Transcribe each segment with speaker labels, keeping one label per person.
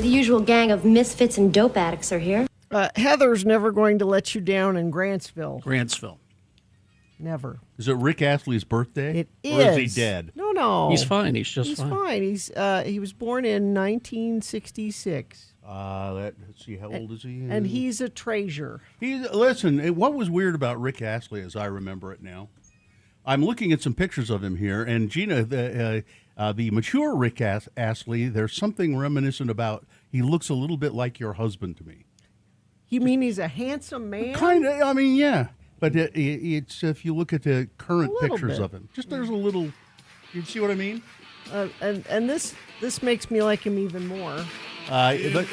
Speaker 1: Usual gang of misfits and dope addicts are here.
Speaker 2: Heather's never going to let you down in Grantsville.
Speaker 3: Grantsville.
Speaker 2: Never.
Speaker 4: Is it Rick Astley's birthday?
Speaker 2: It is.
Speaker 4: Or is he dead?
Speaker 2: No.
Speaker 3: He's fine. He's
Speaker 2: He's fine. He was born in 1966.
Speaker 4: Let's see, how old is he?
Speaker 2: And he's a treasure.
Speaker 4: Listen, what was weird about Rick Astley, as I remember it now, I'm looking at some pictures of him here, and Gina, the mature Rick Astley, there's something reminiscent about, he looks a little bit like your husband to me.
Speaker 2: You mean he's a handsome man?
Speaker 4: Kind of, I mean, yeah. But it's if you look at the current pictures
Speaker 2: bit.
Speaker 4: of him, just there's a little, you see what I mean?
Speaker 2: And this makes me like him even more.
Speaker 4: But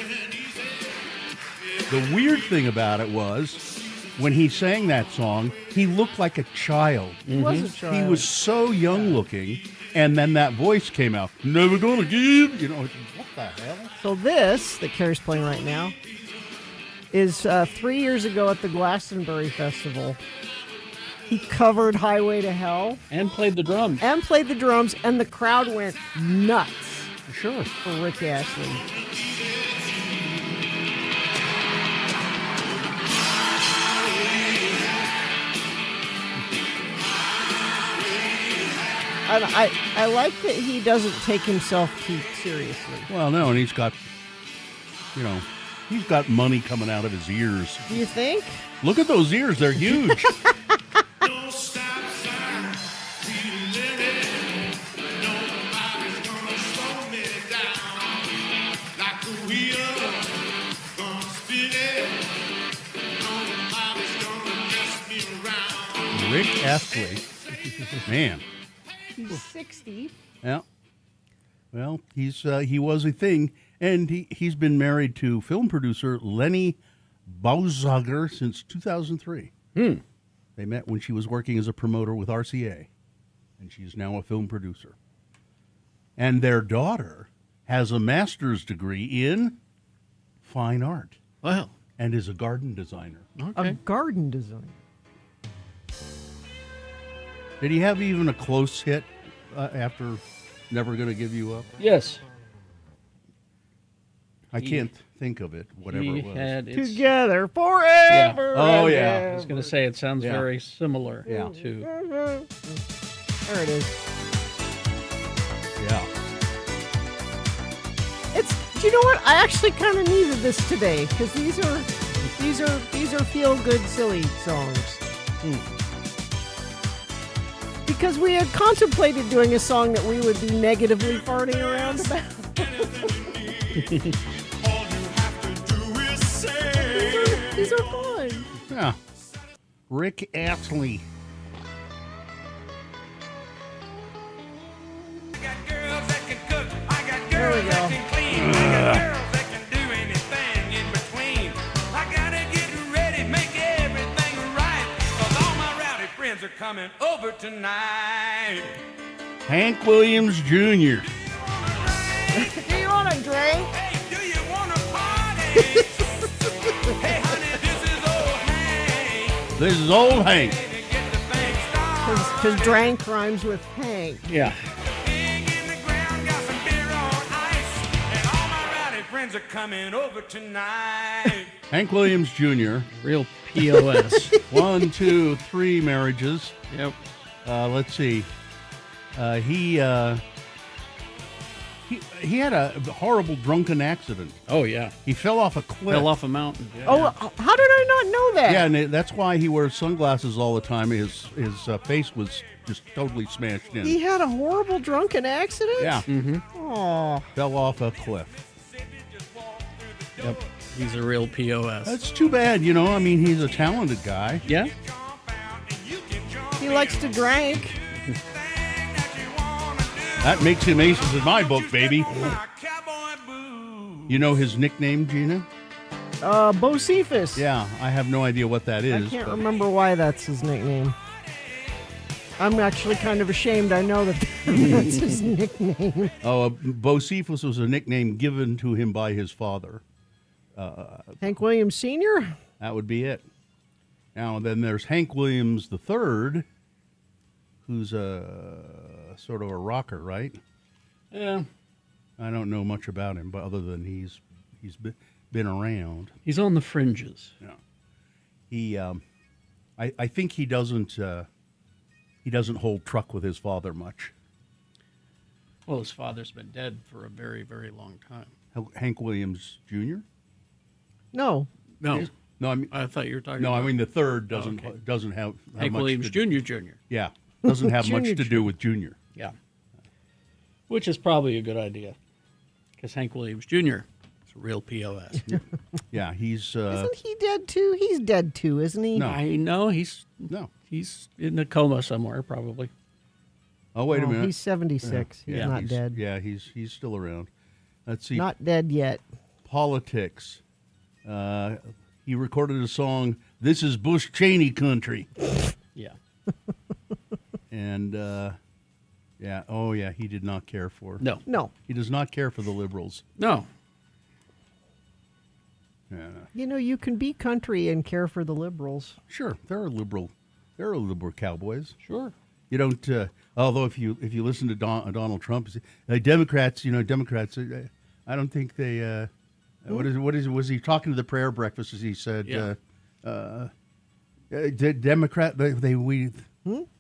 Speaker 4: the weird thing about it was, when he sang that song, he looked like a child.
Speaker 2: He was a child.
Speaker 4: He was so young looking, and then that voice came out, never gonna give, what the hell?
Speaker 2: So this, that Carrie's playing right now, is 3 years ago at the Glastonbury Festival. He covered Highway to Hell.
Speaker 3: And played the drums.
Speaker 2: And the crowd went nuts.
Speaker 4: Sure.
Speaker 2: For Rick Astley. And I like that he doesn't take himself too seriously.
Speaker 4: Well, no, and he's got money coming out of his ears.
Speaker 2: Do you think?
Speaker 4: Look at those ears, they're huge. Rick Astley, man.
Speaker 2: He's 60.
Speaker 4: Yeah. Well, he was a thing, and he's been married to film producer Lenny Bausager since 2003. They met when she was working as a promoter with RCA, and she's now a film producer. And their daughter has a master's degree in fine art.
Speaker 3: Wow.
Speaker 4: And is a garden designer.
Speaker 3: Okay.
Speaker 2: A garden designer.
Speaker 4: Did he have even a close hit after Never Gonna Give You Up?
Speaker 3: Yes.
Speaker 4: I can't think of it, whatever it was.
Speaker 2: Together forever.
Speaker 4: Yeah. Oh, yeah.
Speaker 3: I was going to say, it sounds very similar to...
Speaker 2: There it is.
Speaker 4: Yeah.
Speaker 2: Do you know what? I actually kind of needed this today, because these are feel-good, silly songs. Because we had contemplated doing a song that we would be negatively farting around about. These are fun.
Speaker 4: Yeah. Rick Astley.
Speaker 2: There we go.
Speaker 5: Are coming over tonight.
Speaker 4: Hank Williams Jr.
Speaker 2: Do you want a drink?
Speaker 5: Hey, do you want to party? Hey, honey, this is old Hank.
Speaker 4: This is old Hank.
Speaker 2: Because drank rhymes with Hank.
Speaker 3: Yeah.
Speaker 5: Dig in the ground, got some beer on ice, and all my rowdy friends are coming over tonight.
Speaker 4: Hank Williams Jr.
Speaker 3: Real POS.
Speaker 4: 1, 2, 3 marriages.
Speaker 3: Yep.
Speaker 4: Let's see. He had a horrible drunken accident.
Speaker 3: Oh, yeah.
Speaker 4: He fell off a cliff.
Speaker 3: Fell off a mountain. Yeah.
Speaker 2: Oh, how did I not know that?
Speaker 4: Yeah, and that's why he wears sunglasses all the time. His face was just totally smashed in.
Speaker 2: He had a horrible drunken accident?
Speaker 4: Yeah.
Speaker 2: Oh.
Speaker 4: Fell off a cliff.
Speaker 3: Yep. He's a real POS.
Speaker 4: That's too bad, you know. I mean, he's a talented guy.
Speaker 3: Yeah?
Speaker 2: He likes to drink.
Speaker 4: That makes him aces in my book, baby. You know his nickname, Gina?
Speaker 2: Bocephus.
Speaker 4: Yeah, I have no idea what that is.
Speaker 2: I can't remember why that's his nickname. I'm actually kind of ashamed. I know that that's his nickname.
Speaker 4: Oh, Bocephus was a nickname given to him by his father.
Speaker 2: Hank Williams Sr.?
Speaker 4: That would be it. Now, then there's Hank Williams III, who's sort of a rocker, right?
Speaker 3: Yeah.
Speaker 4: I don't know much about him, but other than he's been around.
Speaker 3: He's on the fringes.
Speaker 4: Yeah. He, I think he doesn't hold truck with his father much.
Speaker 3: Well, his father's been dead for a very, very long time.
Speaker 4: Hank Williams Jr.
Speaker 2: No.
Speaker 3: No.
Speaker 4: No, I mean
Speaker 3: I thought you were talking
Speaker 4: no,
Speaker 3: about
Speaker 4: I mean the third
Speaker 3: Okay.
Speaker 4: doesn't have
Speaker 3: Hank
Speaker 4: much
Speaker 3: Williams
Speaker 4: to,
Speaker 3: Jr.
Speaker 4: Yeah, doesn't have much to do with Junior.
Speaker 3: Yeah. Which is probably a good idea. Because Hank Williams Jr. is a real POS.
Speaker 4: Yeah, he's
Speaker 2: Isn't he dead too? He's dead too, isn't he?
Speaker 4: No.
Speaker 3: I know he's in a coma somewhere, probably.
Speaker 4: Oh, wait a
Speaker 2: Oh,
Speaker 4: minute.
Speaker 2: he's 76. He's
Speaker 3: Yeah,
Speaker 2: not dead.
Speaker 4: Yeah, he's still around. Let's see.
Speaker 2: Not dead yet.
Speaker 4: Politics. He recorded a song, "This is Bush Cheney Country."
Speaker 3: Yeah.
Speaker 4: And, he did not care for.
Speaker 3: No.
Speaker 2: No.
Speaker 4: He does not care for the liberals.
Speaker 3: No.
Speaker 4: Yeah.
Speaker 2: You know, you can be country and care for the liberals.
Speaker 4: Sure, there are liberal cowboys.
Speaker 3: Sure.
Speaker 4: You don't. Although if you listen to Donald Trump, Democrats, I don't think they. Was he talking to the prayer breakfast? As he said,
Speaker 3: Yeah.
Speaker 4: Democrat.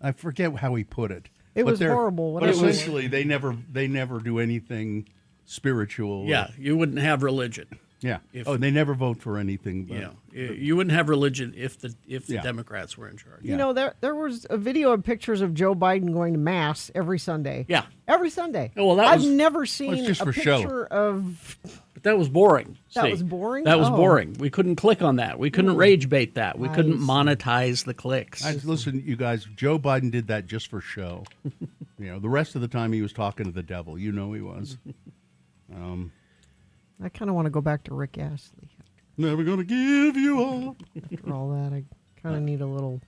Speaker 4: I forget how he put it.
Speaker 2: It
Speaker 4: But
Speaker 2: was
Speaker 4: they're-
Speaker 2: horrible.
Speaker 4: But
Speaker 2: Whatever.
Speaker 4: essentially, they never do anything spiritual.
Speaker 3: Yeah. You wouldn't have religion.
Speaker 4: Yeah.
Speaker 3: If-
Speaker 4: They never vote for anything.
Speaker 3: Yeah. You wouldn't have religion if the
Speaker 4: Yeah.
Speaker 3: Democrats were in charge.
Speaker 2: You know, there was a video of pictures of Joe Biden going to Mass every Sunday.
Speaker 3: Yeah.
Speaker 2: Every Sunday.
Speaker 3: Oh, well, that
Speaker 2: I've
Speaker 3: was-
Speaker 2: never seen
Speaker 4: just
Speaker 2: a
Speaker 4: for show.
Speaker 2: picture of...
Speaker 3: But that was boring.
Speaker 2: That
Speaker 3: See,
Speaker 2: was boring?
Speaker 3: That was
Speaker 2: Oh.
Speaker 3: boring. We couldn't click on that. We couldn't rage bait that. We couldn't monetize the clicks.
Speaker 4: Listen, you guys. Joe Biden did that just for show. The rest of the time he was talking to the devil. He was.
Speaker 2: I kind of want to go back to Rick Astley.
Speaker 4: Never gonna give you up.
Speaker 2: After all that, I kind of need a little...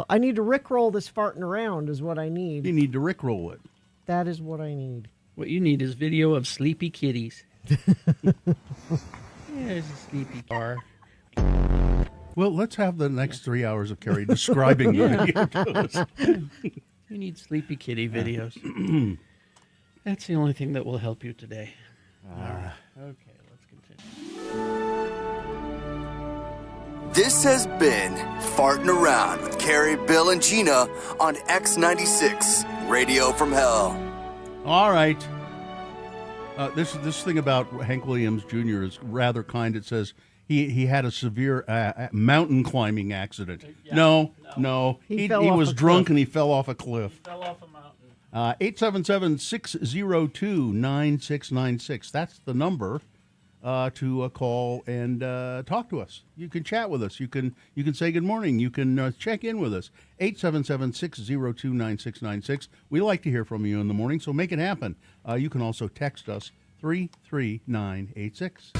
Speaker 2: I need to Rickroll this farting around is what I
Speaker 4: You
Speaker 2: need.
Speaker 4: need to rickroll it.
Speaker 2: That is what I need.
Speaker 3: What you need is video of sleepy kitties. There's a sleepy car.
Speaker 4: Well, let's have the next 3 hours of Carrie describing the video to us.
Speaker 3: You need sleepy kitty videos. That's the only thing that will help you today. All right. Okay, let's continue.
Speaker 6: This has been Farting Around with Carrie, Bill, and Gina on X96, Radio from Hell.
Speaker 4: All right. This thing about Hank Williams Jr. is rather kind. It says he had a severe mountain climbing accident. No.
Speaker 2: He
Speaker 4: He
Speaker 2: fell off
Speaker 4: was
Speaker 2: a
Speaker 4: drunk
Speaker 2: cliff.
Speaker 4: and he fell off a cliff.
Speaker 3: Fell off a mountain.
Speaker 4: 877-602-9696. That's the number to call and talk to us. You can chat with us. You can say good morning. You can check in with us. 877-602-9696. We like to hear from you in the morning, so make it happen. You can also text us 33986.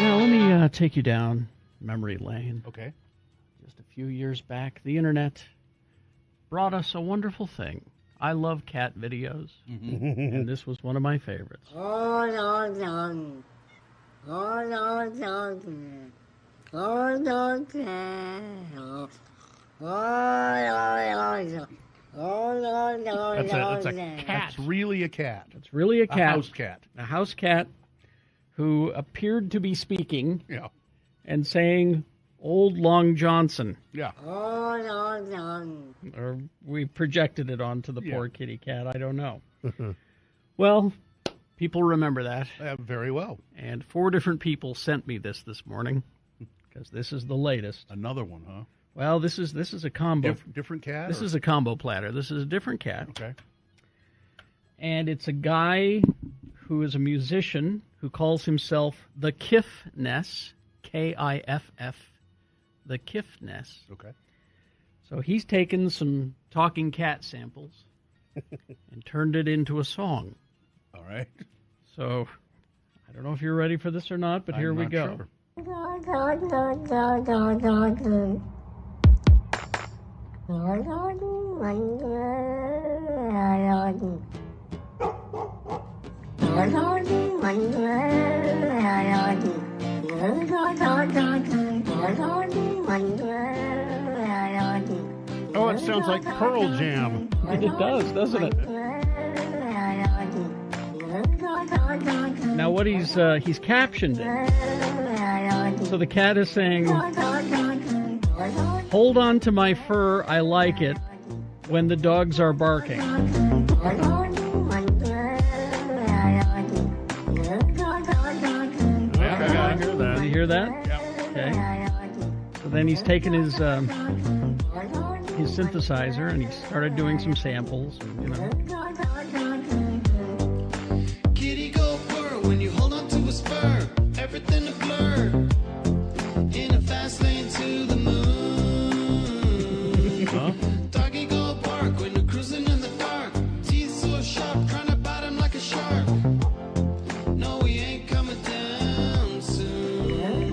Speaker 3: Now, let me take you down memory lane.
Speaker 4: Okay.
Speaker 3: Just a few years back, the internet brought us a wonderful thing. I love cat videos, and this was one of my favorites.
Speaker 4: That's a cat. That's really a cat.
Speaker 3: It's really a cat.
Speaker 4: house cat.
Speaker 3: A house cat who appeared to be speaking
Speaker 4: Yeah.
Speaker 3: and saying, "Old Long Johnson."
Speaker 4: Yeah.
Speaker 3: Or we projected it onto the
Speaker 4: Yeah.
Speaker 3: poor kitty cat. I don't know. Well, people remember that.
Speaker 4: Very well.
Speaker 3: And 4 different people sent me this morning because this is the latest.
Speaker 4: Another one, huh?
Speaker 3: Well, this is a combo.
Speaker 4: Different cat?
Speaker 3: This
Speaker 4: or-
Speaker 3: is a combo platter. This is a different cat.
Speaker 4: Okay.
Speaker 3: And it's a guy who is a musician who calls himself the Kiffness, Kiff, the Kiffness.
Speaker 4: Okay.
Speaker 3: So he's taken some talking cat samples and turned it into a song.
Speaker 4: All right.
Speaker 3: So I don't know if you're ready for this or not, but here
Speaker 4: I'm
Speaker 3: we
Speaker 4: not
Speaker 3: go.
Speaker 4: sure.
Speaker 7: Oh, it sounds like Pearl Jam.
Speaker 3: It does, doesn't it? Now what he's captioned it. So the cat is saying, "Hold on to my fur, I like it, when the dogs are barking."
Speaker 7: Yeah, I hear that.
Speaker 3: Did you hear that? Okay. So then he's taken his synthesizer and he started doing some samples. And, you know.
Speaker 5: Kitty go purr when you hold on to a spur. Everything a blur. In a fast lane to the moon. Doggy go bark when you're cruising in the dark. Teeth so sharp, trying to bite him like a shark. No, he ain't coming down soon.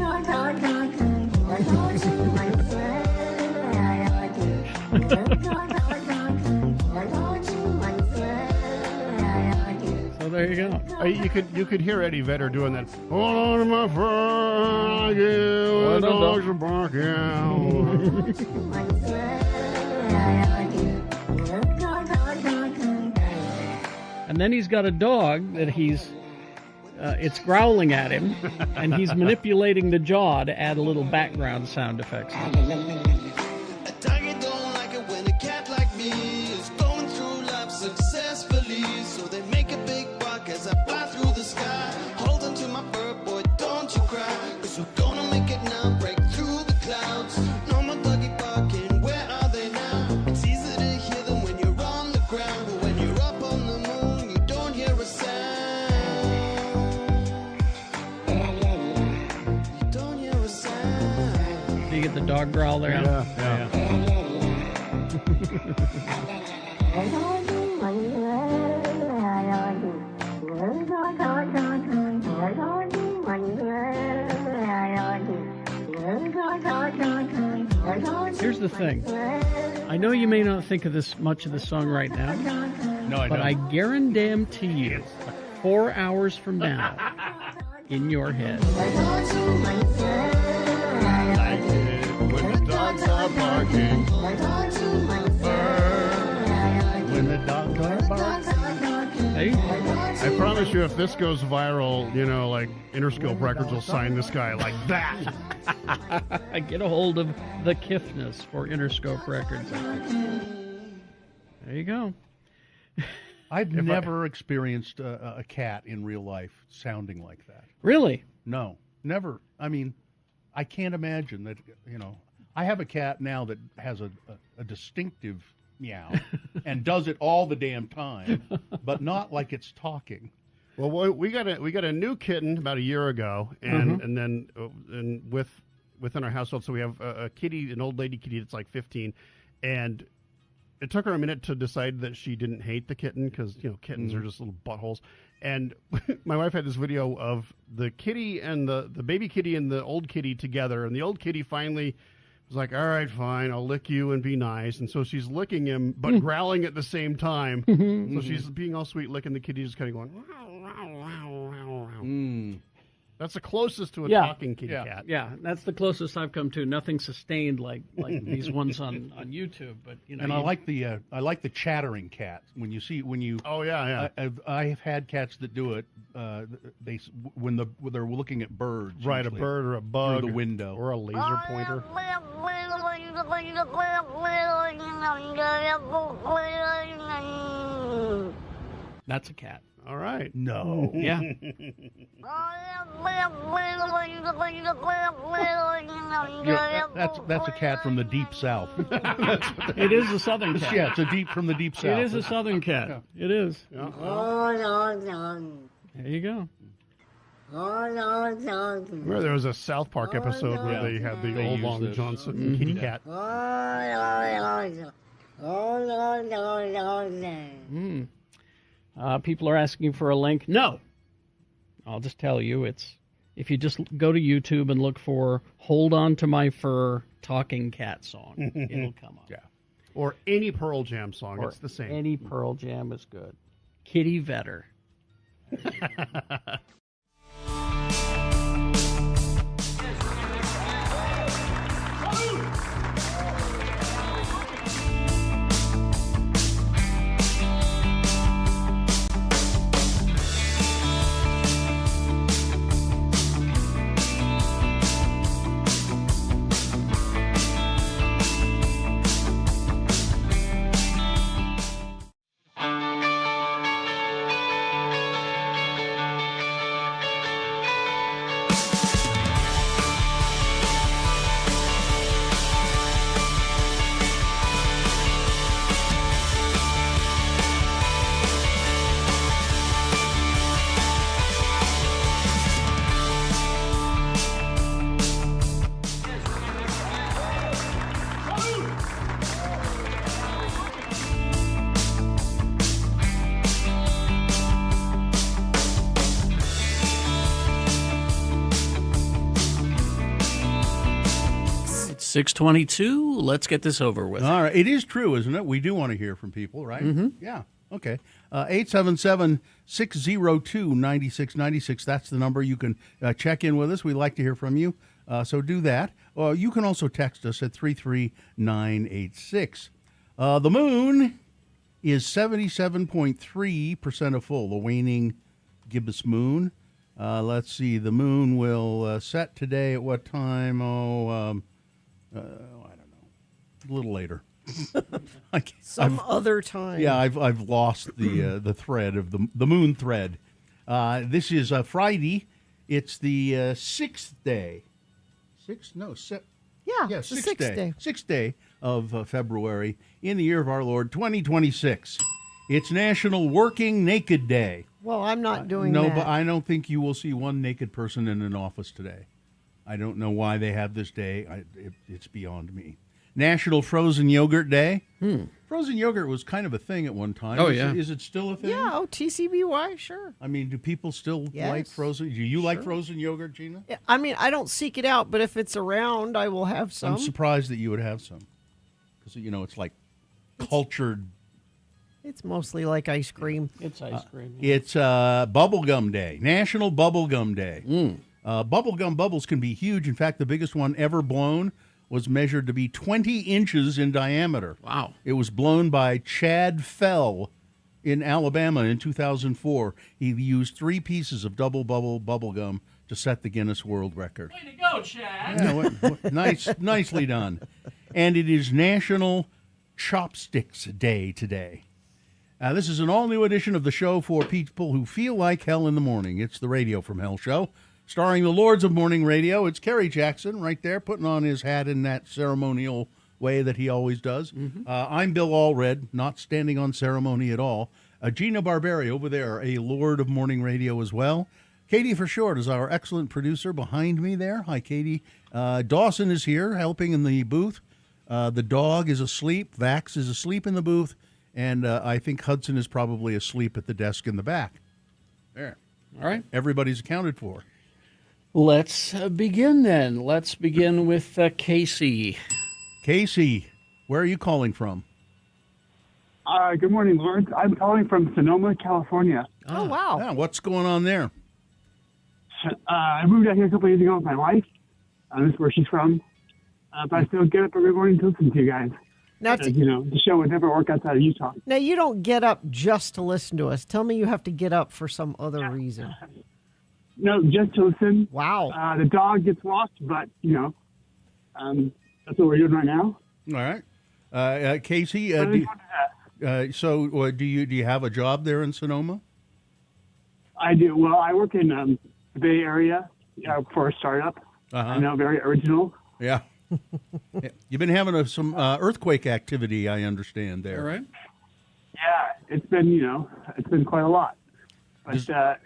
Speaker 3: So there you go.
Speaker 7: You could hear Eddie Vedder doing that. Hold on to my fur, the dogs are barking.
Speaker 3: And then he's got a dog that it's growling at him, and he's manipulating the jaw to add a little background sound effects.
Speaker 5: A doggy don't like it when a cat like me is going through life successfully. So they make a big bark as I fly through the sky. Hold on to my bird, boy, don't you cry. Cause we're gonna make it now, break through the clouds. No more doggy barking, where are they now? It's easy to hear them when you're on the ground. But when you're up on the moon, you don't hear a sound. You don't hear a sound.
Speaker 3: Do you get the dog growl there?
Speaker 7: Yeah.
Speaker 3: Here's the thing. I know you may not think of this much of the song right now,
Speaker 4: No, I
Speaker 3: but
Speaker 4: don't.
Speaker 3: I guarantee you, 4 hours from now, in your head,
Speaker 7: When the dogs are barking.
Speaker 4: When the dogs are barking.
Speaker 3: hey,
Speaker 7: I promise you, if this goes viral, like Interscope Records will sign this guy like that.
Speaker 3: get a hold of the Kiffness for Interscope Records. There you go.
Speaker 4: I've never experienced a cat in real life sounding like that.
Speaker 3: Really?
Speaker 4: No, never. I mean, I can't imagine that, I have a cat now that has a distinctive meow and does it all the damn time, but not like it's talking.
Speaker 7: Well, we got a new kitten about a year ago, and then within our household, so we have a kitty, an old lady kitty that's like 15, and it took her a minute to decide that she didn't hate the kitten because kittens are just little buttholes. And my wife had this video of the kitty and the baby kitty and the old kitty together, and the old kitty finally was like, "All right, fine, I'll lick you and be nice." And so she's licking him, but growling at the same time. So she's being all sweet, licking the kitty, just kind of going. That's the closest to a
Speaker 3: Yeah.
Speaker 7: talking kitty cat.
Speaker 3: Yeah, that's the closest I've come to. Nothing sustained like these ones on YouTube. But
Speaker 4: And I like the chattering cat. When you
Speaker 7: Oh yeah, yeah.
Speaker 4: I have had cats that do it. When they're looking at birds,
Speaker 7: Right, a
Speaker 4: usually,
Speaker 7: bird or a bug
Speaker 4: through the window.
Speaker 7: or a laser pointer.
Speaker 3: that's a cat.
Speaker 7: All right.
Speaker 4: No.
Speaker 3: Yeah.
Speaker 4: That's a cat from the deep south.
Speaker 3: It is a southern cat.
Speaker 4: Yeah, it's a deep from the deep south.
Speaker 3: It is a southern cat.
Speaker 4: Yeah.
Speaker 3: It is.
Speaker 7: Yeah.
Speaker 3: There you go.
Speaker 7: Remember there was a South Park episode where they had the
Speaker 3: They
Speaker 7: old
Speaker 3: used
Speaker 7: Long
Speaker 3: this.
Speaker 7: Johnson kitty cat.
Speaker 3: People are asking for a link. No. I'll just tell you, it's if you just go to YouTube and look for "Hold On to My Fur" talking cat song, it'll come up.
Speaker 7: Yeah. Or any Pearl Jam song.
Speaker 3: Or
Speaker 7: It's the same.
Speaker 3: Any Pearl Jam is good. Kitty Vetter. It's 6:22. Let's get this over with.
Speaker 4: All right. It is true, isn't it? We do want to hear from people, right? Mm-hmm. Yeah. Okay. 877-602-9696. That's the number. You can check in with us. We'd like to hear from you. So do that. You can also text us at 33986. The moon is 77.3% of full, the waning gibbous moon. Let's see. The moon will set today at what time? I don't know. A little later.
Speaker 2: Other time.
Speaker 4: Yeah, I've lost the thread of the moon thread. This is Friday. It's the sixth day.
Speaker 2: Yeah,
Speaker 4: Yeah,
Speaker 2: it's the sixth day.
Speaker 4: Sixth day of February in the year of our Lord 2026. It's National Working Naked Day.
Speaker 2: Well, I'm not doing
Speaker 4: No,
Speaker 2: that.
Speaker 4: but I don't think you will see one naked person in an office today. I don't know why they have this day. It's beyond me. National Frozen Yogurt Day. Frozen yogurt was kind of a thing at one time.
Speaker 3: Oh,
Speaker 4: Is
Speaker 3: yeah.
Speaker 4: Is it still a thing?
Speaker 2: Yeah, TCBY, sure.
Speaker 4: I mean, do people still
Speaker 2: Yes.
Speaker 4: like frozen? Do you like frozen yogurt, Gina?
Speaker 2: Yeah, I mean, I don't seek it out, but if it's around, I will have some.
Speaker 4: I'm surprised that you would have some. Because, it's like cultured.
Speaker 2: It's mostly like ice cream.
Speaker 3: It's ice cream.
Speaker 4: It's Bubblegum Day, National Bubblegum Day. Bubblegum bubbles can be huge. In fact, the biggest one ever blown was measured to be 20 inches in diameter.
Speaker 3: Wow.
Speaker 4: It was blown by Chad Fell in Alabama in 2004. He used 3 pieces of double bubble bubblegum to set the Guinness World Record.
Speaker 3: Way to go, Chad.
Speaker 4: Yeah, nicely done. And it is National Chopsticks Day today. This is an all-new edition of the show for people who feel like hell in the morning. It's the Radio from Hell show, starring the Lords of Morning Radio. It's Kerry Jackson right there, putting on his hat in that ceremonial way that he always does. I'm Bill Allred, not standing on ceremony at all. Gina Barberi over there, a Lord of Morning Radio as well. Katie for short is our excellent producer behind me there. Hi, Katie. Dawson is here helping in the booth. The dog is asleep. Vax is asleep in the booth. And I think Hudson is probably asleep at the desk in the back. There.
Speaker 3: All right.
Speaker 4: Everybody's accounted for.
Speaker 3: Let's begin then. Let's begin with Casey.
Speaker 4: Casey, where are you calling from?
Speaker 8: Good morning, Lawrence. I'm calling from Sonoma, California.
Speaker 2: Oh, wow.
Speaker 4: Yeah, what's going on there?
Speaker 8: I moved out here a couple years ago with my wife. This is where she's from. But I still get up every morning to listen to you guys.
Speaker 2: Now,
Speaker 8: The show would never work outside of Utah.
Speaker 2: now, you don't get up just to listen to us. Tell me you have to get up for some other reason.
Speaker 8: No, just to listen.
Speaker 2: Wow.
Speaker 8: The dog gets lost, but, that's what we're doing right now.
Speaker 4: All right. Casey, do you have a job there in Sonoma?
Speaker 8: I do. Well, I work in the Bay Area for a startup. I know, very original.
Speaker 4: Yeah. Yeah. You've been having some earthquake activity, I understand there.
Speaker 3: All right.
Speaker 8: Yeah, it's been quite a lot. But it's kind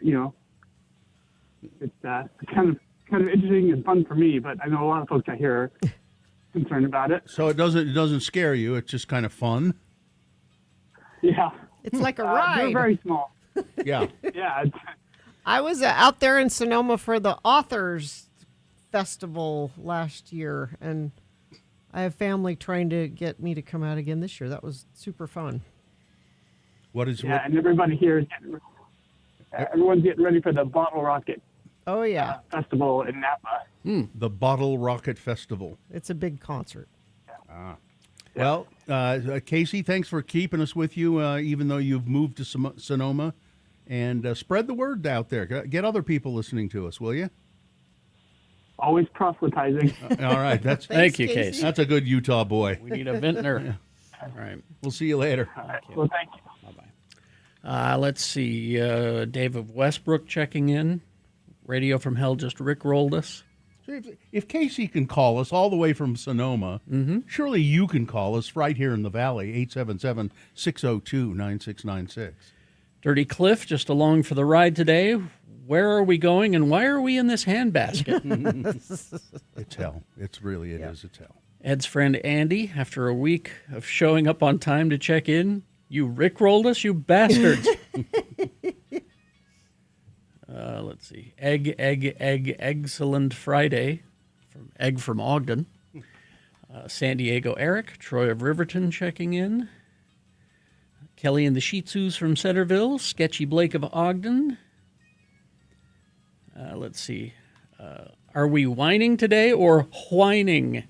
Speaker 8: of interesting and fun for me. But I know a lot of folks out here are concerned about it.
Speaker 4: So it doesn't scare you. It's just kind of fun.
Speaker 8: Yeah,
Speaker 2: It's like a
Speaker 8: they're
Speaker 2: ride.
Speaker 8: very small.
Speaker 4: Yeah.
Speaker 8: Yeah,
Speaker 2: I was out there in Sonoma for the Authors Festival last year, and I have family trying to get me to come out again this year. That was super fun.
Speaker 8: and everybody here is everyone's getting ready for the Bottle Rocket
Speaker 2: Oh, yeah.
Speaker 8: Festival in Napa.
Speaker 4: the Bottle Rocket Festival.
Speaker 2: It's a big concert.
Speaker 4: Well, Casey, thanks for keeping us with you, even though you've moved to Sonoma. And spread the word out there. Get other people listening to us, will you?
Speaker 8: Always proselytizing.
Speaker 4: All right.
Speaker 3: Thank you,
Speaker 2: Casey.
Speaker 3: Casey.
Speaker 4: That's a good Utah boy.
Speaker 3: We need a vintner. All right.
Speaker 4: We'll see you later.
Speaker 8: Well, thank you.
Speaker 3: Bye-bye. Let's see. Dave of Westbrook checking in. Radio from Hell just rickrolled us.
Speaker 4: So if Casey can call us all the way from Sonoma, surely you can call us right here in the Valley, 877-602-9696.
Speaker 3: Dirty Cliff just along for the ride today. Where are we going and why are we in this handbasket?
Speaker 4: It's hell. It's really, it is. It's hell.
Speaker 3: Ed's friend Andy, after a week of showing up on time to check in, you rickrolled us, you bastards. Let's see. Excellent Friday. Egg from Ogden. San Diego Eric, Troy of Riverton checking in. Kelly and the Shih Tzus from Centerville. Sketchy Blake of Ogden. Let's see. Are we whining today or whining?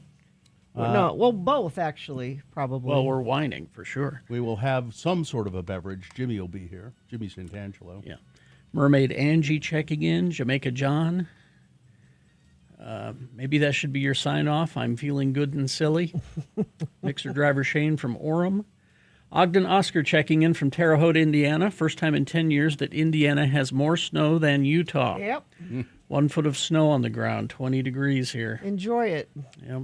Speaker 2: No, well, both, actually, probably.
Speaker 3: Well, we're whining for sure.
Speaker 4: We will have some sort of a beverage. Jimmy will be here. Jimmy Santangelo.
Speaker 3: Yeah. Mermaid Angie checking in. Jamaica John. Maybe that should be your sign-off. I'm feeling good and silly. Mixer driver Shane from Orem. Ogden Oscar checking in from Terre Haute, Indiana. First time in 10 years that Indiana has more snow than Utah.
Speaker 2: Yep.
Speaker 3: 1 foot of snow on the ground, 20 degrees here.
Speaker 2: Enjoy it.
Speaker 3: Yep.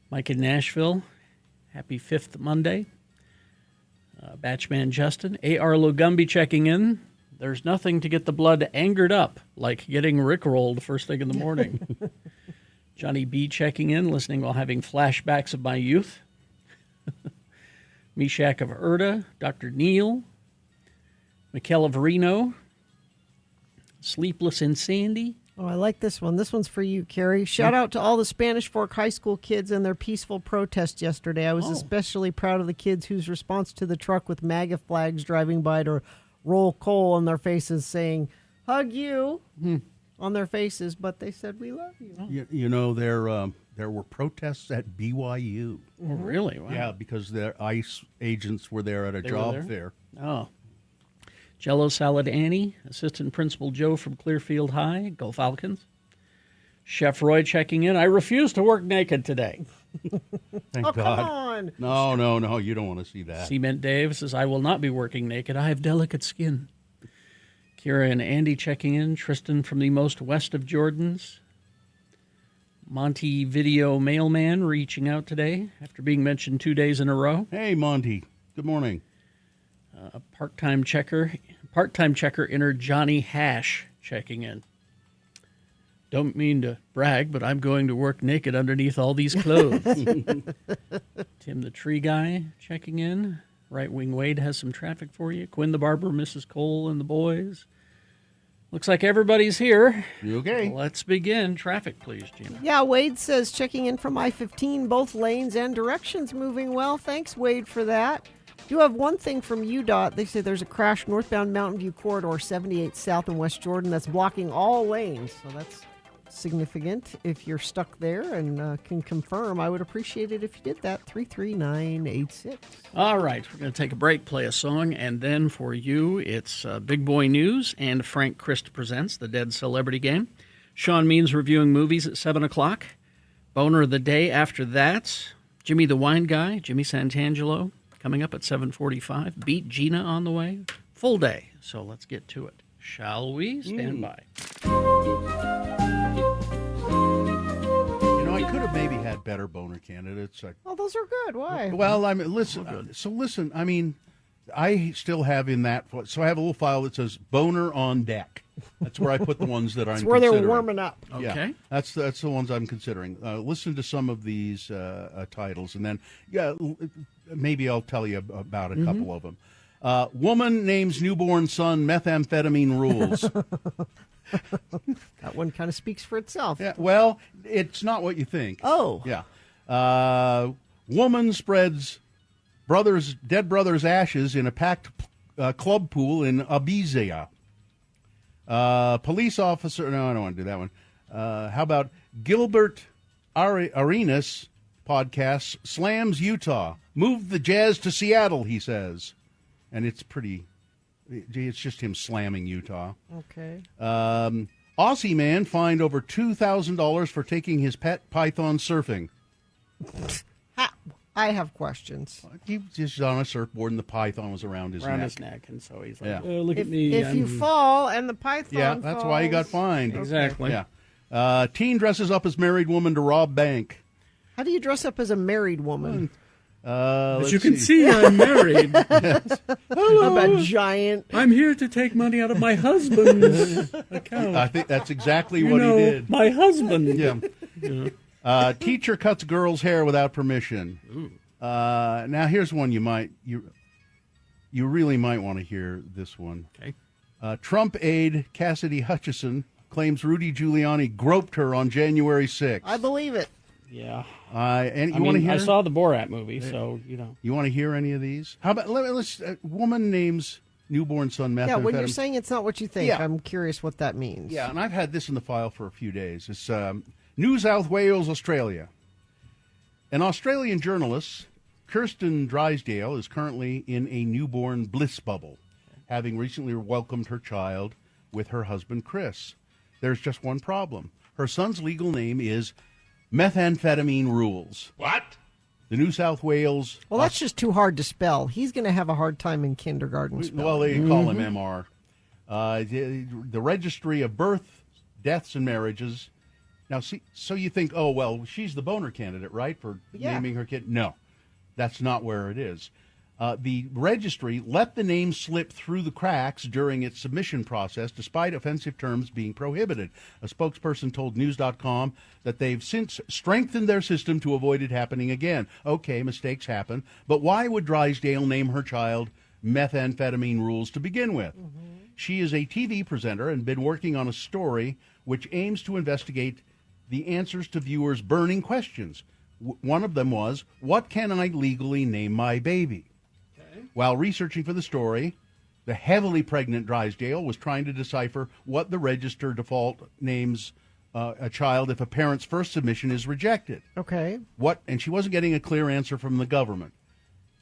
Speaker 3: Mike in Nashville, happy 5th Monday. Batchman Justin. A.R. Lugumbi checking in. There's nothing to get the blood angered up like getting rickrolled first thing in the morning. Johnny B checking in, listening while having flashbacks of my youth. Meshach of Erda, Dr. Neil, Mikkel of Reno, Sleepless in Sandy.
Speaker 2: Oh, I like this one. This one's for you, Carrie. Shout out to all the Spanish Fork High School kids and their peaceful protest yesterday. I was especially proud of the kids whose response to the truck with MAGA flags driving by to roll coal on their faces saying, hug you, on their faces, but they said, we love you.
Speaker 4: You know, there were protests at BYU.
Speaker 3: Oh, really? Wow.
Speaker 4: Yeah, because their ICE agents were there at a
Speaker 3: They were
Speaker 4: job
Speaker 3: there?
Speaker 4: fair.
Speaker 3: Oh. Jello Salad Annie, Assistant Principal Joe from Clearfield High, Go Falcons. Chef Roy checking in. I refuse to work naked today.
Speaker 4: Thank
Speaker 2: Oh,
Speaker 4: God.
Speaker 2: come on.
Speaker 4: No, you don't want to see that.
Speaker 3: Cement Dave says, I will not be working naked. I have delicate skin. Kira and Andy checking in. Tristan from the most west of Jordans. Monty Video Mailman reaching out today after being mentioned 2 days in a row.
Speaker 4: Hey, Monty. Good morning.
Speaker 3: Part-time checker inner Johnny Hash checking in. Don't mean to brag, but I'm going to work naked underneath all these clothes. Tim the Tree Guy checking in. Right Wing Wade has some traffic for you. Quinn the Barber, Mrs. Cole, and the boys. Looks like everybody's here.
Speaker 4: You okay?
Speaker 3: Let's begin. Traffic, please, Gina.
Speaker 2: Yeah, Wade says checking in from I-15, both lanes and directions moving well. Thanks, Wade, for that. Do have one thing from UDOT. They say there's a crash northbound Mountain View Corridor 78 South in West Jordan that's blocking all lanes. So that's significant. If you're stuck there and can confirm, I would appreciate it if you did that. 33986.
Speaker 3: All right, we're going to take a break, play a song, and then for you, it's Big Boy News and Frank Christ Presents The Dead Celebrity Game. Sean Means reviewing movies at 7 o'clock. Boner of the Day after that. Jimmy the Wine Guy, Jimmy Santangelo, coming up at 7:45. Beat Gina on the way. Full day. So let's get to it. Shall we? Stand by.
Speaker 4: I could have maybe had better boner candidates.
Speaker 2: Oh, those are good. Why?
Speaker 4: Well, I mean, listen. Listen. I mean, I still have in that. So I have a little file that says "boner on deck." That's where I put the ones that I'm.
Speaker 2: That's where
Speaker 4: considering.
Speaker 2: they're warming up.
Speaker 3: Okay.
Speaker 4: Yeah, that's the ones I'm considering. Listen to some of these titles, and then maybe I'll tell you about a couple of them. Woman names newborn son methamphetamine rules.
Speaker 2: That one kind of speaks for itself.
Speaker 4: Yeah, well, it's not what you think.
Speaker 2: Oh.
Speaker 4: Yeah. Woman spreads dead brother's ashes in a packed club pool in Ibiza. Police officer... No, I don't want to do that one. How about Gilbert Arenas podcast slams Utah. Moved the Jazz to Seattle, he says. And it's pretty... It's just him slamming Utah.
Speaker 2: Okay.
Speaker 4: Aussie man fined over $2,000 for taking his pet python surfing.
Speaker 2: I have questions.
Speaker 4: He was just on a surfboard and the python was around his neck.
Speaker 3: And so he's like,
Speaker 4: Yeah.
Speaker 3: oh, look at me.
Speaker 2: If you fall and the python
Speaker 4: Yeah, that's why he got
Speaker 2: falls-
Speaker 4: fined.
Speaker 3: Exactly.
Speaker 4: Yeah. Teen dresses up as married woman to rob bank.
Speaker 2: How do you dress up as a married woman?
Speaker 3: As you can see, I'm married.
Speaker 2: I'm a giant.
Speaker 3: I'm here to take money out of my husband's account.
Speaker 4: I think that's exactly what he did.
Speaker 3: My husband.
Speaker 4: Yeah. Teacher cuts girl's hair without permission. Now here's one you really might want to hear this one.
Speaker 3: Okay.
Speaker 4: Trump aide Cassidy Hutchison claims Rudy Giuliani groped her on January 6th.
Speaker 2: I believe it.
Speaker 3: Yeah.
Speaker 4: And you want to hear?
Speaker 3: I saw the Borat movie, so, you know.
Speaker 4: You want to hear any of these? How about let's woman names newborn son methamphetamine.
Speaker 2: Yeah, when you're saying it's not what you think,
Speaker 4: Yeah.
Speaker 2: I'm curious what that means.
Speaker 4: Yeah, and I've had this in the file for a few days. It's New South Wales, Australia. An Australian journalist, Kirsten Drysdale, is currently in a newborn bliss bubble, having recently welcomed her child with her husband, Chris. There's just one problem. Her son's legal name is Methamphetamine Rules.
Speaker 5: What?
Speaker 4: The New South Wales...
Speaker 2: Well, that's just too hard to spell. He's going to have a hard time in kindergarten spelling.
Speaker 4: Well, they call him MR. The Registry of Birth, Deaths, and Marriages. Now, see, so you think, oh, well, she's the boner candidate, right, for naming her kid? No, that's not where it is. The registry let the name slip through the cracks during its submission process, despite offensive terms being prohibited. A spokesperson told News.com that they've since strengthened their system to avoid it happening again. Okay, mistakes happen, but why would Drysdale name her child Methamphetamine Rules to begin with? She is a TV presenter and been working on a story which aims to investigate the answers to viewers' burning questions. One of them was, what can I legally name my baby? While researching for the story, the heavily pregnant Drysdale was trying to decipher what the register default names a child if a parent's first submission is rejected.
Speaker 2: Okay.
Speaker 4: And she wasn't getting a clear answer from the government.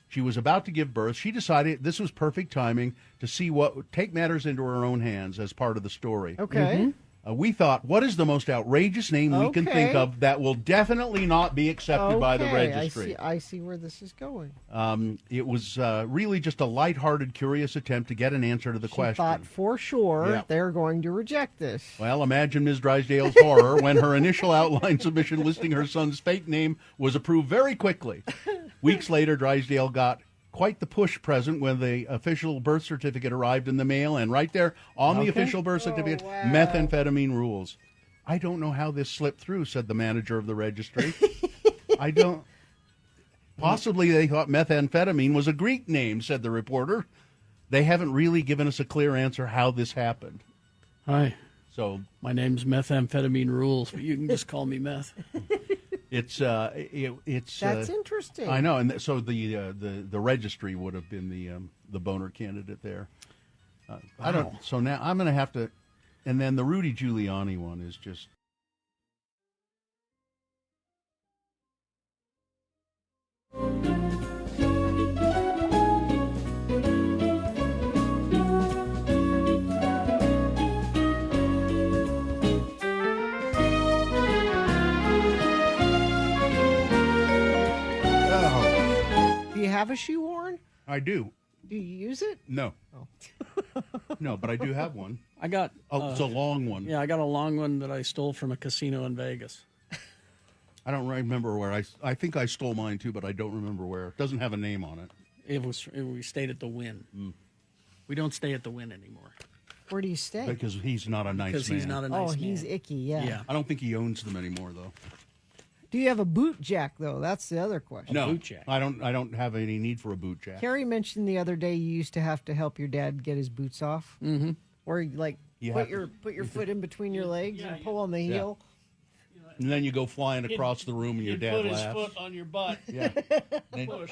Speaker 4: She was about to give birth. She decided this was perfect timing to take matters into her own hands as part of the story.
Speaker 2: Okay.
Speaker 4: We thought, what is the most outrageous name we can think of that will definitely not be accepted by the registry?
Speaker 2: I see where this is going.
Speaker 4: It was really just a lighthearted, curious attempt to get an answer to the question.
Speaker 2: Thought for sure
Speaker 4: Yeah.
Speaker 2: they're going to reject this.
Speaker 4: Well, imagine Ms. Drysdale's horror when her initial outline submission listing her son's fake name was approved very quickly. Weeks later, Drysdale got quite the push present when the official birth certificate arrived in the mail, and right there on the official birth certificate, Methamphetamine Rules. I don't know how this slipped through, said the manager of the registry. I don't... Possibly they thought methamphetamine was a Greek name, said the reporter. They haven't really given us a clear answer how this happened.
Speaker 3: Hi,
Speaker 4: So,
Speaker 3: my name's Methamphetamine Rules, but you can just call me Meth.
Speaker 4: It's
Speaker 2: That's interesting.
Speaker 4: I know, and so the registry would have been the boner candidate there. I don't. So now I'm going to have to, and then the Rudy Giuliani one is just.
Speaker 2: Do you have a shoehorn?
Speaker 4: I do.
Speaker 2: Do you use it?
Speaker 4: No.
Speaker 2: Oh.
Speaker 4: No, but I do have one.
Speaker 3: I got.
Speaker 4: It's a long one.
Speaker 3: Yeah, I got a long one that I stole from a casino in Vegas.
Speaker 4: I don't remember where I think I stole mine too, but I don't remember where. It doesn't have a name on it.
Speaker 3: We stayed at the Wynn. We don't stay at the Wynn anymore.
Speaker 2: Where do you stay?
Speaker 4: Because he's not a nice man.
Speaker 3: Because he's not a nice man.
Speaker 2: he's icky, yeah.
Speaker 3: Yeah.
Speaker 4: I don't think he owns them anymore, though.
Speaker 2: Do you have a boot jack, though? That's the other question.
Speaker 4: No,
Speaker 3: boot jack.
Speaker 4: I don't have any need for a boot jack.
Speaker 2: Carrie mentioned the other day you used to have to help your dad get his boots off. Mm-hmm. Or like put your foot in between your legs and pull on the heel.
Speaker 4: And then you go flying across the room, and your dad
Speaker 3: put
Speaker 4: laughs.
Speaker 3: his foot on your butt.
Speaker 4: Yeah.
Speaker 3: Push.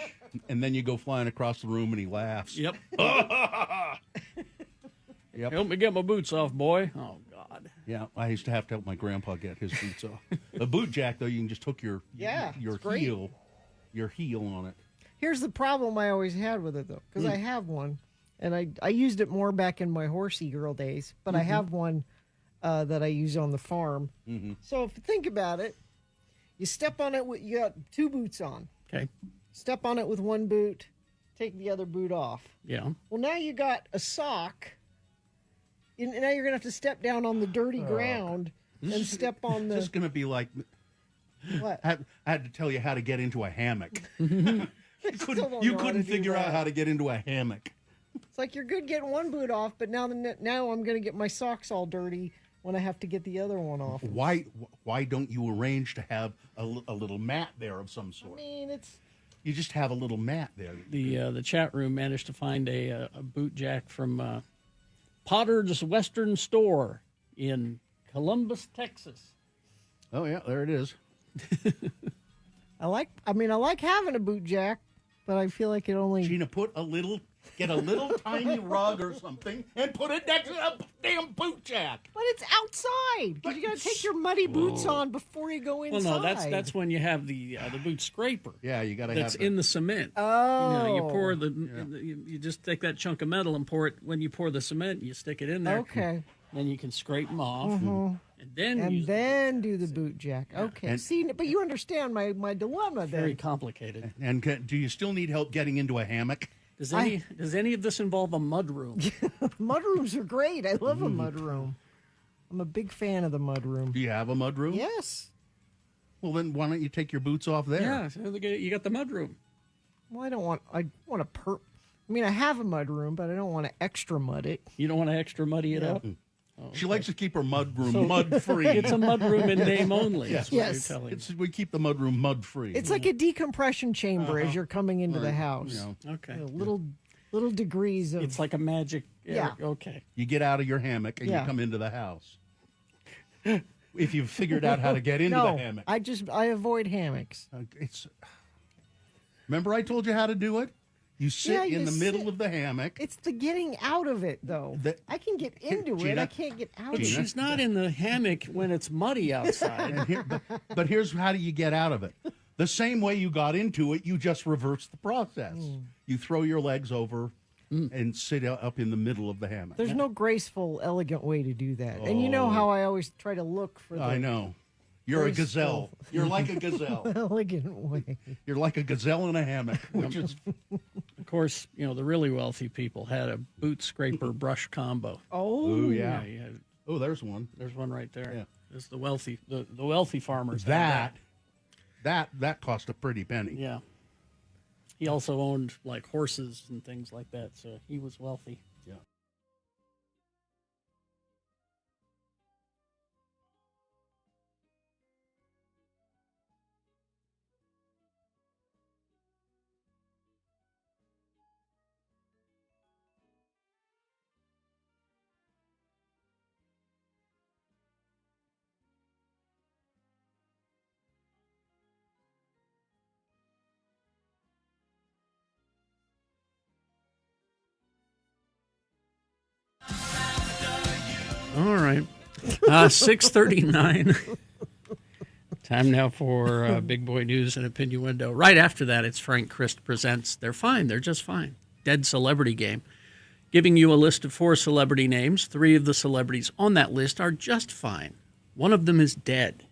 Speaker 4: And then you go flying across the room, and he laughs.
Speaker 3: Yep.
Speaker 4: Yep.
Speaker 3: Help me get my boots off, boy. Oh God.
Speaker 4: Yeah, I used to have to help my grandpa get his boots off. A boot jack, though, you can just hook your
Speaker 2: it's great.
Speaker 4: heel on it.
Speaker 2: Here's the problem I always had with it, though, because I have one, and I used it more back in my horsey girl days, but I have one that I use on the farm. Mm-hmm. So if you think about it, you step on it, you got two boots on.
Speaker 3: Okay.
Speaker 2: Step on it with one boot, take the other boot off.
Speaker 3: Yeah.
Speaker 2: Well, now you got a sock. And now you're going to have to step down on the dirty ground and step on the...
Speaker 4: This is going to be like...
Speaker 2: What?
Speaker 4: I had to tell you how to get into a hammock. You
Speaker 2: don't know how
Speaker 4: couldn't
Speaker 2: to do
Speaker 4: figure out
Speaker 2: that.
Speaker 4: how to get into a hammock.
Speaker 2: It's like you're good getting one boot off, but now I'm going to get my socks all dirty when I have to get the other one off.
Speaker 4: Why don't you arrange to have a little mat there of some sort?
Speaker 2: I mean, it's...
Speaker 4: You just have a little mat there.
Speaker 3: The chat room managed to find a boot jack from Potter's Western Store in Columbus, Texas.
Speaker 4: Oh yeah, there it is.
Speaker 2: I like having a boot jack, but I feel like it only...
Speaker 4: Gina, get a little tiny rug or something and put it next to a damn boot jack.
Speaker 2: But it's outside. You got to take your muddy boots on before you go inside.
Speaker 3: Well, no, that's when you have the boot scraper.
Speaker 4: Yeah, you got to
Speaker 3: That's
Speaker 4: have
Speaker 3: in the cement.
Speaker 2: Oh.
Speaker 3: You pour you just take that chunk of metal and pour it. When you pour the cement, you stick it in there.
Speaker 2: Okay.
Speaker 3: Then you can scrape them off, and then
Speaker 2: do the boot jack. Okay.
Speaker 4: And-
Speaker 2: See, but you understand my dilemma
Speaker 3: very
Speaker 2: then.
Speaker 3: complicated.
Speaker 4: And do you still need help getting into a hammock?
Speaker 3: Does any of this involve a mud room?
Speaker 2: Mudrooms are great. I love a mudroom. I'm a big fan of the mudroom.
Speaker 4: Do you have a mud room?
Speaker 2: Yes.
Speaker 4: Well, then why don't you take your boots off there?
Speaker 3: Yeah, so you got the mud room.
Speaker 2: Well, I want to I mean, I have a mudroom, but I don't want to extra mud it.
Speaker 3: You don't want to extra muddy it up.
Speaker 4: She likes to keep her mud room mud free.
Speaker 3: It's a mud room in name only. That's what
Speaker 2: Yes.
Speaker 3: you're telling.
Speaker 4: We keep the mud room mud free.
Speaker 2: It's like a decompression chamber as you're coming into the house.
Speaker 3: Okay.
Speaker 2: Little degrees of...
Speaker 3: It's like a magic.
Speaker 2: Yeah.
Speaker 3: Okay.
Speaker 4: You get out of your hammock and you come into the house. If you've figured out how to get into the hammock.
Speaker 2: I avoid hammocks.
Speaker 4: Remember I told you how to do it? You sit in the middle of the hammock.
Speaker 2: It's the getting out of it, though. I can get into it.
Speaker 4: Gina,
Speaker 2: I can't get out
Speaker 3: But
Speaker 2: of it.
Speaker 3: she's not in the hammock when it's muddy outside.
Speaker 4: But here's how do you get out of it. The same way you got into it, you just reverse the process. You throw your legs over and sit up in the middle of the hammock.
Speaker 2: There's no graceful, elegant way to do that. And you know how I always try to look for the
Speaker 4: I know. You're a gazelle. You're like a gazelle.
Speaker 2: elegant way.
Speaker 4: You're like a gazelle in a hammock, which is
Speaker 3: Of course, the really wealthy people had a boot scraper brush combo.
Speaker 2: Oh,
Speaker 4: yeah.
Speaker 3: Yeah,
Speaker 4: Oh, there's one.
Speaker 3: there's one right there.
Speaker 4: Yeah.
Speaker 3: It's the wealthy farmers. had
Speaker 4: That cost a pretty penny.
Speaker 3: Yeah. He also owned like horses and things like that, so he was wealthy.
Speaker 4: Yeah.
Speaker 3: All right. 6:39. Time now for Big Boy News and Opinion Window. Right after that, it's Frank Christ Presents They're Fine, They're Just Fine. Dead Celebrity Game. Giving you a list of 4 celebrity names. 3 of the celebrities on that list are just fine. One of them is dead.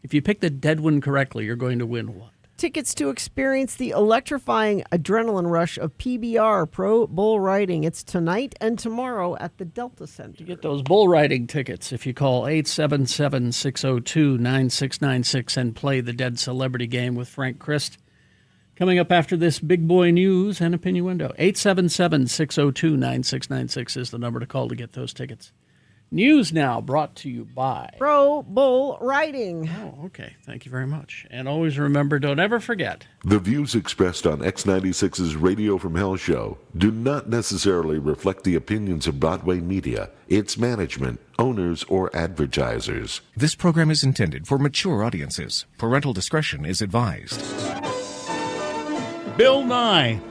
Speaker 3: If you pick the dead one correctly, you're going to win what?
Speaker 2: Tickets to experience the electrifying adrenaline rush of PBR, Pro Bull Riding. It's tonight and tomorrow at the Delta Center.
Speaker 3: To get those bull riding tickets, if you call 877-602-9696 and play the Dead Celebrity Game with Frank Christ. Coming up after this Big Boy News and Opinion Window. 877-602-9696 is the number to call to get those tickets. News now brought to you by
Speaker 2: Pro Bull Riding.
Speaker 3: Oh, okay. Thank you very much. And always remember, don't ever forget.
Speaker 9: The views expressed on X96's Radio from Hell show do not necessarily reflect the opinions of Broadway Media, its management, owners, or advertisers.
Speaker 10: This program is intended for mature audiences. Parental discretion is advised.
Speaker 4: Bill Nye.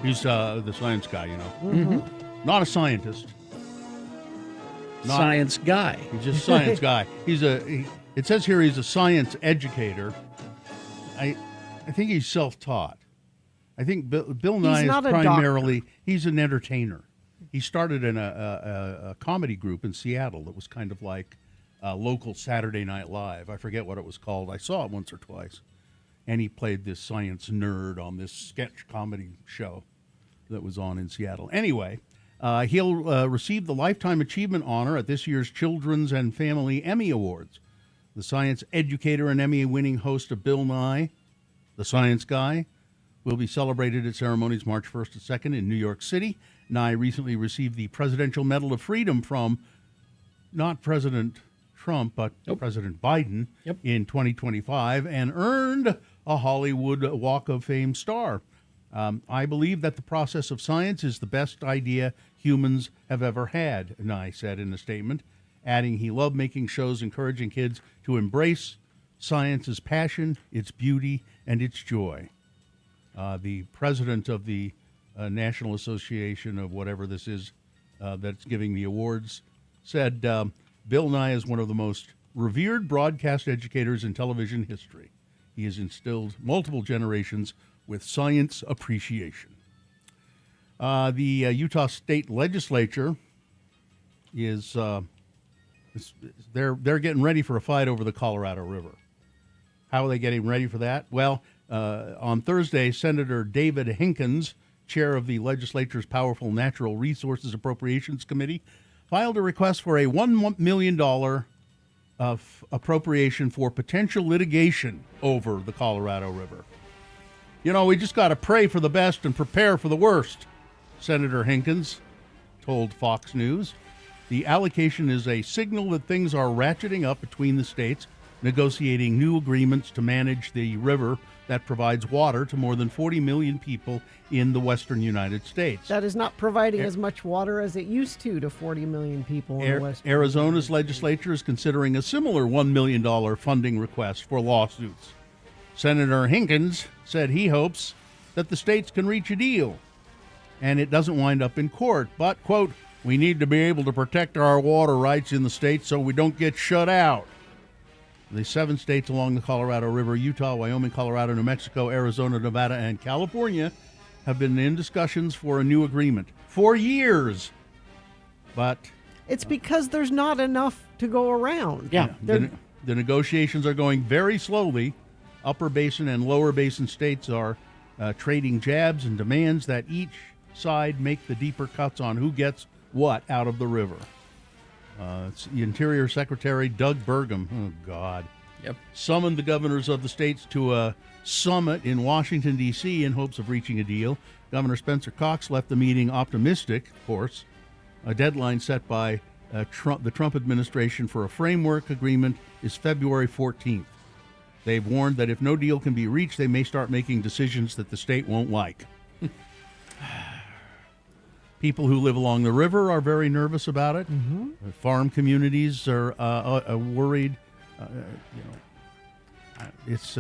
Speaker 4: He's the science guy, you know.
Speaker 2: Mm-hmm.
Speaker 4: Not a scientist.
Speaker 3: Science guy.
Speaker 4: He's just a science guy. It says here he's a science educator. I think he's self-taught. I think Bill Nye is primarily, he's an entertainer. He started in a comedy group in Seattle that was kind of like local Saturday Night Live. I forget what it was called. I saw it once or twice. And he played this science nerd on this sketch comedy show that was on in Seattle. Anyway, he'll receive the Lifetime Achievement Honor at this year's Children's and Family Emmy Awards. The science educator and Emmy-winning host of Bill Nye, the Science Guy, will be celebrated at ceremonies March 1st and 2nd in New York City. Nye recently received the Presidential Medal of Freedom from not President Trump, but President Biden in 2025 and earned a Hollywood Walk of Fame star. I believe that the process of science is the best idea humans have ever had, Nye said in a statement, adding he loved making shows encouraging kids to embrace science's passion, its beauty, and its joy. The president of the National Association of whatever this is that's giving the awards said Bill Nye is one of the most revered broadcast educators in television history. He has instilled multiple generations with science appreciation. The Utah State Legislature is they're getting ready for a fight over the Colorado River. How are they getting ready for that? Well, on Thursday, Senator David Hinkins, chair of the legislature's powerful Natural Resources Appropriations Committee, filed a request for a $1 million appropriation for potential litigation over the Colorado River. You know, we just got to pray for the best and prepare for the worst, Senator Hinkins told Fox News. The allocation is a signal that things are ratcheting up between the states, negotiating new agreements to manage the river that provides water to more than 40 million people in the western United States.
Speaker 2: That is not providing as much water as it used to 40 million people in the west.
Speaker 4: Arizona's legislature is considering a similar $1 million funding request for lawsuits. Senator Hinkins said he hopes that the states can reach a deal and it doesn't wind up in court. But, quote, we need to be able to protect our water rights in the state so we don't get shut out. The 7 states along the Colorado River, Utah, Wyoming, Colorado, New Mexico, Arizona, Nevada, and California, have been in discussions for a new agreement for years. But
Speaker 2: it's because there's not enough to go around.
Speaker 3: Yeah.
Speaker 4: The negotiations are going very slowly. Upper Basin and Lower Basin states are trading jabs and demands that each side make the deeper cuts on who gets what out of the river. It's the Interior Secretary Doug Burgum, oh God, summoned the governors of the states to a summit in Washington, D.C. in hopes of reaching a deal. Governor Spencer Cox left the meeting optimistic, of course. A deadline set by the Trump administration for a framework agreement is February 14th. They've warned that if no deal can be reached, they may start making decisions that the state won't like. People who live along the river are very nervous about it. Mm-hmm. Farm communities are worried.
Speaker 2: Let's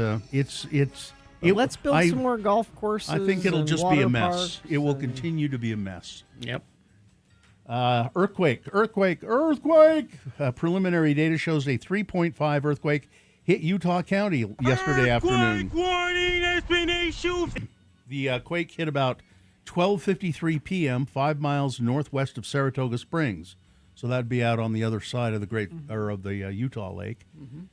Speaker 2: build some more golf courses.
Speaker 4: I think it'll just be a mess.
Speaker 2: Parks
Speaker 4: it will continue to be a mess.
Speaker 3: Yep.
Speaker 4: Earthquake. Preliminary data shows a 3.5 earthquake hit Utah County yesterday afternoon. The quake hit about 12:53 p.m., 5 miles northwest of Saratoga Springs. So that'd be out on the other side of the Utah Lake.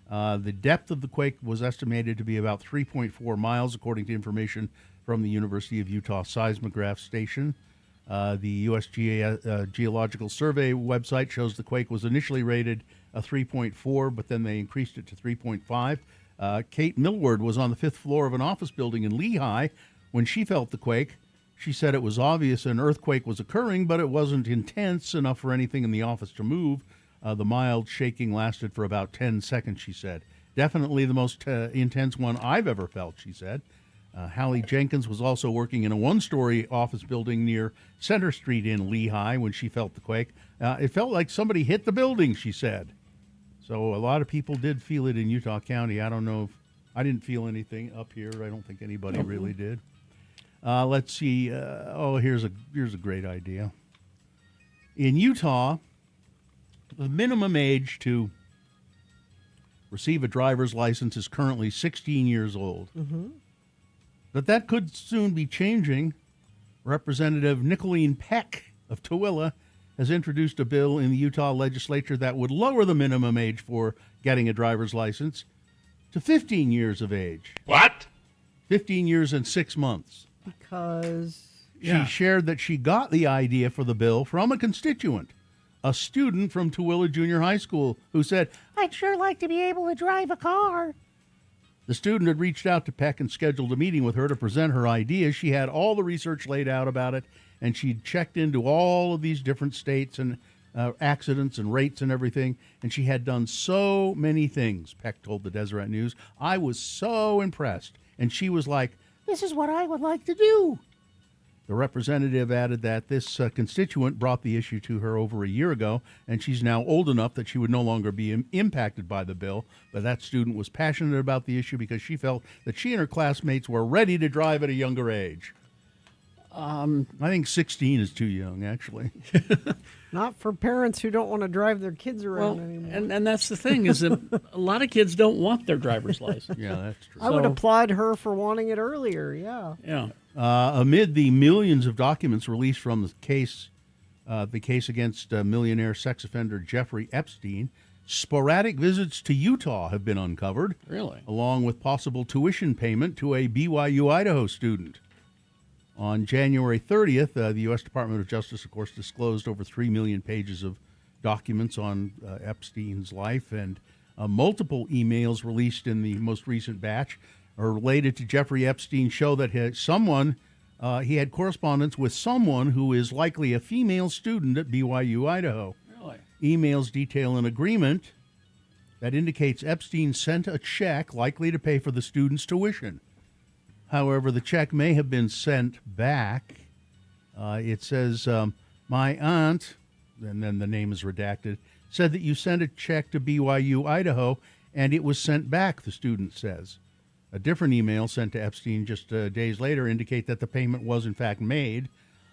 Speaker 4: The depth of the quake was estimated to be about 3.4 miles, according to information from the University of Utah Seismograph Station. The U.S. Geological Survey website shows the quake was initially rated a 3.4, but then they increased it to 3.5. Kate Millward was on the 5th floor of an office building in Lehigh when she felt the quake. She said it was obvious an earthquake was occurring, but it wasn't intense enough for anything in the office to move. The mild shaking lasted for about 10 seconds, she said. Definitely the most intense one I've ever felt, she said. Hallie Jenkins was also working in a one-story office building near Center Street in Lehigh when she felt the quake. It felt like somebody hit the building, she said. So a lot of people did feel it in Utah County. I don't know if I didn't feel anything up here. I don't think anybody really did. Let's see. Here's a great idea. In Utah, the minimum age to receive a driver's license is currently 16 years old. But that could soon be changing. Representative Nicolene Peck of Tooele has introduced a bill in the Utah legislature that would lower the minimum age for getting a driver's license to 15 years of age.
Speaker 11: What?
Speaker 4: 15 years and 6 months.
Speaker 2: Because
Speaker 4: She shared that she got the idea for the bill from a constituent, a student from Tooele Junior High School, who said, "I'd sure like to be able to drive a car." The student had reached out to Peck and scheduled a meeting with her to present her idea. She had all the research laid out about it, and she'd checked into all of these different states and accidents and rates and everything, and she had done so many things, Peck told the Deseret News. "I was so impressed." And she was like, "This is what I would like to do." The representative added that this constituent brought the issue to her over a year ago, and she's now old enough that she would no longer be impacted by the bill. But that student was passionate about the issue because she felt that she and her classmates were ready to drive at a younger age. I think 16 is too young, actually.
Speaker 2: not for parents who don't want to drive their kids around anymore.
Speaker 3: And that's the thing, is that a lot of kids don't want their driver's license.
Speaker 4: Yeah, that's true.
Speaker 2: I would applaud her for wanting it earlier, yeah.
Speaker 3: Yeah.
Speaker 4: Amid the millions of documents released from the case against millionaire sex offender Jeffrey Epstein, sporadic visits to Utah have been uncovered.
Speaker 3: Really?
Speaker 4: Along with possible tuition payment to a BYU Idaho student. On January 30th, the U.S. Department of Justice, of course, disclosed over 3 million pages of documents on Epstein's life, and multiple emails released in the most recent batch are related to Jeffrey Epstein show that he had correspondence with someone who is likely a female student at BYU Idaho.
Speaker 3: Really?
Speaker 4: Emails detail an agreement that indicates Epstein sent a check likely to pay for the student's tuition. However, the check may have been sent back. It says, my aunt, and then the name is redacted, said that you sent a check to BYU Idaho, and it was sent back, the student says. A different email sent to Epstein just days later indicate that the payment was in fact made.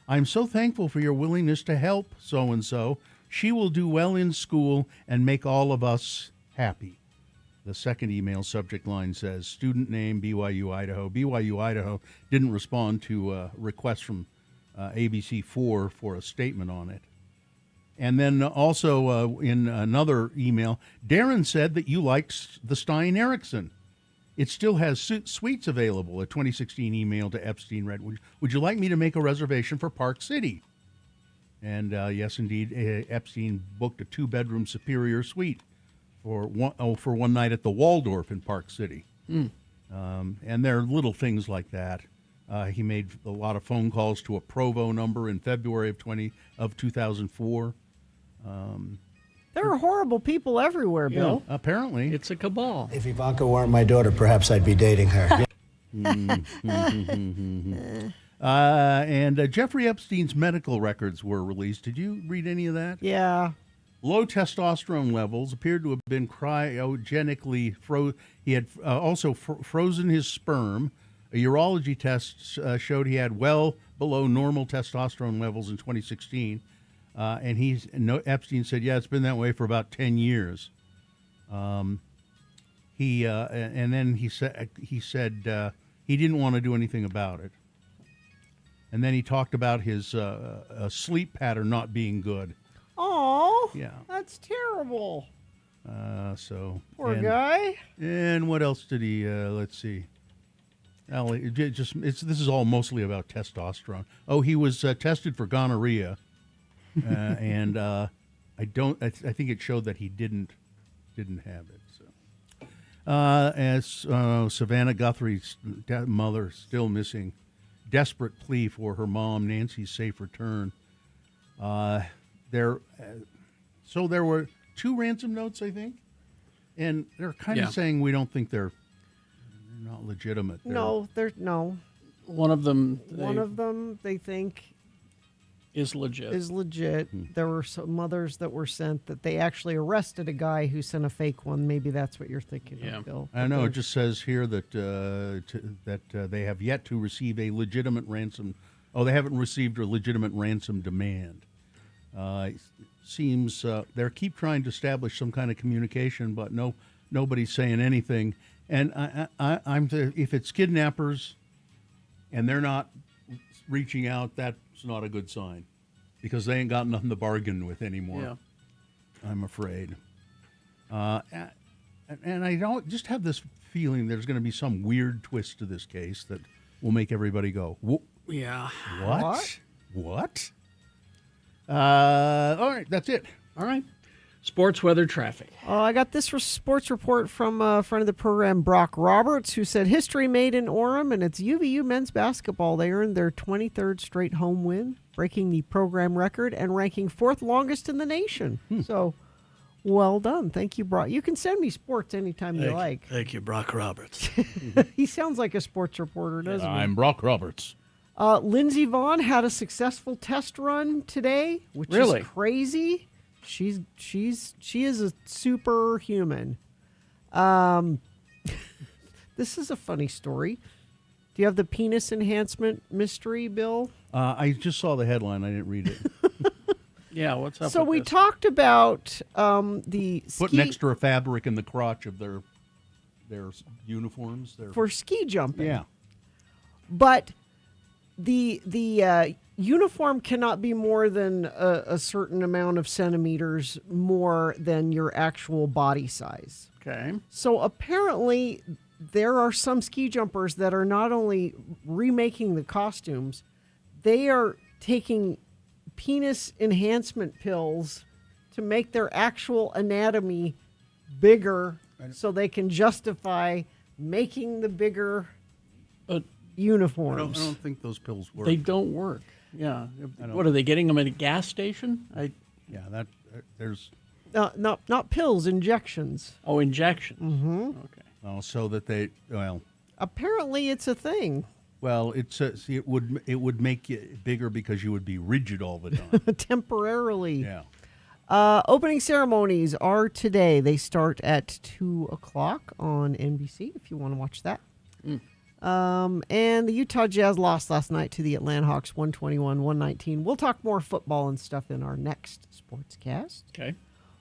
Speaker 4: I'm so thankful for your willingness to help so-and-so. She will do well in school and make all of us happy. The second email subject line says, student name, BYU Idaho. BYU Idaho didn't respond to requests from ABC4 for a statement on it. And then also in another email, Darren said that you liked the Stein Erickson. It still has suites available. A 2016 email to Epstein read, would you like me to make a reservation for Park City? And yes, indeed, Epstein booked a 2-bedroom Superior suite for one night at the Waldorf in Park City. And there are little things like that. He made a lot of phone calls to a Provo number in February of 2004.
Speaker 2: There are horrible people everywhere, Bill.
Speaker 4: Yeah, apparently.
Speaker 3: It's a cabal.
Speaker 11: If Ivanka weren't my daughter, perhaps I'd be dating her.
Speaker 4: And Jeffrey Epstein's medical records were released. Did you read any of that?
Speaker 2: Yeah.
Speaker 4: Low testosterone levels appeared to have been cryogenically frozen. He had also frozen his sperm. A urology test showed he had well below normal testosterone levels in 2016. And Epstein said, yeah, it's been that way for about 10 years. And then he said he didn't want to do anything about it. And then he talked about his sleep pattern not being good.
Speaker 2: Oh,
Speaker 4: yeah,
Speaker 2: that's terrible.
Speaker 4: Poor
Speaker 2: guy.
Speaker 4: And what else did he? Let's see. This is all mostly about testosterone. Oh, he was tested for gonorrhea, and I think it showed that he didn't have it. So, as Savannah Guthrie's mother still missing, desperate plea for her mom Nancy's safe return. So there were 2 ransom notes, I think, and they're kind of saying we don't think they're not legitimate.
Speaker 2: No.
Speaker 3: One of them
Speaker 2: they think
Speaker 3: is legit.
Speaker 2: There were some others that were sent that they actually arrested a guy who sent a fake one. Maybe that's what you're thinking of, Bill.
Speaker 4: I know. It just says here that they have yet to receive a legitimate ransom. Oh, they haven't received a legitimate ransom demand. Seems they keep trying to establish some kind of communication, but nobody's saying anything. And if it's kidnappers and they're not reaching out, that's not a good sign, because they ain't got nothing to bargain with anymore.
Speaker 3: Yeah.
Speaker 4: I'm afraid. And I don't just have this feeling there's going to be some weird twist to this case that will make everybody go,
Speaker 3: yeah.
Speaker 4: What? All right, that's it.
Speaker 3: All right. Sports, weather, traffic.
Speaker 2: I got this sports report from a friend of the program, Brock Roberts, who said history made in Orem, and it's UVU men's basketball. They earned their 23rd straight home win, breaking the program record and ranking 4th longest in the nation. So, well done. Thank you, Brock. You can send me sports anytime you like.
Speaker 3: Thank you, Brock Roberts.
Speaker 2: He sounds like a sports reporter, doesn't he?
Speaker 4: I'm Brock Roberts.
Speaker 2: Lindsey Vaughn had a successful test run today, which is crazy. She is a superhuman. This is a funny story. Do you have the penis enhancement mystery, Bill?
Speaker 4: I just saw the headline. I didn't read it.
Speaker 3: Yeah, what's up?
Speaker 2: So we talked about the
Speaker 4: putting extra fabric in the crotch of their uniforms
Speaker 2: for ski jumping.
Speaker 4: Yeah,
Speaker 2: but the uniform cannot be more than a certain amount of centimeters more than your actual body size.
Speaker 3: Okay.
Speaker 2: So apparently there are some ski jumpers that are not only remaking the costumes, they are taking penis enhancement pills to make their actual anatomy bigger so they can justify making the bigger uniforms.
Speaker 4: I don't think those pills work.
Speaker 3: They don't work. Yeah. What are they getting them at a gas station?
Speaker 4: There's
Speaker 2: not pills, injections.
Speaker 3: Oh, injections.
Speaker 2: Mm-hmm.
Speaker 3: Okay.
Speaker 4: Oh, so that
Speaker 2: apparently it's a thing.
Speaker 4: Well, it would make you bigger because you would be rigid all the time.
Speaker 2: Temporarily.
Speaker 4: Yeah.
Speaker 2: Opening ceremonies are today. They start at 2 o'clock on NBC if you want to watch that. And the Utah Jazz lost last night to the Atlanta Hawks 121-119. We'll talk more football and stuff in our next sportscast.
Speaker 3: Okay.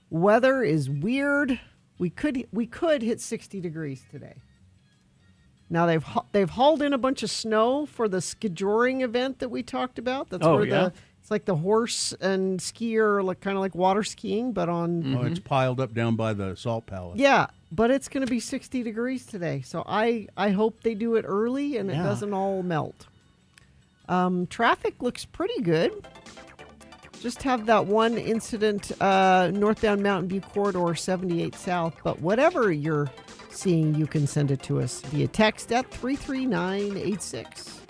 Speaker 2: Weather is weird. We could hit 60 degrees today. Now they've hauled in a bunch of snow for the skijoring event that we talked about. That's it's like the horse and skier, kind of like water skiing, but on.
Speaker 4: Oh, it's piled up down by the salt palace.
Speaker 2: Yeah, but it's going to be 60 degrees today, so I hope they do it early and it doesn't all melt. Traffic looks pretty good. Just have that one incident northbound Mountain View corridor 78 South, but whatever you're seeing, you can send it to us via text at 33986.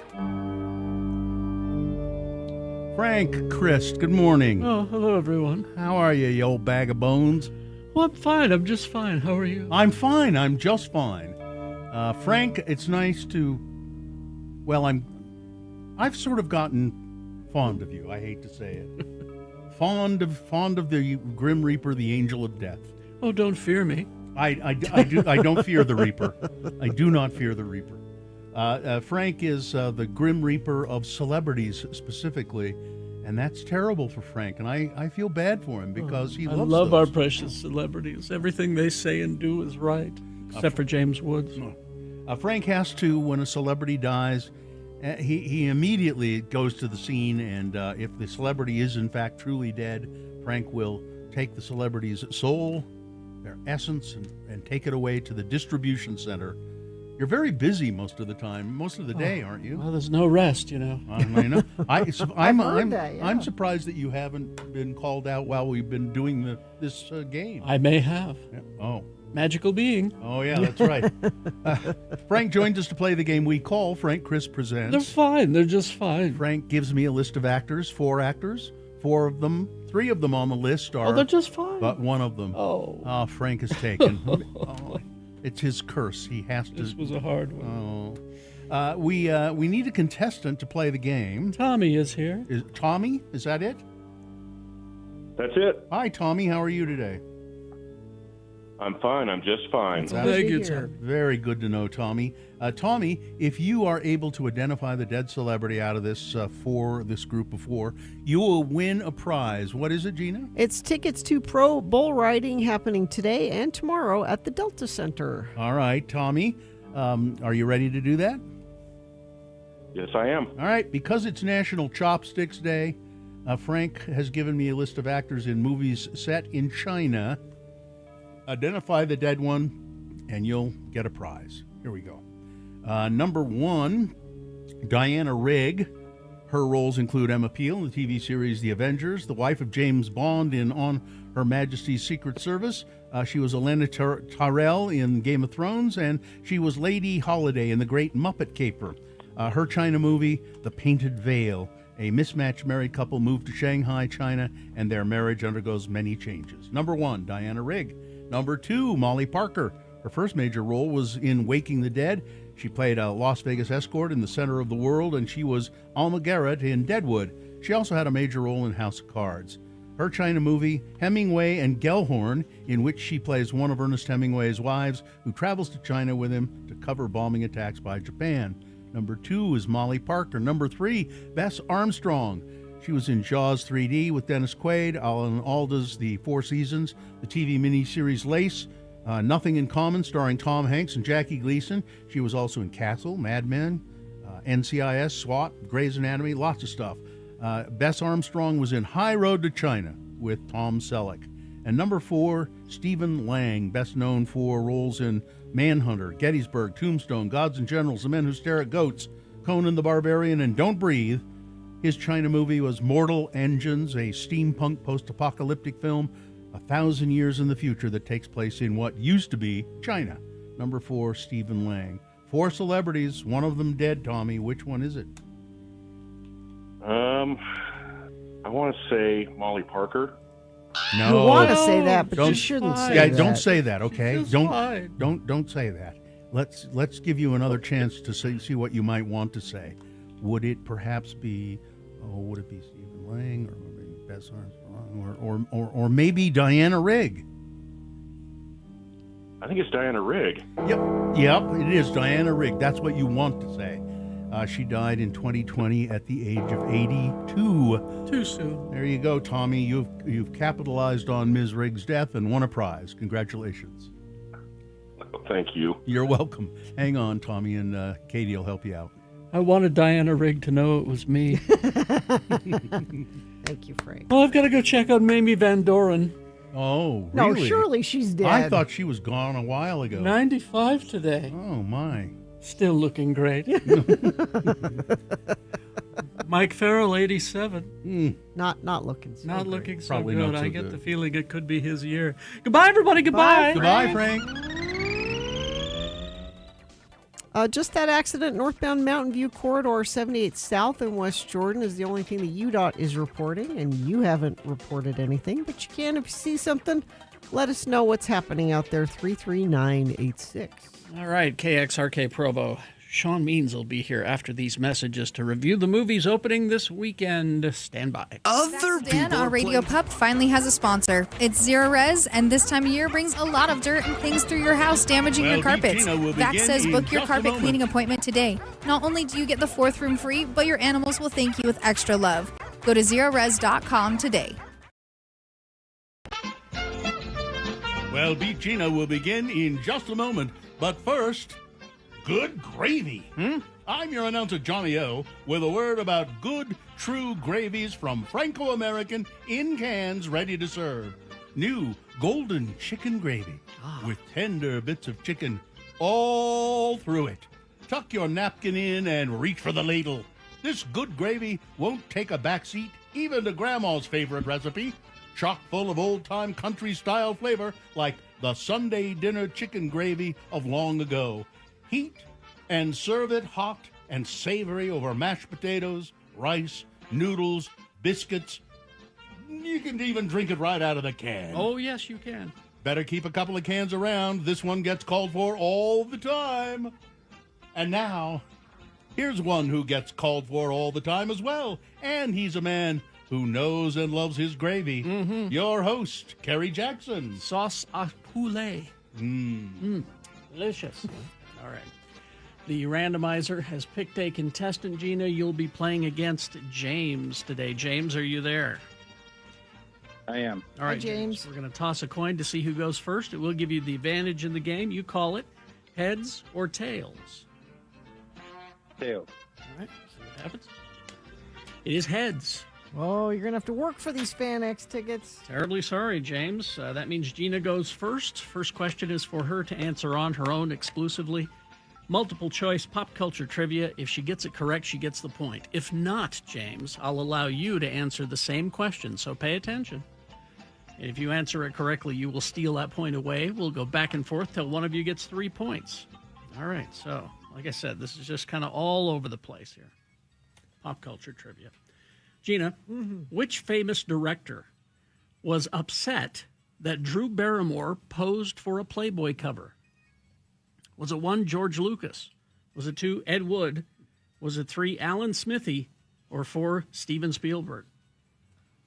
Speaker 4: Frank Christ, good morning.
Speaker 3: Oh, hello, everyone.
Speaker 4: How are you old bag of bones?
Speaker 3: Well, I'm fine. I'm just fine. How are you?
Speaker 4: I'm fine. I'm just fine. Frank, it's nice to... Well, I've sort of gotten fond of you. I hate to say it. Fond of the Grim Reaper, the Angel of Death.
Speaker 3: Oh, don't fear me.
Speaker 4: I don't fear the Reaper. I do not fear the Reaper. Frank is the Grim Reaper of celebrities specifically, And that's terrible for Frank, and I feel bad for him because he
Speaker 3: I
Speaker 4: loves
Speaker 3: love our
Speaker 4: those.
Speaker 3: precious celebrities. Everything they say and do is right, except for James Woods.
Speaker 4: Frank has to, when a celebrity dies, he immediately goes to the scene, and if the celebrity is in fact truly dead, Frank will take the celebrity's soul, their essence, and take it away to the distribution center. You're very busy most of the time, most of the day, aren't you?
Speaker 3: Well, there's no rest, you know.
Speaker 4: I know. I'm
Speaker 2: that, yeah.
Speaker 4: I'm surprised that you haven't been called out while we've been doing this game.
Speaker 3: I may have.
Speaker 4: Yeah. Oh.
Speaker 3: Magical being.
Speaker 4: Oh, yeah, that's right. Frank joined us to play the game we call Frank Chris Presents.
Speaker 3: They're fine. They're just fine.
Speaker 4: Frank gives me a list of actors, 4 actors. 4 of them, 3 of them on the list are.
Speaker 3: Oh, they're just fine.
Speaker 4: But one of them.
Speaker 3: Oh.
Speaker 4: Frank is taken. It's his curse. He has to.
Speaker 3: This was a hard one.
Speaker 4: We need a contestant to play the game.
Speaker 3: Tommy is here.
Speaker 4: Tommy? Is that it?
Speaker 12: That's it.
Speaker 4: Hi, Tommy. How are you today?
Speaker 12: I'm fine. I'm just fine.
Speaker 3: Thank you, sir.
Speaker 4: Very good to know, Tommy. Tommy, if you are able to identify the dead celebrity out of this this group of 4, you will win a prize. What is it, Gina?
Speaker 2: It's tickets to pro bull riding happening today and tomorrow at the Delta Center.
Speaker 4: All right, Tommy. Are you ready to do that?
Speaker 12: Yes, I am.
Speaker 4: All right. Because it's National Chopsticks Day, Frank has given me a list of actors in movies set in China. Identify the dead one, and you'll get a prize. Here we go. Number 1, Diana Rigg. Her roles include Emma Peel in the TV series The Avengers, the wife of James Bond in On Her Majesty's Secret Service. She was Elena Tyrell in Game of Thrones, and she was Lady Holiday in The Great Muppet Caper. Her China movie, The Painted Veil. A mismatched married couple move to Shanghai, China, and their marriage undergoes many changes. Number 1, Diana Rigg. Number 2, Molly Parker. Her first major role was in Waking the Dead. She played a Las Vegas escort in The Center of the World, and she was Alma Garrett in Deadwood. She also had a major role in House of Cards. Her China movie, Hemingway and Gellhorn, in which she plays one of Ernest Hemingway's wives who travels to China with him to cover bombing attacks by Japan. Number 2 is Molly Parker. Number 3, Bess Armstrong. She was in Jaws 3D with Dennis Quaid, Alan Alda's The Four Seasons, the TV miniseries Lace, Nothing in Common, starring Tom Hanks and Jackie Gleason. She was also in Castle, Mad Men, NCIS, SWAT, Grey's Anatomy, lots of stuff. Bess Armstrong was in High Road to China with Tom Selleck. And number 4, Stephen Lang, best known for roles in Manhunter, Gettysburg, Tombstone, Gods and Generals, The Men Who Stare at Goats, Conan the Barbarian, and Don't Breathe. His China movie was Mortal Engines, a steampunk post-apocalyptic film 1,000 years in the future that takes place in what used to be China. Number 4, Stephen Lang. 4 celebrities, one of them dead, Tommy. Which one is it?
Speaker 12: I want to say Molly Parker.
Speaker 4: No.
Speaker 2: You want to say that, but you shouldn't say that.
Speaker 4: Yeah, don't say that, okay?
Speaker 3: She's
Speaker 4: Don't
Speaker 3: fine.
Speaker 4: don't say that. Let's give you another chance to see what you might want to say. Would it perhaps be? Would it be Stephen Lang, or maybe Bess Armstrong, or maybe Diana Rigg?
Speaker 12: I think it's Diana Rigg.
Speaker 4: Yep, it is Diana Rigg. That's what you want to say. She died in 2020 at the age of 82.
Speaker 3: Too soon.
Speaker 4: There you go, Tommy. You've capitalized on Ms. Rigg's death and won a prize. Congratulations.
Speaker 12: Thank you.
Speaker 4: You're welcome. Hang on, Tommy, and Katie will help you out.
Speaker 3: I wanted Diana Rigg to know it was me.
Speaker 2: Thank you, Frank.
Speaker 3: Well, I've got to go check on Mamie Van Doren.
Speaker 4: Oh,
Speaker 2: No,
Speaker 4: really?
Speaker 2: surely she's dead.
Speaker 4: I thought she was gone a while ago.
Speaker 3: 95 today.
Speaker 4: Oh, my.
Speaker 3: Still looking great. Mike Farrell, 87.
Speaker 2: Not looking so
Speaker 3: Not
Speaker 2: great.
Speaker 3: looking so
Speaker 4: Probably
Speaker 3: good.
Speaker 4: not so
Speaker 3: I get
Speaker 4: good.
Speaker 3: the feeling it could be his year. Goodbye, everybody. Goodbye.
Speaker 4: Goodbye, Frank.
Speaker 2: Just that accident northbound Mountain View Corridor 78 South in West Jordan is the only thing that UDOT is reporting, and you haven't reported anything, but you can if you see something. Let us know what's happening out there, 33986.
Speaker 3: All right, KXRK Provo. Sean Means will be here after these messages to review the movies opening this weekend. Stand by.
Speaker 6: Other
Speaker 13: Dan on Radio Pup finally has a sponsor. It's Zero Res, and this time of year brings a lot of dirt and things through your house, damaging your carpets. Vax says book your carpet cleaning appointment today. Not only do you get the 4th room free, but your animals will thank you with extra love. Go to zerores.com today.
Speaker 4: Well, Beat Gina will begin in just a moment. But first, good gravy. I'm your announcer, Johnny O, with a word about good, true gravies from Franco-American in cans ready to serve. New golden chicken gravy with tender bits of chicken all through it. Tuck your napkin in and reach for the ladle. This good gravy won't take a backseat even to Grandma's favorite recipe, chock full of old-time country-style flavor like the Sunday dinner chicken gravy of long ago. Heat and serve it hot and savory over mashed potatoes, rice, noodles, biscuits. You can even drink it right out of the can.
Speaker 3: Oh, yes, you can.
Speaker 4: Better keep a couple of cans around. This one gets called for all the time. And now, here's one who gets called for all the time as well. And he's a man who knows and loves his gravy. Your host, Kerry Jackson.
Speaker 3: Sauce à poulet. Delicious. All right. The randomizer has picked a contestant, Gina. You'll be playing against James today. James, are you there?
Speaker 12: I am.
Speaker 3: All right,
Speaker 2: Hi, James.
Speaker 3: We're going to toss a coin to see who goes first. It will give you the advantage in the game. You call it heads or tails.
Speaker 12: Tails.
Speaker 3: All right, see what happens. It is heads.
Speaker 2: Oh, you're going to have to work for these Fan X tickets.
Speaker 3: Terribly sorry, James. That means Gina goes first. First question is for her to answer on her own exclusively. Multiple choice pop culture trivia. If she gets it correct, she gets the point. If not, James, I'll allow you to answer the same question, so pay attention. If you answer it correctly, you will steal that point away. We'll go back and forth till one of you gets 3 points. All right, so, like I said, this is just kind of all over the place here. Pop culture trivia. Gina, which famous director was upset that Drew Barrymore posed for a Playboy cover? Was it 1, George Lucas? Was it 2, Ed Wood? Was it 3, Alan Smithy? Or 4, Steven Spielberg?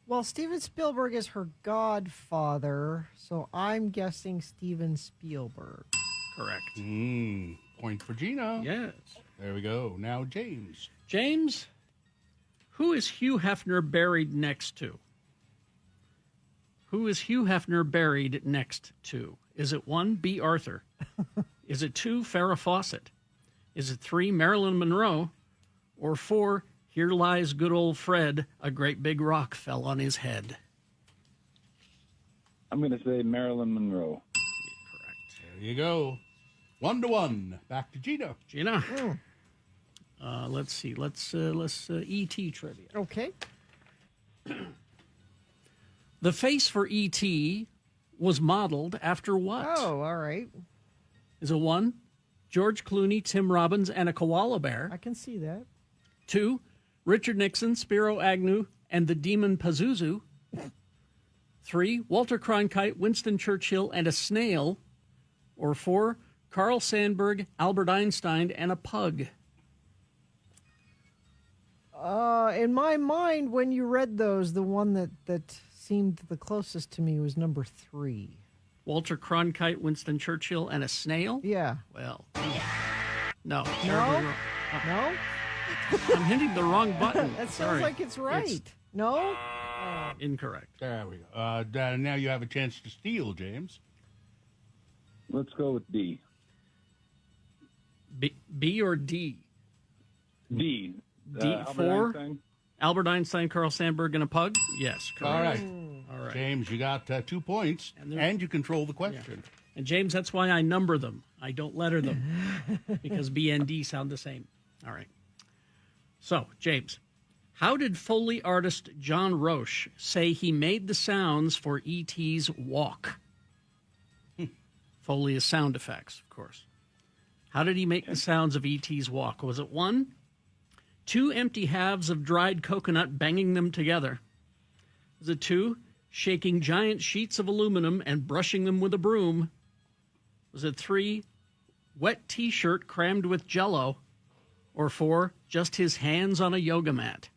Speaker 2: Well, Steven Spielberg is her godfather, so I'm guessing Steven Spielberg.
Speaker 3: Correct.
Speaker 4: Point for Gina.
Speaker 3: Yes.
Speaker 4: There we go. Now, James.
Speaker 3: James, who is Hugh Hefner buried next to? Who is Hugh Hefner buried next to? Is it 1, B. Arthur? Is it 2, Farrah Fawcett? Is it 3, Marilyn Monroe? Or 4, here lies good old Fred, a great big rock fell on his head?
Speaker 12: I'm going to say Marilyn Monroe.
Speaker 3: Correct.
Speaker 4: There you go. 1-1. Back to Gina.
Speaker 3: Gina. Let's see. Let's E.T. trivia.
Speaker 2: Okay.
Speaker 3: The face for E.T. was modeled after what?
Speaker 2: Oh, all right.
Speaker 3: Is it 1, George Clooney, Tim Robbins, and a koala bear?
Speaker 2: I can see that.
Speaker 3: 2, Richard Nixon, Spiro Agnew, and the demon Pazuzu. 3, Walter Cronkite, Winston Churchill, and a snail. Or 4, Carl Sandburg, Albert Einstein, and a pug.
Speaker 2: In my mind, when you read those, the one that seemed the closest to me was number 3.
Speaker 3: Walter Cronkite, Winston Churchill, and a snail?
Speaker 2: Yeah.
Speaker 3: Well, no.
Speaker 2: No? No?
Speaker 3: I'm hitting the wrong button.
Speaker 2: That sounds
Speaker 3: Sorry.
Speaker 2: like it's right. No?
Speaker 3: Incorrect.
Speaker 4: There we go. Now you have a chance to steal, James.
Speaker 12: Let's go with D.
Speaker 3: B or D?
Speaker 12: D.
Speaker 3: D,
Speaker 12: Albert
Speaker 3: 4?
Speaker 12: Einstein?
Speaker 3: Albert Einstein, Carl Sandburg, and a pug? Yes, correct.
Speaker 4: All right.
Speaker 3: All right.
Speaker 4: James, you got 2 points, and you control the question.
Speaker 3: Yeah. And James, that's why I number them. I don't letter them because B and D sound the same. All right. So, James, how did Foley artist John Roche say he made the sounds for E.T.'s walk? Foley is sound effects, of course. How did he make the sounds of E.T.'s walk? Was it 1, 2 empty halves of dried coconut banging them together? Was it 2, shaking giant sheets of aluminum and brushing them with a broom? Was it 3, wet T-shirt crammed with Jell-O? Or 4, just his hands on a yoga mat?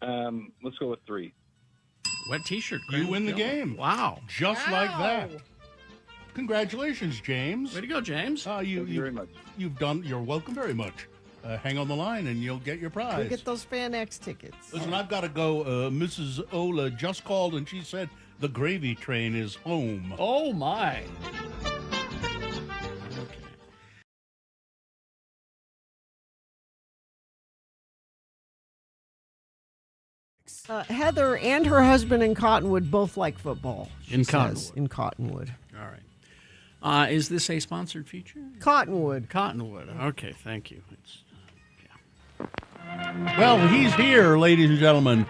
Speaker 12: Let's go with 3.
Speaker 3: Wet T-shirt.
Speaker 4: You win the game.
Speaker 3: Wow.
Speaker 4: Just like that. Congratulations, James.
Speaker 3: Way to go, James.
Speaker 12: Thank you very much.
Speaker 4: You're welcome very much. hang on the line and you'll get your prize.
Speaker 2: Go get those Fan X tickets.
Speaker 4: Listen, I've got to go. Mrs. Ola just called and she said the gravy train is home.
Speaker 3: Oh, my.
Speaker 2: Heather and her husband in Cottonwood both like football.
Speaker 3: In
Speaker 2: Cottonwood. In Cottonwood.
Speaker 3: All right. Is this a sponsored feature?
Speaker 2: Cottonwood.
Speaker 3: Cottonwood. Okay, thank you.
Speaker 4: Well, he's here, ladies and gentlemen.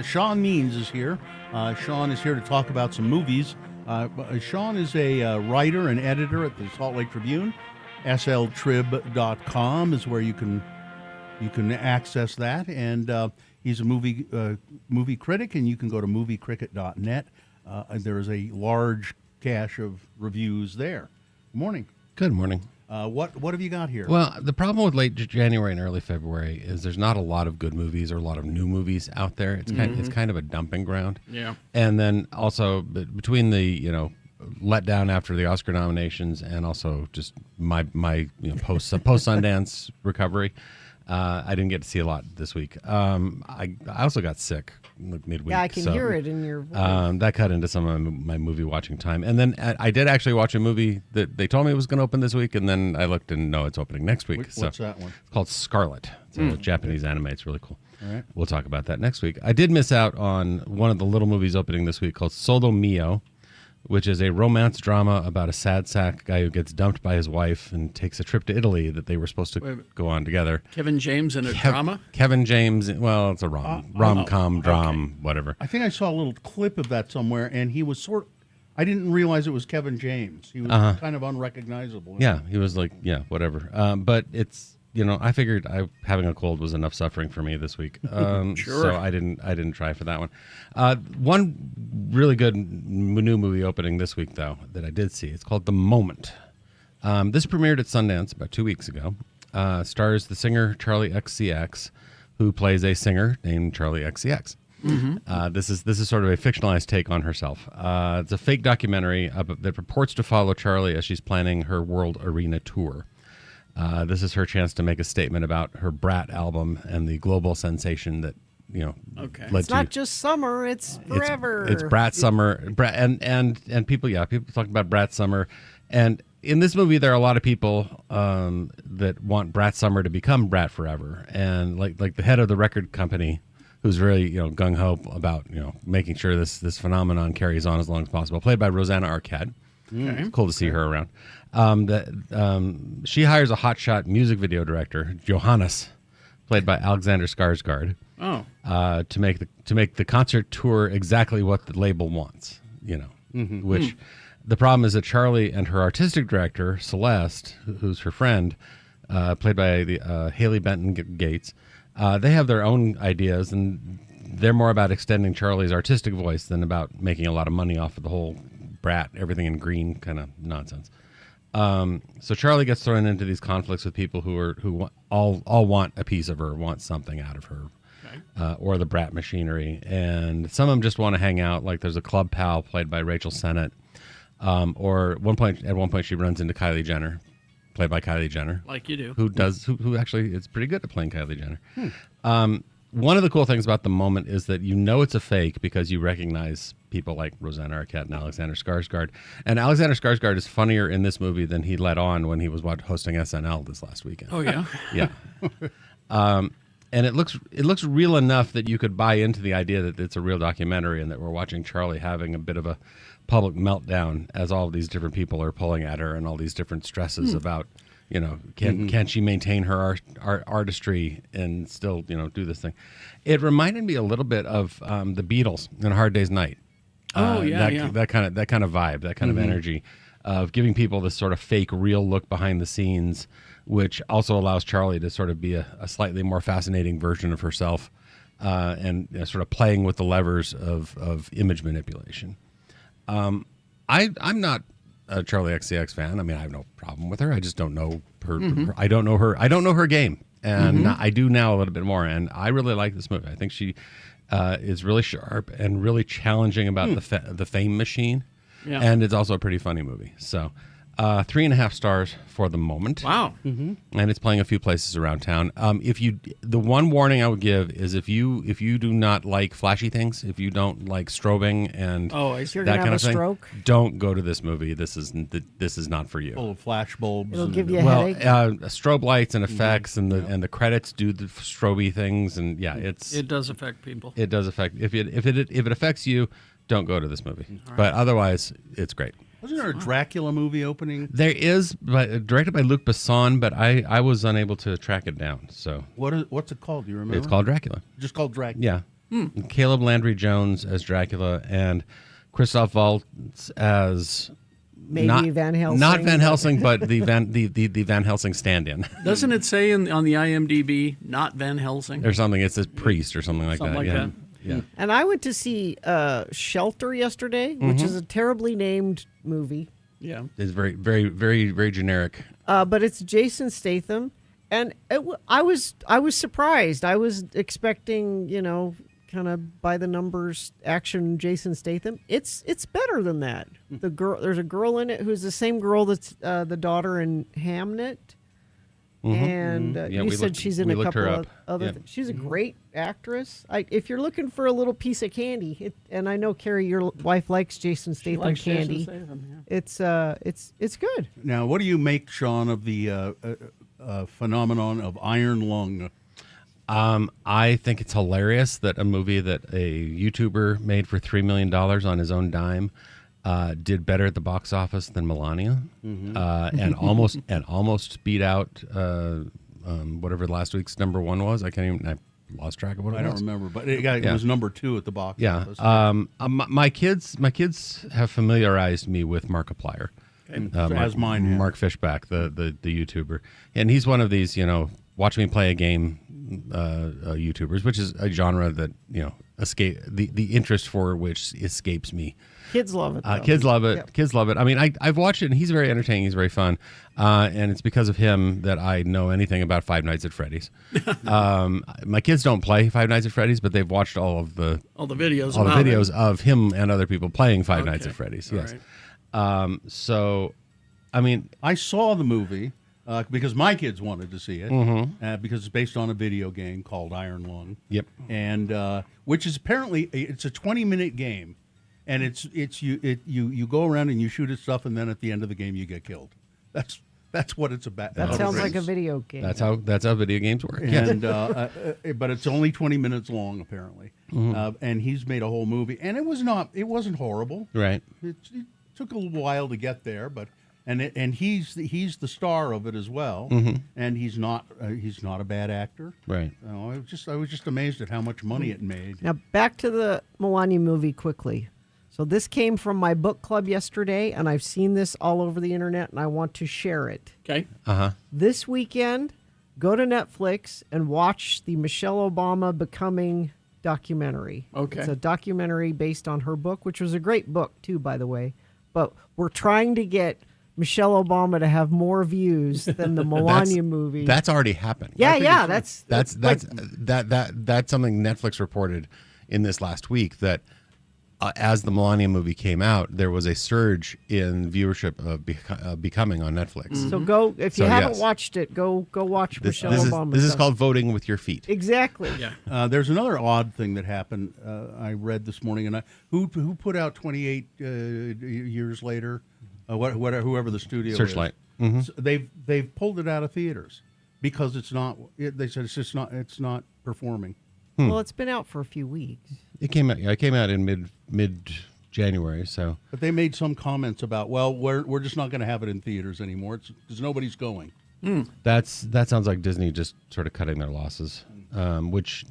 Speaker 4: Sean Means is here. Sean is here to talk about some movies. Sean is a writer and editor at the Salt Lake Tribune. sltrib.com is where you can access that, and he's a movie critic, and you can go to moviecricket.net. There is a large cache of reviews there. Good morning.
Speaker 14: Good morning.
Speaker 4: What have you got here?
Speaker 14: Well, the problem with late January and early February is there's not a lot of good movies or a lot of new movies out there. It's kind of a dumping ground.
Speaker 3: Yeah.
Speaker 14: And then also between the letdown after the Oscar nominations and also just my post Sundance recovery, I didn't get to see a lot this week. I also got sick midweek.
Speaker 2: Yeah, I can hear it in your voice.
Speaker 14: That cut into some of my movie watching time. And then I did actually watch a movie that they told me was going to open this week, and then I looked and no, it's opening next week.
Speaker 4: What's that one?
Speaker 14: It's called Scarlet. It's a Japanese anime. It's really cool.
Speaker 4: All right.
Speaker 14: We'll talk about that next week. I did miss out on one of the little movies opening this week called Solo Mio, which is a romance drama about a sad sack guy who gets dumped by his wife and takes a trip to Italy that they were supposed to go on together.
Speaker 3: Kevin James in a drama?
Speaker 14: Kevin James, well, it's a rom-com, whatever.
Speaker 4: I think I saw a little clip of that somewhere, and he was I didn't realize it was Kevin James. He was kind of unrecognizable.
Speaker 14: Yeah, he was like, whatever. But it's, I figured having a cold was enough suffering for me this week.
Speaker 3: Sure.
Speaker 14: So I didn't try for that one. One really good new movie opening this week, though, that I did see. It's called The Moment. This premiered at Sundance about 2 weeks ago. Stars the singer Charlie XCX, who plays a singer named Charlie XCX. Mm-hmm. This is sort of a fictionalized take on herself. It's a fake documentary that purports to follow Charlie as she's planning her world arena tour. This is her chance to make a statement about her Brat album and the global sensation that led
Speaker 2: it's not just summer; it's forever.
Speaker 14: It's Brat Summer, and people talking about Brat Summer, and in this movie there are a lot of people that want Brat Summer to become Brat Forever, and like the head of the record company, who's very gung ho about making sure this phenomenon carries on as long as possible. Played by Rosanna Arquette. Okay. It's cool to see her around. She hires a hotshot music video director, Johannes, played by Alexander Skarsgård, to make the concert tour exactly what the label wants. Which the problem is that Charlie and her artistic director Celeste, who's her friend, played by Haley Benton Gates, they have their own ideas, and they're more about extending Charlie's artistic voice than about making a lot of money off of the whole Brat, everything in green kind of nonsense. So Charlie gets thrown into these conflicts with people who all want a piece of her, want something out of her, or the Brat machinery, and some of them just want to hang out. Like there's a club pal played by Rachel Sennett, or at one point she runs into Kylie Jenner, played by Kylie Jenner,
Speaker 3: like you do,
Speaker 14: who actually is pretty good at playing Kylie Jenner. One of the cool things about The Moment is that it's a fake because you recognize people like Rosanna Arquette and Alexander Skarsgård. And Alexander Skarsgård is funnier in this movie than he let on when he was hosting SNL this last weekend.
Speaker 3: Oh, yeah?
Speaker 14: Yeah. And it looks real enough that you could buy into the idea that it's a real documentary and that we're watching Charlie having a bit of a public meltdown as all of these different people are pulling at her and all these different stresses about... can she maintain her artistry and still, do this thing? It reminded me a little bit of the Beatles in A Hard Day's Night. That kind of vibe, that kind of energy of giving people this sort of fake, real look behind the scenes, which also allows Charlie to sort of be a slightly more fascinating version of herself, and sort of playing with the levers of image manipulation. I'm not a Charlie XCX fan. I mean, I have no problem with her. I just don't know her. I don't know her game, and I do now a little bit more. And I really like this movie. I think she is really sharp and really challenging about the fame machine, and it's also a pretty funny movie. So 3.5 stars for the moment.
Speaker 3: Wow.
Speaker 14: And it's playing a few places around town. The one warning I would give is if you do not like flashy things, if you don't like strobing and that kind of thing, don't go to this movie. This is not for you.
Speaker 4: Full of flash bulbs.
Speaker 2: It'll give you a headache.
Speaker 14: Strobe lights and effects and the credits do the stroby things, and
Speaker 3: it does affect people.
Speaker 14: It does affect if it affects you, don't go to this movie. But otherwise, it's great.
Speaker 4: Wasn't there a Dracula movie opening?
Speaker 14: There is, directed by Luc Besson, but I was unable to track it down. So
Speaker 4: what's it called? Do you remember?
Speaker 14: It's called Dracula.
Speaker 4: Just called Dracula.
Speaker 14: Yeah. Caleb Landry Jones as Dracula and Christoph Waltz as
Speaker 2: maybe Van Helsing.
Speaker 14: Not Van Helsing, but the Van Helsing stand-in.
Speaker 3: Doesn't it say on the IMDb not Van Helsing
Speaker 14: or something? It says priest or something like that.
Speaker 3: Like that.
Speaker 14: Yeah.
Speaker 2: And I went to see Shelter yesterday, which is a terribly named movie.
Speaker 3: Yeah.
Speaker 14: It's very, very, very, very generic.
Speaker 2: But it's Jason Statham, and I was surprised. I was expecting, kind of by the numbers action Jason Statham. It's better than that. There's a girl in it who's the same girl that's the daughter in Hammock. And you said she's in a couple of other things. She's a great actress. If you're looking for a little piece of candy, and I know, Carrie, your wife likes Jason Statham candy. It's good.
Speaker 4: Now, what do you make, Sean, of the phenomenon of iron lung?
Speaker 14: I think it's hilarious that a movie that a YouTuber made for $3 million on his own dime did better at the box office than Melania, and almost beat out whatever last week's number one was. I lost track of what it was.
Speaker 4: I don't remember, but it was number 2 at the box office.
Speaker 14: My kids have familiarized me with Markiplier,
Speaker 4: as mine have.
Speaker 14: Mark Fishback, the YouTuber, and he's one of these watch me play a game YouTubers, which is a genre that escape the interest for which escapes me.
Speaker 2: Kids love it.
Speaker 14: Kids love it.
Speaker 2: Yep.
Speaker 14: Kids love it. I mean, I've watched it, and he's very entertaining. He's very fun, and it's because of him that I know anything about Five Nights at Freddy's. My kids don't play Five Nights at Freddy's, but they've watched all the videos of him and other people playing Five Nights at Freddy's. Yes.
Speaker 3: Right.
Speaker 14: So, I mean,
Speaker 4: I saw the movie because my kids wanted to see it because it's based on a video game called Iron Lung.
Speaker 14: Yep.
Speaker 4: And which is apparently it's a 20-minute game. And you go around and you shoot at stuff, and then at the end of the game you get killed. That's what it's about.
Speaker 2: That sounds like a video game.
Speaker 14: That's how video games work.
Speaker 4: And but it's only 20 minutes long apparently. And he's made a whole movie, and it wasn't horrible.
Speaker 14: Right.
Speaker 4: It took a little while to get there, but and he's the star of it as well. And he's not a bad actor.
Speaker 14: Right.
Speaker 4: I was just amazed at how much money it made.
Speaker 2: Now back to the Melania movie quickly. So this came from my book club yesterday, and I've seen this all over the internet, and I want to share it.
Speaker 3: Okay.
Speaker 2: This weekend, go to Netflix and watch the Michelle Obama Becoming documentary.
Speaker 3: Okay.
Speaker 2: It's a documentary based on her book, which was a great book, too, by the way. But we're trying to get Michelle Obama to have more views than the Melania movie.
Speaker 14: That's already happened.
Speaker 2: Yeah,
Speaker 14: that's something Netflix reported in this last week that as the Melania movie came out, there was a surge in viewership of Becoming on Netflix.
Speaker 2: So go if you haven't watched it, go watch Michelle Obama.
Speaker 14: This is called voting with your feet.
Speaker 2: Exactly.
Speaker 3: Yeah.
Speaker 4: There's another odd thing that happened. I read this morning, and who put out 28 years later, whoever the studio
Speaker 14: Searchlight.
Speaker 4: is. So they've pulled it out of theaters because it's not. They said it's not performing.
Speaker 2: Well, it's been out for a few weeks.
Speaker 14: It came out in mid January. So,
Speaker 4: but they made some comments about, well, we're just not going to have it in theaters anymore because nobody's going.
Speaker 14: That sounds like Disney just sort of cutting their losses, which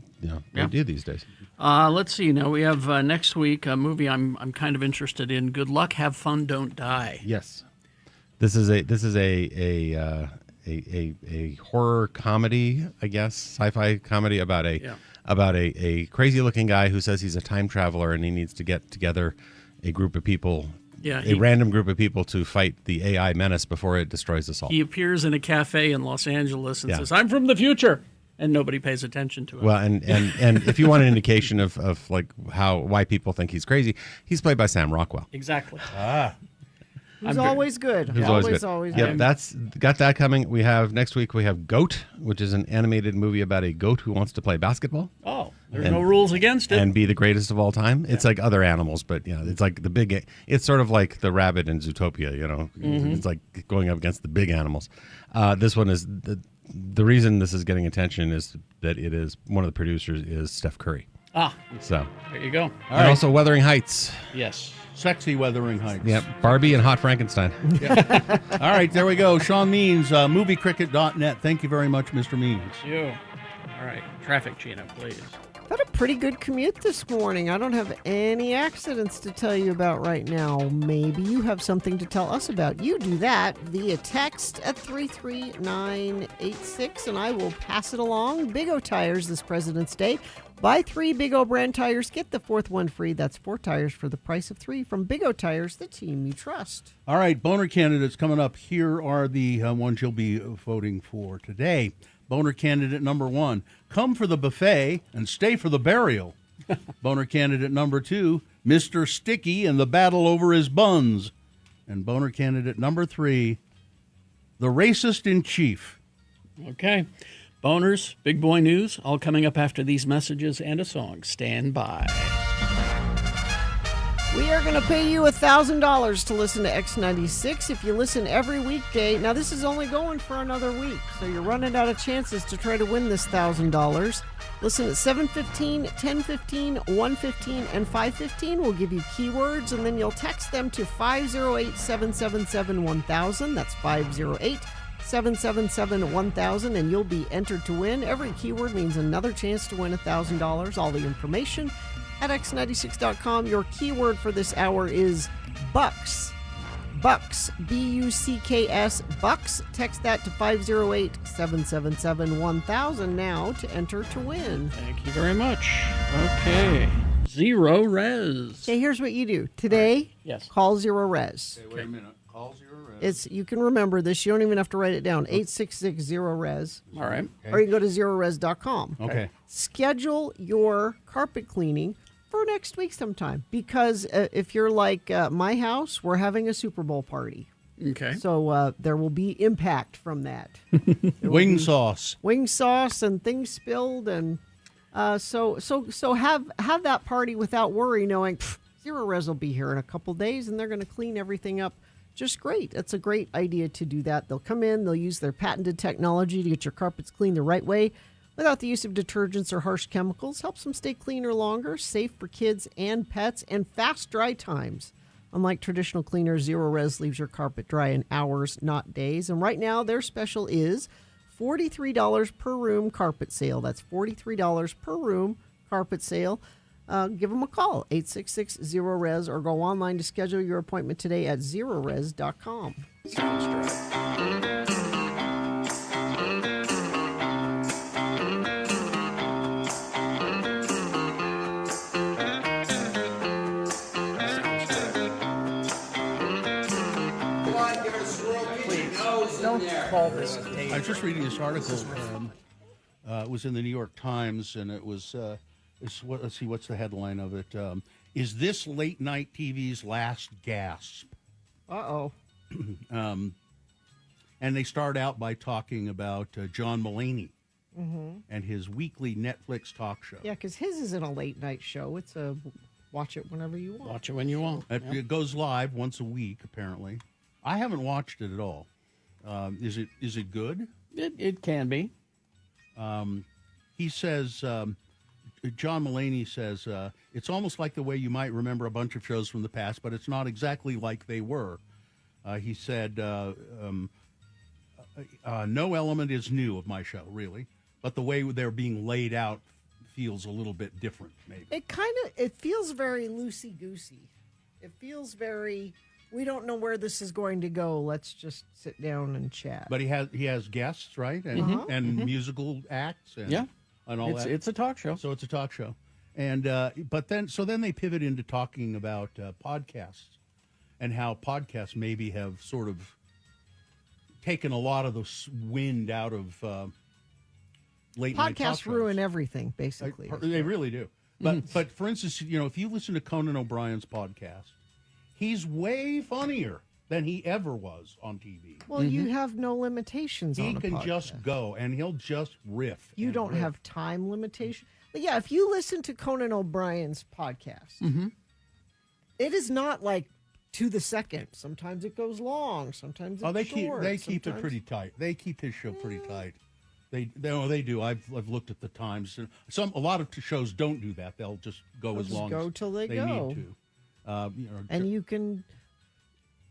Speaker 14: they do these days.
Speaker 3: Let's see. Now we have next week a movie I'm kind of interested in. Good Luck, Have Fun, Don't Die.
Speaker 14: Yes, this is a horror comedy, I guess, sci-fi comedy about a crazy looking guy who says he's a time traveler and he needs to get together a group of people, random group of people to fight the AI menace before it destroys us all.
Speaker 3: He appears in a cafe in Los Angeles and says, "I'm from the future," and nobody pays attention to him.
Speaker 14: Well, and if you want an indication of like why people think he's crazy, he's played by Sam Rockwell.
Speaker 3: Exactly.
Speaker 2: Who's always good.
Speaker 14: Who's
Speaker 2: Always
Speaker 14: Yep,
Speaker 2: good.
Speaker 14: that's got that coming. We have next week. We have Goat, which is an animated movie about a goat who wants to play basketball.
Speaker 3: Oh, there's no rules against it.
Speaker 14: And be the greatest of all time. It's like other animals, but it's like the big. It's sort of like the rabbit in Zootopia. It's like going up against the big animals. This one is the reason this is getting attention is that it is one of the producers is Steph Curry. So
Speaker 3: there you go.
Speaker 14: And also Wuthering Heights.
Speaker 3: Yes.
Speaker 4: Sexy Wuthering Heights.
Speaker 14: Yep. Barbie and Hot Frankenstein.
Speaker 4: All right, there we go. Sean Means, moviecricket.net. Thank you very much, Mr. Means.
Speaker 3: Thank you. All right. Traffic, Gina, please.
Speaker 2: Had a pretty good commute this morning. I don't have any accidents to tell you about right now. Maybe you have something to tell us about. You do that via text at 33986, and I will pass it along. Big O Tires this President's Day. Buy 3 Big O brand tires, get the 4th one free. That's 4 tires for the price of 3 from Big O Tires, the team you trust.
Speaker 4: All right, boner candidates coming up. Here are the ones you'll be voting for today. Boner candidate number 1, come for the buffet and stay for the burial. Boner candidate number 2, Mr. Sticky and the battle over his buns. And boner candidate number 3, the racist in chief.
Speaker 3: Okay. Boners, big boy news, all coming up after these messages and a song. Stand by.
Speaker 2: We are going to pay you $1,000 to listen to X96 if you listen every weekday. Now, this is only going for another week, so you're running out of chances to try to win this $1,000. Listen at 7:15, 10:15, 1:15, and 5:15. We'll give you keywords, and then you'll text them to 508-777-1000. That's 508-777-1000, and you'll be entered to win. Every keyword means another chance to win $1,000. All the information at x96.com. Your keyword for this hour is Bucks. Bucks, B-U-C-K-S, Bucks. Text that to 508-777-1000 now to enter to win.
Speaker 3: Thank you very much. Okay. Zero Res.
Speaker 2: Okay, here's what you do. Today,
Speaker 3: Yes.
Speaker 2: call Zero Res.
Speaker 4: Wait a minute. Call Zero Res.
Speaker 2: You can remember this. You don't even have to write it down. 866-0-RES.
Speaker 3: All right.
Speaker 2: Or you can go to zerores.com.
Speaker 4: Okay.
Speaker 2: Schedule your carpet cleaning for next week sometime. Because if you're like my house, we're having a Super Bowl party.
Speaker 3: Okay.
Speaker 2: So there will be impact from that.
Speaker 4: Wing sauce.
Speaker 2: Wing sauce and things spilled. And so have that party without worry, knowing Zero Res will be here in a couple days and they're going to clean everything up just great. It's a great idea to do that. They'll come in, they'll use their patented technology to get your carpets cleaned the right way without the use of detergents or harsh chemicals. Helps them stay cleaner longer, safe for kids and pets, and fast dry times. Unlike traditional cleaners, Zero Res leaves your carpet dry in hours, not days. And right now, their special is $43 per room carpet sale. That's $43 per room carpet sale. Give them a call, 866-0-RES, or go online to schedule your appointment today at zerores.com.
Speaker 3: Sounds right. Don't call this Dave.
Speaker 4: I was just reading this article. It was in the New York Times, and it was, let's see, what's the headline of it? Is this late night TV's last gasp?
Speaker 2: Uh-oh.
Speaker 4: And they start out by talking about John Mulaney and his weekly Netflix talk show.
Speaker 2: Yeah, because his isn't a late night show. It's a watch it whenever you want.
Speaker 3: Watch it when you want.
Speaker 4: It goes live once a week, apparently. I haven't watched it at all. Is it good?
Speaker 3: It can be.
Speaker 4: He says, John Mulaney says, it's almost like the way you might remember a bunch of shows from the past, but it's not exactly like they were. He said, no element is new of my show, really, but the way they're being laid out feels a little bit different, maybe.
Speaker 2: It feels very loosey-goosey. It feels very, we don't know where this is going to go. Let's just sit down and chat.
Speaker 4: But he has guests, right? And musical acts and all that.
Speaker 3: It's a talk show.
Speaker 4: So it's a talk show. And then they pivot into talking about podcasts and how podcasts maybe have sort of taken a lot of the wind out of late night talk
Speaker 2: Podcasts
Speaker 4: shows.
Speaker 2: ruin everything, basically.
Speaker 4: They really do. But for instance, if you listen to Conan O'Brien's podcast, he's way funnier than he ever was on TV.
Speaker 2: Well, you have no limitations
Speaker 4: He
Speaker 2: on a
Speaker 4: can
Speaker 2: podcast.
Speaker 4: just go, and he'll just riff.
Speaker 2: You
Speaker 4: and
Speaker 2: don't
Speaker 4: riff.
Speaker 2: have time limitation. But yeah, if you listen to Conan O'Brien's podcast, it is not like to the second. Sometimes it goes long. Sometimes it's
Speaker 4: they
Speaker 2: short.
Speaker 4: keep it pretty tight. They keep his show pretty tight. They do. I've looked at the times. A lot of shows don't do that. They'll just go as long
Speaker 2: go
Speaker 4: as
Speaker 2: till they
Speaker 4: they
Speaker 2: go.
Speaker 4: need to.
Speaker 2: And you can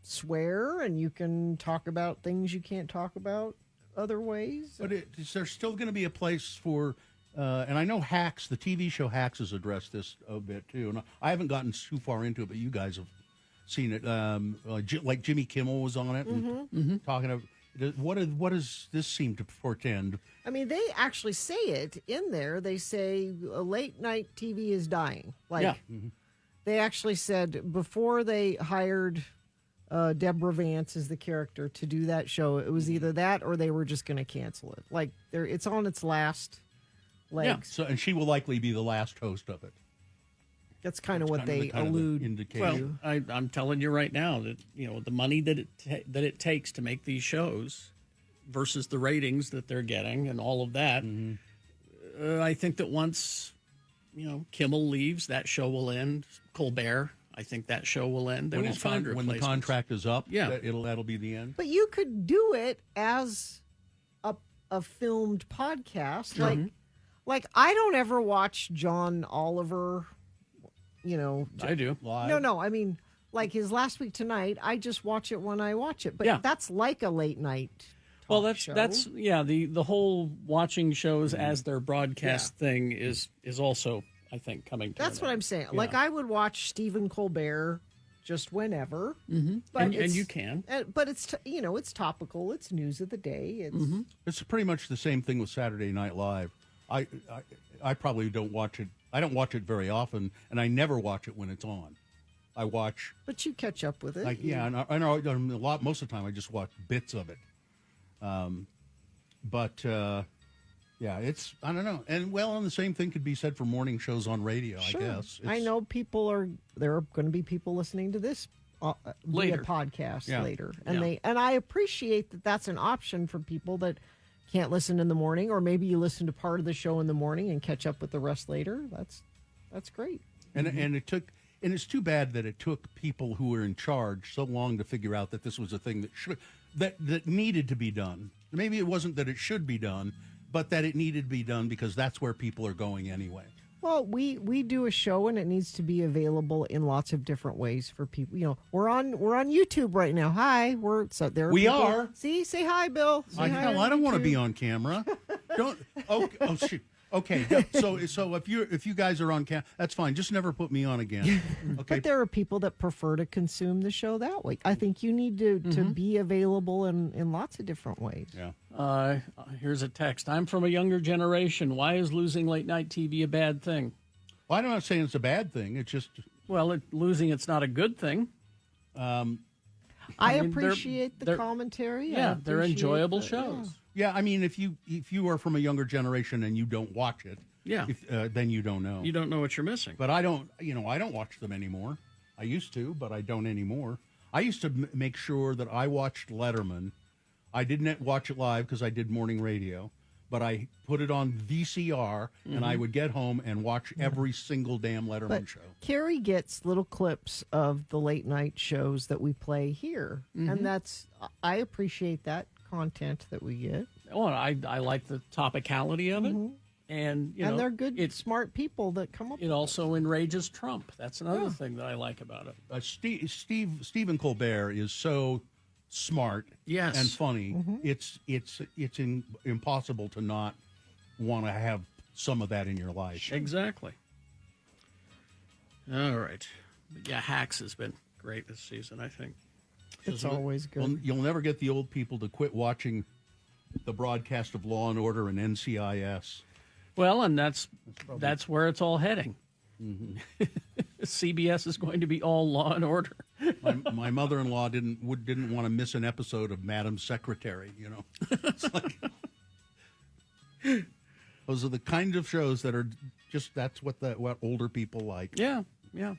Speaker 2: swear and you can talk about things you can't talk about other ways.
Speaker 4: But there's still going to be a place for, and I know Hacks, the TV show Hacks has addressed this a bit too. And I haven't gotten too far into it, but you guys have seen it. Like Jimmy Kimmel was on it and talking about. What does this seem to portend?
Speaker 2: I mean, they actually say it in there. They say late night TV is dying. They actually said before they hired Deborah Vance as the character to do that show, it was either that or they were just going to cancel it. Like it's on its last legs.
Speaker 4: Yeah. And she will likely be the last host of it.
Speaker 2: That's kind of what they allude
Speaker 4: indicate.
Speaker 3: Well, I'm telling you right now that the money that it takes to make these shows versus the ratings that they're getting and all of that. I think that once Kimmel leaves, that show will end. Colbert, I think that show will end. They
Speaker 4: When,
Speaker 3: won't find
Speaker 4: when the
Speaker 3: replacements.
Speaker 4: contract is up,
Speaker 3: Yeah.
Speaker 4: that'll be the end.
Speaker 2: But you could do it as a filmed podcast. Like I don't ever watch John Oliver.
Speaker 3: I do.
Speaker 4: Live.
Speaker 2: No. I mean, like his Last Week Tonight, I just watch it when I watch it. But that's like a late night.
Speaker 3: Well,
Speaker 2: show.
Speaker 3: that's the whole watching shows as their broadcast thing is also, I think, coming to
Speaker 2: That's
Speaker 3: an
Speaker 2: what
Speaker 3: end.
Speaker 2: I'm saying.
Speaker 3: Yeah.
Speaker 2: Like I would watch Stephen Colbert just whenever. But
Speaker 3: And
Speaker 2: it's-
Speaker 3: you can.
Speaker 2: But it's it's topical. It's news of the day. It's
Speaker 4: It's pretty much the same thing with Saturday Night Live. I probably don't watch it. I don't watch it very often, and I never watch it when it's on. I watch,
Speaker 2: but you catch up with it.
Speaker 4: and I know a lot. Most of the time, I just watch bits of it. It's I don't know. And and the same thing could be said for morning shows on radio.
Speaker 2: Sure.
Speaker 4: I guess
Speaker 2: I know there are going to be people listening to this via
Speaker 3: Later.
Speaker 2: podcast
Speaker 4: Yeah.
Speaker 2: later, and
Speaker 3: Yeah.
Speaker 2: and I appreciate that that's an option for people that can't listen in the morning, or maybe you listen to part of the show in the morning and catch up with the rest later. That's great.
Speaker 4: And it's too bad that it took people who were in charge so long to figure out that this was a thing that needed to be done. Maybe it wasn't that it should be done, but that it needed to be done because that's where people are going anyway.
Speaker 2: Well, we do a show and it needs to be available in lots of different ways for people. We're on YouTube right now. Hi,
Speaker 4: We are.
Speaker 2: See, say hi, Bill. Say hi on
Speaker 4: I don't want to
Speaker 2: YouTube.
Speaker 4: be on camera. Don't. Oh shoot. Okay. So if you guys are on camera, that's fine. Just never put me on again. Okay.
Speaker 2: But there are people that prefer to consume the show that way. I think you need to be available in lots of different ways.
Speaker 4: Yeah.
Speaker 3: Here's a text. I'm from a younger generation. Why is losing late night TV a bad thing?
Speaker 4: Well, I'm not saying it's a bad thing. It's just
Speaker 3: losing it's not a good thing.
Speaker 2: I
Speaker 3: mean, they're-
Speaker 2: appreciate the
Speaker 3: they're-
Speaker 2: commentary. I
Speaker 3: Yeah, they're
Speaker 2: appreciate
Speaker 3: enjoyable
Speaker 2: the-
Speaker 3: shows.
Speaker 4: Yeah, I mean, if you are from a younger generation and you don't watch it, then you don't know.
Speaker 3: You don't know what you're missing.
Speaker 4: But I don't watch them anymore. I used to, but I don't anymore. I used to make sure that I watched Letterman. I didn't watch it live because I did morning radio, but I put it on VCR and I would get home and watch every single damn Letterman
Speaker 2: But
Speaker 4: show.
Speaker 2: Carrie gets little clips of the late night shows that we play here, and I appreciate that content that we get.
Speaker 3: Well, I like the topicality of it, and
Speaker 2: and they're good, smart people that come up.
Speaker 3: It also enrages Trump. That's another thing that I like about it.
Speaker 4: Stephen Colbert is so smart,
Speaker 3: Yes.
Speaker 4: and funny. It's impossible to not want to have some of that in your life.
Speaker 3: Exactly. All right. But yeah, Hacks has been great this season, I think.
Speaker 2: It's always good.
Speaker 4: Well, you'll never get the old people to quit watching the broadcast of Law and Order and NCIS.
Speaker 3: Well, and that's where it's all heading. CBS is going to be all Law and Order.
Speaker 4: My mother-in-law didn't want to miss an episode of Madam Secretary. It's like those are the kind of shows that are just that's what older people like.
Speaker 3: Yeah, yeah.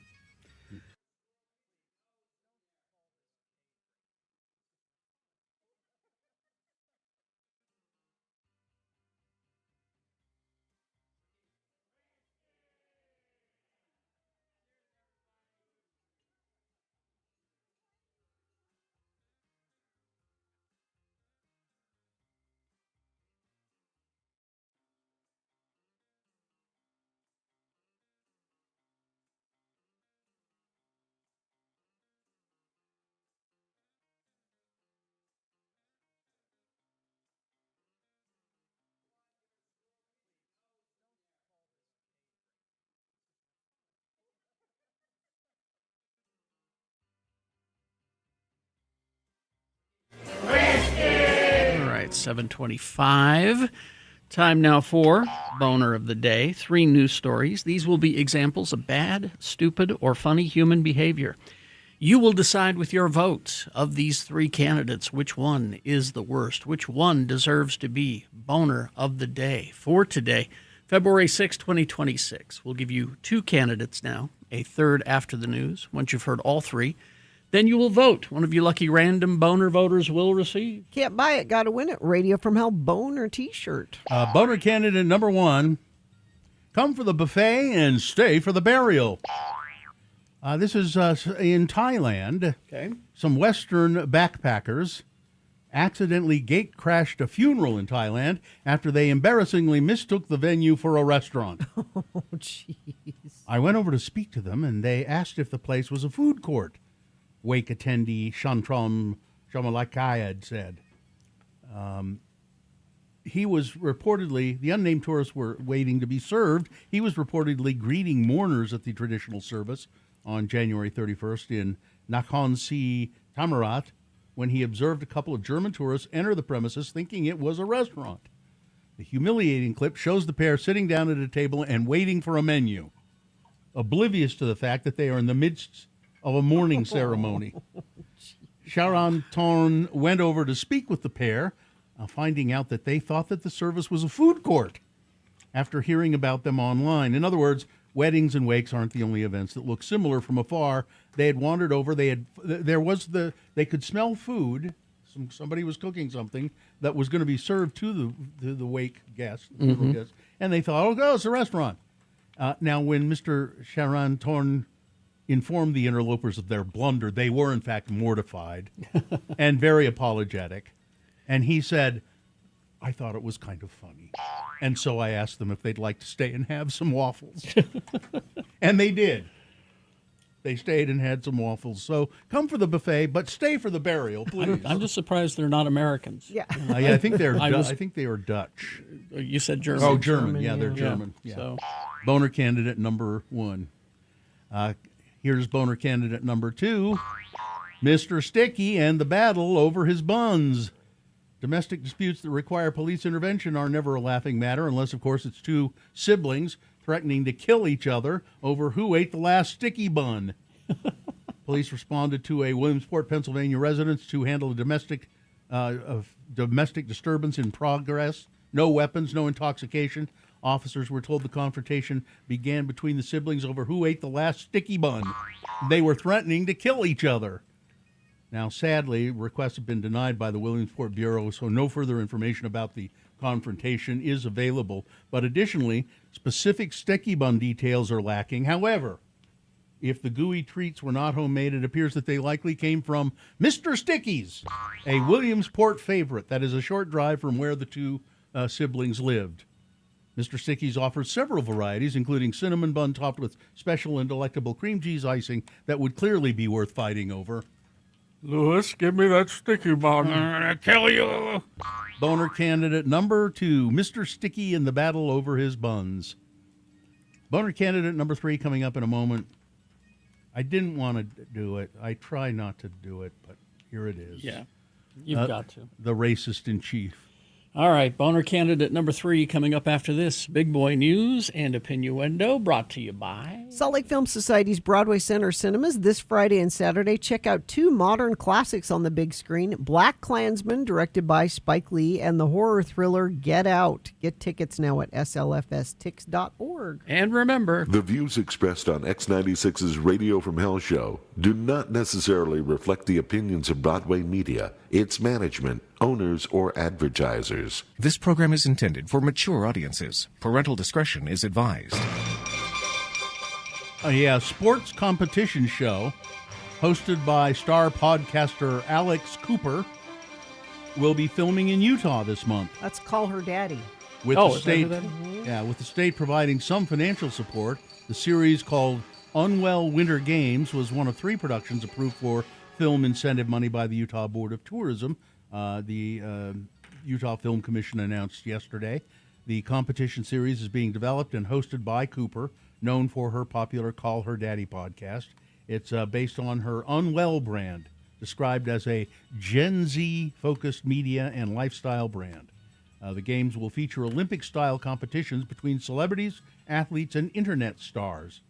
Speaker 3: 7:25. Time now for Boner of the Day. 3 news stories. These will be examples of bad, stupid, or funny human behavior. You will decide with your votes of these 3 candidates which one is the worst, which one deserves to be Boner of the Day. For today, February 6, 2026, we'll give you 2 candidates now, a third after the news. Once you've heard all 3, then you will vote. One of you lucky random Boner voters will receive.
Speaker 2: Can't buy it, gotta win it. Radio from Hell Boner t-shirt.
Speaker 4: Boner candidate number 1, come for the buffet and stay for the burial. This is in Thailand.
Speaker 3: Okay.
Speaker 4: Some Western backpackers accidentally gate crashed a funeral in Thailand after they embarrassingly mistook the venue for a restaurant.
Speaker 2: Oh, jeez.
Speaker 4: I went over to speak to them, and they asked if the place was a food court. Wake attendee Shantram Shamalakaya said. He was reportedly, the unnamed tourists were waiting to be served. He was reportedly greeting mourners at the traditional service on January 31st in Nakhon Si Thammarat when he observed a couple of German tourists enter the premises thinking it was a restaurant. The humiliating clip shows the pair sitting down at a table and waiting for a menu, oblivious to the fact that they are in the midst of a mourning ceremony. Sharon Torn went over to speak with the pair, finding out that they thought that the service was a food court after hearing about them online. In other words, weddings and wakes aren't the only events that look similar from afar. They had wandered over. They could smell food. Somebody was cooking something that was going to be served to the wake guests, guests, and they thought, oh, it's a restaurant. Now, when Mr. Sharon Torn informed the interlopers of their blunder, they were, in fact, mortified and very apologetic. And he said, I thought it was kind of funny. And so I asked them if they'd like to stay and have some waffles. And they did. They stayed and had some waffles. So come for the buffet, but stay for the burial, please.
Speaker 3: I'm just surprised they're not Americans.
Speaker 2: Yeah.
Speaker 4: I think they're. I think they are Dutch.
Speaker 3: You said German.
Speaker 4: Oh, German. Yeah, they're German. Yeah.
Speaker 3: So.
Speaker 4: Boner candidate number 1. Here's Boner candidate number 2, Mr. Sticky and the battle over his buns. Domestic disputes that require police intervention are never a laughing matter, unless, of course, it's 2 siblings threatening to kill each other over who ate the last sticky bun. Police responded to a Williamsport, Pennsylvania residence to handle a domestic disturbance in progress. No weapons, no intoxication. Officers were told the confrontation began between the siblings over who ate the last sticky bun. They were threatening to kill each other. Now, sadly, requests have been denied by the Williamsport Bureau, so no further information about the confrontation is available. But additionally, specific sticky bun details are lacking. However, if the gooey treats were not homemade, it appears that they likely came from Mr. Sticky's, a Williamsport favorite. That is a short drive from where the 2 siblings lived. Mr. Sticky's offers several varieties, including cinnamon bun topped with special and delectable cream cheese icing that would clearly be worth fighting over.
Speaker 3: Louis, give me that sticky bun. I'm going to kill you.
Speaker 4: Boner candidate number 2, Mr. Sticky in the battle over his buns. Boner candidate number 3 coming up in a moment. I didn't want to do it. I try not to do it, but here it is.
Speaker 3: Yeah, you've got to.
Speaker 4: The racist in chief.
Speaker 3: All right, Boner candidate number 3 coming up after this. Big Boy News and Opinioendo brought to you by
Speaker 2: Salt Lake Film Society's Broadway Center Cinemas this Friday and Saturday. Check out 2 modern classics on the big screen. Black Klansman, directed by Spike Lee, and the horror thriller Get Out. Get tickets now at slfstix.org.
Speaker 3: And remember,
Speaker 9: the views expressed on X96's Radio from Hell show do not necessarily reflect the opinions of Broadway media, its management, owners, or advertisers.
Speaker 10: This program is intended for mature audiences. Parental discretion is advised.
Speaker 4: A sports competition show hosted by star podcaster Alex Cooper will be filming in Utah this month.
Speaker 2: Let's call her daddy.
Speaker 4: With the state providing some financial support, the series called Unwell Winter Games was one of 3 productions approved for film incentive money by the Utah Board of Tourism. The Utah Film Commission announced yesterday. The competition series is being developed and hosted by Cooper, known for her popular Call Her Daddy podcast. It's based on her Unwell brand, described as a Gen Z-focused media and lifestyle brand. The games will feature Olympic-style competitions between celebrities, athletes, and internet stars.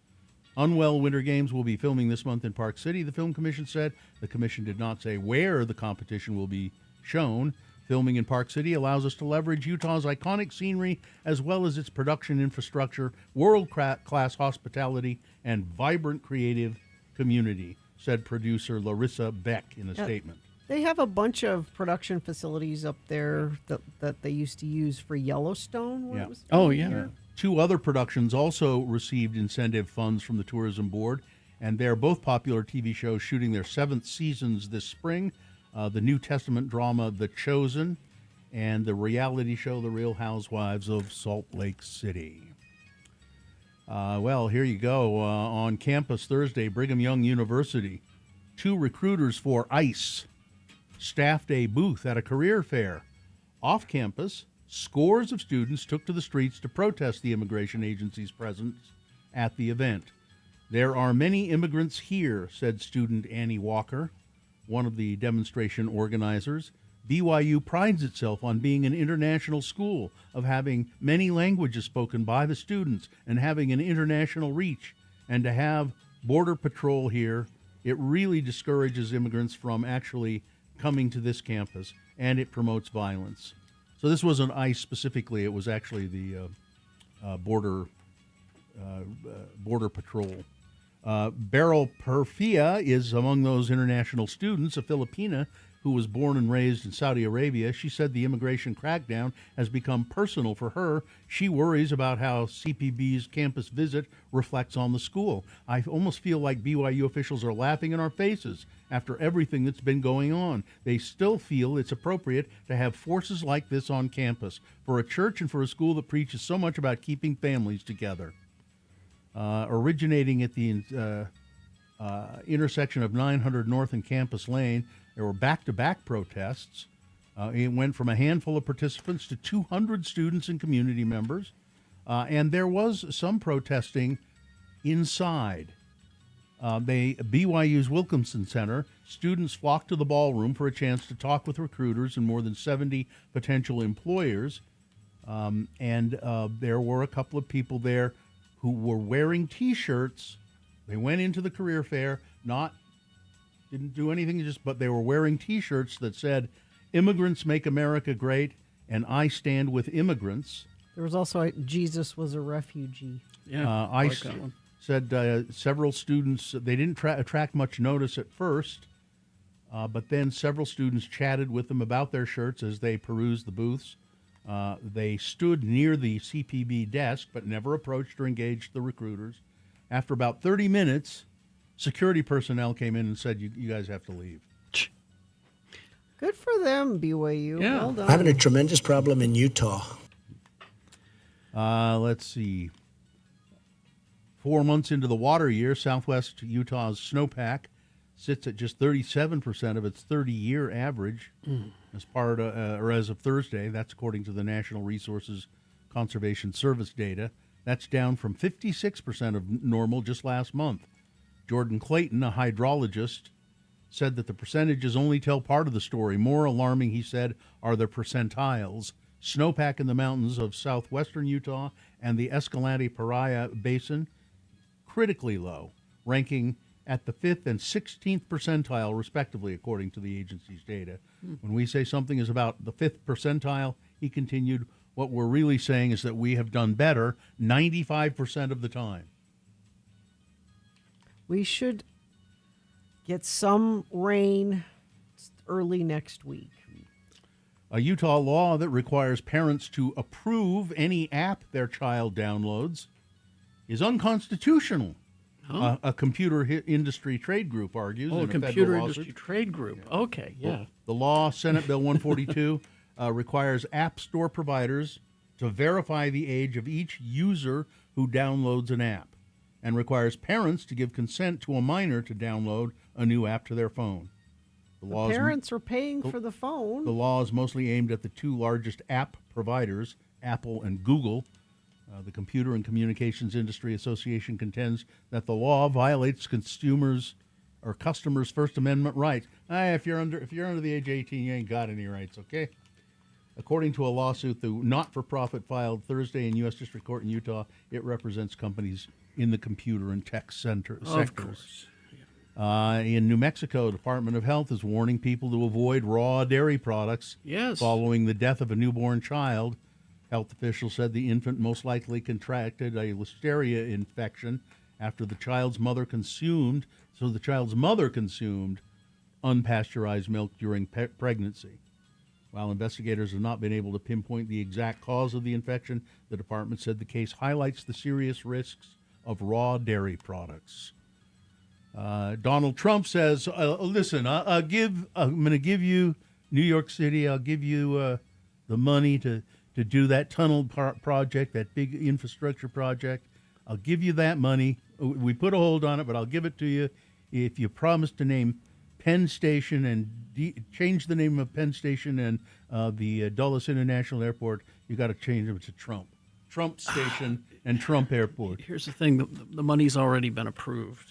Speaker 4: Unwell Winter Games will be filming this month in Park City, the Film Commission said. The commission did not say where the competition will be shown. Filming in Park City allows us to leverage Utah's iconic scenery as well as its production infrastructure, world-class hospitality, and vibrant creative community, said producer Larissa Beck in a statement.
Speaker 2: They have a bunch of production facilities up there that they used to use for Yellowstone. When it was here.
Speaker 4: 2 other productions also received incentive funds from the Tourism Board, and they're both popular TV shows shooting their 7th seasons this spring. The New Testament drama The Chosen, and the reality show The Real Housewives of Salt Lake City. Well, here you go. On campus Thursday, Brigham Young University, 2 recruiters for ICE staffed a booth at a career fair. Off campus, scores of students took to the streets to protest the immigration agency's presence at the event. There are many immigrants here, said student Annie Walker, one of the demonstration organizers. BYU prides itself on being an international school, of having many languages spoken by the students and having an international reach. And to have Border Patrol here, it really discourages immigrants from actually coming to this campus, and it promotes violence. So this wasn't ICE specifically; it was actually the Border Patrol. Beryl Perfia is among those international students, a Filipina who was born and raised in Saudi Arabia. She said the immigration crackdown has become personal for her. She worries about how CPB's campus visit reflects on the school. I almost feel like BYU officials are laughing in our faces after everything that's been going on. They still feel it's appropriate to have forces like this on campus for a church and for a school that preaches so much about keeping families together. Originating at the intersection of 900 North and Campus Lane, there were back-to-back protests. It went from a handful of participants to 200 students and community members. And there was some protesting inside. BYU's Wilkinson Center, students flocked to the ballroom for a chance to talk with recruiters and more than 70 potential employers. There were a couple of people there who were wearing T-shirts. They went into the career fair, didn't do anything, but they were wearing T-shirts that said, "Immigrants make America great," and "I stand with immigrants."
Speaker 2: There was also Jesus was a refugee.
Speaker 3: Yeah,
Speaker 4: I like that one. Said several students, they didn't attract much notice at first, but then several students chatted with them about their shirts as they perused the booths. They stood near the CPB desk, but never approached or engaged the recruiters. After about 30 minutes, security personnel came in and said, you guys have to leave.
Speaker 2: Good for them, BYU.
Speaker 3: Yeah.
Speaker 2: Well done.
Speaker 11: I'm having a tremendous problem in Utah.
Speaker 4: Let's see. 4 months into the water year, Southwest Utah's snowpack sits at just 37% of its 30-year average as of Thursday. That's according to the National Resources Conservation Service data. That's down from 56% of normal just last month. Jordan Clayton, a hydrologist, said that the percentages only tell part of the story. More alarming, he said, are the percentiles. Snowpack in the mountains of southwestern Utah and the Escalante-Paria Basin, critically low, ranking at the 5th and 16th percentile, respectively, according to the agency's data. When we say something is about the 5th percentile, he continued, what we're really saying is that we have done better 95% of the time.
Speaker 2: We should get some rain early next week.
Speaker 4: A Utah law that requires parents to approve any app their child downloads is unconstitutional. A computer industry trade group argues.
Speaker 3: Oh,
Speaker 4: in
Speaker 3: a
Speaker 4: a
Speaker 3: computer
Speaker 4: federal
Speaker 3: industry
Speaker 4: lawsuit.
Speaker 3: trade group. Okay, yeah.
Speaker 4: The law, Senate Bill 142, requires app store providers to verify the age of each user who downloads an app, and requires parents to give consent to a minor to download a new app to their phone.
Speaker 2: The parents are paying for the phone.
Speaker 4: The law is mostly aimed at the 2 largest app providers, Apple and Google. The Computer and Communications Industry Association contends that the law violates consumers' or customers' First Amendment rights. If you're under the age of 18, you ain't got any rights, okay? According to a lawsuit the not-for-profit filed Thursday in U.S. District Court in Utah, it represents companies in the computer and tech sectors.
Speaker 3: Of course.
Speaker 4: In New Mexico, the Department of Health is warning people to avoid raw dairy products following the death of a newborn child. Health officials said the infant most likely contracted a listeria infection after the child's mother consumed unpasteurized milk during pregnancy. While investigators have not been able to pinpoint the exact cause of the infection, the department said the case highlights the serious risks of raw dairy products. Donald Trump says, listen, I'm going to give you New York City, I'll give you the money to do that tunnel project, that big infrastructure project. I'll give you that money. We put a hold on it, but I'll give it to you if you promise to name Penn Station and change the name of Penn Station and the Dulles International Airport. You got to change it to Trump Station and Trump Airport.
Speaker 3: Here's the thing: the money's already been approved.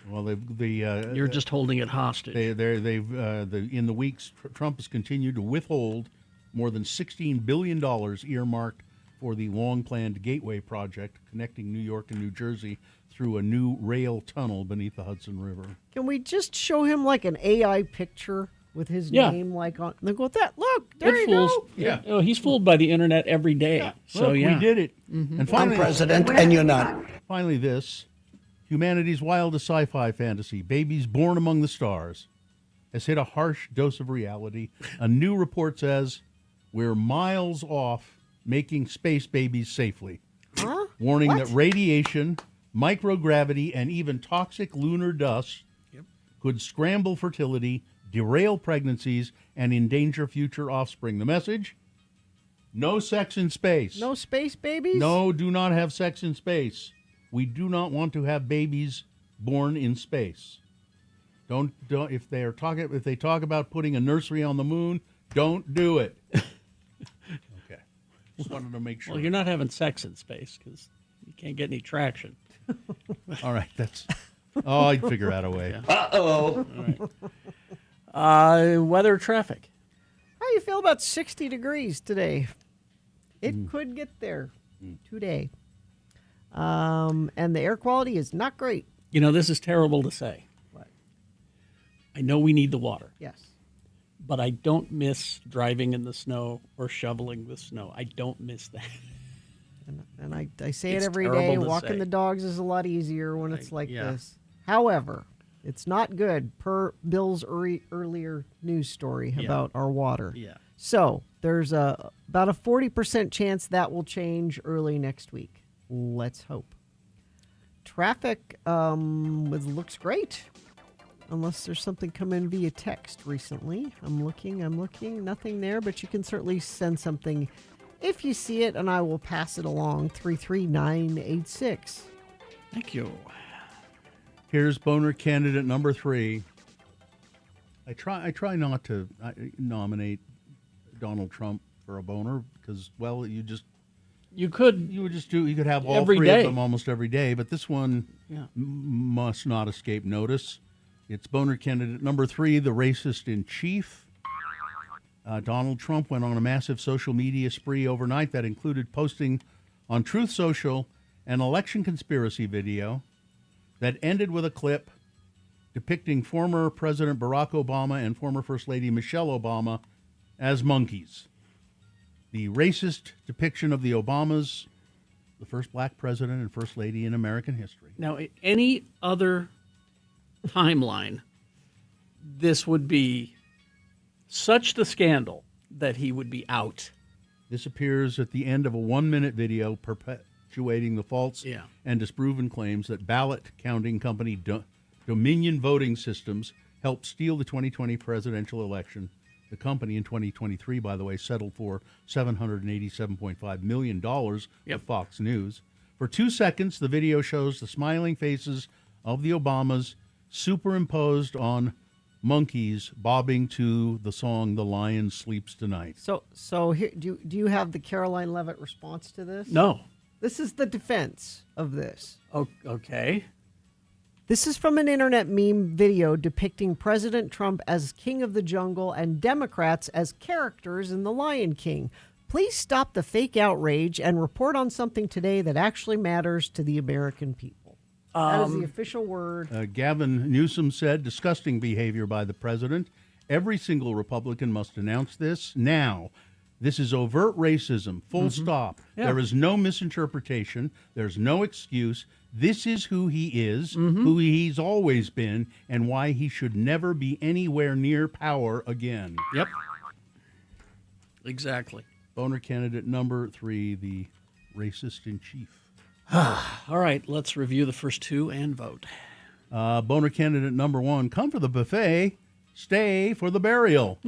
Speaker 3: You're just holding it hostage.
Speaker 4: In the weeks, Trump has continued to withhold more than $16 billion earmarked for the long-planned Gateway project connecting New York and New Jersey through a new rail tunnel beneath the Hudson River.
Speaker 2: Can we just show him like an AI picture with his name like on? Then go with that. Look, there you go.
Speaker 3: Yeah, oh, he's fooled by the internet every day.
Speaker 2: Yeah.
Speaker 3: So
Speaker 4: Look, we did it. Mm-hmm. And finally,
Speaker 11: I'm president, and you're not.
Speaker 4: Finally, this humanity's wildest sci-fi fantasy, Babies Born Among the Stars, has hit a harsh dose of reality. A new report says we're miles off making space babies safely.
Speaker 2: Huh?
Speaker 4: Warning
Speaker 2: What?
Speaker 4: that radiation, microgravity, and even toxic lunar dust could scramble fertility, derail pregnancies, and endanger future offspring. The message? No sex in space.
Speaker 2: No space babies?
Speaker 4: No, do not have sex in space. We do not want to have babies born in space. Don't if they talk about putting a nursery on the moon, don't do it. Okay. Just wanted to make sure.
Speaker 3: Well, you're not having sex in space because you can't get any traction.
Speaker 4: All right, I'd figure out a way.
Speaker 3: Uh-oh. All right. Weather, traffic.
Speaker 2: How do you feel about 60 degrees today? It could get there today. And the air quality is not great.
Speaker 3: You know, this is terrible to say.
Speaker 2: What?
Speaker 3: I know we need the water.
Speaker 2: Yes.
Speaker 3: But I don't miss driving in the snow or shoveling the snow. I don't miss that.
Speaker 2: And I say
Speaker 3: It's
Speaker 2: it every
Speaker 3: terrible
Speaker 2: day.
Speaker 3: to
Speaker 2: Walking
Speaker 3: say.
Speaker 2: the dogs is a lot easier when it's like this. However, it's not good per Bill's earlier news story about our water.
Speaker 3: Yeah.
Speaker 2: So there's about a 40% chance that will change early next week. Let's hope. Traffic looks great. Unless there's something come in via text recently. I'm looking. Nothing there, but you can certainly send something if you see it, and I will pass it along. 33986.
Speaker 3: Thank you.
Speaker 4: Here's boner candidate number 3. I try not to nominate Donald Trump for a boner because, well, you could have all
Speaker 3: every
Speaker 4: three
Speaker 3: day.
Speaker 4: of them almost every day, but this one must not escape notice. It's boner candidate number 3, the racist in chief. Donald Trump went on a massive social media spree overnight that included posting on Truth Social an election conspiracy video that ended with a clip depicting former President Barack Obama and former First Lady Michelle Obama as monkeys. The racist depiction of the Obamas, the first black president and First Lady in American history.
Speaker 3: Now, any other timeline, this would be such the scandal that he would be out.
Speaker 4: This appears at the end of a 1-minute video perpetuating the false and disproven claims that ballot counting company Dominion Voting Systems helped steal the 2020 presidential election. The company in 2023, by the way, settled for $787.5 million with Fox News. For 2 seconds, the video shows the smiling faces of the Obamas superimposed on monkeys bobbing to the song "The Lion Sleeps Tonight."
Speaker 2: So here, do you have the Caroline Levitt response to this?
Speaker 3: No.
Speaker 2: This is the defense of this.
Speaker 3: Okay.
Speaker 2: This is from an internet meme video depicting President Trump as king of the jungle and Democrats as characters in The Lion King. Please stop the fake outrage and report on something today that actually matters to the American people. That is the official word.
Speaker 4: Gavin Newsom said, disgusting behavior by the president. Every single Republican must announce this now. This is overt racism, full stop.
Speaker 3: Yeah.
Speaker 4: There is no misinterpretation. There's no excuse. This is who he is, who he's always been, and why he should never be anywhere near power again.
Speaker 3: Yep. Exactly.
Speaker 4: Boner candidate number 3, the racist in chief.
Speaker 3: All right, let's review the first two and vote.
Speaker 4: Boner candidate number 1, come for the buffet, stay for the burial.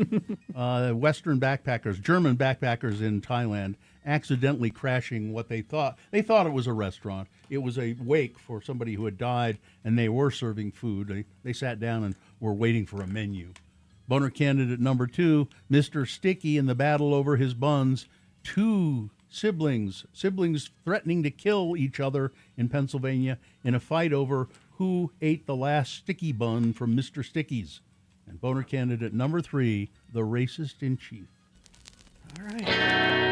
Speaker 4: Western backpackers, German backpackers in Thailand, accidentally crashing what they thought. They thought it was a restaurant. It was a wake for somebody who had died, and they were serving food. They sat down and were waiting for a menu. Boner candidate number 2, Mr. Sticky in the battle over his buns. 2 siblings threatening to kill each other in Pennsylvania in a fight over who ate the last sticky bun from Mr. Sticky's. And Boner candidate number 3, the racist in chief.
Speaker 3: All right.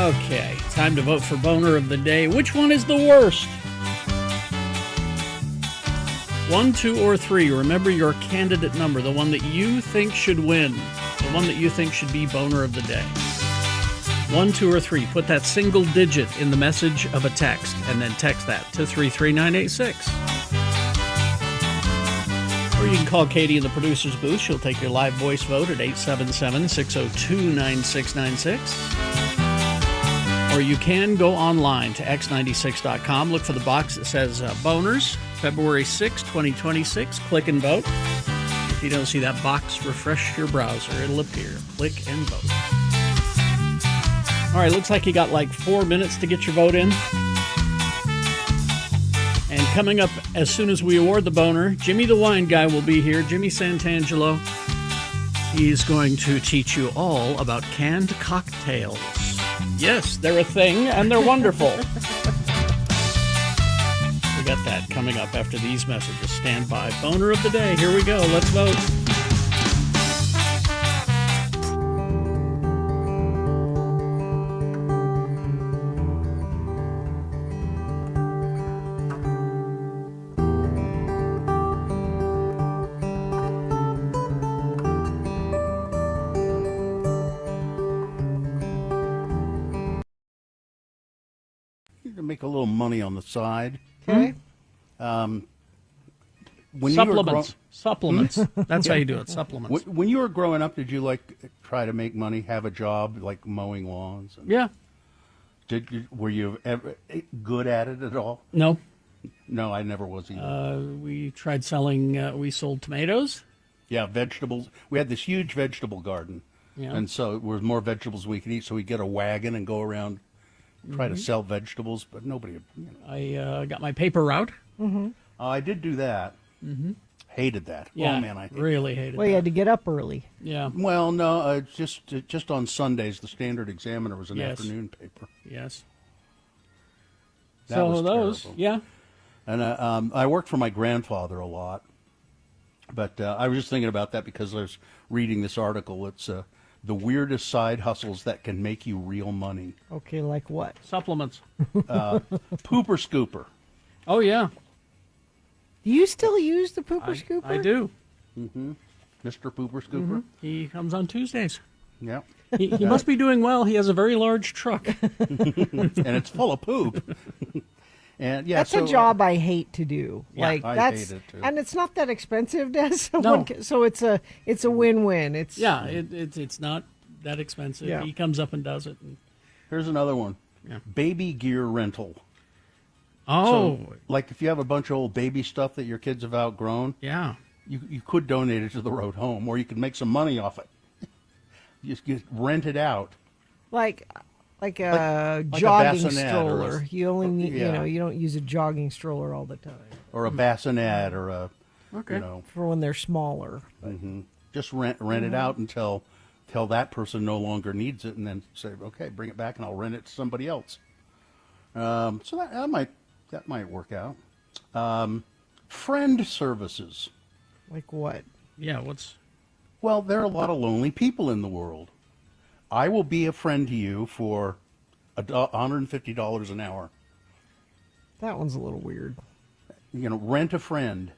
Speaker 3: Okay, time to vote for Boner of the Day. Which one is the worst? 1, 2, or 3. Remember your candidate number, the one that you think should win, the one that you think should be Boner of the Day. 1, 2, or 3. Put that single digit in the message of a text, and then text that to 33986. Or you can call Katie in the producer's booth. She'll take your live voice vote at 877-602-9696. Or you can go online to x96.com. Look for the box that says Boners, February 6, 2026. Click and vote. If you don't see that box, refresh your browser. It'll appear. Click and vote. All right, looks like you got like 4 minutes to get your vote in. And coming up as soon as we award the Boner, Jimmy the Wine Guy will be here. Jimmy Santangelo. He's going to teach you all about canned cocktails. Yes, they're a thing, and they're wonderful. We got that coming up after these messages. Stand by. Boner of the Day. Here we go. Let's vote.
Speaker 4: Make a little money on the side.
Speaker 2: Okay.
Speaker 4: When
Speaker 3: Supplements. That's how you do it. Supplements.
Speaker 4: When you were growing up, did you try to make money, have a job like mowing lawns?
Speaker 3: Yeah.
Speaker 4: Were you ever good at it at all?
Speaker 3: No.
Speaker 4: No, I never was either.
Speaker 3: We tried selling. We sold tomatoes.
Speaker 4: Yeah, vegetables. We had this huge vegetable garden, and so there was more vegetables we could eat. So we'd get a wagon and go around. Try to sell vegetables, but nobody.
Speaker 3: I got my paper route.
Speaker 4: I did do that. Hated that.
Speaker 3: Yeah,
Speaker 4: oh man, I
Speaker 3: really hated
Speaker 2: Well,
Speaker 3: that.
Speaker 2: you had to get up early.
Speaker 3: Yeah.
Speaker 4: Well, no, just on Sundays, the Standard Examiner was an afternoon paper.
Speaker 3: Yes.
Speaker 4: That was
Speaker 3: those,
Speaker 4: terrible.
Speaker 3: yeah.
Speaker 4: And I worked for my grandfather a lot, but I was just thinking about that because I was reading this article. It's the weirdest side hustles that can make you real money.
Speaker 2: Okay, like what?
Speaker 3: Supplements.
Speaker 4: Pooper scooper.
Speaker 3: Oh, yeah.
Speaker 2: Do you still use the pooper scooper?
Speaker 3: I do.
Speaker 4: Mr. Pooper scooper.
Speaker 3: He comes on Tuesdays.
Speaker 4: Yeah.
Speaker 3: He must be doing well. He has a very large truck.
Speaker 4: And it's full of poop. And
Speaker 2: that's a job I hate to do.
Speaker 3: Yeah,
Speaker 2: like
Speaker 4: I
Speaker 2: that's
Speaker 4: hate it too.
Speaker 2: and it's not that expensive, Des.
Speaker 3: No.
Speaker 2: So it's a win-win. It's
Speaker 3: it's not that expensive.
Speaker 2: Yeah.
Speaker 3: He comes up and does it.
Speaker 4: Here's another one.
Speaker 3: Yeah.
Speaker 4: Baby gear rental.
Speaker 3: Oh,
Speaker 4: So, like if you have a bunch of old baby stuff that your kids have outgrown,
Speaker 3: yeah.
Speaker 4: you could donate it to the road home, or you could make some money off it. You rent it out.
Speaker 2: like a
Speaker 4: like a
Speaker 2: jogging
Speaker 4: bassinet or
Speaker 2: stroller. You only need,
Speaker 4: yeah.
Speaker 2: you don't use a jogging stroller all the time.
Speaker 4: Or a bassinet, or a
Speaker 3: Okay.
Speaker 2: For when they're smaller.
Speaker 4: just rent it out until till that person no longer needs it, and then say, okay, bring it back, and I'll rent it to somebody else. So that might work out. Friend services.
Speaker 2: Like what?
Speaker 3: Yeah, what's...
Speaker 4: Well, there are a lot of lonely people in the world. I will be a friend to you for $150 an hour.
Speaker 2: That one's a little weird.
Speaker 4: Rent a friend.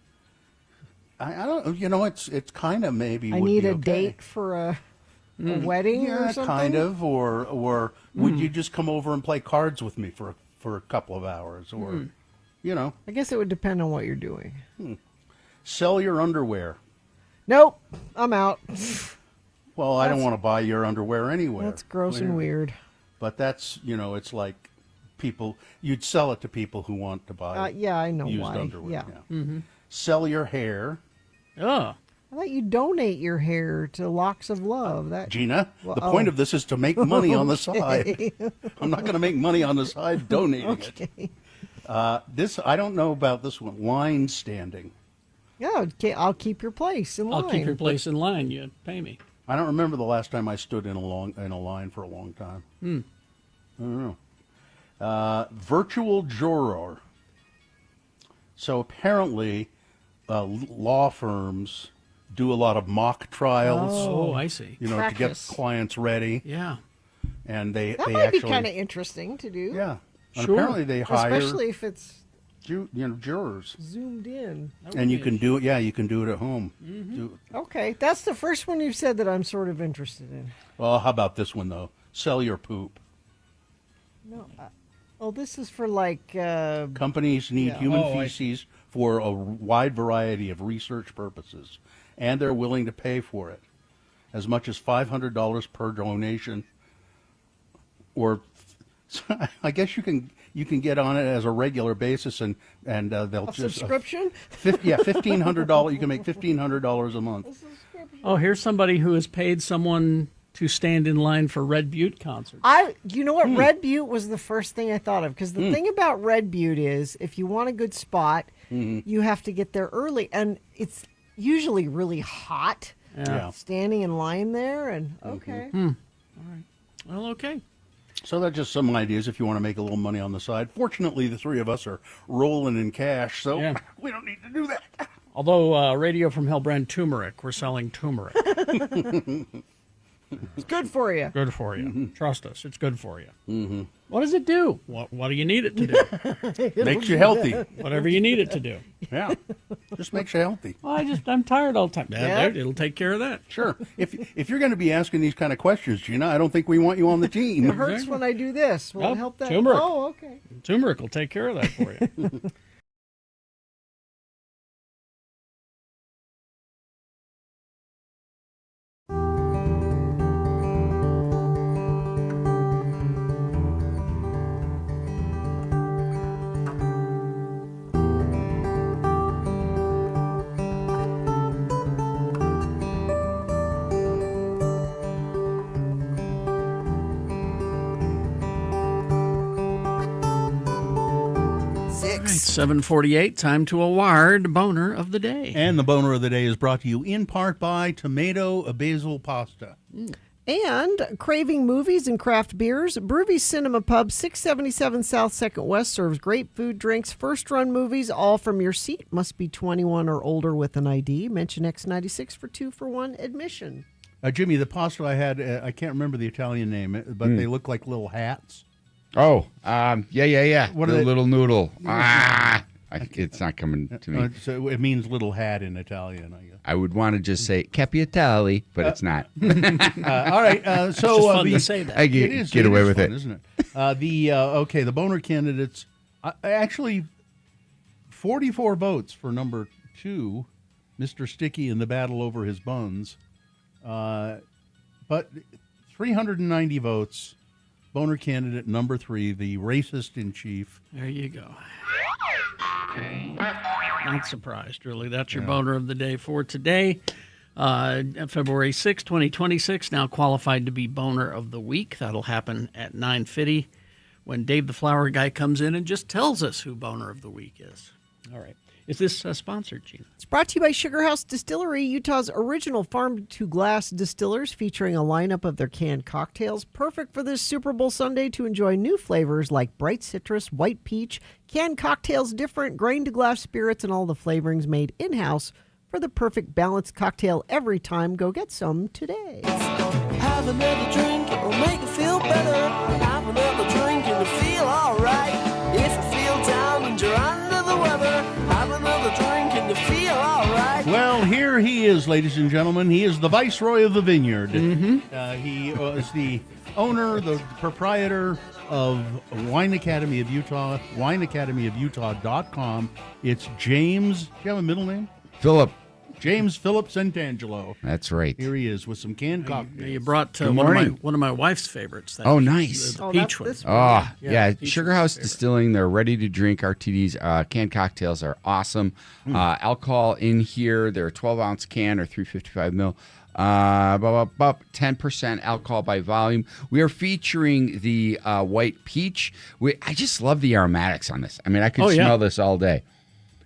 Speaker 4: I don't. It's kind of maybe.
Speaker 2: I
Speaker 4: would
Speaker 2: need
Speaker 4: be
Speaker 2: a
Speaker 4: okay.
Speaker 2: date for a wedding or something.
Speaker 4: Kind of. Or would you just come over and play cards with me for a couple of hours? Or,
Speaker 2: I guess it would depend on what you're doing.
Speaker 4: Sell your underwear.
Speaker 2: Nope, I'm out.
Speaker 4: Well, I don't want to buy your underwear anywhere.
Speaker 2: That's gross and weird.
Speaker 4: But that's, it's like people, you'd sell it to people who want to buy
Speaker 2: yeah, I know
Speaker 4: used
Speaker 2: why.
Speaker 4: underwear.
Speaker 2: Yeah.
Speaker 3: Mm-hmm.
Speaker 4: Sell your hair.
Speaker 3: Oh.
Speaker 2: I thought you donate your hair to Locks of Love.
Speaker 4: Gina, the point of this is to make money on the side. I'm not going to make money on the side donating it. I don't know about this one. Line standing.
Speaker 2: Yeah, I'll keep your place in line.
Speaker 3: I'll keep your place in line. You pay me.
Speaker 4: I don't remember the last time I stood in a line for a long time. I don't know. Virtual juror. So apparently, law firms do a lot of mock trials.
Speaker 3: Oh, I see.
Speaker 4: To get clients ready.
Speaker 3: Yeah.
Speaker 4: And they
Speaker 2: might
Speaker 4: actually
Speaker 2: be kind of interesting to do.
Speaker 4: Yeah. And
Speaker 3: Sure.
Speaker 4: apparently they hire
Speaker 2: especially if it's
Speaker 4: jurors.
Speaker 2: zoomed in.
Speaker 4: And you can do it. Yeah, you can do it at home.
Speaker 2: Okay, that's the first one you've said that I'm sort of interested in.
Speaker 4: Well, how about this one though? Sell your poop.
Speaker 2: No. This is for like.
Speaker 4: Companies need human feces for a wide variety of research purposes, and they're willing to pay for it, as much as $500 per donation. Or, I guess you can get on it as a regular basis, and they'll just
Speaker 2: subscription.
Speaker 4: $1,500. You can make $1,500 a month.
Speaker 3: Oh, here's somebody who has paid someone to stand in line for Red Butte concerts.
Speaker 2: You know what? Red Butte was the first thing I thought of, because the thing about Red Butte is if you want a good spot, you have to get there early, and it's usually really hot.
Speaker 3: Yeah.
Speaker 2: Standing in line there, and okay.
Speaker 3: All right. Well, okay.
Speaker 4: So that's just some ideas if you want to make a little money on the side. Fortunately, the three of us are rolling in cash, so we don't need to do that.
Speaker 3: Although Radio from Hell brand turmeric, we're selling turmeric.
Speaker 2: It's good for you.
Speaker 3: Good for you. Trust us, it's good for you. What does it do? What do you need it to do?
Speaker 4: Makes you healthy.
Speaker 3: Whatever you need it to do.
Speaker 4: Yeah, just makes you healthy.
Speaker 3: Well, I'm tired all the time. It'll take care of that.
Speaker 4: Sure. If you're going to be asking these kind of questions, Gina, I don't think we want you on the team.
Speaker 2: It hurts when I do this. Will it help that?
Speaker 3: Turmeric.
Speaker 2: Oh, okay.
Speaker 3: Turmeric will take care of that for you. All right, 7:48, time to award Boner of the Day.
Speaker 4: And the Boner of the Day is brought to you in part by Tomato Basil Pasta.
Speaker 2: And craving movies and craft beers, Broovy's Cinema Pub, 677 South 2nd West, serves great food, drinks, first-run movies, all from your seat. Must be 21 or older with an ID. Mention X96 for 2-for-1 admission.
Speaker 4: Jimmy, the pasta I had, I can't remember the Italian name, but they look like little hats.
Speaker 15: Oh, yeah.
Speaker 4: What
Speaker 15: the
Speaker 4: are they?
Speaker 15: little noodle. It's not coming to me.
Speaker 4: So it means little hat in Italian, I guess.
Speaker 15: I would want to just say Capiatali, but it's not.
Speaker 4: All right, so
Speaker 3: It's just fun to say that.
Speaker 15: I get away with
Speaker 4: fun,
Speaker 15: it,
Speaker 4: isn't it? The Boner candidates, actually, 44 votes for number 2, Mr. Sticky in the battle over his buns, but 390 votes. Boner candidate number 3, the racist in chief.
Speaker 3: There you go. Not surprised, really. That's your Boner of the Day for today. February 6, 2026, now qualified to be Boner of the Week. That'll happen at 9:50 when Dave the Flower Guy comes in and just tells us who Boner of the Week is. All right. Is this sponsored, Gina?
Speaker 2: It's brought to you by Sugar House Distillery, Utah's original farm-to-glass distillers, featuring a lineup of their canned cocktails. Perfect for this Super Bowl Sunday to enjoy new flavors like bright citrus, white peach, canned cocktails, different grain-to-glass spirits, and all the flavorings made in-house for the perfect balanced cocktail every time. Go get some today.
Speaker 5: Have another drink, it'll make you feel better. Have another drink and you feel alright. If you feel down and you're under the weather, have another drink and you feel alright.
Speaker 4: Well, here he is, ladies and gentlemen. He is the viceroy of the vineyard. He is the owner, the proprietor of Wine Academy of Utah, wineacademyofutah.com. It's James. Do you have a middle name?
Speaker 15: Philip.
Speaker 4: James Philip Santangelo.
Speaker 15: That's right.
Speaker 4: Here he is with some canned cocktails.
Speaker 3: You brought
Speaker 15: Good
Speaker 3: one
Speaker 15: morning.
Speaker 3: of my wife's favorites. That
Speaker 15: Nice.
Speaker 3: The peach one.
Speaker 15: Oh, yeah.
Speaker 3: peach
Speaker 15: Sugar
Speaker 3: one's
Speaker 15: House
Speaker 3: favorite.
Speaker 15: Distilling, they're ready to drink RTDs. Canned cocktails are awesome. Alcohol in here, they're a 12-ounce can or 355 mil. 10% alcohol by volume. We are featuring the white peach. I just love the aromatics on this. I mean, I could smell this all day.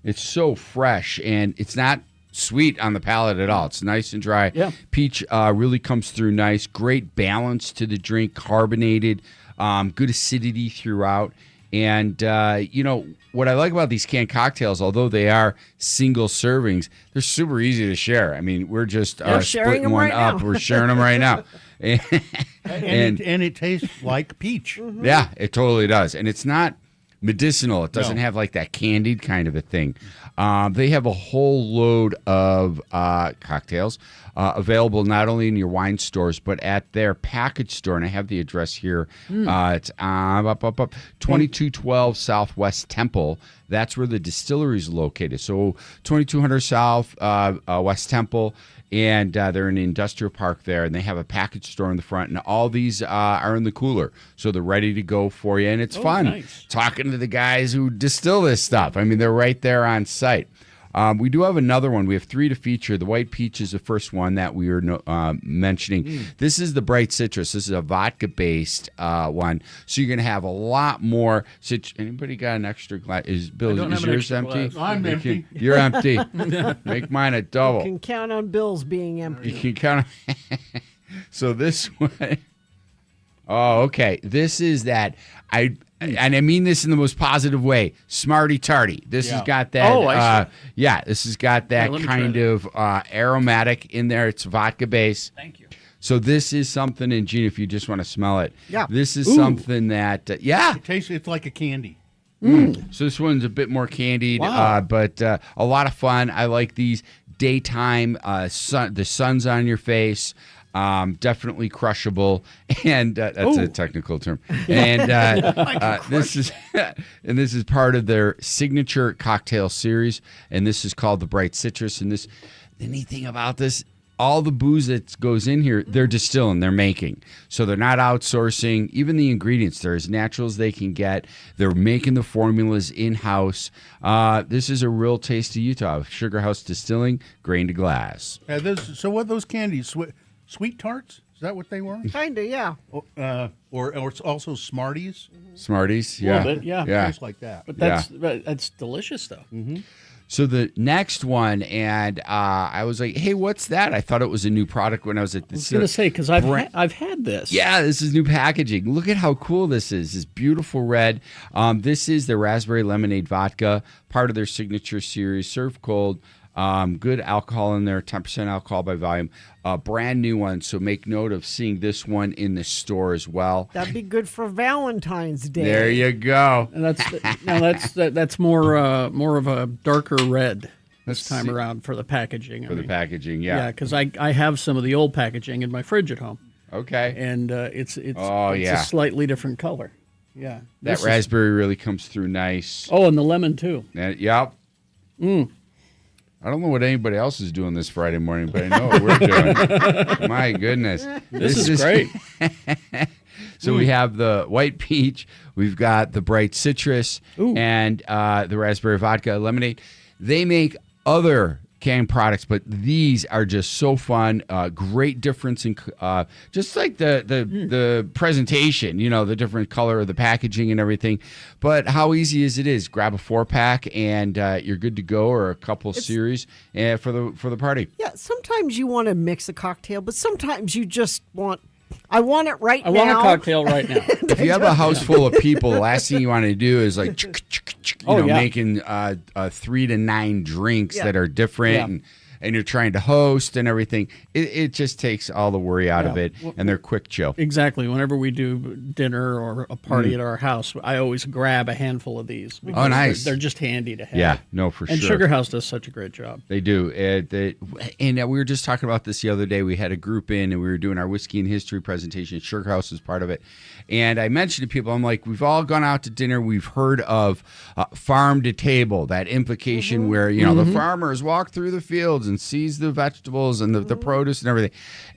Speaker 15: It's so fresh, and it's not sweet on the palate at all. It's nice and dry.
Speaker 3: Yeah.
Speaker 15: Peach really comes through nice. Great balance to the drink, carbonated, good acidity throughout. And, what I like about these canned cocktails, although they are single servings, they're super easy to share. I mean, we're just splitting one up. We're sharing them right now. And
Speaker 4: it tastes like peach.
Speaker 15: Yeah, it totally does. And it's not medicinal. It doesn't have like that candied kind of a thing. They have a whole load of cocktails available not only in your wine stores, but at their package store. And I have the address here. It's 2212 Southwest Temple. That's where the distillery is located. So 2200 South West Temple. And they're in the industrial park there, and they have a package store in the front, and all these are in the cooler, so they're ready to go for you, and it's fun talking to the guys who distill this stuff. I mean, they're right there on site. We do have another one. We have 3 to feature. The white peach is the first one that we were mentioning. This is the bright citrus. This is a vodka-based one, so you're going to have a lot more. Anybody got an extra glass? Is yours empty?
Speaker 4: I'm empty.
Speaker 15: You're empty. Make mine a double.
Speaker 2: You can count on Bill's being empty.
Speaker 15: You can count on. So this one. Oh, okay. This is that. And I mean this in the most positive way. Smarty tarty. This has got that.
Speaker 3: Oh, I see.
Speaker 15: This has got that kind of aromatic in there. It's vodka base.
Speaker 3: Thank you.
Speaker 15: So this is something, and Gina, if you just want to smell it,
Speaker 2: yeah,
Speaker 15: this is something that,
Speaker 4: it tastes. It's like a candy.
Speaker 15: So this one's a bit more candied,
Speaker 4: Wow.
Speaker 15: but a lot of fun. I like these daytime. The sun's on your face. Definitely crushable, and that's a technical term. And this is part of their signature cocktail series, and this is called the Bright Citrus. And the neat thing about this, all the booze that goes in here, they're distilling, they're making. So they're not outsourcing. Even the ingredients, they're as natural as they can get. They're making the formulas in-house. This is a real taste of Utah. Sugar House Distilling, grain to glass.
Speaker 4: So what are those candies? Sweet tarts? Is that what they were?
Speaker 2: Kinda, yeah.
Speaker 4: Or it's also Smarties?
Speaker 15: Smarties,
Speaker 4: A
Speaker 15: yeah.
Speaker 4: little bit, yeah. Tastes like that.
Speaker 3: But that's delicious, though.
Speaker 4: Mm-hmm.
Speaker 15: So the next one, and I was like, hey, what's that? I thought it was a new product when I was at the...
Speaker 3: I was going to say, because I've had this.
Speaker 15: Yeah, this is new packaging. Look at how cool this is. This beautiful red. This is the raspberry lemonade vodka, part of their signature series, served cold. Good alcohol in there, 10% alcohol by volume. Brand new one, so make note of seeing this one in the store as well.
Speaker 2: That'd be good for Valentine's Day.
Speaker 15: There you go.
Speaker 3: And that's more of a darker red this time around for the packaging.
Speaker 15: The packaging, yeah.
Speaker 3: Yeah, because I have some of the old packaging in my fridge at home.
Speaker 15: Okay.
Speaker 3: And it's
Speaker 15: yeah.
Speaker 3: a slightly different color. Yeah.
Speaker 15: That raspberry really comes through nice.
Speaker 3: Oh, and the lemon too.
Speaker 15: Yep. I don't know what anybody else is doing this Friday morning, but I know what we're doing. My goodness.
Speaker 3: This is great.
Speaker 15: So we have the white peach, we've got the bright citrus, and the raspberry vodka lemonade. They make other canned products, but these are just so fun. Great difference in just like the presentation, the different color of the packaging and everything. But how easy is it? Grab a 4-pack and you're good to go, or a couple series for the party.
Speaker 2: Yeah, sometimes you want to mix a cocktail, but sometimes you just want. I want it right now.
Speaker 3: I want a cocktail right now.
Speaker 15: If you have a house full of people, the last thing you want to do is like making 3 to 9 drinks that are different, and you're trying to host and everything. It just takes all the worry out of it, and they're quick chill.
Speaker 3: Exactly. Whenever we do dinner or a party at our house, I always grab a handful of these.
Speaker 15: Oh, nice.
Speaker 3: They're just handy to have.
Speaker 15: Yeah, no, for sure.
Speaker 3: And Sugar House does such a great job.
Speaker 15: They do. And we were just talking about this the other day. We had a group in, and we were doing our whiskey and history presentation. Sugar House was part of it. And I mentioned to people, I'm like, we've all gone out to dinner. We've heard of farm to table, that implication where, the farmers walk through the fields and sees the vegetables and the produce and everything.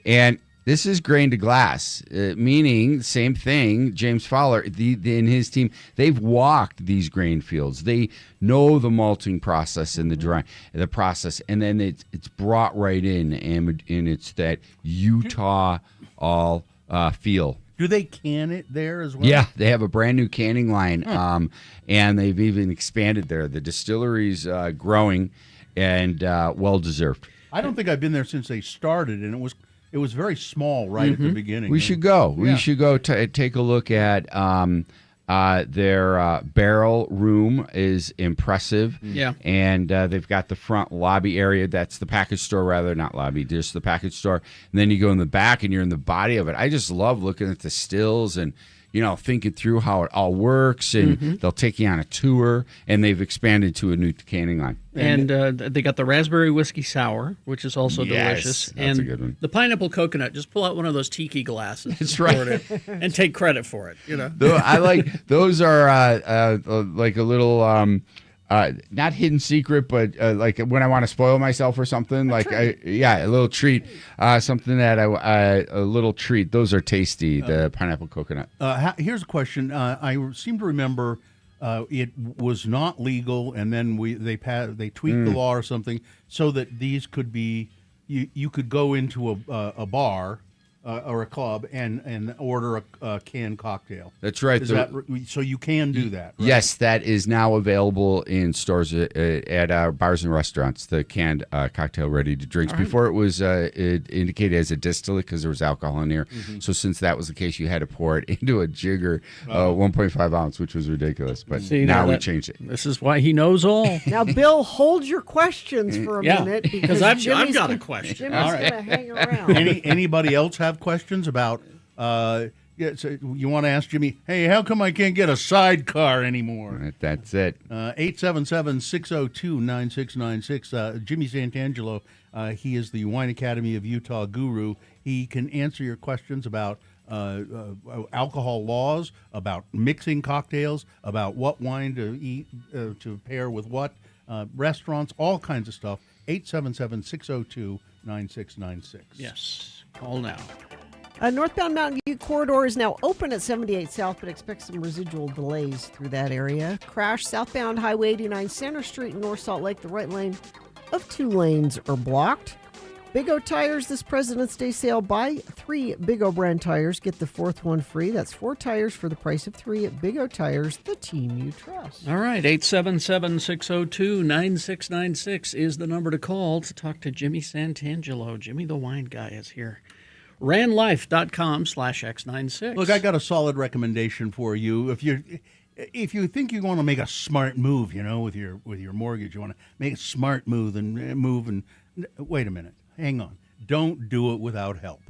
Speaker 15: And this is grain to glass, meaning same thing. James Fowler, in his team, they've walked these grain fields. They know the malting process and the drying, the process, and then it's brought right in, and it's that Utah all feel.
Speaker 4: Do they can it there as well?
Speaker 15: Yeah, they have a brand new canning line, and they've even expanded there. The distillery's growing, and well deserved.
Speaker 4: I don't think I've been there since they started, and it was very small right at the beginning.
Speaker 15: We should go. We should go take a look at their barrel room is impressive.
Speaker 3: Yeah.
Speaker 15: And they've got the front lobby area. That's the package store, rather, not lobby, just the package store. And then you go in the back and you're in the body of it. I just love looking at the stills and, thinking through how it all works. And they'll take you on a tour. And they've expanded to a new canning line.
Speaker 3: And they got the raspberry whiskey sour, which is also delicious.
Speaker 15: That's
Speaker 3: and
Speaker 15: a good one.
Speaker 3: The pineapple coconut, just pull out one of those tiki glasses.
Speaker 15: That's
Speaker 3: and pour
Speaker 15: right.
Speaker 3: it in and take credit for it.
Speaker 15: I like those are like a little not hidden secret, but like when I want to spoil myself or something, a little treat, something that a little treat. Those are tasty. The pineapple coconut.
Speaker 4: Here's a question. I seem to remember it was not legal, and then they tweaked the law or something so that these could be you could go into a bar. Or a club and order a canned cocktail.
Speaker 15: That's right.
Speaker 4: So you can do that, right?
Speaker 15: Yes, that is now available in stores at bars and restaurants, the canned cocktail ready-to-drinks. Right. Before it was indicated as a distillate because there was alcohol in here. So since that was the case, you had to pour it into a jigger, 1.5 ounce, which was ridiculous. But now we changed it.
Speaker 3: This is why he knows all.
Speaker 2: Now, Bill, hold your questions for a minute.
Speaker 3: Because I've got a question.
Speaker 2: Jimmy's going to hang around.
Speaker 4: Anybody else have questions about so you want to ask Jimmy, hey, how come I can't get a sidecar anymore?
Speaker 15: That's it.
Speaker 4: 877-602-9696. Jimmy Santangelo, he is the Wine Academy of Utah guru. He can answer your questions about alcohol laws, about mixing cocktails, about what wine to eat, to pair with what, restaurants, all kinds of stuff. 877-602-9696.
Speaker 3: Yes, call now.
Speaker 2: Northbound Mountain View corridor is now open at 78 South, but expect some residual delays through that area. Crash southbound Highway 89 Center Street in North Salt Lake. The right lane of 2 lanes are blocked. Big O Tires, this President's Day sale. Buy 3 Big O brand tires, get the 4th one free. That's 4 tires for the price of 3 at Big O Tires, the team you trust.
Speaker 3: All right, 877-602-9696 is the number to call to talk to Jimmy Santangelo. Jimmy the Wine Guy is here. ranlife.com/x96.
Speaker 4: Look, I got a solid recommendation for you. If you think you want to make a smart move, with your mortgage, you want to make a smart move and wait a minute, hang on, don't do it without help.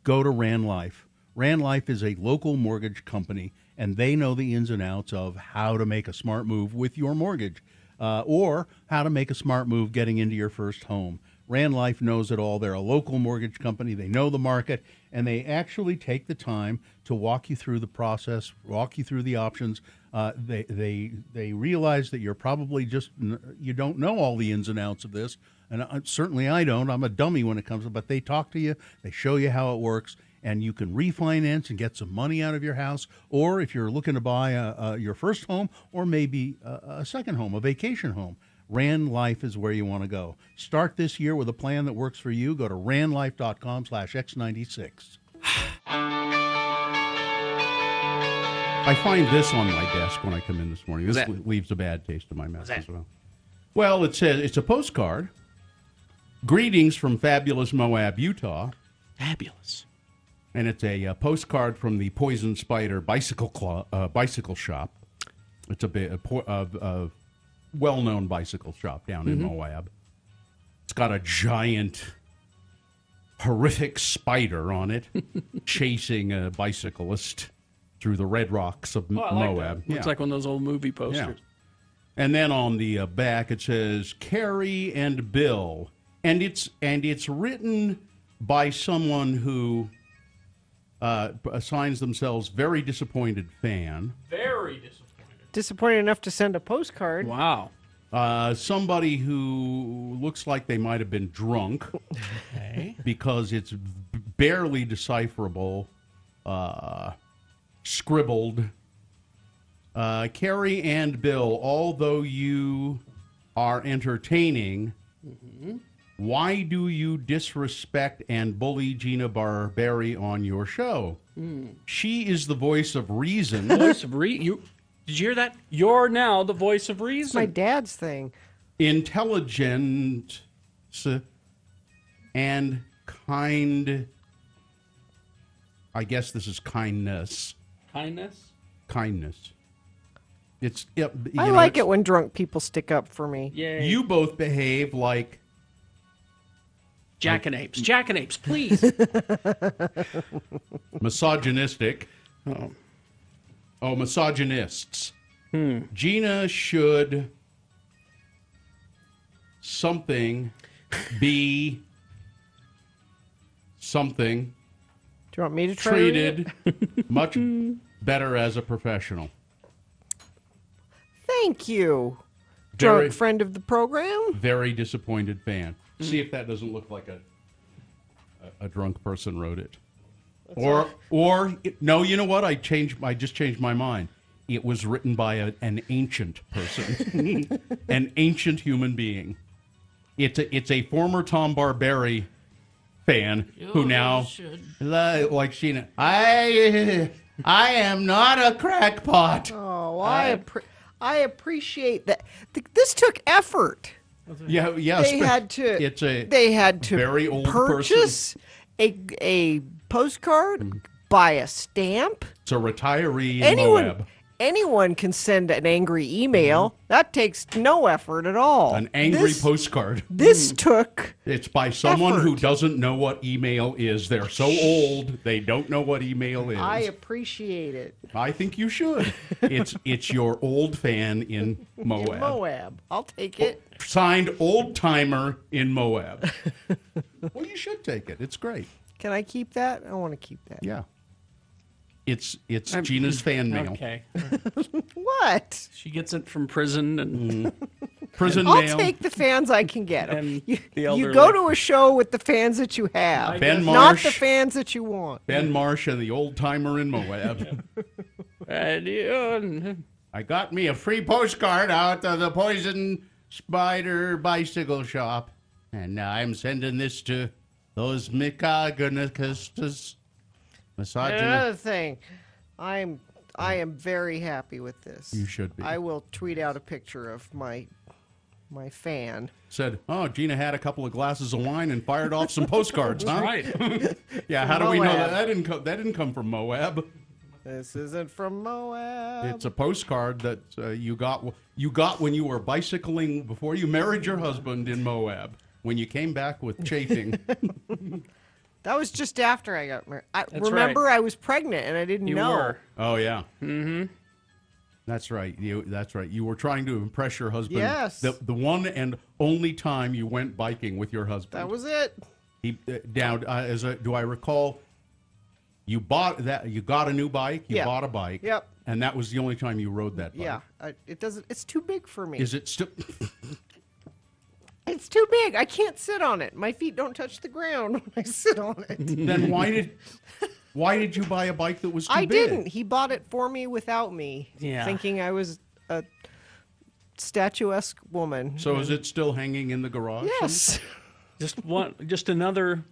Speaker 4: Go to Ran Life. Ran Life is a local mortgage company, and they know the ins and outs of how to make a smart move with your mortgage, or how to make a smart move getting into your first home. Ran Life knows it all. They're a local mortgage company. They know the market, and they actually take the time to walk you through the process, walk you through the options. They realize that you're probably you don't know all the ins and outs of this, and certainly I don't. I'm a dummy when it comes to, but they talk to you, they show you how it works, and you can refinance and get some money out of your house, or if you're looking to buy your first home or maybe a second home, a vacation home. Rand Life is where you want to go. Start this year with a plan that works for you. Go to randlife.com/X96. I find this on my desk when I come in this morning. This leaves a bad taste in my mouth as well. Well, it says it's a postcard. Greetings from fabulous Moab, Utah.
Speaker 3: Fabulous.
Speaker 4: And it's a postcard from the Poison Spider bicycle shop. It's a well-known bicycle shop down in Moab. It's got a giant, horrific spider on it chasing a bicyclist through the red rocks of Moab.
Speaker 3: Looks like one of those old movie posters.
Speaker 4: Yeah. And then on the back it says Carrie and Bill, and it's written by someone who assigns themselves very disappointed fan.
Speaker 3: Very disappointed.
Speaker 2: Disappointed enough to send a postcard.
Speaker 3: Wow.
Speaker 4: Somebody who looks like they might have been drunk because it's barely decipherable, scribbled. Carrie and Bill, although you are entertaining, why do you disrespect and bully Gina Barberi on your show? She is the voice of reason.
Speaker 3: Voice of reason? Did you hear that? You're now the voice of reason.
Speaker 2: It's my dad's thing.
Speaker 4: Intelligent and kind. I guess this is kindness.
Speaker 3: Kindness?
Speaker 4: Kindness. It's.
Speaker 2: I like it when drunk people stick up for me.
Speaker 3: Yay.
Speaker 4: You both behave like
Speaker 3: jackanapes. Jackanapes, please.
Speaker 4: Misogynistic. Oh, misogynists. Gina should be something.
Speaker 2: Do you want me to try
Speaker 4: treated much better as a professional?
Speaker 2: Thank you. Drunk friend of the program.
Speaker 4: Very disappointed fan. See if that doesn't look like a drunk person wrote it. Or no, you know what? I just changed my mind. It was written by an ancient person, an ancient human being. It's a former Tom Barberi fan who now, like Gina, I am not a crackpot.
Speaker 2: Oh, I appreciate that. This took effort.
Speaker 4: Yeah.
Speaker 2: They had to
Speaker 4: very old
Speaker 2: purchase a postcard, buy a stamp.
Speaker 4: It's a retiree in Moab.
Speaker 2: Anyone can send an angry email. That takes no effort at all.
Speaker 4: An angry postcard.
Speaker 2: This took
Speaker 4: It's by someone
Speaker 2: effort.
Speaker 4: who doesn't know what email is. They're so old, they don't know what email is.
Speaker 2: I appreciate it.
Speaker 4: I think you should. It's your old fan in Moab.
Speaker 2: In Moab. I'll take it.
Speaker 4: Signed old timer in Moab. Well, you should take it. It's great.
Speaker 2: Can I keep that? I want to keep that.
Speaker 4: Yeah. It's Gina's fan mail.
Speaker 3: Okay.
Speaker 2: What?
Speaker 3: She gets it from prison and
Speaker 4: prison
Speaker 2: I'll
Speaker 4: mail.
Speaker 2: take the fans I can get.
Speaker 3: And
Speaker 2: You
Speaker 3: elderly.
Speaker 2: go to a show with the fans that you have,
Speaker 4: Ben
Speaker 2: not
Speaker 4: Marsh.
Speaker 2: the fans that you want.
Speaker 4: Ben Marsh and the old timer in Moab. I got me a free postcard out of the Poison Spider bicycle shop, and now I'm sending this to those misogynists.
Speaker 2: Another thing, I am very happy with this.
Speaker 4: You should be.
Speaker 2: I will tweet out a picture of my fan.
Speaker 4: Said, oh, Gina had a couple of glasses of wine and fired off some postcards, huh?
Speaker 3: right.
Speaker 4: Yeah, how do we know
Speaker 2: Moab.
Speaker 4: that didn't come from Moab?
Speaker 2: This isn't from Moab.
Speaker 4: It's a postcard that you got when you were bicycling before you married your husband in Moab. When you came back with chafing.
Speaker 2: That was just after I got married.
Speaker 3: Right.
Speaker 2: I was pregnant and I didn't
Speaker 3: You
Speaker 2: know.
Speaker 3: were.
Speaker 4: Oh yeah.
Speaker 3: Mm-hmm.
Speaker 4: That's right. That's right. You were trying to impress your husband.
Speaker 2: Yes.
Speaker 4: The one and only time you went biking with your husband.
Speaker 2: That was it.
Speaker 4: Do I recall? You got a new bike. You bought a bike.
Speaker 2: Yep.
Speaker 4: And that was the only time you rode that bike.
Speaker 2: Yeah. It's too big for me.
Speaker 4: Is it still?
Speaker 2: It's too big. I can't sit on it. My feet don't touch the ground when I sit on it.
Speaker 4: Then why did you buy a bike that was too
Speaker 2: I
Speaker 4: big?
Speaker 2: didn't. He bought it for me without me.
Speaker 3: Yeah.
Speaker 2: Thinking I was a statuesque woman.
Speaker 4: So is it still hanging in the garage?
Speaker 2: Yes.
Speaker 3: Just another.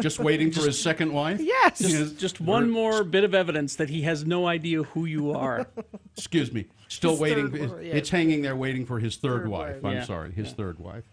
Speaker 4: Just waiting for his second wife?
Speaker 2: Yes.
Speaker 3: Just one more bit of evidence that he has no idea who you are.
Speaker 4: Excuse me. Still
Speaker 2: His
Speaker 4: waiting.
Speaker 2: third- yeah.
Speaker 4: It's hanging there waiting for his third
Speaker 2: Third
Speaker 4: wife.
Speaker 2: wife.
Speaker 4: I'm
Speaker 3: Yeah.
Speaker 4: sorry, his third wife.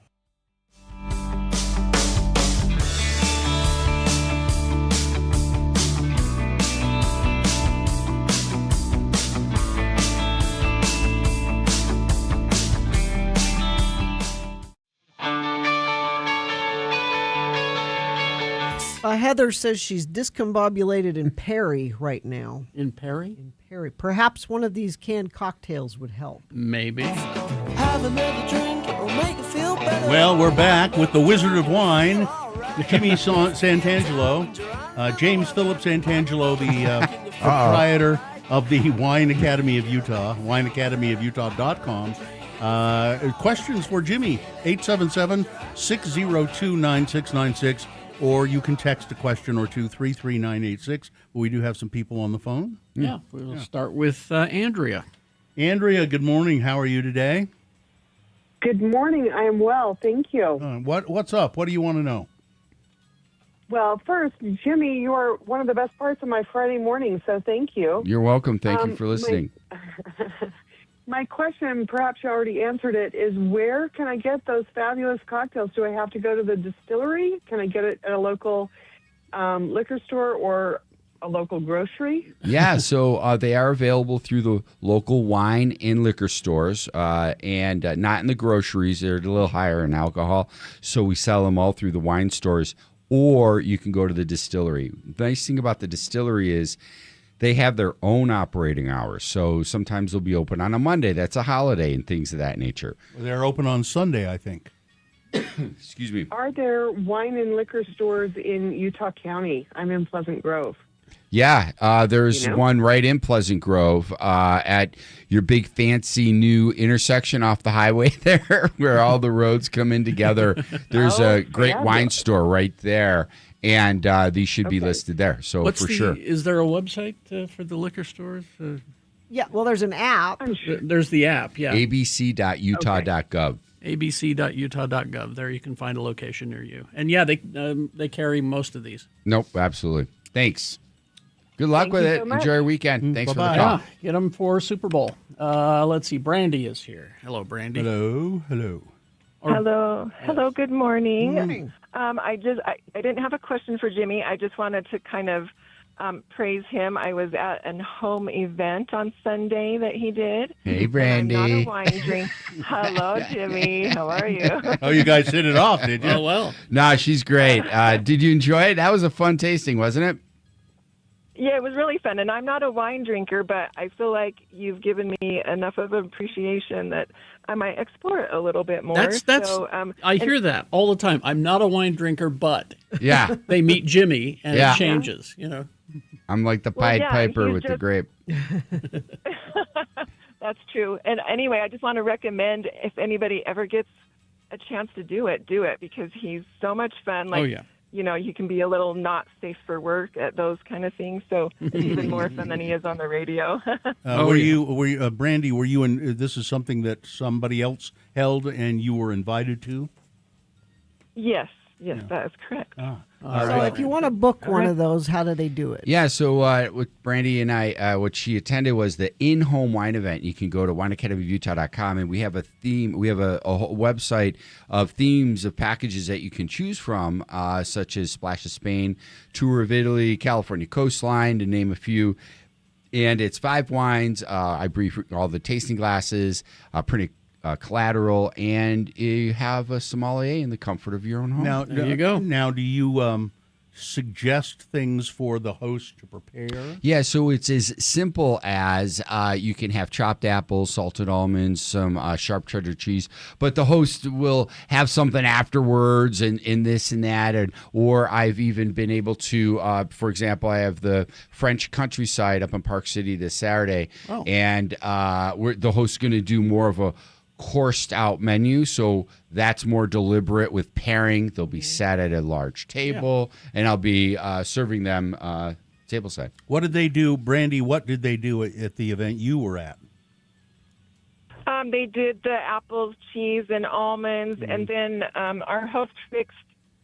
Speaker 2: Heather says she's discombobulated in Perry right now.
Speaker 3: In Perry?
Speaker 2: In Perry. Perhaps one of these canned cocktails would help.
Speaker 3: Maybe.
Speaker 5: Have another drink, it'll make you feel better.
Speaker 4: Well, we're back with the Wizard of Wine, Jimmy Santangelo, James Philip Santangelo, the proprietor of the Wine Academy of Utah, wineacademyofutah.com. Questions for Jimmy, 877-602-9696, or you can text a question or two, 33986. We do have some people on the phone.
Speaker 3: Yeah, we'll start with Andrea.
Speaker 4: Andrea, good morning. How are you today?
Speaker 16: Good morning. I am well, thank you.
Speaker 4: What's up? What do you want to know?
Speaker 16: Well, first, Jimmy, you are one of the best parts of my Friday morning, so thank you.
Speaker 15: You're welcome. Thank you for listening.
Speaker 16: My question, perhaps you already answered it, is where can I get those fabulous cocktails? Do I have to go to the distillery? Can I get it at a local liquor store or a local grocery?
Speaker 15: Yeah, so they are available through the local wine and liquor stores and not in the groceries. They're a little higher in alcohol, so we sell them all through the wine stores, or you can go to the distillery. The nice thing about the distillery is they have their own operating hours, so sometimes they'll be open on a Monday. That's a holiday and things of that nature.
Speaker 4: They're open on Sunday, I think.
Speaker 15: Excuse me.
Speaker 16: Are there wine and liquor stores in Utah County? I'm in Pleasant Grove.
Speaker 15: Yeah, there's one right in Pleasant Grove at your big fancy new intersection off the highway there where all the roads come in together. There's a great wine store right there, and these should be listed there. So sure.
Speaker 3: Is there a website for the liquor stores?
Speaker 2: Yeah, well, there's an app.
Speaker 3: There's the app, yeah.
Speaker 15: abc.utah.gov.
Speaker 3: abc.utah.gov. There you can find a location near you. And yeah, they carry most of these.
Speaker 15: Nope, absolutely. Thanks. Good luck with it. Enjoy your weekend. Thanks for the call.
Speaker 3: Yeah, get them for Super Bowl. Let's see. Brandy is here. Hello, Brandy.
Speaker 4: Hello.
Speaker 17: Hello. Good morning.
Speaker 2: Morning.
Speaker 17: I didn't have a question for Jimmy. I just wanted to kind of praise him. I was at a home event on Sunday that he did.
Speaker 15: Hey, Brandy.
Speaker 17: I'm not a wine drink. Hello, Jimmy. How are you?
Speaker 4: Oh, you guys hit it off, did you?
Speaker 3: Oh, well.
Speaker 15: Nah, she's great. Did you enjoy it? That was a fun tasting, wasn't it?
Speaker 17: Yeah, it was really fun. And I'm not a wine drinker, but I feel like you've given me enough of appreciation that I might explore it a little bit more.
Speaker 3: I hear that all the time. I'm not a wine drinker, but
Speaker 15: yeah,
Speaker 3: they meet Jimmy and it changes. You know,
Speaker 15: I'm like the Pied Piper with the grape.
Speaker 17: That's true. And anyway, I just want to recommend if anybody ever gets a chance to do it because he's so much fun. Like, you know, you can be a little not safe for work at those kind of things. So it's even more fun than he is on the radio.
Speaker 4: Were you, Brandy, were you in, this is something that somebody else held and you were invited to?
Speaker 17: Yes, that is correct.
Speaker 2: So if you want to book one of those, how do they do it?
Speaker 15: Yeah, so with Brandy and I, what she attended was the in-home wine event. You can go to wineacademyofutah.com, and we have a theme. We have a whole website of themes of packages that you can choose from, such as Splash of Spain, Tour of Italy, California Coastline, to name a few. And it's 5 wines. I brief all the tasting glasses, printed collateral, and you have a sommelier in the comfort of your own home.
Speaker 4: Now,
Speaker 3: there you go.
Speaker 4: Now, do you suggest things for the host to prepare?
Speaker 15: Yeah, so it's as simple as you can have chopped apples, salted almonds, some sharp cheddar cheese, but the host will have something afterwards and this and that. Or I've even been able to, for example, I have the French countryside up in Park City this Saturday, and the host's going to do more of a coursed out menu, so that's more deliberate with pairing. They'll be sat at a large table, and I'll be serving them tableside.
Speaker 4: What did they do, Brandy? What did they do at the event you were at?
Speaker 17: They did the apples, cheese, and almonds, and then our host fixed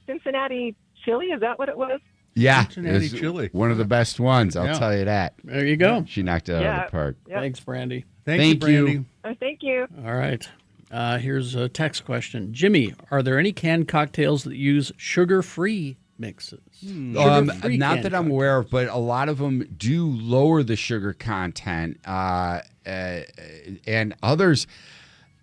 Speaker 17: Cincinnati chili. Is that what it was?
Speaker 15: Yeah,
Speaker 4: Cincinnati
Speaker 15: it was
Speaker 4: chili.
Speaker 15: one of the best ones. I'll tell you that.
Speaker 3: There you go.
Speaker 15: She knocked it out of the park.
Speaker 17: Yep.
Speaker 3: Thanks, Brandy.
Speaker 15: Thank you.
Speaker 17: Thank you.
Speaker 3: All right. Here's a text question. Jimmy, are there any canned cocktails that use sugar-free mixes?
Speaker 15: Not that I'm aware of, but a lot of them do lower the sugar content, and others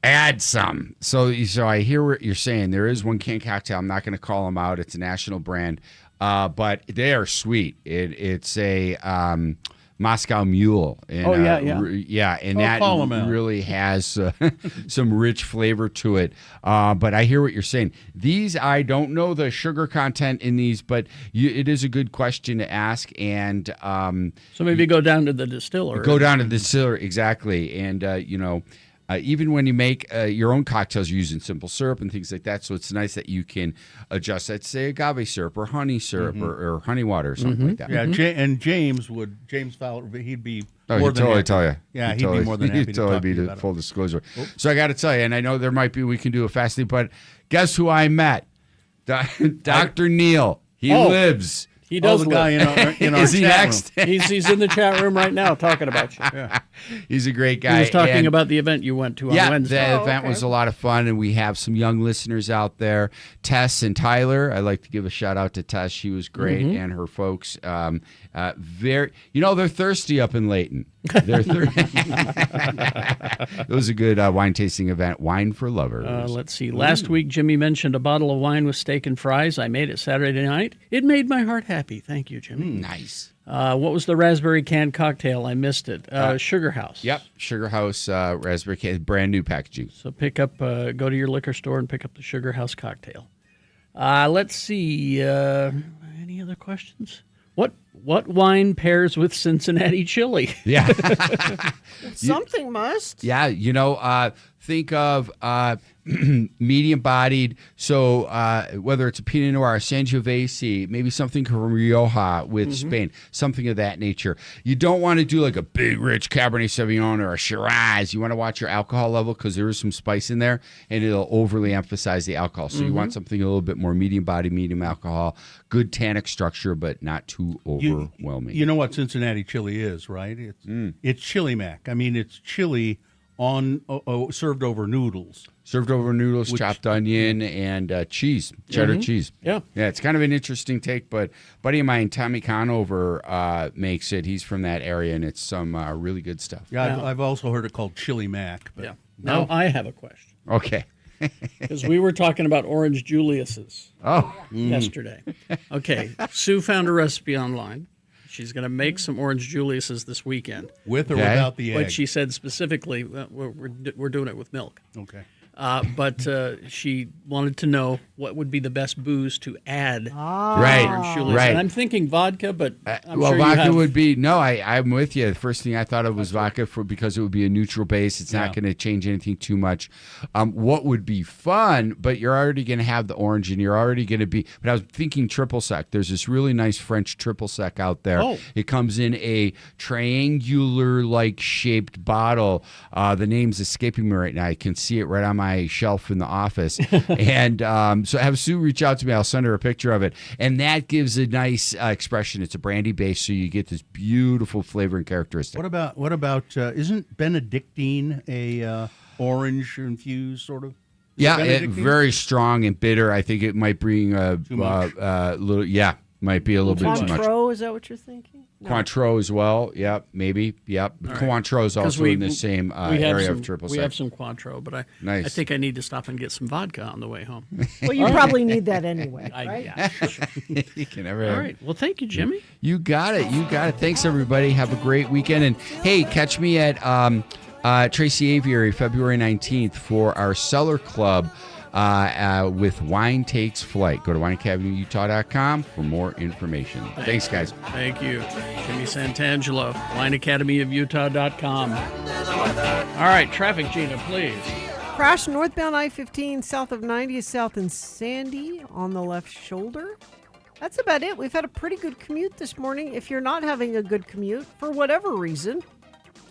Speaker 15: add some. So I hear what you're saying. There is one canned cocktail. I'm not going to call them out. It's a national brand, but they are sweet. It's a Moscow Mule. And, and that really has some rich flavor to it. But I hear what you're saying. These, I don't know the sugar content in these, but it is a good question to ask. And
Speaker 3: so maybe go down to the distiller.
Speaker 15: Go down to the distiller, exactly. And, even when you make your own cocktails, you're using simple syrup and things like that. So it's nice that you can adjust that, say, agave syrup or honey syrup or honey water or something like that.
Speaker 4: Yeah, and James Fowler, he'd be more than
Speaker 15: totally
Speaker 4: happy.
Speaker 15: tell you.
Speaker 4: Yeah, he'd be more than happy
Speaker 15: He'd
Speaker 4: to
Speaker 15: totally
Speaker 4: talk to
Speaker 15: be
Speaker 4: you
Speaker 15: the
Speaker 4: about
Speaker 15: full disclosure. So I got to tell you, and I know we can do a fasting, but guess who I met? Dr. Neil. He lives.
Speaker 3: He does
Speaker 4: the guy in our
Speaker 15: Is he
Speaker 4: chat
Speaker 15: next?
Speaker 4: room.
Speaker 3: He's in the chat room right now talking about you.
Speaker 4: Yeah.
Speaker 15: He's a great guy.
Speaker 3: He was talking about the event you went to on Wednesday.
Speaker 15: The event was a lot of fun, and we have some young listeners out there. Tess and Tyler. I'd like to give a shout out to Tess. She was great, and her folks. They're thirsty up in Layton. It was a good wine tasting event. Wine for lovers.
Speaker 3: Let's see. Last week, Jimmy mentioned a bottle of wine with steak and fries. I made it Saturday night. It made my heart happy. Thank you, Jimmy.
Speaker 15: Nice.
Speaker 3: What was the raspberry canned cocktail? I missed it. Sugar House.
Speaker 15: Yep, Sugar House raspberry can, brand new packaging.
Speaker 3: So pick up, go to your liquor store and pick up the Sugar House cocktail. Let's see. Any other questions? What wine pairs with Cincinnati chili?
Speaker 15: Yeah.
Speaker 2: Something must.
Speaker 15: Yeah, think of medium-bodied. So whether it's a Pinot Noir, a Sangiovese, maybe something from Rioja with Spain, something of that nature. You don't want to do like a big, rich Cabernet Sauvignon or a Shiraz. You want to watch your alcohol level because there is some spice in there, and it'll overly emphasize the alcohol. So you want something a little bit more medium-bodied, medium alcohol, good tannic structure, but not too overwhelming.
Speaker 4: You know what Cincinnati chili is, right? It's chili mac. I mean, it's chili on served over noodles.
Speaker 15: Served over noodles, chopped onion, and cheese, cheddar cheese.
Speaker 3: Yeah.
Speaker 15: Yeah, it's kind of an interesting take, but a buddy of mine, Tommy Conover, makes it. He's from that area, and it's some really good stuff.
Speaker 4: Yeah, I've also heard it called chili mac. But
Speaker 3: Yeah. Now I have a question.
Speaker 15: Okay.
Speaker 3: Because we were talking about orange Julius's yesterday. Okay, Sue found a recipe online. She's going to make some orange Julius's this weekend.
Speaker 4: With or without the egg?
Speaker 3: But she said specifically, we're doing it with milk.
Speaker 4: Okay.
Speaker 3: But she wanted to know what would be the best booze to add to
Speaker 15: Right,
Speaker 3: orange Julius.
Speaker 15: right.
Speaker 3: And I'm thinking vodka, but I'm
Speaker 15: well,
Speaker 3: sure you
Speaker 15: vodka
Speaker 3: have...
Speaker 15: would be I'm with you. The first thing I thought of was vodka because it would be a neutral base. It's not going to change anything too much. What would be fun? But you're already going to have the orange, and you're already going to be. But I was thinking triple sec. There's this really nice French triple sec out there.
Speaker 3: Oh.
Speaker 15: It comes in a triangular-like shaped bottle. The name's escaping me right now. I can see it right on my shelf in the office. And so have Sue reach out to me. I'll send her a picture of it. And that gives a nice expression. It's a brandy base, so you get this beautiful flavor and characteristic.
Speaker 4: What about isn't Benedictine a orange infused sort of?
Speaker 15: Yeah, very strong and bitter. I think it might bring a little. Yeah, might be a little bit too much.
Speaker 2: Cointreau, is that what you're thinking? No.
Speaker 15: Cointreau as well. Yep, maybe. Yep.
Speaker 3: All right.
Speaker 15: Cointreau is also in the same area of triple sec.
Speaker 3: We have some Cointreau, but I think I need to stop and get some vodka on the way home.
Speaker 2: Well, you probably need that anyway, right?
Speaker 3: Yeah, sure.
Speaker 15: You can never.
Speaker 3: All right. Well, thank you, Jimmy.
Speaker 15: You got it. Thanks, everybody. Have a great weekend. And hey, catch me at Tracy Aviary February 19th for our Cellar Club with Wine Takes Flight. Go to wineacademyutah.com for more information. Thanks, guys.
Speaker 3: Thank you. Jimmy Santangelo, wineacademyofutah.com. All right, traffic, Gina, please.
Speaker 2: Crash northbound I-15 south of 90th South in Sandy on the left shoulder. That's about it. We've had a pretty good commute this morning. If you're not having a good commute, for whatever reason,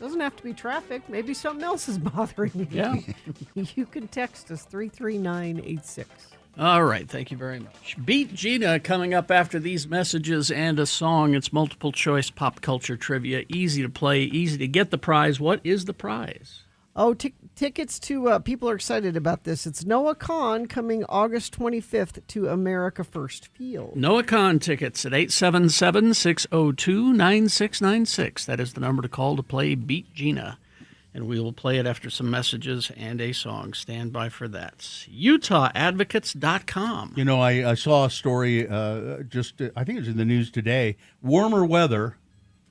Speaker 2: Doesn't have to be traffic. Maybe something else is bothering you.
Speaker 3: Yeah.
Speaker 2: You can text us 33986.
Speaker 3: All right, thank you very much. Beat Gina coming up after these messages and a song. It's multiple choice pop culture trivia. Easy to play, easy to get the prize. What is the prize?
Speaker 2: Oh, tickets to, people are excited about this. It's Noah Kahan coming August 25th to America First Field.
Speaker 3: Noah Kahan tickets at 877-602-9696. That is the number to call to play Beat Gina. And we will play it after some messages and a song. Stand by for that. UtahAdvocates.com.
Speaker 4: You know, I saw a story I think it was in the news today. Warmer weather,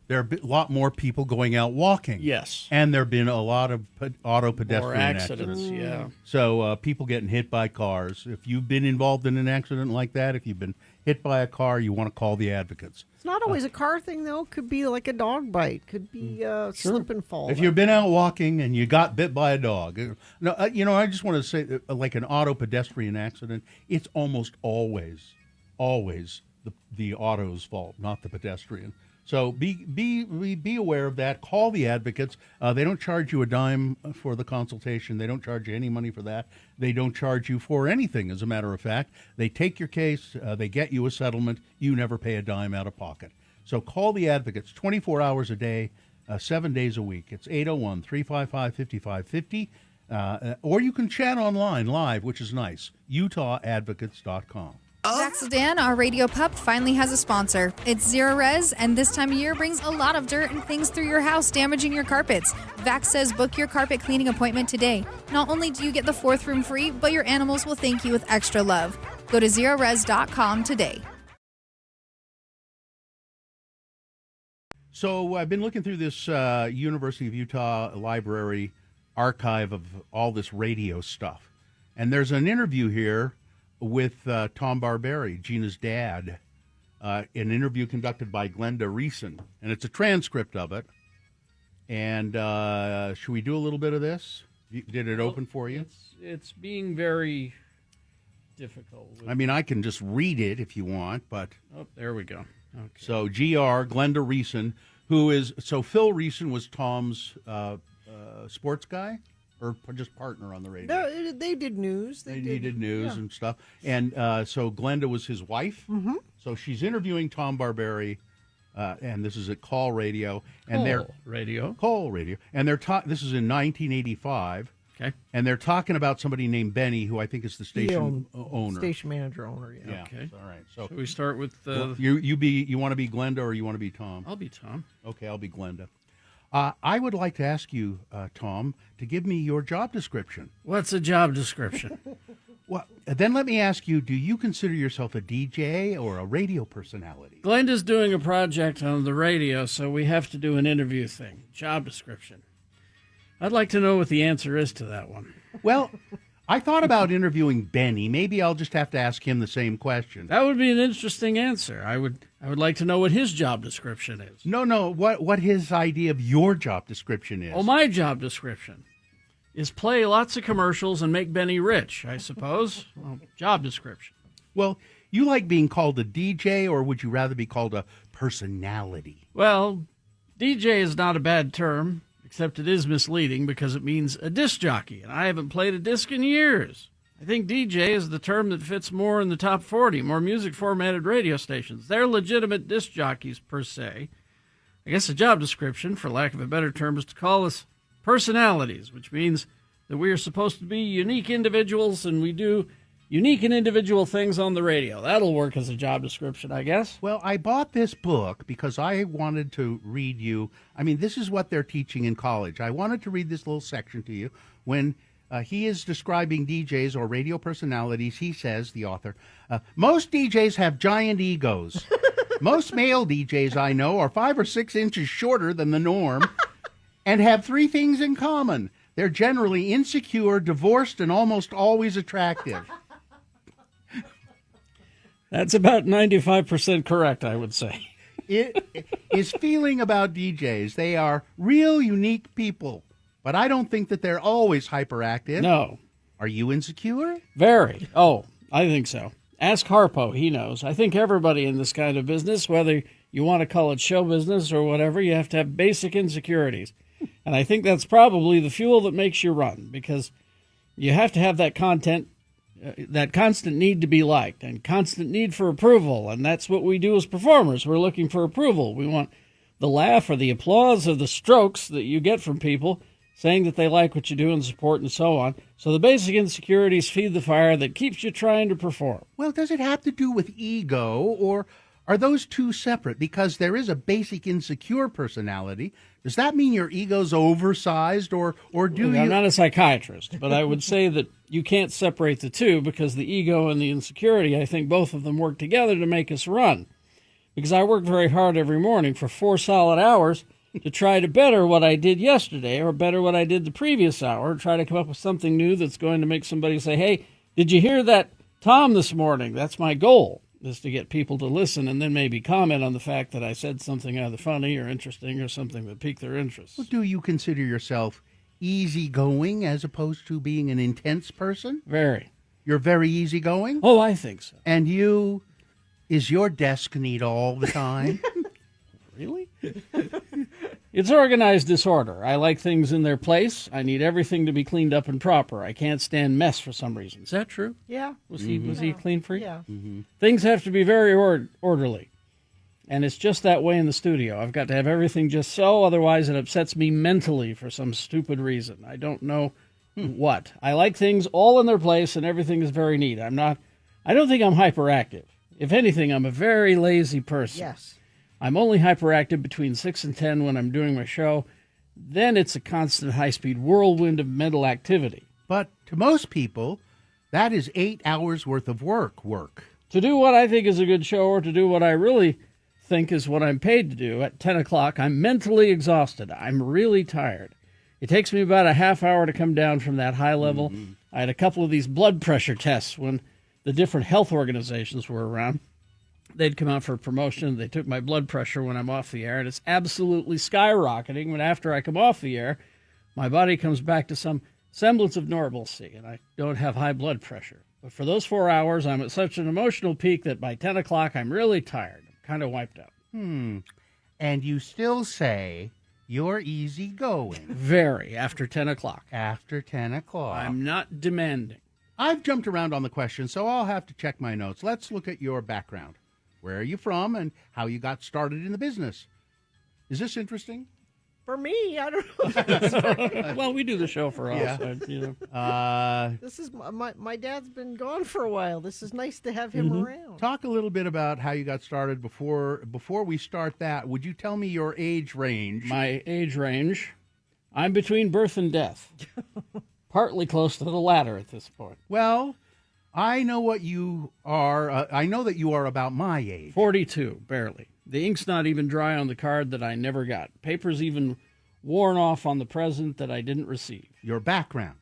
Speaker 4: there are a lot more people going out walking.
Speaker 3: Yes.
Speaker 4: And there have been a lot of auto pedestrian
Speaker 3: More accidents, yeah.
Speaker 4: So people getting hit by cars. If you've been involved in an accident like that, if you've been hit by a car, you want to call the advocates.
Speaker 2: It's not always a car thing, though. Could be like a dog bite. Could be slip and fall.
Speaker 4: If you've been out walking and you got bit by a dog, I just want to say that, like an auto pedestrian accident, it's almost always the auto's fault, not the pedestrian. So be aware of that. Call the advocates. They don't charge you a dime for the consultation. They don't charge you any money for that. They don't charge you for anything, as a matter of fact. They take your case. They get you a settlement. You never pay a dime out of pocket. So call the advocates 24 hours a day, 7 days a week. It's 801-355-5550. Or you can chat online live, which is nice. UtahAdvocates.com.
Speaker 13: Zach Sedan, our radio pup, finally has a sponsor. It's Zero Res, and this time of year brings a lot of dirt and things through your house, damaging your carpets. Vax says book your carpet cleaning appointment today. Not only do you get the fourth room free, but your animals will thank you with extra love. Go to ZeroRes.com today.
Speaker 4: So I've been looking through this University of Utah library archive of all this radio stuff. And there's an interview here with Tom Barberi, Gina's dad, an interview conducted by Glenda Reeson, and it's a transcript of it. And should we do a little bit of this? Did it open for you?
Speaker 3: It's being very difficult.
Speaker 4: I mean, I can just read it if you want, but...
Speaker 3: Oh, there we go. Okay.
Speaker 4: So Glenda Reeson, Phil Reeson was Tom's sports guy? Or just partner on the radio?
Speaker 2: No, they did news.
Speaker 4: They did news and stuff. And so Glenda was his wife.
Speaker 2: Mm-hmm.
Speaker 4: So she's interviewing Tom Barberi, and this is at Call Radio. And Call Radio. And this is in 1985.
Speaker 3: Okay.
Speaker 4: And they're talking about somebody named Benny, who I think is the station owner.
Speaker 2: Station manager owner,
Speaker 4: yeah.
Speaker 3: Okay.
Speaker 4: All right. So
Speaker 3: we start with...
Speaker 4: you want to be Glenda or you want to be Tom?
Speaker 3: I'll be Tom.
Speaker 4: Okay, I'll be Glenda. I would like to ask you, Tom, to give me your job description.
Speaker 3: What's a job description?
Speaker 4: Well, then let me ask you, do you consider yourself a DJ or a radio personality?
Speaker 3: Glenda's doing a project on the radio, so we have to do an interview thing. Job description. I'd like to know what the answer is to that one.
Speaker 4: Well, I thought about interviewing Benny. Maybe I'll just have to ask him the same question.
Speaker 3: That would be an interesting answer. I would like to know what his job description is.
Speaker 4: No, what his idea of your job description is.
Speaker 3: Oh, my job description is play lots of commercials and make Benny rich, I suppose. Well, job description.
Speaker 4: Well, you like being called a DJ, or would you rather be called a personality?
Speaker 3: Well, DJ is not a bad term, except it is misleading because it means a disc jockey, and I haven't played a disc in years. I think DJ is the term that fits more in the top 40, more music-formatted radio stations. They're legitimate disc jockeys, per se. I guess the job description, for lack of a better term, is to call us personalities, which means that we are supposed to be unique individuals, and we do unique and individual things on the radio. That'll work as a job description, I guess.
Speaker 4: Well, I bought this book because I wanted to read you. I mean, this is what they're teaching in college. I wanted to read this little section to you. When he is describing DJs or radio personalities, he says, the author, most DJs have giant egos. Most male DJs I know are 5 or 6 inches shorter than the norm and have 3 things in common. They're generally insecure, divorced, and almost always attractive.
Speaker 3: That's about 95% correct, I would say.
Speaker 4: His feeling about DJs, they are real unique people, but I don't think that they're always hyperactive.
Speaker 3: No.
Speaker 4: Are you insecure?
Speaker 3: Very. Oh, I think so. Ask Harpo, he knows. I think everybody in this kind of business, whether you want to call it show business or whatever, you have to have basic insecurities. And I think that's probably the fuel that makes you run, because you have to have that content, that constant need to be liked and constant need for approval. And that's what we do as performers. We're looking for approval. We want the laugh or the applause or the strokes that you get from people saying that they like what you do and support and so on. So the basic insecurities feed the fire that keeps you trying to perform.
Speaker 4: Well, does it have to do with ego, or are those two separate? Because there is a basic insecure personality. Does that mean your ego's oversized, or do you?
Speaker 3: I'm not a psychiatrist, but I would say that you can't separate the two, because the ego and the insecurity, I think both of them work together to make us run. Because I work very hard every morning for 4 solid hours to try to better what I did yesterday or better what I did the previous hour, try to come up with something new that's going to make somebody say, hey, did you hear that Tom this morning? That's my goal, is to get people to listen and then maybe comment on the fact that I said something either funny or interesting or something that piqued their interest.
Speaker 4: Well, do you consider yourself easygoing as opposed to being an intense person?
Speaker 3: Very.
Speaker 4: You're very easygoing?
Speaker 3: Oh, I think so.
Speaker 4: And you, is your desk neat all the time?
Speaker 3: Really? It's organized disorder. I like things in their place. I need everything to be cleaned up and proper. I can't stand mess for some reason. Is that true?
Speaker 2: Yeah.
Speaker 3: Was he clean freak?
Speaker 2: Yeah.
Speaker 3: Things have to be very orderly. And it's just that way in the studio. I've got to have everything just so, otherwise it upsets me mentally for some stupid reason. I don't know what. I like things all in their place and everything is very neat. I don't think I'm hyperactive. If anything, I'm a very lazy person.
Speaker 2: Yes.
Speaker 3: I'm only hyperactive between 6 and 10 when I'm doing my show. Then it's a constant high-speed whirlwind of mental activity.
Speaker 4: But to most people, that is 8 hours worth of work.
Speaker 3: To do what I think is a good show, or to do what I really think is what I'm paid to do, at 10 o'clock, I'm mentally exhausted. I'm really tired. It takes me about a half hour to come down from that high level. I had a couple of these blood pressure tests when the different health organizations were around. They'd come out for a promotion. They took my blood pressure when I'm off the air, and it's absolutely skyrocketing. When after I come off the air, my body comes back to some semblance of normalcy, and I don't have high blood pressure. But for those 4 hours, I'm at such an emotional peak that by 10 o'clock, I'm really tired. I'm kind of wiped out.
Speaker 4: And you still say you're easygoing.
Speaker 3: Very, after 10 o'clock.
Speaker 4: After 10 o'clock.
Speaker 3: I'm not demanding.
Speaker 4: I've jumped around on the question, so I'll have to check my notes. Let's look at your background. Where are you from and how you got started in the business? Is this interesting?
Speaker 2: For me, I don't know.
Speaker 3: Well, we do the show for us.
Speaker 4: Yeah.
Speaker 3: You know.
Speaker 2: This is my dad's been gone for a while. This is nice to have him around.
Speaker 4: Talk a little bit about how you got started. Before we start that, would you tell me your age range?
Speaker 3: My age range, I'm between birth and death. Partly close to the latter at this point.
Speaker 4: Well, I know what you are. I know that you are about my age.
Speaker 3: 42, barely. The ink's not even dry on the card that I never got. Paper's even worn off on the present that I didn't receive.
Speaker 4: Your background.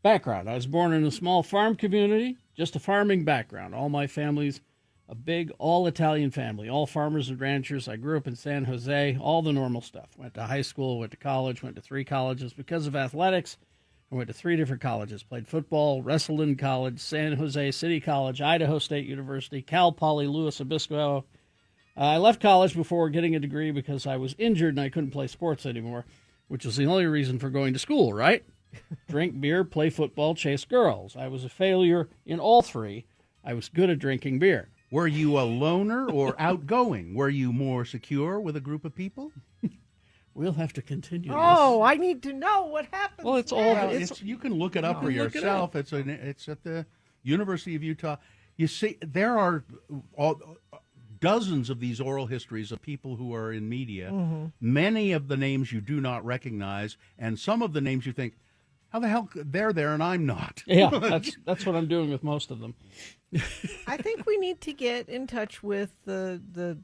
Speaker 3: I was born in a small farm community, just a farming background. All my family's a big, all-Italian family, all farmers and ranchers. I grew up in San Jose, all the normal stuff. Went to high school, went to college, went to 3 colleges. Because of athletics, I went to 3 different colleges, played football, wrestled in college, San Jose City College, Idaho State University, Cal Poly, Luis Obispo. I left college before getting a degree because I was injured and I couldn't play sports anymore, which was the only reason for going to school, right? Drink beer, play football, chase girls. I was a failure in all 3. I was good at drinking beer.
Speaker 4: Were you a loner or outgoing? Were you more secure with a group of people?
Speaker 3: We'll have to continue.
Speaker 2: Oh, I need to know what happened.
Speaker 3: Well, it's all.
Speaker 4: You can look it up for yourself. It's at the University of Utah. You see, there are dozens of these oral histories of people who are in media. Many of the names you do not recognize, and some of the names you think, how the hell they're there and I'm not?
Speaker 3: Yeah, that's what I'm doing with most of them.
Speaker 2: I think we need to get in touch with the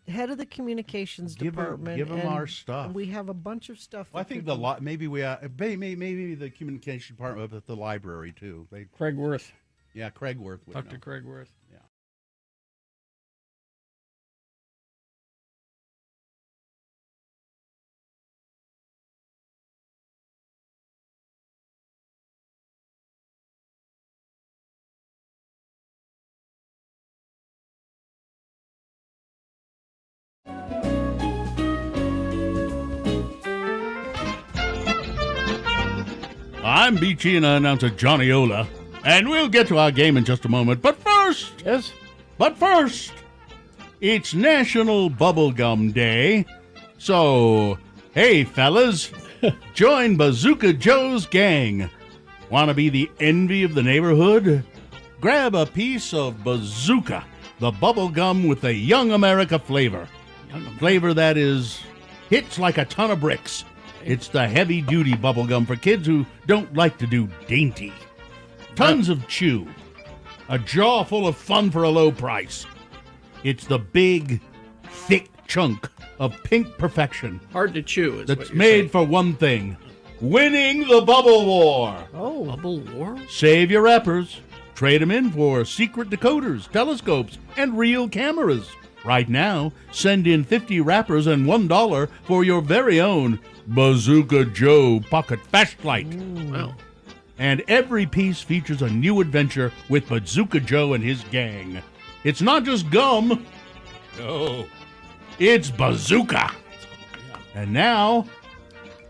Speaker 2: head of the communications department.
Speaker 4: Give them our stuff.
Speaker 2: We have a bunch of stuff.
Speaker 4: Well, I think maybe the communication department at the library too.
Speaker 3: Craig Worth.
Speaker 4: Yeah, Craig Worth.
Speaker 3: Talk to Craig Worth.
Speaker 4: Yeah. I'm Gina announcer Johnny Ola, and we'll get to our game in just a moment. But first, it's National Bubblegum Day. So, hey fellas, join Bazooka Joe's gang. Want to be the envy of the neighborhood? Grab a piece of Bazooka, the bubblegum with the Young America flavor. Flavor that hits like a ton of bricks. It's the heavy-duty bubblegum for kids who don't like to do dainty. Tons of chew. A jaw full of fun for a low price. It's the big, thick chunk of pink perfection.
Speaker 3: Hard to chew.
Speaker 4: That's made for one thing. Winning the Bubble War.
Speaker 3: Oh. Bubble War?
Speaker 4: Save your wrappers. Trade them in for secret decoders, telescopes, and real cameras. Right now, send in 50 wrappers and $1 for your very own Bazooka Joe pocket flashlight.
Speaker 3: Well.
Speaker 4: And every piece features a new adventure with Bazooka Joe and his gang. It's not just gum. No, it's Bazooka. And now,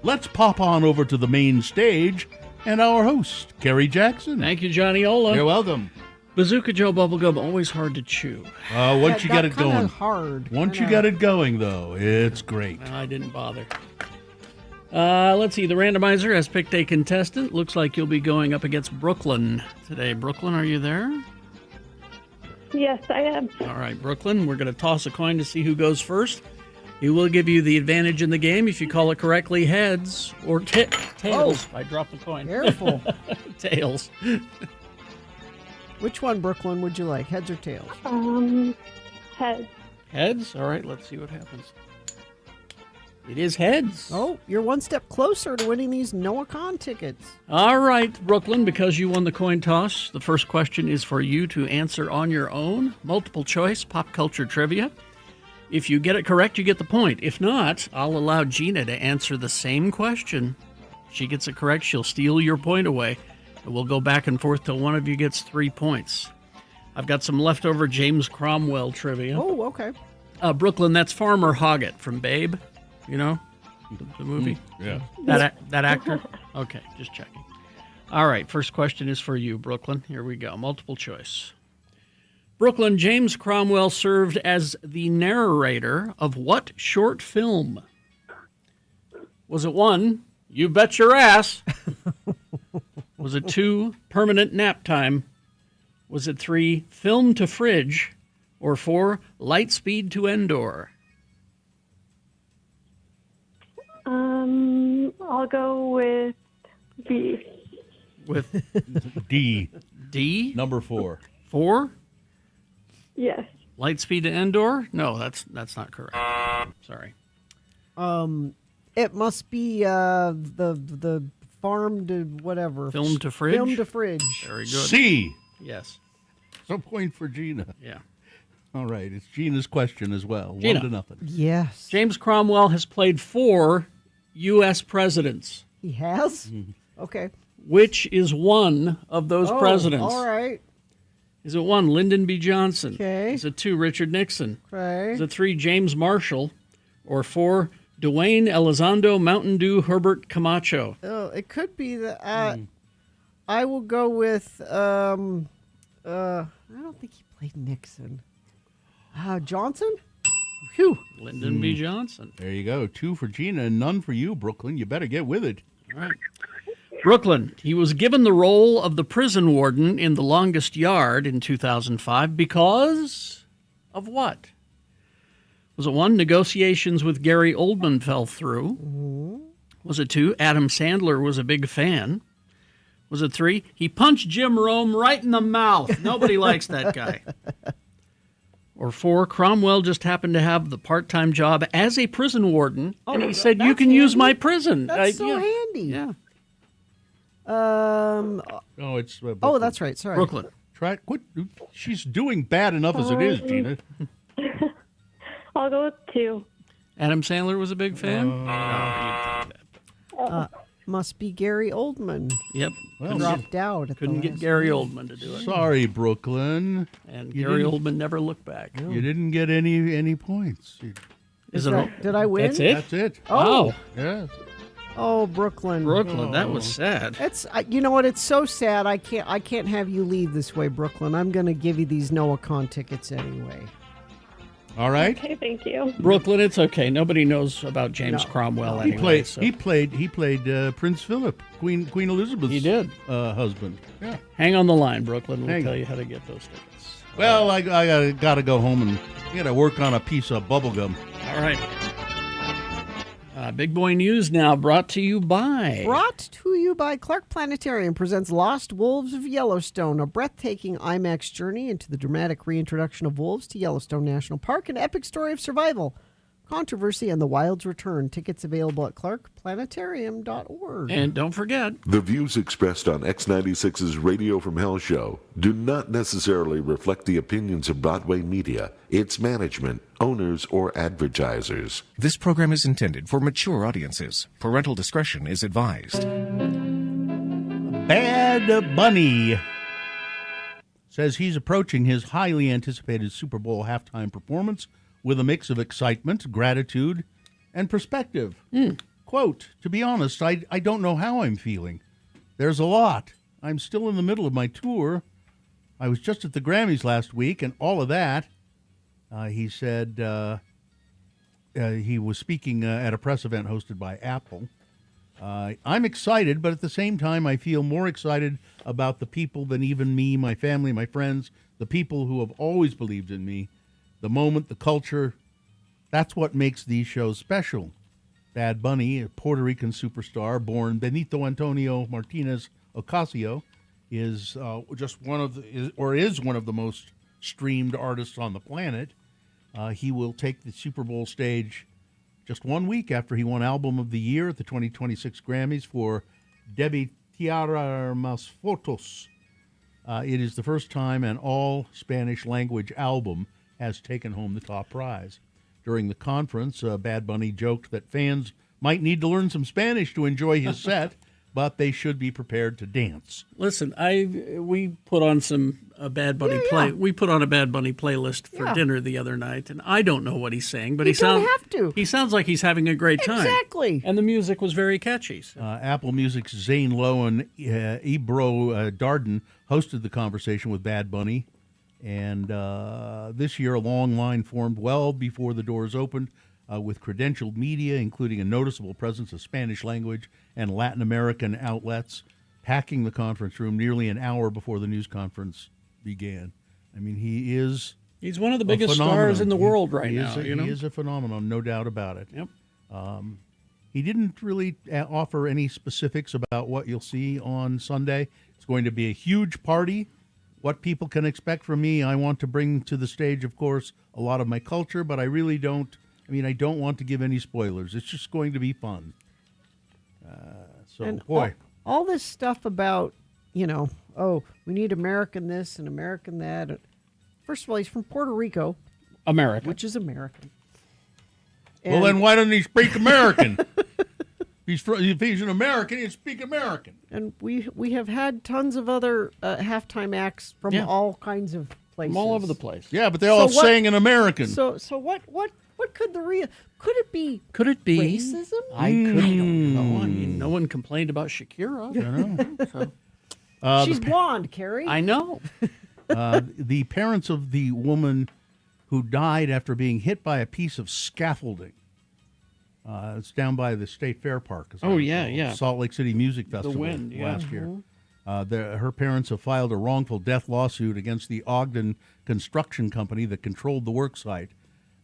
Speaker 4: let's pop on over to the main stage and our host, Kerry Jackson.
Speaker 3: Thank you, Johnny Ola.
Speaker 4: You're welcome.
Speaker 3: Bazooka Joe bubblegum, always hard to chew.
Speaker 4: Once you get it going.
Speaker 2: Hard.
Speaker 4: Once you get it going, though, it's great.
Speaker 3: I didn't bother. Let's see. The randomizer has picked a contestant. Looks like you'll be going up against Brooklyn today. Brooklyn, are you there?
Speaker 18: Yes, I am.
Speaker 3: All right, Brooklyn, we're going to toss a coin to see who goes first. He will give you the advantage in the game if you call it correctly, heads or tails. I dropped the coin.
Speaker 2: Careful.
Speaker 3: Tails.
Speaker 2: Which one, Brooklyn, would you like, heads or tails?
Speaker 18: Heads.
Speaker 3: Heads? All right, let's see what happens. It is heads.
Speaker 2: Oh, you're one step closer to winning these Noah Khan tickets.
Speaker 3: All right, Brooklyn, because you won the coin toss, the first question is for you to answer on your own. Multiple choice, pop culture trivia. If you get it correct, you get the point. If not, I'll allow Gina to answer the same question. If she gets it correct, she'll steal your point away. We'll go back and forth till one of you gets 3 points. I've got some leftover James Cromwell trivia.
Speaker 2: Oh, okay.
Speaker 3: Brooklyn, that's Farmer Hoggett from Babe. You know, the movie?
Speaker 4: Yeah.
Speaker 3: That actor? Okay, just checking. All right, first question is for you, Brooklyn. Here we go, multiple choice. Brooklyn, James Cromwell served as the narrator of what short film? Was it 1, You Bet Your Ass? Was it 2, Permanent Nap Time? Was it 3, Film to Fridge? Or 4, Light Speed to Endor?
Speaker 18: I'll go with B.
Speaker 3: With
Speaker 4: D.
Speaker 3: D?
Speaker 4: Number 4.
Speaker 3: 4?
Speaker 18: Yes.
Speaker 3: Light Speed to Endor? No, that's not correct. Sorry.
Speaker 2: It must be the farm to whatever.
Speaker 3: Film to Fridge?
Speaker 2: Film to Fridge.
Speaker 3: Very good.
Speaker 4: C.
Speaker 3: Yes.
Speaker 4: So point for Gina.
Speaker 3: Yeah.
Speaker 4: All right, it's Gina's question as well.
Speaker 3: Gina.
Speaker 4: 1-0.
Speaker 2: Yes.
Speaker 3: James Cromwell has played 4 U.S. presidents.
Speaker 2: He has? Okay.
Speaker 3: Which is one of those presidents?
Speaker 2: All right.
Speaker 3: Is it 1, Lyndon B. Johnson?
Speaker 2: Okay.
Speaker 3: Is it 2, Richard Nixon?
Speaker 2: Okay.
Speaker 3: Is it 3, James Marshall? Or 4, Dwayne Elizondo Mountain Dew Herbert Camacho?
Speaker 2: Oh, it could be the. I will go with. I don't think he played Nixon. Johnson?
Speaker 3: Phew. Lyndon B. Johnson.
Speaker 4: There you go. 2 for Gina and none for you, Brooklyn. You better get with it.
Speaker 3: All right. Brooklyn, he was given the role of the prison warden in The Longest Yard in 2005 because of what? Was it 1, negotiations with Gary Oldman fell through?
Speaker 2: Mm-hmm.
Speaker 3: Was it 2, Adam Sandler was a big fan? Was it 3, he punched Jim Rome right in the mouth? Nobody likes that guy. Or 4, Cromwell just happened to have the part-time job as a prison warden, and he said, you can use my prison.
Speaker 2: That's so handy.
Speaker 3: Yeah.
Speaker 4: No, it's
Speaker 2: oh, that's right. Sorry.
Speaker 3: Brooklyn.
Speaker 4: Try quit. She's doing bad enough as it is, Gina.
Speaker 18: I'll go with 2.
Speaker 3: Adam Sandler was a big fan?
Speaker 2: Must be Gary Oldman.
Speaker 3: Yep.
Speaker 2: Well, dropped out.
Speaker 3: Couldn't get Gary Oldman to do it.
Speaker 4: Sorry, Brooklyn.
Speaker 3: And Gary Oldman never looked back.
Speaker 4: You didn't get any points.
Speaker 3: Is it?
Speaker 2: Did I win?
Speaker 3: That's it?
Speaker 4: That's it.
Speaker 2: Oh.
Speaker 4: Yes.
Speaker 2: Oh, Brooklyn.
Speaker 3: Brooklyn, that was sad.
Speaker 2: It's you know what? It's so sad. I can't have you leave this way, Brooklyn. I'm going to give you these Noah Con tickets anyway.
Speaker 4: All right.
Speaker 18: Okay, thank you.
Speaker 3: Brooklyn, it's okay. Nobody knows about James Cromwell anyway.
Speaker 4: He played Prince Philip, Queen Elizabeth's husband. Yeah.
Speaker 3: Hang on the line, Brooklyn. We'll tell you how to get those tickets.
Speaker 4: Well, I got to go home and got to work on a piece of bubble gum.
Speaker 3: All right. Big Boy News now brought to you by...
Speaker 2: Clark Planetarium presents Lost Wolves of Yellowstone, a breathtaking IMAX journey into the dramatic reintroduction of wolves to Yellowstone National Park, an epic story of survival, controversy, and the wild's return. Tickets available at clarkplanetarium.org.
Speaker 3: And don't forget...
Speaker 9: The views expressed on X96's Radio from Hell show do not necessarily reflect the opinions of Broadway media, its management, owners, or advertisers.
Speaker 10: This program is intended for mature audiences. Parental discretion is advised.
Speaker 4: Bad Bunny says he's approaching his highly anticipated Super Bowl halftime performance with a mix of excitement, gratitude, and perspective. Quote, to be honest, I don't know how I'm feeling. There's a lot. I'm still in the middle of my tour. I was just at the Grammys last week, and all of that, he said he was speaking at a press event hosted by Apple. I'm excited, but at the same time, I feel more excited about the people than even me, my family, my friends, the people who have always believed in me. The moment, the culture, that's what makes these shows special. Bad Bunny, a Puerto Rican superstar born Benito Antonio Martinez Ocasio, is one of the most streamed artists on the planet. He will take the Super Bowl stage just 1 week after he won Album of the Year at the 2026 Grammys for Debí Tirar Más Fotos. It is the first time an all-Spanish language album has taken home the top prize. During the conference, Bad Bunny joked that fans might need to learn some Spanish to enjoy his set, but they should be prepared to dance.
Speaker 3: Listen, we put on some Bad Bunny We put on a Bad Bunny playlist for dinner the other night, and I don't know what he's saying, but he sounds like he's having a great time.
Speaker 2: Exactly.
Speaker 3: And the music was very catchy. So.
Speaker 4: Apple Music's Zane Lowe and Ebro Darden hosted the conversation with Bad Bunny, and this year a long line formed well before the doors opened, with credentialed media, including a noticeable presence of Spanish language and Latin American outlets, packing the conference room nearly an hour before the news conference began. I mean, he's
Speaker 3: one of the biggest stars in the world right now.
Speaker 4: He is a phenomenon, no doubt about it.
Speaker 3: Yep.
Speaker 4: He didn't really offer any specifics about what you'll see on Sunday. It's going to be a huge party. What people can expect from me, I want to bring to the stage, of course, a lot of my culture, but I really don't. I don't want to give any spoilers. It's just going to be fun.
Speaker 2: All this stuff about, we need American this and American that. First of all, he's from Puerto Rico.
Speaker 3: American.
Speaker 2: Which is American.
Speaker 4: Well, then why doesn't he speak American? If he's an American, he'd speak American.
Speaker 2: And we have had tons of other halftime acts from all kinds of places.
Speaker 3: From all over the place.
Speaker 4: Yeah, but they all sang in American.
Speaker 2: So what could could it be racism?
Speaker 3: I don't know. No one complained about Shakira.
Speaker 2: She's blonde, Carrie.
Speaker 3: I know.
Speaker 4: The parents of the woman who died after being hit by a piece of scaffolding. It's down by the State Fair Park. Salt Lake City Music Festival last year. Her parents have filed a wrongful death lawsuit against the Ogden construction company that controlled the work site.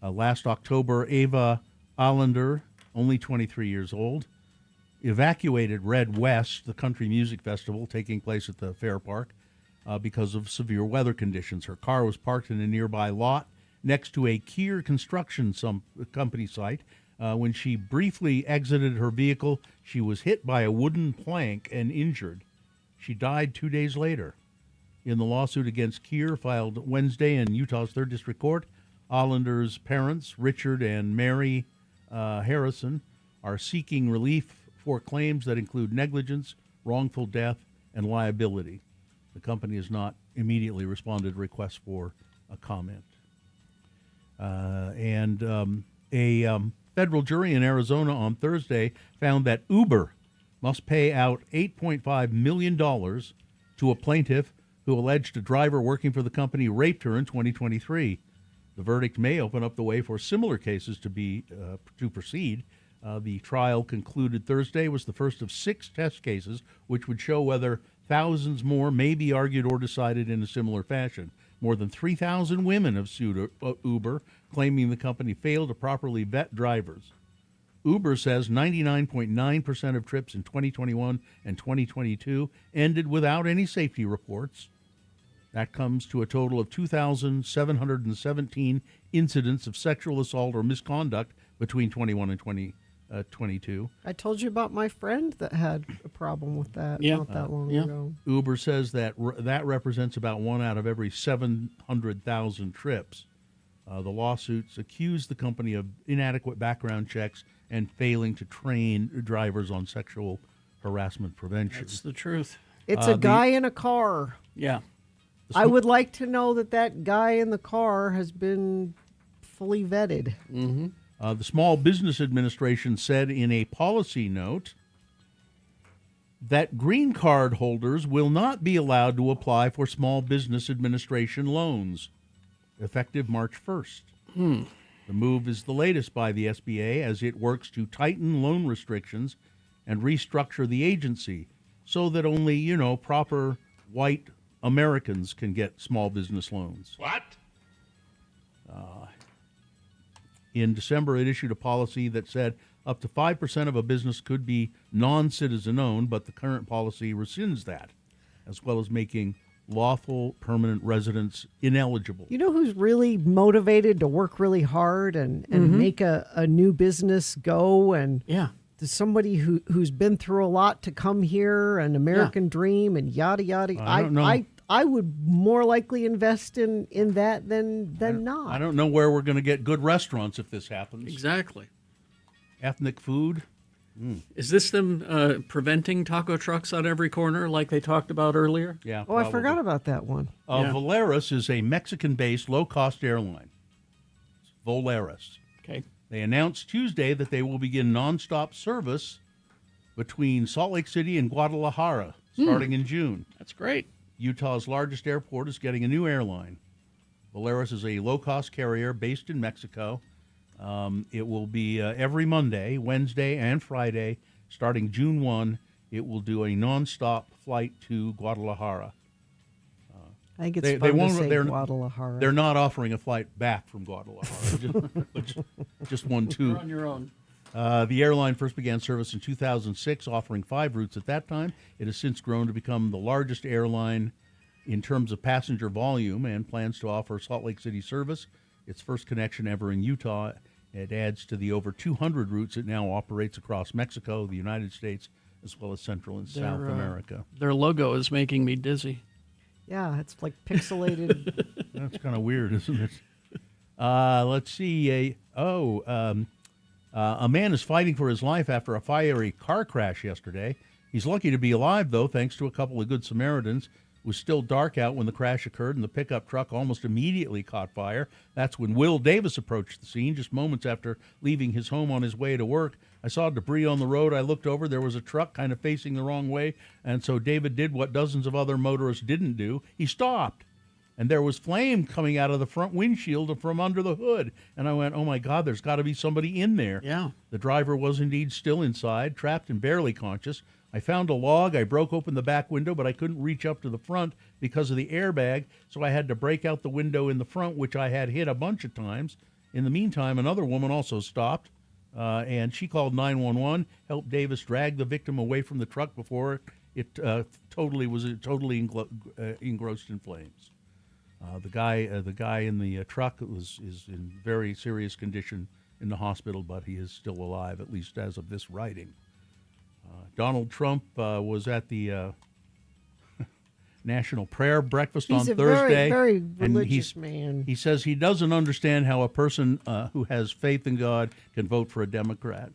Speaker 4: Last October, Ava Allender, only 23 years old, evacuated Red West, the country music festival taking place at the Fair Park, because of severe weather conditions. Her car was parked in a nearby lot next to a Kier construction company site. When she briefly exited her vehicle, she was hit by a wooden plank and injured. She died 2 days later. In the lawsuit against Kier, filed Wednesday in Utah's 3rd District Court, Allender's parents, Richard and Mary Harrison, are seeking relief for claims that include negligence, wrongful death, and liability. The company has not immediately responded to requests for a comment. federal jury in Arizona on Thursday found that Uber must pay out $8.5 million to a plaintiff who alleged a driver working for the company raped her in 2023. The verdict may open up the way for similar cases to proceed. The trial concluded Thursday was the first of 6 test cases, which would show whether thousands more may be argued or decided in a similar fashion. More than 3,000 women have sued Uber, claiming the company failed to properly vet drivers. Uber says 99.9% of trips in 2021 and 2022 ended without any safety reports. That comes to a total of 2,717 incidents of sexual assault or misconduct between 21 and 2022.
Speaker 2: I told you about my friend that had a problem with that not that long ago.
Speaker 4: Uber says that that represents about 1 out of every 700,000 trips. The lawsuits accuse the company of inadequate background checks and failing to train drivers on sexual harassment prevention.
Speaker 3: That's the truth.
Speaker 2: It's a guy in a car.
Speaker 3: Yeah.
Speaker 2: I would like to know that guy in the car has been fully vetted.
Speaker 3: Mm-hmm.
Speaker 4: The Small Business Administration said in a policy note that green card holders will not be allowed to apply for Small Business Administration loans, effective March 1st. The move is the latest by the SBA as it works to tighten loan restrictions and restructure the agency so that only, proper white Americans can get small business loans.
Speaker 5: What?
Speaker 4: In December, it issued a policy that said up to 5% of a business could be non-citizen owned, but the current policy rescinds that, as well as making lawful permanent residents ineligible.
Speaker 2: You know who's really motivated to work really hard and make a new business go? And to somebody who's been through a lot to come here, an American dream and yada, yada.
Speaker 4: I don't know.
Speaker 2: I would more likely invest in that than not.
Speaker 4: I don't know where we're going to get good restaurants if this happens.
Speaker 3: Exactly.
Speaker 4: Ethnic food.
Speaker 3: Is this them preventing taco trucks on every corner like they talked about earlier?
Speaker 4: Yeah.
Speaker 2: Oh, I forgot about that one.
Speaker 4: Volaris is a Mexican-based low-cost airline. It's Volaris.
Speaker 3: Okay.
Speaker 4: They announced Tuesday that they will begin nonstop service between Salt Lake City and Guadalajara starting in June.
Speaker 3: That's great.
Speaker 4: Utah's largest airport is getting a new airline. Volaris is a low-cost carrier based in Mexico. It will be every Monday, Wednesday, and Friday, starting June 1. It will do a nonstop flight to Guadalajara.
Speaker 2: I think it's fun to say Guadalajara.
Speaker 4: They're not offering a flight back from Guadalajara, just one too.
Speaker 3: You're on your own.
Speaker 4: The airline first began service in 2006, offering 5 routes at that time. It has since grown to become the largest airline in terms of passenger volume and plans to offer Salt Lake City service, its first connection ever in Utah. It adds to the over 200 routes it now operates across Mexico, the United States, as well as Central and South America.
Speaker 3: Their logo is making me dizzy.
Speaker 2: Yeah, it's like pixelated.
Speaker 4: That's kind of weird, isn't it? Let's see. A man is fighting for his life after a fiery car crash yesterday. He's lucky to be alive, though, thanks to a couple of good Samaritans. It was still dark out when the crash occurred, and the pickup truck almost immediately caught fire. That's when Will Davis approached the scene just moments after leaving his home on his way to work. I saw debris on the road. I looked over. There was a truck kind of facing the wrong way, and so David did what dozens of other motorists didn't do. He stopped, and there was flame coming out of the front windshield from under the hood. And I went, oh, my God, there's got to be somebody in there.
Speaker 3: Yeah.
Speaker 4: The driver was indeed still inside, trapped and barely conscious. I found a log. I broke open the back window, but I couldn't reach up to the front because of the airbag, so I had to break out the window in the front, which I had hit a bunch of times. In the meantime, another woman also stopped, and she called 911, helped Davis drag the victim away from the truck before it totally engrossed in flames. The guy in the truck is in very serious condition in the hospital, but he is still alive, at least as of this writing. Donald Trump was at the National Prayer Breakfast on Thursday.
Speaker 2: He's a very religious man.
Speaker 4: He says he doesn't understand how a person who has faith in God can vote for a Democrat.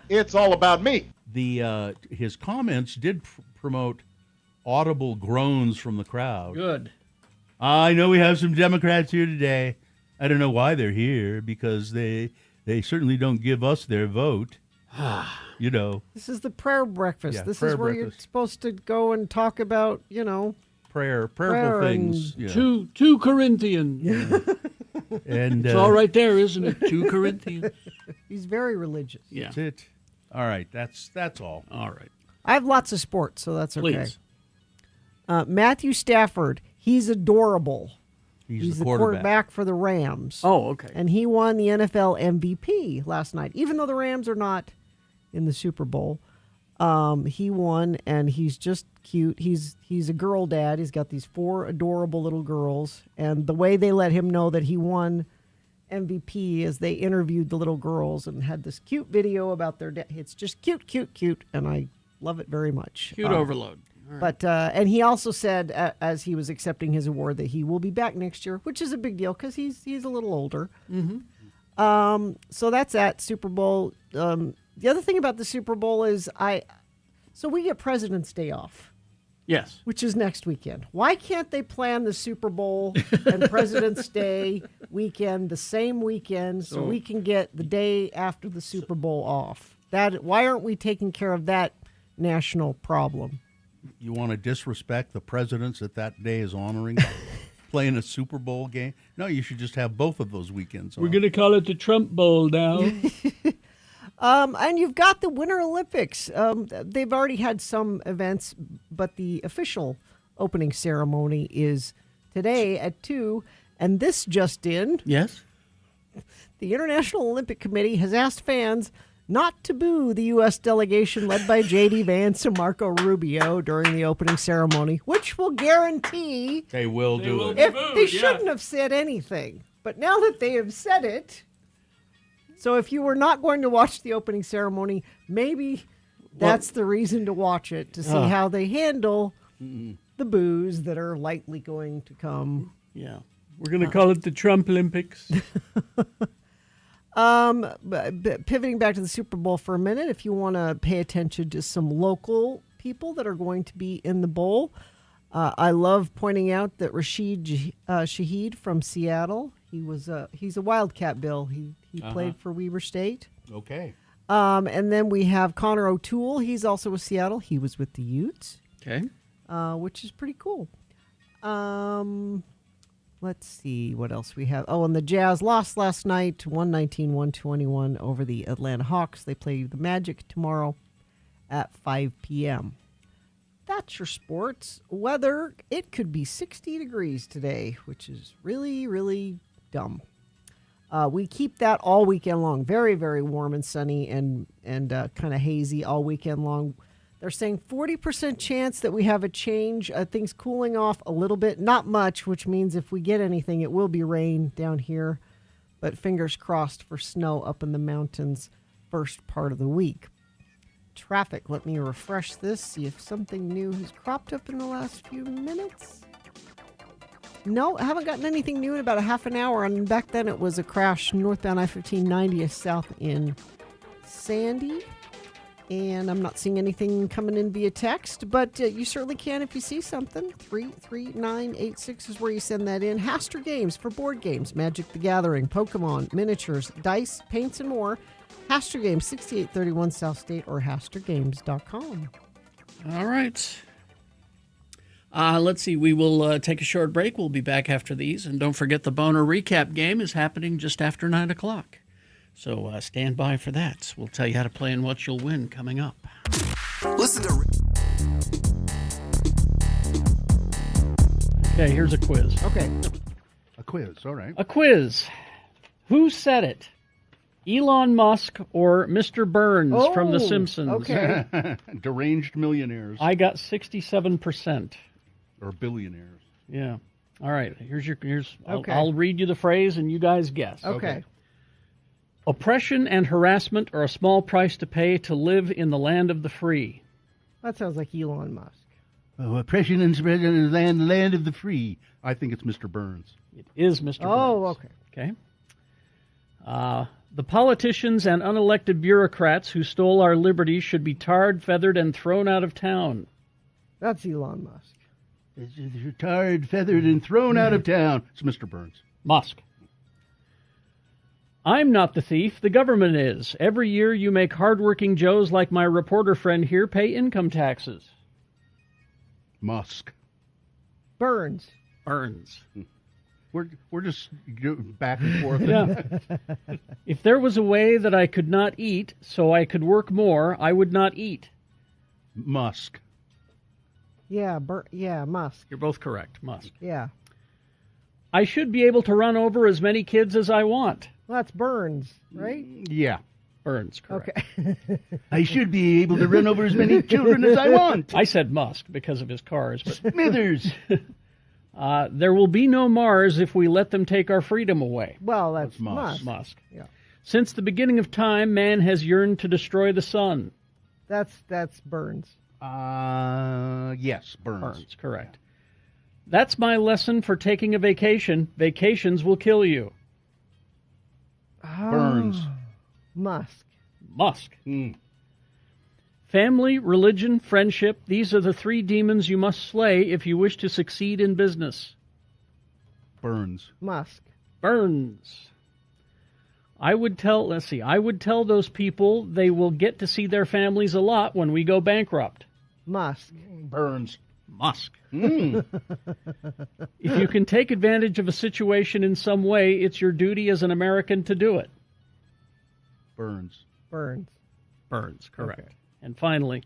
Speaker 19: It's all about me.
Speaker 4: His comments did promote audible groans from the crowd.
Speaker 3: Good.
Speaker 4: I know we have some Democrats here today. I don't know why they're here, because they certainly don't give us their vote. You know.
Speaker 2: This is the prayer breakfast.
Speaker 4: Yeah,
Speaker 2: this
Speaker 4: prayer
Speaker 2: is where
Speaker 4: breakfast.
Speaker 2: you're supposed to go and talk about,
Speaker 4: prayerful
Speaker 2: prayer
Speaker 4: things.
Speaker 2: and-
Speaker 4: Yeah.
Speaker 3: 2 Corinthians.
Speaker 4: And
Speaker 3: It's all right there, isn't it? 2 Corinthians.
Speaker 2: He's very religious.
Speaker 3: Yeah.
Speaker 4: That's it. All right. That's all.
Speaker 3: All right.
Speaker 2: I have lots of sports, so that's okay.
Speaker 3: Please.
Speaker 2: Matthew Stafford, he's adorable.
Speaker 4: He's
Speaker 2: the
Speaker 4: the
Speaker 2: quarterback for the Rams.
Speaker 3: Oh, okay.
Speaker 2: And he won the NFL MVP last night. Even though the Rams are not in the Super Bowl, he won, and he's just cute. He's a girl dad. He's got these 4 adorable little girls, and the way they let him know that he won MVP is they interviewed the little girls and had this cute video about their dad. It's just cute, cute, cute, and I love it very much.
Speaker 3: Cute overload. All right.
Speaker 2: But and he also said, as he was accepting his award, that he will be back next year, which is a big deal because he's a little older.
Speaker 3: Mm-hmm.
Speaker 2: So that's at Super Bowl. The other thing about the Super Bowl is so we get President's Day off.
Speaker 3: Yes.
Speaker 2: Which is next weekend. Why can't they plan the Super Bowl and President's Day weekend the same weekend so we can get the day after the Super Bowl off? Why aren't we taking care of that national problem?
Speaker 4: You want to disrespect the presidents that day is honoring playing a Super Bowl game? No, you should just have both of those weekends off.
Speaker 3: We're going to call it the Trump Bowl now.
Speaker 2: And you've got the Winter Olympics. They've already had some events, but the official opening ceremony is today at 2. And this just in.
Speaker 3: Yes?
Speaker 2: The International Olympic Committee has asked fans not to boo the U.S. delegation led by J.D. Vance and Marco Rubio during the opening ceremony, which will guarantee
Speaker 4: They will do it.
Speaker 2: if they shouldn't have said anything. But now that they have said it, so if you were not going to watch the opening ceremony, maybe that's the reason to watch it, to see how they handle the boos that are likely going to come.
Speaker 3: Yeah. We're going to call it the Trump Olympics.
Speaker 2: Pivoting back to the Super Bowl for a minute, if you want to pay attention to some local people that are going to be in the bowl, I love pointing out that Rashid Shaheed from Seattle, he's a Wildcat, Bill. He played for Weber State.
Speaker 4: Okay.
Speaker 2: And then we have Connor O'Toole. He's also with Seattle. He was with the Utes.
Speaker 3: Okay.
Speaker 2: Which is pretty cool. Let's see what else we have. Oh, and the Jazz lost last night, 119-121 over the Atlanta Hawks. They play the Magic tomorrow at 5 p.m. That's your sports. Weather, it could be 60 degrees today, which is really, really dumb. We keep that all weekend long. Very, very warm and sunny and kind of hazy all weekend long. They're saying 40% chance that we have a change, things cooling off a little bit. Not much, which means if we get anything, it will be rain down here. But fingers crossed for snow up in the mountains first part of the week. Traffic, let me refresh this, see if something new has cropped up in the last few minutes. No, I haven't gotten anything new in about a half an hour. And back then it was a crash northbound I-15 90th south in Sandy. And I'm not seeing anything coming in via text, but you certainly can if you see something. 33986 is where you send that in. Haster Games for board games, Magic the Gathering, Pokemon, miniatures, dice, paints, and more. Haster Games, 6831 South State or hastergames.com.
Speaker 3: All right. Let's see. We will take a short break. We'll be back after these. And don't forget the Boner Recap game is happening just after 9 o'clock. So stand by for that. We'll tell you how to play and what you'll win coming up.
Speaker 6: Listen to...
Speaker 3: Okay, here's a quiz.
Speaker 2: Okay.
Speaker 4: A quiz, all right.
Speaker 3: A quiz. Who said it? Elon Musk or Mr. Burns from The Simpsons?
Speaker 2: Okay.
Speaker 4: Deranged millionaires.
Speaker 3: I got 67%.
Speaker 4: Or billionaires.
Speaker 3: Yeah. All right.
Speaker 2: Okay.
Speaker 3: I'll read you the phrase and you guys guess.
Speaker 2: Okay.
Speaker 3: Oppression and harassment are a small price to pay to live in the land of the free.
Speaker 2: That sounds like Elon Musk.
Speaker 4: Oh, oppression and spread in the land of the free. I think it's Mr. Burns.
Speaker 3: It is Mr.
Speaker 2: Oh,
Speaker 3: Burns.
Speaker 2: okay.
Speaker 3: Okay. The politicians and unelected bureaucrats who stole our liberties should be tarred, feathered, and thrown out of town.
Speaker 2: That's Elon Musk.
Speaker 4: It's tarred, feathered, and thrown out of town. It's Mr. Burns.
Speaker 3: Musk. I'm not the thief. The government is. Every year you make hardworking Joes like my reporter friend here pay income taxes.
Speaker 4: Musk.
Speaker 2: Burns.
Speaker 3: Burns.
Speaker 4: We're just back and forth.
Speaker 3: Yeah. If there was a way that I could not eat so I could work more, I would not eat.
Speaker 4: Musk.
Speaker 2: Yeah, Musk.
Speaker 3: You're both correct. Musk.
Speaker 2: Yeah.
Speaker 3: I should be able to run over as many kids as I want.
Speaker 2: Well, that's Burns, right?
Speaker 4: Yeah.
Speaker 3: Burns, correct.
Speaker 2: Okay.
Speaker 4: I should be able to run over as many children as I want.
Speaker 3: I said Musk because of his cars. But
Speaker 4: Smithers.
Speaker 3: There will be no Mars if we let them take our freedom away.
Speaker 2: Well, that's Musk.
Speaker 3: Musk.
Speaker 2: Yeah.
Speaker 3: Since the beginning of time, man has yearned to destroy the sun.
Speaker 2: That's Burns.
Speaker 4: Yes, Burns.
Speaker 3: Burns, correct. That's my lesson for taking a vacation. Vacations will kill you.
Speaker 4: Burns.
Speaker 2: Musk.
Speaker 3: Musk. Family, religion, friendship, these are the three demons you must slay if you wish to succeed in business.
Speaker 4: Burns.
Speaker 2: Musk.
Speaker 3: Burns. I would tell those people they will get to see their families a lot when we go bankrupt.
Speaker 2: Musk.
Speaker 4: Burns.
Speaker 3: Musk. If you can take advantage of a situation in some way, it's your duty as an American to do it.
Speaker 4: Burns.
Speaker 2: Burns.
Speaker 3: Burns, correct.
Speaker 2: Okay.
Speaker 3: And finally,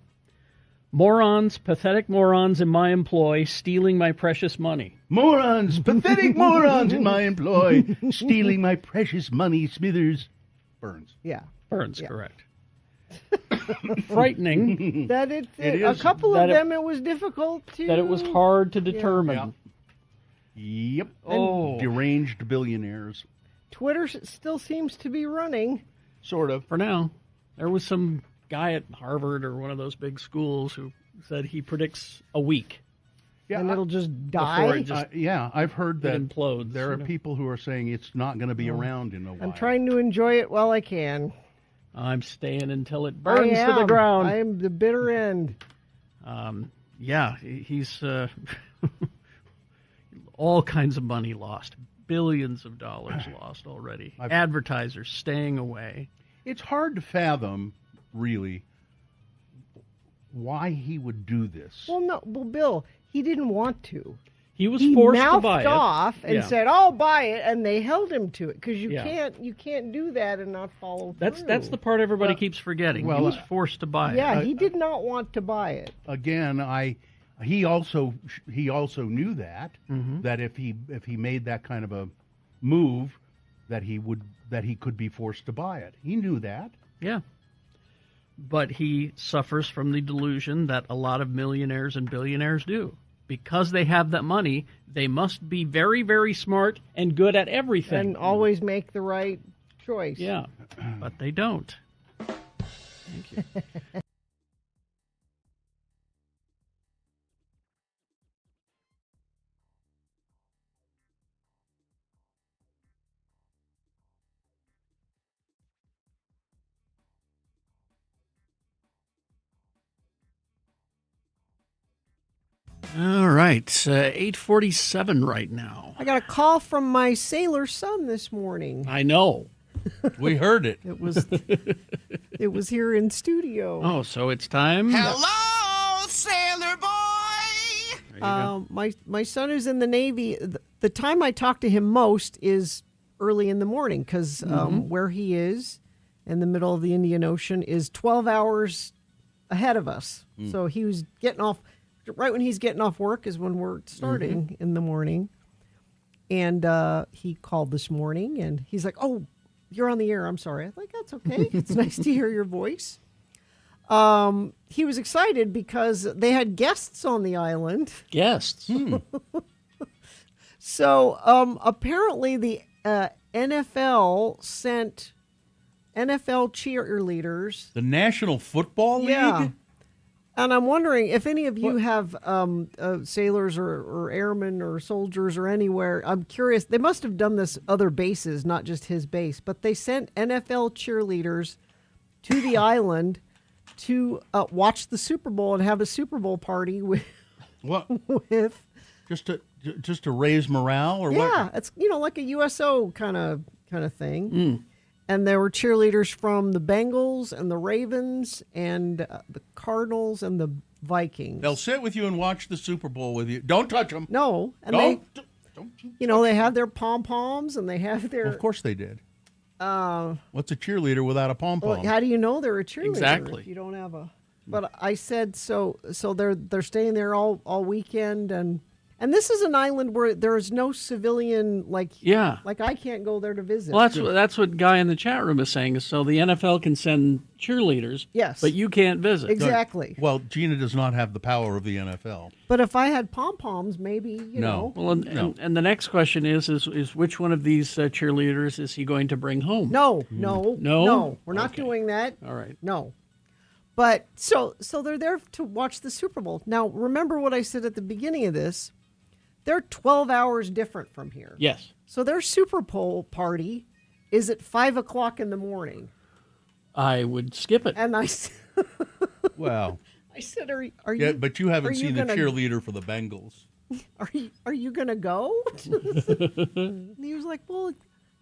Speaker 3: morons, pathetic morons in my employ, stealing my precious money.
Speaker 4: Morons, pathetic morons in my employ, stealing my precious money, Smithers. Burns.
Speaker 2: Yeah.
Speaker 3: Burns, correct. Frightening.
Speaker 2: That
Speaker 4: It
Speaker 2: a
Speaker 4: is.
Speaker 2: couple
Speaker 3: That
Speaker 2: of
Speaker 3: it-
Speaker 2: them it was difficult to.
Speaker 3: That it was hard to determine.
Speaker 4: Yep.
Speaker 3: Oh.
Speaker 4: Deranged billionaires.
Speaker 2: Twitter still seems to be running.
Speaker 4: Sort of.
Speaker 3: For now. There was some guy at Harvard or one of those big schools who said he predicts a week.
Speaker 4: Yeah,
Speaker 2: and it'll just
Speaker 3: Before
Speaker 2: die.
Speaker 3: it just
Speaker 4: yeah, I've heard that
Speaker 3: implodes.
Speaker 4: there are people who are saying it's not going to be around in a while.
Speaker 2: I'm trying to enjoy it while I can.
Speaker 3: I'm staying until it burns to the
Speaker 2: I
Speaker 3: ground.
Speaker 2: am the bitter end.
Speaker 3: Yeah, he's all kinds of money lost. Billions of dollars lost already. Advertisers staying away.
Speaker 4: It's hard to fathom, really, why he would do this.
Speaker 2: Well, Bill, he didn't want to.
Speaker 3: He was forced to buy it.
Speaker 2: Mouthed off and
Speaker 3: Yeah.
Speaker 2: said, "I'll buy it," and they held him to it because you
Speaker 3: Yeah.
Speaker 2: can't do that and not follow through.
Speaker 3: That's the part everybody keeps forgetting.
Speaker 4: well,
Speaker 3: he was forced to buy it.
Speaker 2: Yeah, he did not want to buy it.
Speaker 4: Again, he also knew that
Speaker 3: Mm-hmm.
Speaker 4: that if he made that kind of a move, that he could be forced to buy it. He knew that.
Speaker 3: Yeah. But he suffers from the delusion that a lot of millionaires and billionaires do. Because they have that money, they must be very, very smart and good at everything.
Speaker 2: And always make the right choice.
Speaker 3: Yeah, but they don't. Thank you. All right, 8:47 right now.
Speaker 2: I got a call from my sailor son this morning.
Speaker 3: I know.
Speaker 4: We heard it.
Speaker 2: It was here in studio.
Speaker 3: Oh, so it's time.
Speaker 5: Hello, sailor boy.
Speaker 2: My son who's in the Navy, the time I talk to him most is early in the morning because where he is in the middle of the Indian Ocean is 12 hours ahead of us. So he was getting off, right when he's getting off work is when we're starting in the morning. And he called this morning and he's like, "Oh, you're on the air. I'm sorry." I'm like, "That's okay. It's nice to hear your voice." He was excited because they had guests on the island.
Speaker 3: Guests.
Speaker 2: So apparently the NFL sent NFL cheerleaders.
Speaker 4: The National Football League?
Speaker 2: Yeah. And I'm wondering if any of you have sailors or airmen or soldiers or anywhere. I'm curious. They must have done this other bases, not just his base. But they sent NFL cheerleaders to the island to watch the Super Bowl and have a Super Bowl party with.
Speaker 4: What?
Speaker 2: with
Speaker 4: just to raise morale or what?
Speaker 2: Yeah, it's like a USO kind of thing. And there were cheerleaders from the Bengals and the Ravens and the Cardinals and the Vikings.
Speaker 4: They'll sit with you and watch the Super Bowl with you. Don't touch them.
Speaker 2: No, and
Speaker 4: don't
Speaker 2: they have their pom poms and they have their.
Speaker 4: Well, of course they did. What's a cheerleader without a pom pom?
Speaker 2: Well, how do you know they're a cheerleader?
Speaker 3: Exactly.
Speaker 2: If you don't have a. But I said so. So they're staying there all weekend, and this is an island where there is no civilian like I can't go there to visit.
Speaker 3: Well, that's what Guy in the chat room is saying. So the NFL can send cheerleaders,
Speaker 2: yes,
Speaker 3: but you can't visit.
Speaker 2: Exactly.
Speaker 4: Well, Gina does not have the power of the NFL.
Speaker 2: But if I had pom poms, maybe you know.
Speaker 3: Well, and the next question is which one of these cheerleaders is he going to bring home?
Speaker 2: No, we're not
Speaker 3: Okay.
Speaker 2: doing that.
Speaker 3: All right.
Speaker 2: No. But so they're there to watch the Super Bowl. Now, remember what I said at the beginning of this. They're 12 hours different from here.
Speaker 3: Yes.
Speaker 2: So their Super Bowl party is at 5 o'clock in the morning.
Speaker 3: I would skip it.
Speaker 2: And I
Speaker 4: Well,
Speaker 2: I said, are you?
Speaker 4: yeah, but you haven't
Speaker 2: are you
Speaker 4: seen
Speaker 2: gonna-
Speaker 4: the cheerleader for the Bengals.
Speaker 2: Are you going to go? And he was like, well,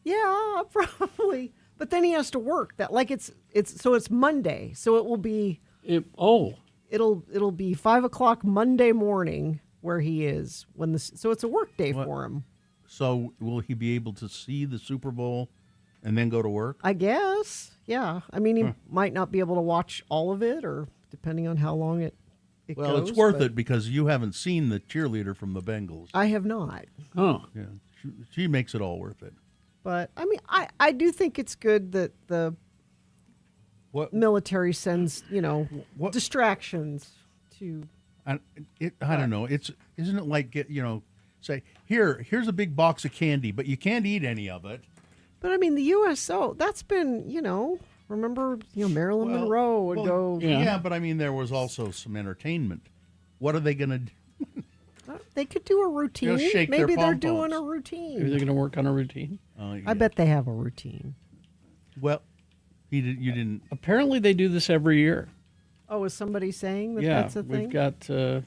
Speaker 2: yeah, probably. But then he has to work that it's Monday. So it will be it'll be 5 o'clock Monday morning where he is so it's a work day for him.
Speaker 4: So will he be able to see the Super Bowl and then go to work?
Speaker 2: I guess. Yeah. I mean, he might not be able to watch all of it or depending on how long it
Speaker 4: Well,
Speaker 2: goes,
Speaker 4: it's worth
Speaker 2: but
Speaker 4: it because you haven't seen the cheerleader from the Bengals.
Speaker 2: I have not.
Speaker 3: Oh.
Speaker 4: Yeah. She makes it all worth it.
Speaker 2: But I mean, I do think it's good that the military sends, distractions to.
Speaker 4: I don't know. Isn't it like say here's a big box of candy, but you can't eat any of it.
Speaker 2: But I mean, the USO that's been remember Marilyn Monroe would go.
Speaker 4: Yeah, but I mean there was also some entertainment. What are they going to do?
Speaker 2: They could do a routine.
Speaker 4: Shake their
Speaker 2: Maybe they're
Speaker 4: pom-poms.
Speaker 2: doing a routine.
Speaker 3: Are they going to work on a routine?
Speaker 2: I bet they have a routine.
Speaker 4: Well, you didn't.
Speaker 3: Apparently, they do this every year.
Speaker 2: Oh, is somebody saying that's a thing?
Speaker 3: We've got a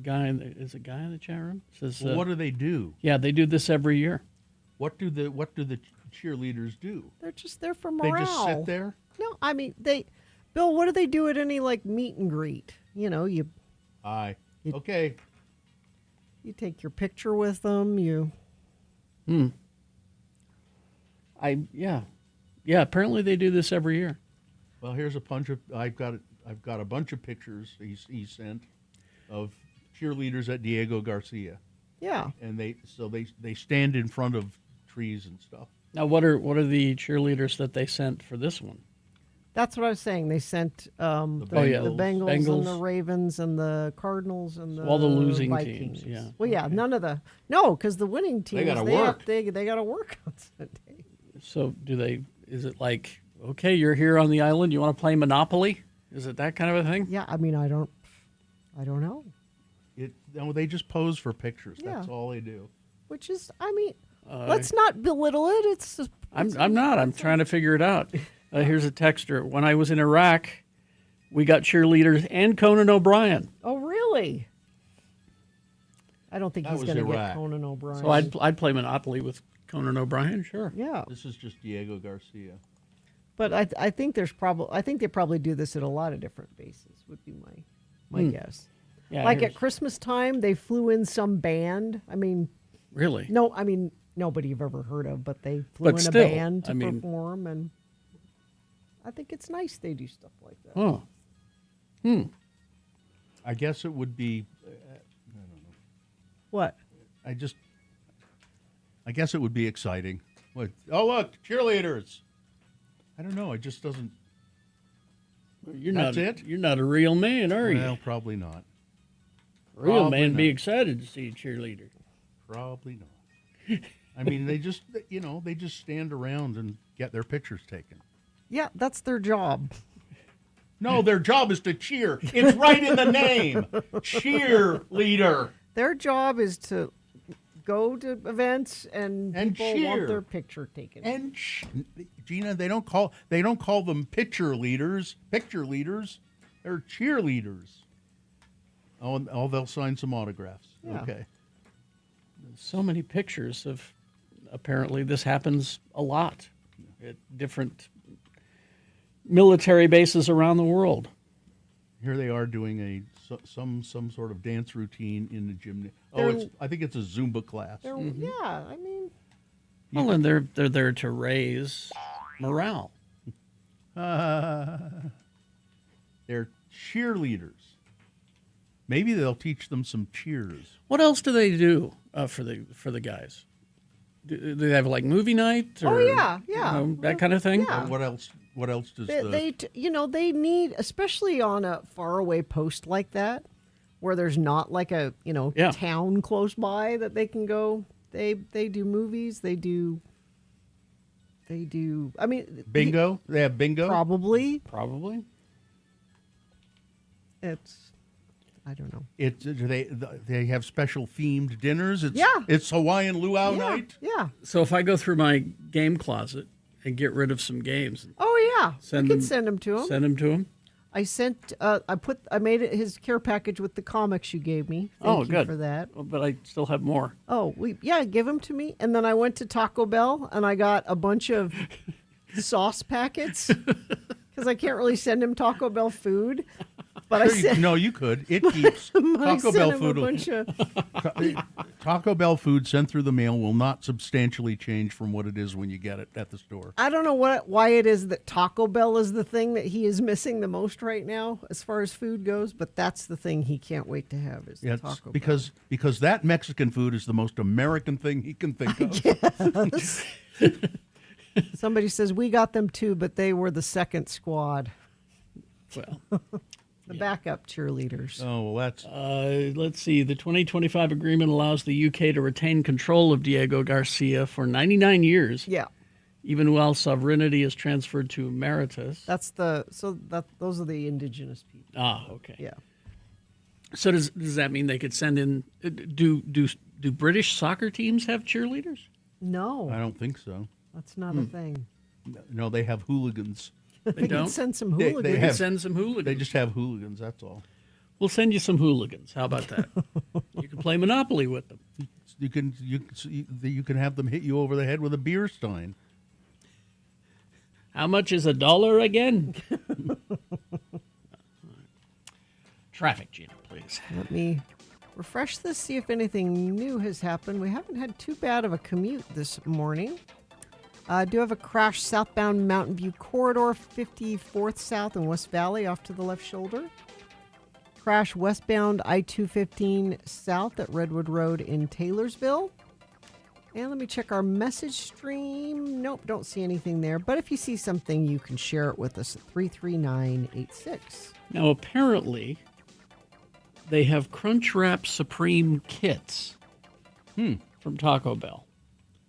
Speaker 3: guy. Is a guy in the chat room says.
Speaker 4: Well, what do they do?
Speaker 3: Yeah, they do this every year.
Speaker 4: What do the cheerleaders do?
Speaker 2: They're just there for morale.
Speaker 4: They just sit there?
Speaker 2: No, I mean Bill, what do they do at any meet and greet?
Speaker 4: Okay.
Speaker 2: You take your picture with them.
Speaker 3: Yeah. Apparently they do this every year.
Speaker 4: Well, here's a bunch of. I've got a bunch of pictures he sent of cheerleaders at Diego Garcia.
Speaker 2: Yeah.
Speaker 4: And they stand in front of trees and stuff.
Speaker 3: Now, what are the cheerleaders that they sent for this one?
Speaker 2: That's what I was saying. They sent the Bengals and the Ravens and the Cardinals and
Speaker 3: all the losing
Speaker 2: Vikings.
Speaker 3: teams. Yeah.
Speaker 2: Well, yeah, none of because the winning teams
Speaker 4: They gotta work.
Speaker 2: They got to work on Sunday.
Speaker 3: So is it like, okay, you're here on the island, you want to play Monopoly? Is it that kind of a thing?
Speaker 2: Yeah, I mean, I don't know.
Speaker 4: They just pose for pictures.
Speaker 2: Yeah.
Speaker 4: That's all they do.
Speaker 2: Which is, I mean, let's not belittle it. It's just,
Speaker 3: I'm not. I'm trying to figure it out. Here's a texter. When I was in Iraq, we got cheerleaders and Conan O'Brien.
Speaker 2: Oh, really? I don't think
Speaker 4: That
Speaker 2: he's
Speaker 4: was
Speaker 2: going to get
Speaker 4: Iraq.
Speaker 2: Conan O'Brien.
Speaker 3: So I'd play Monopoly with Conan O'Brien, sure.
Speaker 2: Yeah.
Speaker 4: This is just Diego Garcia.
Speaker 2: But I think they probably do this at a lot of different bases. Would be my guess.
Speaker 3: Yeah,
Speaker 2: like at Christmas time, they flew in some band. I mean,
Speaker 3: really?
Speaker 2: No, I mean nobody you've ever heard of, but they flew in a band to perform, and I think it's nice they do stuff like that.
Speaker 3: Oh.
Speaker 4: I guess it would be. I don't know.
Speaker 2: What?
Speaker 4: I guess it would be exciting. What? Oh, look, cheerleaders. I don't know. It just doesn't. That's it?
Speaker 3: You're not a real man, are you?
Speaker 4: Well, probably not.
Speaker 3: Real man be excited to see a cheerleader.
Speaker 4: Probably not. I mean, they just stand around and get their pictures taken.
Speaker 2: Yeah, that's their job.
Speaker 4: No, their job is to cheer. It's right in the name. Cheerleader.
Speaker 2: Their job is to go to events and people
Speaker 4: cheer.
Speaker 2: want their picture taken.
Speaker 4: And Gina, they don't call them picture leaders. Picture leaders, they're cheerleaders. Oh, they'll sign some autographs.
Speaker 2: Yeah.
Speaker 4: Okay.
Speaker 3: So many pictures of. Apparently, this happens a lot. at different military bases around the world.
Speaker 4: Here they are doing some sort of dance routine in the gym. I think it's a Zumba class.
Speaker 2: Yeah, I mean.
Speaker 3: Well, and they're there to raise morale.
Speaker 4: They're cheerleaders. Maybe they'll teach them some cheers.
Speaker 3: What else do they do for the guys? Do they have like movie night? Or, that kind of thing.
Speaker 2: Yeah.
Speaker 4: What else? What else does
Speaker 2: they need, especially on a faraway post like that, where there's not like a town close by that they can go. They do movies. They do. I mean,
Speaker 4: bingo. They have bingo.
Speaker 2: Probably. It's. I don't know.
Speaker 4: Do they have special themed dinners?
Speaker 2: Yeah.
Speaker 4: It's Hawaiian luau night.
Speaker 2: Yeah.
Speaker 3: So if I go through my game closet and get rid of some games,
Speaker 2: oh yeah, send them to him.
Speaker 3: Send them to him.
Speaker 2: I sent. I made it his care package with the comics you gave me. Thank you
Speaker 3: good
Speaker 2: for that.
Speaker 3: Well, but I still have more.
Speaker 2: Oh, give them to me. And then I went to Taco Bell and I got a bunch of sauce packets because I can't really send him Taco Bell food. But
Speaker 4: you could. It keeps Taco Bell food. Taco Bell food sent through the mail will not substantially change from what it is when you get it at the store.
Speaker 2: I don't know why it is that Taco Bell is the thing that he is missing the most right now as far as food goes, but that's the thing he can't wait to have is Taco Bell.
Speaker 4: Because that Mexican food is the most American thing he can think of.
Speaker 2: Yes. Somebody says we got them too, but they were the second squad.
Speaker 3: Well.
Speaker 2: The backup cheerleaders.
Speaker 4: Oh, well, that's...
Speaker 3: let's see. The 2025 agreement allows the UK to retain control of Diego Garcia for 99 years.
Speaker 2: Yeah.
Speaker 3: Even while sovereignty is transferred to Emeritus.
Speaker 2: Those are the indigenous people.
Speaker 3: Ah, okay.
Speaker 2: Yeah.
Speaker 3: So does that mean they could send in... Do British soccer teams have cheerleaders?
Speaker 2: No.
Speaker 4: I don't think so.
Speaker 2: That's not a thing.
Speaker 4: No, they have hooligans.
Speaker 2: They don't send some hooligans.
Speaker 3: They send some hooligans.
Speaker 4: They just have hooligans. That's all.
Speaker 3: We'll send you some hooligans. How about that? You can play Monopoly with them.
Speaker 4: You can have them hit you over the head with a beer stein.
Speaker 3: How much is $1 again? Traffic, Gina, please.
Speaker 2: Let me refresh this. See if anything new has happened. We haven't had too bad of a commute this morning. Do have a crash southbound Mountain View corridor, 54th South and West Valley off to the left shoulder. Crash westbound I-215 South at Redwood Road in Taylorsville. And let me check our message stream. Nope, don't see anything there. But if you see something, you can share it with us at 33986.
Speaker 3: Now, apparently, they have Crunchwrap Supreme kits from Taco Bell.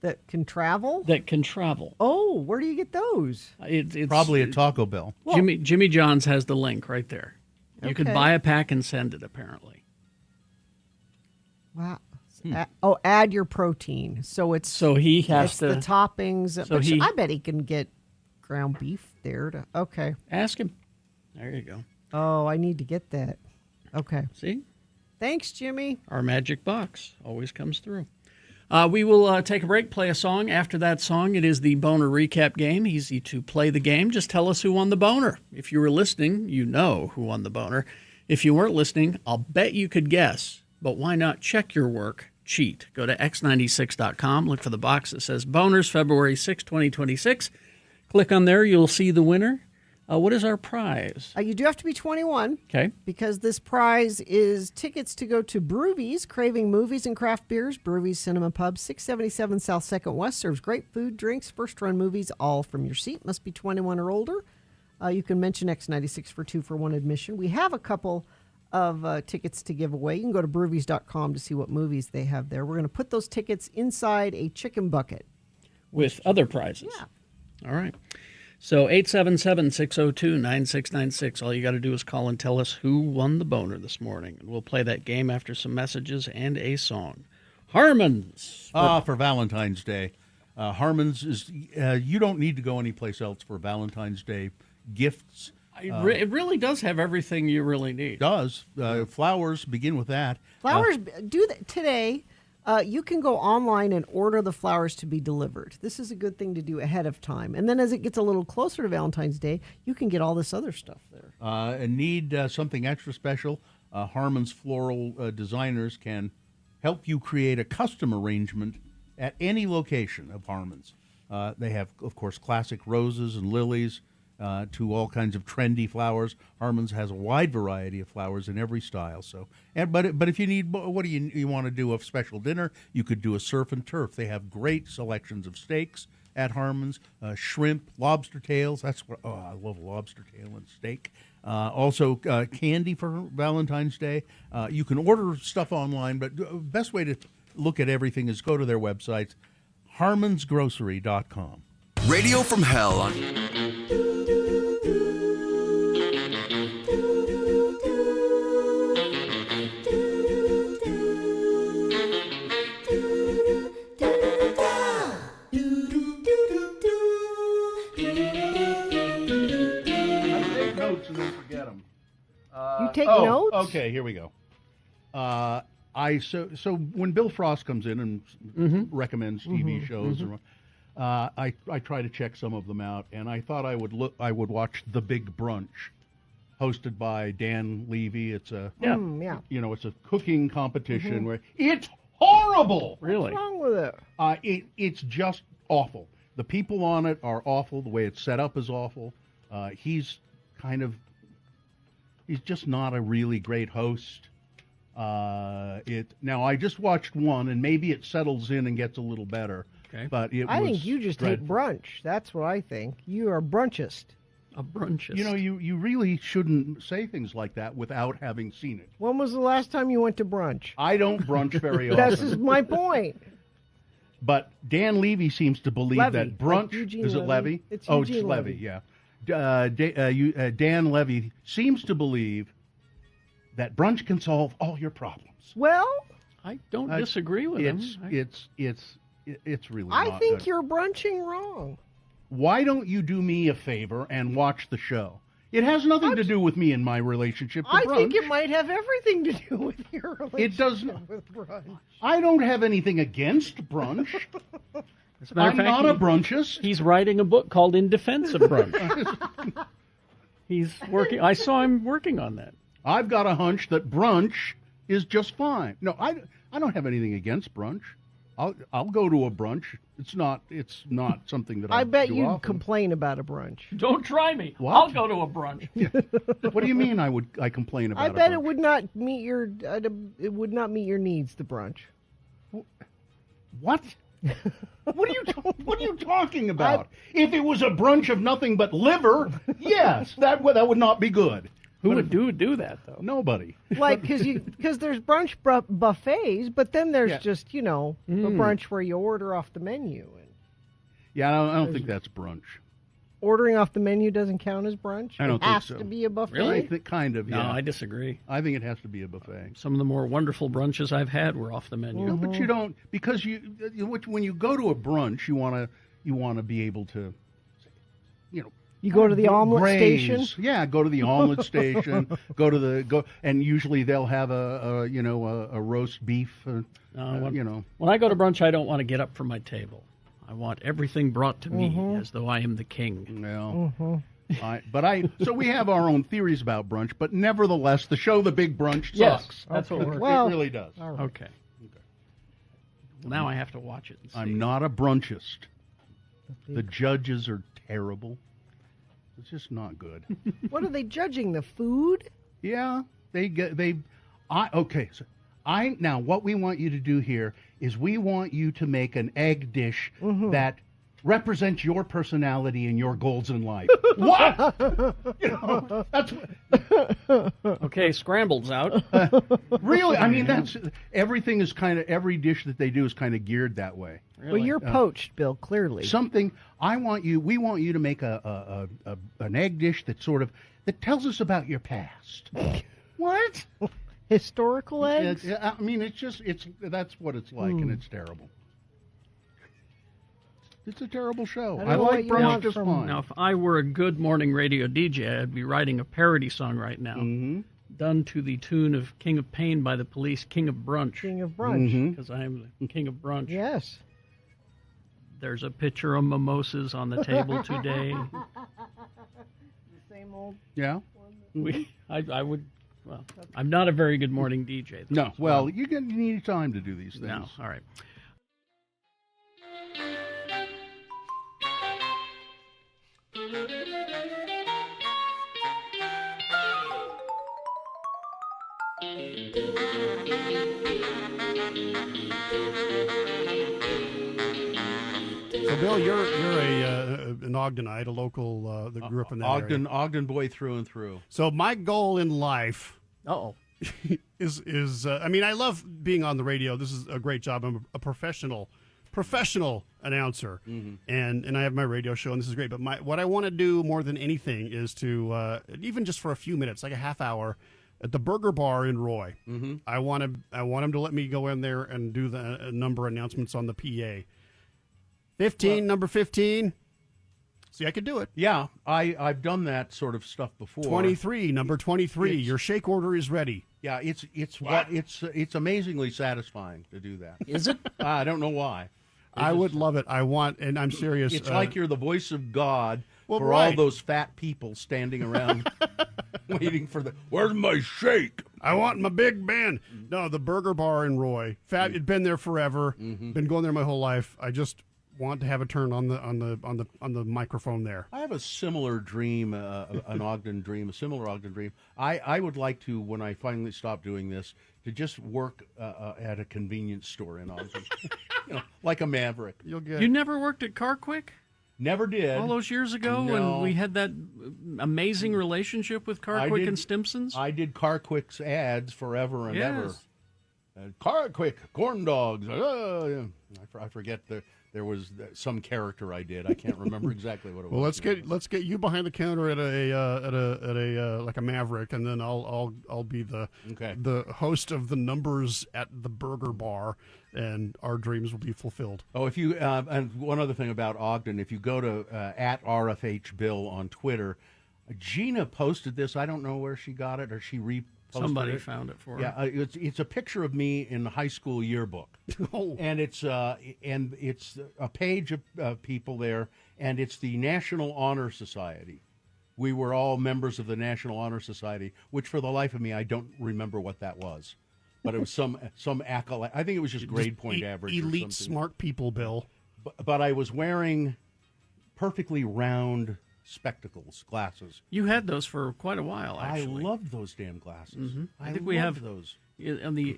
Speaker 2: That can travel?
Speaker 3: That can travel.
Speaker 2: Oh, where do you get those?
Speaker 3: It's
Speaker 4: probably at Taco Bell.
Speaker 3: Jimmy John's has the link right there. You could buy a pack and send it, apparently.
Speaker 2: Wow. Add your protein. So
Speaker 3: he has to...
Speaker 2: the toppings.
Speaker 3: So
Speaker 2: I bet he can get ground beef there. Okay.
Speaker 3: Ask him. There you go.
Speaker 2: Oh, I need to get that. Okay.
Speaker 3: See?
Speaker 2: Thanks, Jimmy.
Speaker 3: Our magic box always comes through. We will take a break, play a song. After that song, it is the Boner Recap game. Easy to play the game. Just tell us who won the boner. If you were listening, you know who won the boner. If you weren't listening, I'll bet you could guess. But why not check your work? Cheat. Go to x96.com. Look for the box that says Boners, February 6, 2026. Click on there. You'll see the winner. What is our prize?
Speaker 2: You do have to be 21.
Speaker 3: Okay.
Speaker 2: Because this prize is tickets to go to Brewvies, Craving Movies and Craft Beers. Brewvies Cinema Pub, 677 South 2nd West. Serves great food, drinks, first-run movies, all from your seat. Must be 21 or older. You can mention X96 for 2-for-1 admission. We have a couple of tickets to give away. You can go to brewvies.com to see what movies they have there. We're going to put those tickets inside a chicken bucket.
Speaker 3: With other prizes.
Speaker 2: Yeah.
Speaker 3: All right. So 877-602-9696. All you got to do is call and tell us who won the boner this morning. And we'll play that game after some messages and a song. Harmon's.
Speaker 4: For Valentine's Day. Harmon's is, you don't need to go anyplace else for Valentine's Day gifts.
Speaker 3: It really does have everything you really need.
Speaker 4: It does. Flowers, begin with that.
Speaker 2: Flowers do that today. You can go online and order the flowers to be delivered. This is a good thing to do ahead of time. And then as it gets a little closer to Valentine's Day, you can get all this other stuff there.
Speaker 4: And need something extra special, Harmon's Floral Designers can help you create a custom arrangement at any location of Harmon's. They have, of course, classic roses and lilies to all kinds of trendy flowers. Harmon's has a wide variety of flowers in every style. So, but if you need, what do you want to do a special dinner? You could do a surf and turf. They have great selections of steaks at Harmon's, shrimp, lobster tails. That's what I love, lobster tail and steak. Also, candy for Valentine's Day. You can order stuff online, but the best way to look at everything is go to their websites, harmonsgrocery.com.
Speaker 6: Radio from Hell on
Speaker 2: You take notes?
Speaker 4: Okay, here we go. So when Bill Frost comes in and recommends TV shows, I try to check some of them out, and I thought I would watch The Big Brunch, hosted by Dan Levy. It's a it's a cooking competition where it's horrible.
Speaker 3: Really?
Speaker 2: What's wrong with it?
Speaker 4: It's just awful. The people on it are awful. The way it's set up is awful. He's just not a really great host. Now I just watched one, and maybe it settles in and gets a little better.
Speaker 3: Okay.
Speaker 4: But
Speaker 2: I think you just hate brunch. That's what I think. You are a brunchist.
Speaker 3: A brunchist.
Speaker 4: You know, you really shouldn't say things like that without having seen it.
Speaker 2: When was the last time you went to brunch?
Speaker 4: I don't brunch very often.
Speaker 2: This is my point.
Speaker 4: But Dan Levy seems to believe
Speaker 2: Levy,
Speaker 4: that brunch
Speaker 2: like Eugene
Speaker 4: is it
Speaker 2: Levy?
Speaker 4: Levy?
Speaker 2: It's
Speaker 4: oh,
Speaker 2: Eugene
Speaker 4: it's Levy.
Speaker 2: Levy.
Speaker 4: Yeah. Dan Levy seems to believe that brunch can solve all your problems.
Speaker 2: Well,
Speaker 3: I don't disagree with him.
Speaker 4: It's really.
Speaker 2: I
Speaker 4: not
Speaker 2: think
Speaker 4: good.
Speaker 2: you're brunching wrong.
Speaker 4: Why don't you do me a favor and watch the show? It has nothing to do with me and my relationship to
Speaker 2: I
Speaker 4: brunch.
Speaker 2: think it might have everything to do with your relationship
Speaker 4: It doesn't.
Speaker 2: with brunch.
Speaker 4: I don't have anything against brunch.
Speaker 3: As a matter
Speaker 4: I'm
Speaker 3: of fact,
Speaker 4: not a brunchist.
Speaker 3: He's writing a book called In Defense of Brunch. He's working. I saw him working on that.
Speaker 4: I've got a hunch that brunch is just fine. No, I don't have anything against brunch. I'll go to a brunch. It's not something that I
Speaker 2: bet
Speaker 4: do
Speaker 2: you'd
Speaker 4: often.
Speaker 2: complain about a brunch.
Speaker 3: Don't try me.
Speaker 4: What?
Speaker 3: I'll go to a brunch.
Speaker 4: What do you mean? I complain about?
Speaker 2: I bet
Speaker 4: a
Speaker 2: it
Speaker 4: brunch?
Speaker 2: would not meet your needs. The brunch.
Speaker 4: What? What are you talking about? If it was a brunch of nothing but liver, yes, that would not be good.
Speaker 3: Who would do that though?
Speaker 4: Nobody.
Speaker 2: Like because there's brunch buffets, but then there's just a brunch where you order off the menu. And
Speaker 4: Yeah, I don't think that's brunch.
Speaker 2: ordering off the menu doesn't count as brunch.
Speaker 4: I don't
Speaker 2: it
Speaker 4: think
Speaker 2: has
Speaker 4: so.
Speaker 2: to be a buffet.
Speaker 3: Really?
Speaker 4: I think kind of.
Speaker 3: No,
Speaker 4: Yeah.
Speaker 3: I disagree.
Speaker 4: I think it has to be a buffet.
Speaker 3: Some of the more wonderful brunches I've had were off the menu.
Speaker 4: No, but you don't, because when you go to a brunch, you want to be able to,
Speaker 2: You go to the omelet
Speaker 4: graze.
Speaker 2: station.
Speaker 4: Yeah, go to the omelet station. And usually they'll have a roast beef.
Speaker 3: When I go to brunch, I don't want to get up from my table. I want everything brought to me as though I am the king.
Speaker 4: Well, so we have our own theories about brunch, but nevertheless, the show The Big Brunch sucks.
Speaker 3: Yes, that's what we're.
Speaker 4: It really does.
Speaker 2: Right.
Speaker 3: Okay. Well, now I have to watch it and see.
Speaker 4: I'm not a brunchist. The judges are terrible. It's just not good.
Speaker 2: What are they judging? The food?
Speaker 4: Yeah, now what we want you to do here is we want you to make an egg dish that represents your personality and your goals in life. What? That's
Speaker 3: okay. Scrambled's out.
Speaker 4: Really. I mean, everything is every dish that they do is kind of geared that way.
Speaker 3: Really?
Speaker 2: Well, you're poached, Bill. Clearly,
Speaker 4: we want you to make an egg dish that tells us about your past. What?
Speaker 2: Historical eggs?
Speaker 4: I mean, that's what it's like, and it's terrible. It's a terrible show. I like brunch just fine.
Speaker 3: Now, if I were a good morning radio DJ, I'd be writing a parody song right now. done to the tune of King of Pain by the Police, King of Brunch.
Speaker 2: King of Brunch.
Speaker 3: Because I am the King of Brunch.
Speaker 2: Yes.
Speaker 3: There's a pitcher of mimosas on the table today.
Speaker 2: The same old.
Speaker 4: Yeah.
Speaker 3: I would. Well, I'm not a very good morning DJ. Though,
Speaker 4: No. Well, you need time to do these things.
Speaker 3: No. All right.
Speaker 7: So, Bill, you're an Ogdenite, a local that grew up in that area.
Speaker 4: Ogden boy through and through.
Speaker 7: So my goal in life, is I mean, I love being on the radio. This is a great job. I'm a professional announcer, and I have my radio show, and this is great. But what I want to do more than anything is to even just for a few minutes, like a half hour, at the Burger Bar in Roy. I want him to let me go in there and do the number announcements on the PA. 15, number 15. See, I could do it.
Speaker 4: Yeah, I've done that sort of stuff before.
Speaker 7: 23, number 23. Your shake order is ready.
Speaker 4: Yeah, it's amazingly satisfying to do that.
Speaker 3: Is it?
Speaker 4: I don't know why.
Speaker 7: I would love it. And I'm serious.
Speaker 4: It's like you're the voice of God for
Speaker 7: right.
Speaker 4: all those fat people standing around waiting for where's my shake?
Speaker 7: I want my Big Ben. No, the Burger Bar in Roy. It'd been there forever. Been going there my whole life. I just want to have a turn on the microphone there.
Speaker 4: I have a similar dream, an Ogden dream, a similar Ogden dream. I would like to, when I finally stop doing this, to just work at a convenience store in Ogden, like a maverick.
Speaker 3: You never worked at Car Quick?
Speaker 4: Never did.
Speaker 3: All those years ago when we had that amazing relationship with Car Quick and Stimpson's?
Speaker 4: I did Car Quick's ads forever and ever. Car Quick, corn dogs. I forget there was some character I did. I can't remember exactly what it was.
Speaker 7: Well, let's get you behind the counter at a like a maverick, and then I'll be the host of the numbers at the Burger Bar, and our dreams will be fulfilled.
Speaker 4: Oh, if you and one other thing about Ogden, if you go to at RFH Bill on Twitter, Gina posted this. I don't know where she got it or she reposted
Speaker 3: Somebody
Speaker 4: it.
Speaker 3: found it for her.
Speaker 4: Yeah, it's a picture of me in the high school yearbook, and it's a page of people there, and it's the National Honor Society. We were all members of the National Honor Society, which for the life of me I don't remember what that was, but it was some accolade. I think it was just grade point average.
Speaker 7: Elite smart people, Bill.
Speaker 4: But I was wearing perfectly round spectacles, glasses.
Speaker 3: You had those for quite a while, actually.
Speaker 4: I loved those damn glasses.
Speaker 3: I think we have
Speaker 4: those
Speaker 3: in the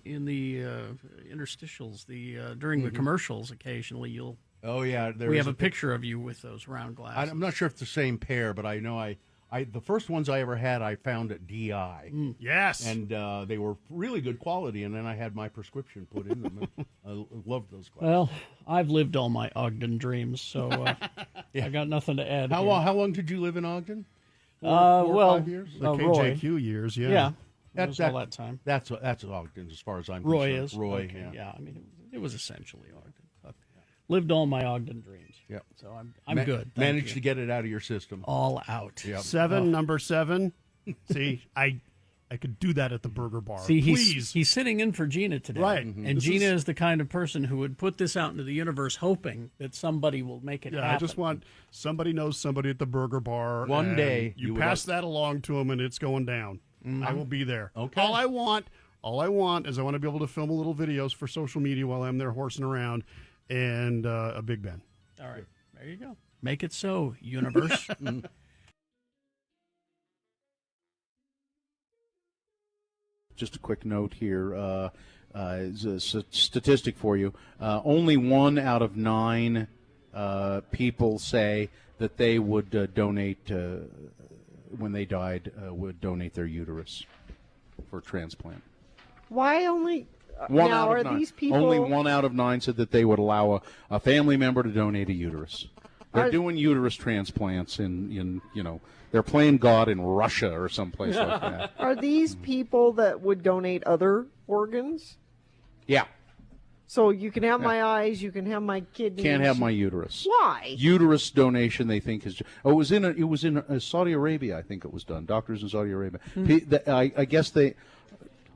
Speaker 3: interstitials. During the commercials, occasionally you'll.
Speaker 4: Oh yeah,
Speaker 3: we have a picture of you with those round glasses.
Speaker 4: I'm not sure if it's the same pair, but I know the first ones I ever had I found at DI.
Speaker 7: Yes,
Speaker 4: and they were really good quality. And then I had my prescription put in them. And I loved those glasses.
Speaker 3: Well, I've lived all my Ogden dreams, so I got nothing to add.
Speaker 4: How long did you live in Ogden? 4 or 5 years?
Speaker 7: The KJQ years, yeah.
Speaker 3: That's all that time.
Speaker 4: That's Ogden as far as I'm
Speaker 3: Roy
Speaker 4: concerned.
Speaker 3: is
Speaker 4: Roy,
Speaker 3: okay, yeah. I mean, it was essentially Ogden. Lived all my Ogden dreams.
Speaker 4: Yep.
Speaker 3: So I'm good.
Speaker 4: Managed to get it out of your system.
Speaker 3: All out.
Speaker 4: Yep.
Speaker 7: Number 7. See, I could do that at the Burger Bar.
Speaker 3: See,
Speaker 7: please.
Speaker 3: He's sitting in for Gina today.
Speaker 7: Right.
Speaker 3: And Gina is the kind of person who would put this out into the universe hoping that somebody will make it happen.
Speaker 7: I just want somebody knows somebody at the Burger Bar.
Speaker 4: One day
Speaker 7: you pass that along to them and it's going down. I will be there.
Speaker 4: Okay.
Speaker 7: All I want is I want to be able to film a little videos for social media while I'm there horsing around and a Big Ben.
Speaker 3: All right. There you go. Make it so, universe.
Speaker 20: Just a quick note here. Is a statistic for you. Only 1 out of 9 people say that they would donate, when they died, would donate their uterus for transplant.
Speaker 2: Why only?
Speaker 20: One
Speaker 2: now,
Speaker 20: out
Speaker 2: are
Speaker 20: of 9.
Speaker 2: these people?
Speaker 20: Only 1 out of 9 said that they would allow a family member to donate a uterus. They're doing uterus transplants in they're playing God in Russia or someplace like that.
Speaker 2: Are these people that would donate other organs?
Speaker 20: Yeah.
Speaker 2: So you can have my eyes, you can have my kidneys.
Speaker 20: Can't have my uterus.
Speaker 2: Why?
Speaker 20: Uterus donation, they think is. Oh, it was in Saudi Arabia. I think it was done. Doctors in Saudi Arabia. I guess they.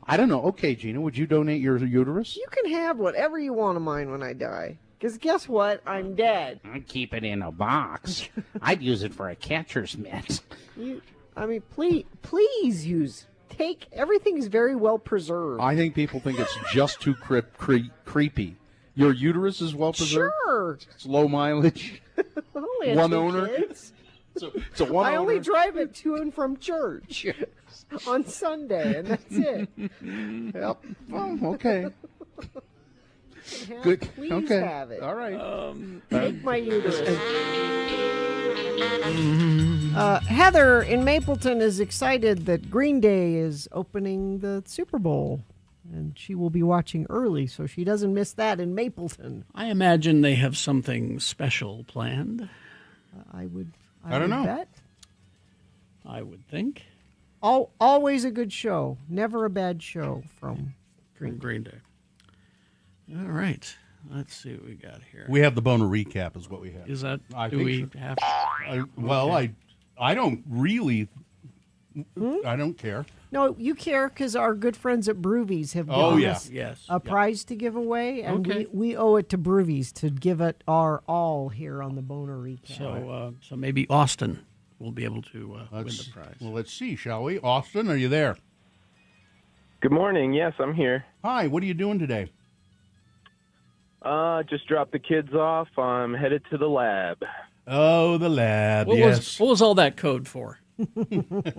Speaker 20: I don't know. Okay, Gina, would you donate your uterus?
Speaker 2: You can have whatever you want of mine when I die. Because guess what? I'm dead.
Speaker 21: I'd keep it in a box. I'd use it for a catcher's mitt.
Speaker 2: Please use. Everything is very well preserved.
Speaker 20: I think people think it's just too creepy. Your uterus is well preserved?
Speaker 2: Sure.
Speaker 20: It's low mileage. One owner.
Speaker 2: Kids.
Speaker 20: It's a one
Speaker 2: I
Speaker 20: owner.
Speaker 2: only drive it to and from church on Sunday, and that's it.
Speaker 20: Yep. Well, okay.
Speaker 2: Good. Please have it.
Speaker 20: All right.
Speaker 2: Take my uterus. Heather in Mapleton is excited that Green Day is opening the Super Bowl, and she will be watching early so she doesn't miss that in Mapleton.
Speaker 3: I imagine they have something special planned.
Speaker 2: I
Speaker 4: don't know.
Speaker 2: Bet.
Speaker 3: I would think.
Speaker 2: Always a good show. Never a bad show from
Speaker 3: Green Day. All right. Let's see what we got here.
Speaker 4: We have the Boner recap is what we have.
Speaker 3: Is that,
Speaker 4: I
Speaker 3: do
Speaker 4: think
Speaker 3: we
Speaker 4: so.
Speaker 3: have?
Speaker 4: I don't really, I don't care.
Speaker 2: No, you care because our good friends at Broovies have given us
Speaker 3: Yes.
Speaker 2: a prize to give away, and
Speaker 3: Okay.
Speaker 2: we owe it to Broovies to give it our all here on the Boner recap.
Speaker 3: So maybe Austin will be able to win the prize.
Speaker 4: Well, let's see, shall we? Austin, are you there?
Speaker 22: Good morning. Yes, I'm here.
Speaker 4: Hi, what are you doing today?
Speaker 22: Just dropped the kids off. I'm headed to the lab.
Speaker 4: Oh, the lab,
Speaker 3: What
Speaker 4: yes.
Speaker 3: was all that code for?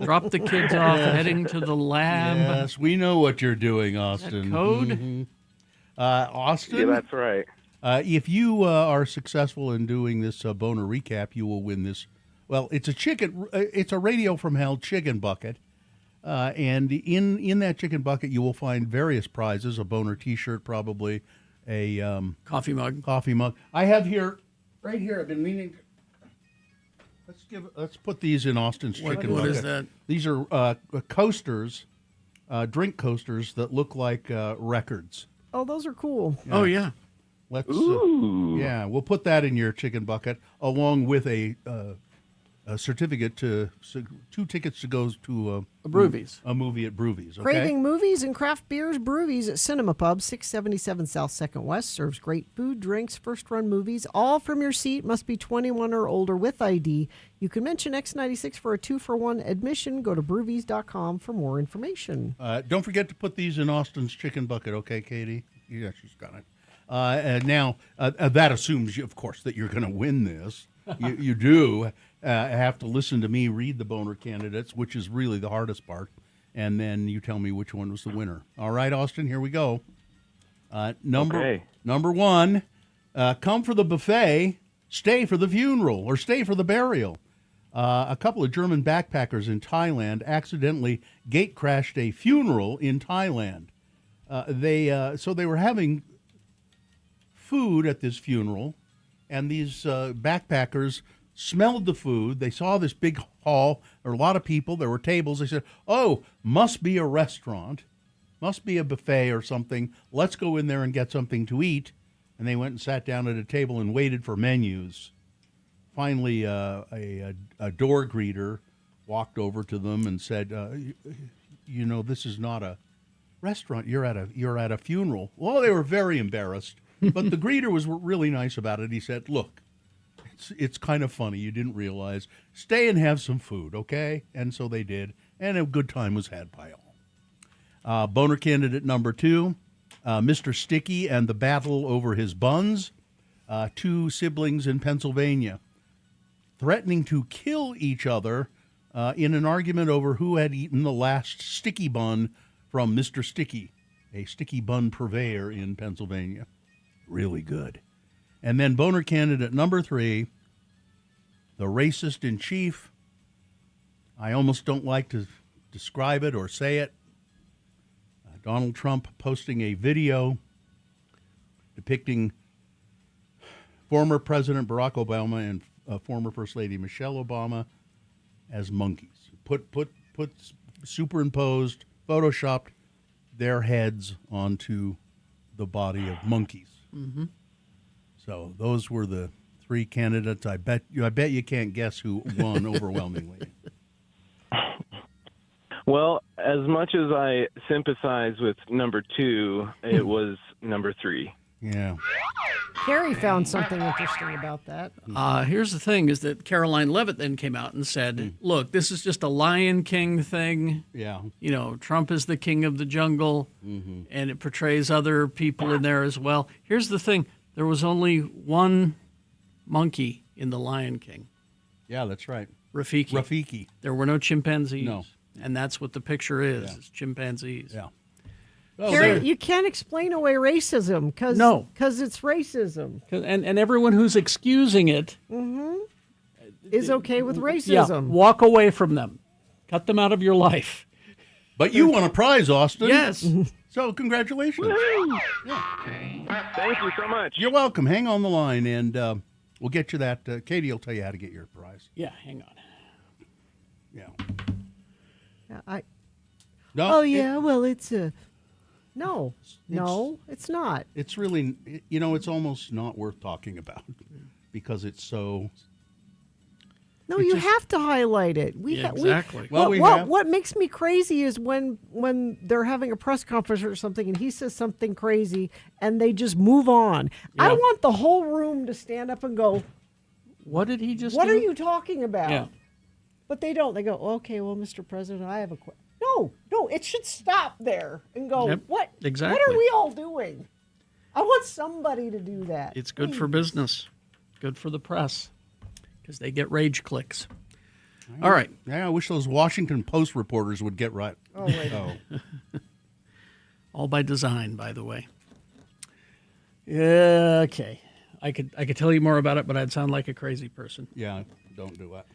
Speaker 3: Drop the kids off, heading to the lab.
Speaker 4: Yes, we know what you're doing, Austin.
Speaker 3: code?
Speaker 4: Mhm. Austin?
Speaker 22: Yeah, that's right.
Speaker 4: If you are successful in doing this Boner recap, you will win this. Well, it's a Radio from Hell chicken bucket. And in that chicken bucket, you will find various prizes, a Boner T-shirt, probably a
Speaker 3: coffee mug.
Speaker 4: I have here, right here, I've been meaning to. Let's put these in Austin's chicken bucket.
Speaker 3: What is that?
Speaker 4: These are coasters, drink coasters that look like records.
Speaker 2: Oh, those are cool.
Speaker 4: Yeah.
Speaker 3: Oh, yeah.
Speaker 4: Let's. We'll put that in your chicken bucket along with a certificate to 2 tickets to go to
Speaker 3: Broovies.
Speaker 4: A movie at Broovies. Okay?
Speaker 2: Craving movies and craft beers, Broovies at Cinema Pub, 677 South 2nd West. Serves great food, drinks, first-run movies, all from your seat. Must be 21 or older with ID. You can mention X96 for a 2-for-1 admission. Go to broovies.com for more information.
Speaker 4: Don't forget to put these in Austin's chicken bucket, okay, Katie? Yeah, she's got it. And now, that assumes, of course, that you're going to win this. You do have to listen to me read the Boner candidates, which is really the hardest part, and then you tell me which one was the winner. All right, Austin, here we go. Number 1, come for the buffet, stay for the funeral, or stay for the burial. A couple of German backpackers in Thailand accidentally gate crashed a funeral in Thailand. So they were having food at this funeral, and these backpackers smelled the food. They saw this big hall. There were a lot of people. There were tables. They said, oh, must be a restaurant. Must be a buffet or something. Let's go in there and get something to eat. And they went and sat down at a table and waited for menus. Finally, a door greeter walked over to them and said, this is not a restaurant. You're at a funeral. Well, they were very embarrassed. But the greeter was really nice about it. He said, look, it's kind of funny. You didn't realize. Stay and have some food, okay? And so they did. And a good time was had by all. Boner candidate number 2, Mr. Sticky and the battle over his buns. 2 siblings in Pennsylvania threatening to kill each other in an argument over who had eaten the last sticky bun from Mr. Sticky, a sticky bun purveyor in Pennsylvania. Really good. And then Boner candidate number 3, the racist in chief. I almost don't like to describe it or say it. Donald Trump posting a video depicting former President Barack Obama and former First Lady Michelle Obama as monkeys. Put superimposed, photoshopped their heads onto the body of monkeys.
Speaker 3: Mm-hmm.
Speaker 4: So those were the three candidates. I bet you can't guess who won overwhelmingly.
Speaker 22: Well, as much as I sympathize with number 2, it was number 3.
Speaker 4: Yeah.
Speaker 2: Carrie found something interesting about that.
Speaker 3: Here's the thing, is that Caroline Leavitt then came out and said, look, this is just a Lion King thing.
Speaker 4: Yeah.
Speaker 3: You know, Trump is the king of the jungle, and it portrays other people in there as well. Here's the thing. There was only one monkey in the Lion King.
Speaker 4: Yeah, that's right.
Speaker 3: Rafiki. There were no chimpanzees.
Speaker 4: No.
Speaker 3: And that's what the picture is, is chimpanzees.
Speaker 4: Yeah.
Speaker 2: Carrie, you can't explain away racism because it's racism.
Speaker 3: And everyone who's excusing it
Speaker 2: is okay with
Speaker 3: yeah,
Speaker 2: racism.
Speaker 3: walk away from them. Cut them out of your life.
Speaker 4: But you won a prize, Austin.
Speaker 3: Yes.
Speaker 4: So congratulations.
Speaker 22: Thank you so much.
Speaker 4: You're welcome. Hang on the line, and we'll get you that. Katie will tell you how to get your prize.
Speaker 3: Yeah, hang on.
Speaker 4: Yeah.
Speaker 2: No, well, it's a... No, it's not.
Speaker 4: It's really, it's almost not worth talking about because it's so...
Speaker 2: No, you have to highlight it.
Speaker 3: Exactly.
Speaker 2: What makes me crazy is when they're having a press conference or something and he says something crazy and they just move on.
Speaker 3: Yeah.
Speaker 2: I want the whole room to stand up and go,
Speaker 3: what did he just
Speaker 2: What
Speaker 3: do?
Speaker 2: are you talking about?
Speaker 3: Yeah.
Speaker 2: But they don't. They go, okay, well, Mr. President, I have a question. No, it should stop there and go,
Speaker 3: Yep,
Speaker 2: what?
Speaker 3: exactly.
Speaker 2: What are we all doing? I want somebody to do that.
Speaker 3: It's good for business. Good for the press. Because they get rage clicks. All right.
Speaker 4: Yeah, I wish those Washington Post reporters would get right.
Speaker 2: Oh, wait.
Speaker 3: All by design, by the way. Yeah, okay. I could tell you more about it, but I'd sound like a crazy person.
Speaker 4: Yeah, don't do that.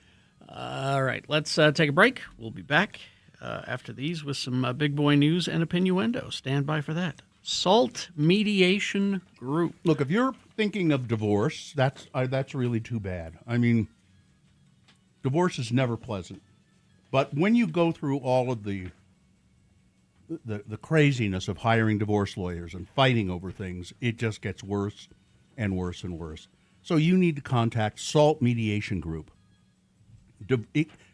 Speaker 3: All right, let's take a break. We'll be back after these with some big boy news and innuendo. Stand by for that. SALT Mediation Group.
Speaker 4: Look, if you're thinking of divorce, that's really too bad. I mean, divorce is never pleasant. But when you go through all of the craziness of hiring divorce lawyers and fighting over things, it just gets worse and worse and worse. So you need to contact SALT Mediation Group.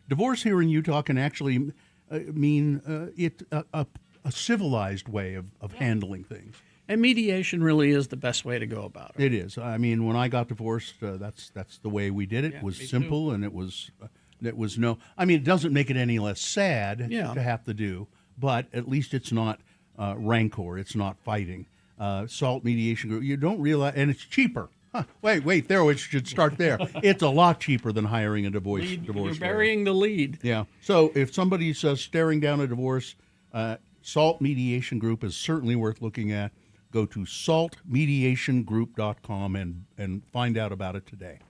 Speaker 4: Divorce here in Utah can actually mean a civilized way of handling things.
Speaker 3: And mediation really is the best way to go about it.
Speaker 4: It is. I mean, when I got divorced, that's the way we did it.
Speaker 3: Yeah,
Speaker 4: It was
Speaker 3: me
Speaker 4: simple, and it was no. I mean, it doesn't make it any less sad
Speaker 3: Yeah.
Speaker 4: to have to do, but at least it's not rancor. It's not fighting. SALT Mediation Group. You don't realize, and it's cheaper. Huh, wait. There, we should start there. It's a lot cheaper than hiring a divorce
Speaker 3: You're
Speaker 4: lawyer.
Speaker 3: burying the lead.
Speaker 4: Yeah. So if somebody's staring down a divorce, SALT Mediation Group is certainly worth looking at. Go to saltmediationgroup.com and find out about it today.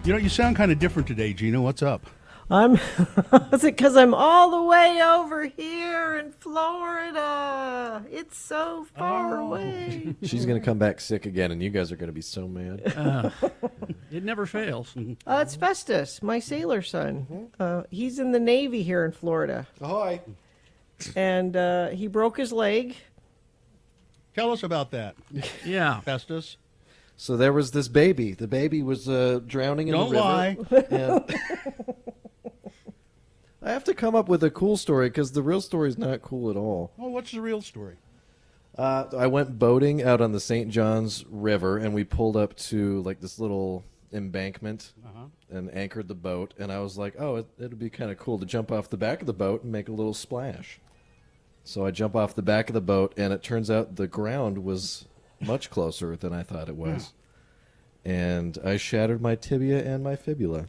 Speaker 4: You sound kind of different today, Gina. What's up?
Speaker 2: Is it because I'm all the way over here in Florida? It's so far away.
Speaker 1: She's going to come back sick again, and you guys are going to be so mad.
Speaker 3: It never fails.
Speaker 2: It's Festus, my sailor son. He's in the Navy here in Florida.
Speaker 1: Ahoy.
Speaker 2: And he broke his leg.
Speaker 4: Tell us about that.
Speaker 3: Yeah.
Speaker 4: Festus.
Speaker 1: So there was this baby. The baby was drowning in the river.
Speaker 4: Don't lie.
Speaker 1: And I have to come up with a cool story because the real story is not cool at all.
Speaker 4: Well, what's the real story?
Speaker 1: I went boating out on the St. Johns River, and we pulled up to like this little embankment and anchored the boat. And I was like, oh, it'd be kind of cool to jump off the back of the boat and make a little splash. So I jump off the back of the boat, and it turns out the ground was much closer than I thought it was. And I shattered my tibia and my fibula.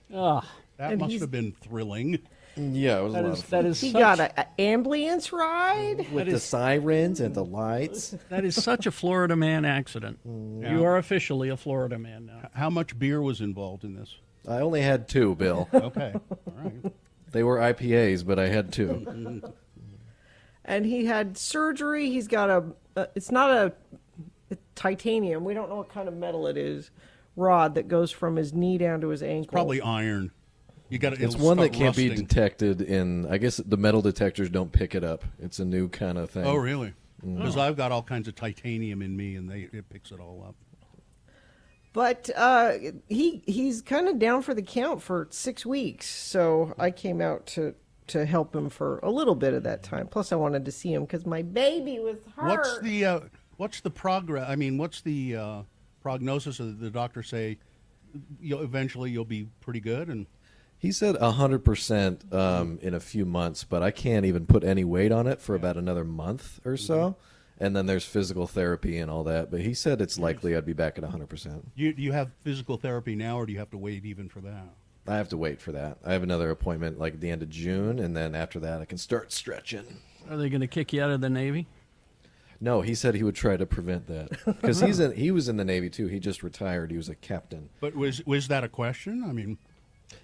Speaker 4: That must have been thrilling.
Speaker 1: Yeah, it was a lot of fun.
Speaker 2: He got an ambulance ride?
Speaker 1: With the sirens and the lights.
Speaker 3: That is such a Florida man accident.
Speaker 4: Yeah.
Speaker 3: You are officially a Florida man now.
Speaker 4: How much beer was involved in this?
Speaker 1: I only had 2, Bill.
Speaker 4: Okay. All right.
Speaker 1: They were IPAs, but I had 2.
Speaker 2: And he had surgery. He's got it's not a titanium. We don't know what kind of metal it is. Rod that goes from his knee down to his ankle.
Speaker 4: Probably iron. You got
Speaker 1: It's one that can't be detected in. I guess the metal detectors don't pick it up. It's a new kind of thing.
Speaker 4: Oh, really? Because I've got all kinds of titanium in me, and it picks it all up.
Speaker 2: But he's kind of down for the count for 6 weeks, so I came out to help him for a little bit of that time. Plus, I wanted to see him because my baby was hurt.
Speaker 4: What's the progress? I mean, what's the prognosis? Of the doctor say eventually you'll be pretty good? And
Speaker 1: he said 100% in a few months, but I can't even put any weight on it for about another month or so. And then there's physical therapy and all that. But he said it's likely I'd be back at 100%.
Speaker 4: Do you have physical therapy now, or do you have to wait even for that?
Speaker 1: I have to wait for that. I have another appointment like at the end of June, and then after that I can start stretching.
Speaker 3: Are they going to kick you out of the Navy?
Speaker 1: No, he said he would try to prevent that because he was in the Navy too. He just retired. He was a captain.
Speaker 4: But was that a question? I mean,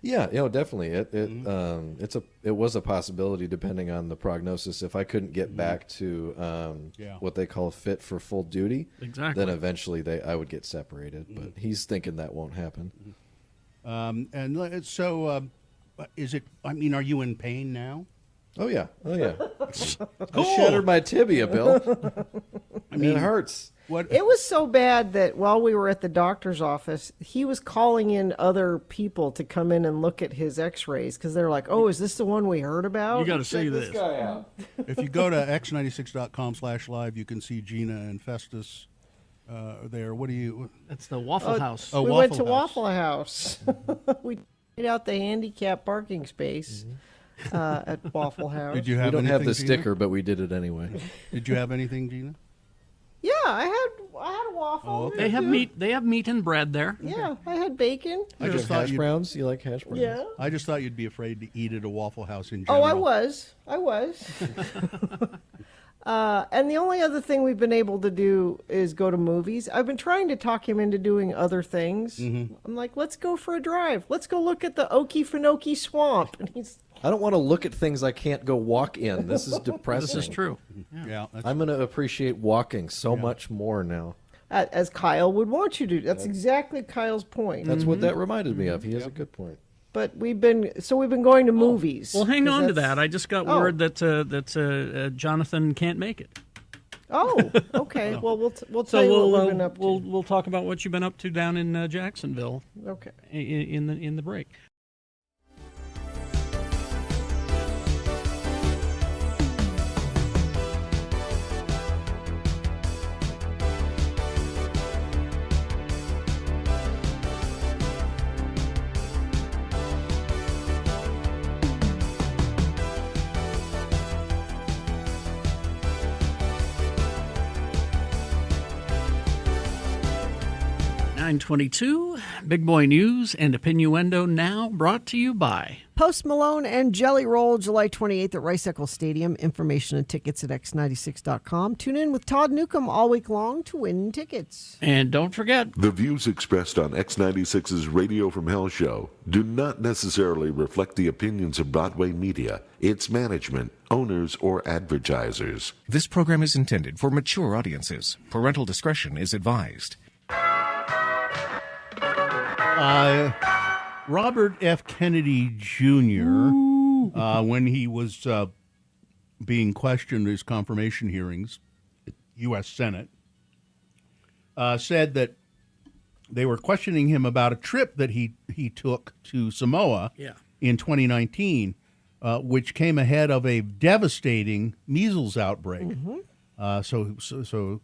Speaker 1: yeah, definitely. It was a possibility depending on the prognosis. If I couldn't get back to what they call fit for full duty,
Speaker 3: exactly,
Speaker 1: then eventually I would get separated. But he's thinking that won't happen.
Speaker 4: And so, is it? I mean, are you in pain now?
Speaker 1: Oh yeah.
Speaker 4: Cool.
Speaker 1: I shattered my tibia, Bill.
Speaker 4: I mean,
Speaker 1: it hurts.
Speaker 2: It was so bad that while we were at the doctor's office, he was calling in other people to come in and look at his x-rays because they're like, oh, is this the one we heard about?
Speaker 3: You got to see this
Speaker 1: guy out.
Speaker 4: If you go to x96.com/live, you can see Gina and Festus there. What do you?
Speaker 3: That's the Waffle House.
Speaker 2: We went to Waffle House. We laid out the handicap parking space at Waffle House.
Speaker 4: Did you have?
Speaker 1: We don't have the
Speaker 4: Gina?
Speaker 1: sticker, but we did it anyway.
Speaker 4: Did you have anything, Gina?
Speaker 2: Yeah, I had a waffle.
Speaker 4: Oh, okay.
Speaker 3: They have meat. They have meat and bread there.
Speaker 2: Yeah, I had bacon.
Speaker 4: I just thought
Speaker 1: hash browns. You like hash browns?
Speaker 2: Yeah.
Speaker 4: I just thought you'd be afraid to eat at a Waffle House in general.
Speaker 2: Oh, I was. And the only other thing we've been able to do is go to movies. I've been trying to talk him into doing other things.
Speaker 4: Mm-hmm.
Speaker 2: I'm like, let's go for a drive. Let's go look at the Okefenokee Swamp. And he's,
Speaker 1: I don't want to look at things I can't go walk in. This is depressing.
Speaker 3: This is true.
Speaker 4: Yeah,
Speaker 1: I'm going to appreciate walking so much more now.
Speaker 2: as Kyle would want you to. That's exactly Kyle's point.
Speaker 1: That's what that remanded me of. He has a good point.
Speaker 2: But we've been going to movies.
Speaker 3: Well, hang on to that. I just got word that Jonathan can't make it.
Speaker 2: Oh, okay. Well, we'll tell
Speaker 3: So
Speaker 2: you what we've been up to.
Speaker 3: We'll talk about what you've been up to down in Jacksonville.
Speaker 2: Okay.
Speaker 3: In the break. .22, Big Boy News and Opinioendo now brought to you by
Speaker 2: Post Malone and Jelly Roll, July 28th at Rice Eccles Stadium. Information and tickets at x96.com. Tune in with Todd Newcomb all week long to win tickets.
Speaker 3: And don't forget,
Speaker 9: the views expressed on X96's Radio from Hell show do not necessarily reflect the opinions of Broadway Media, its management, owners, or advertisers.
Speaker 10: This program is intended for mature audiences. Parental discretion is advised.
Speaker 4: Robert F. Kennedy Jr., when he was being questioned at his confirmation hearings, U.S. Senate, said that they were questioning him about a trip that he took to Samoa in 2019, which came ahead of a devastating measles outbreak. So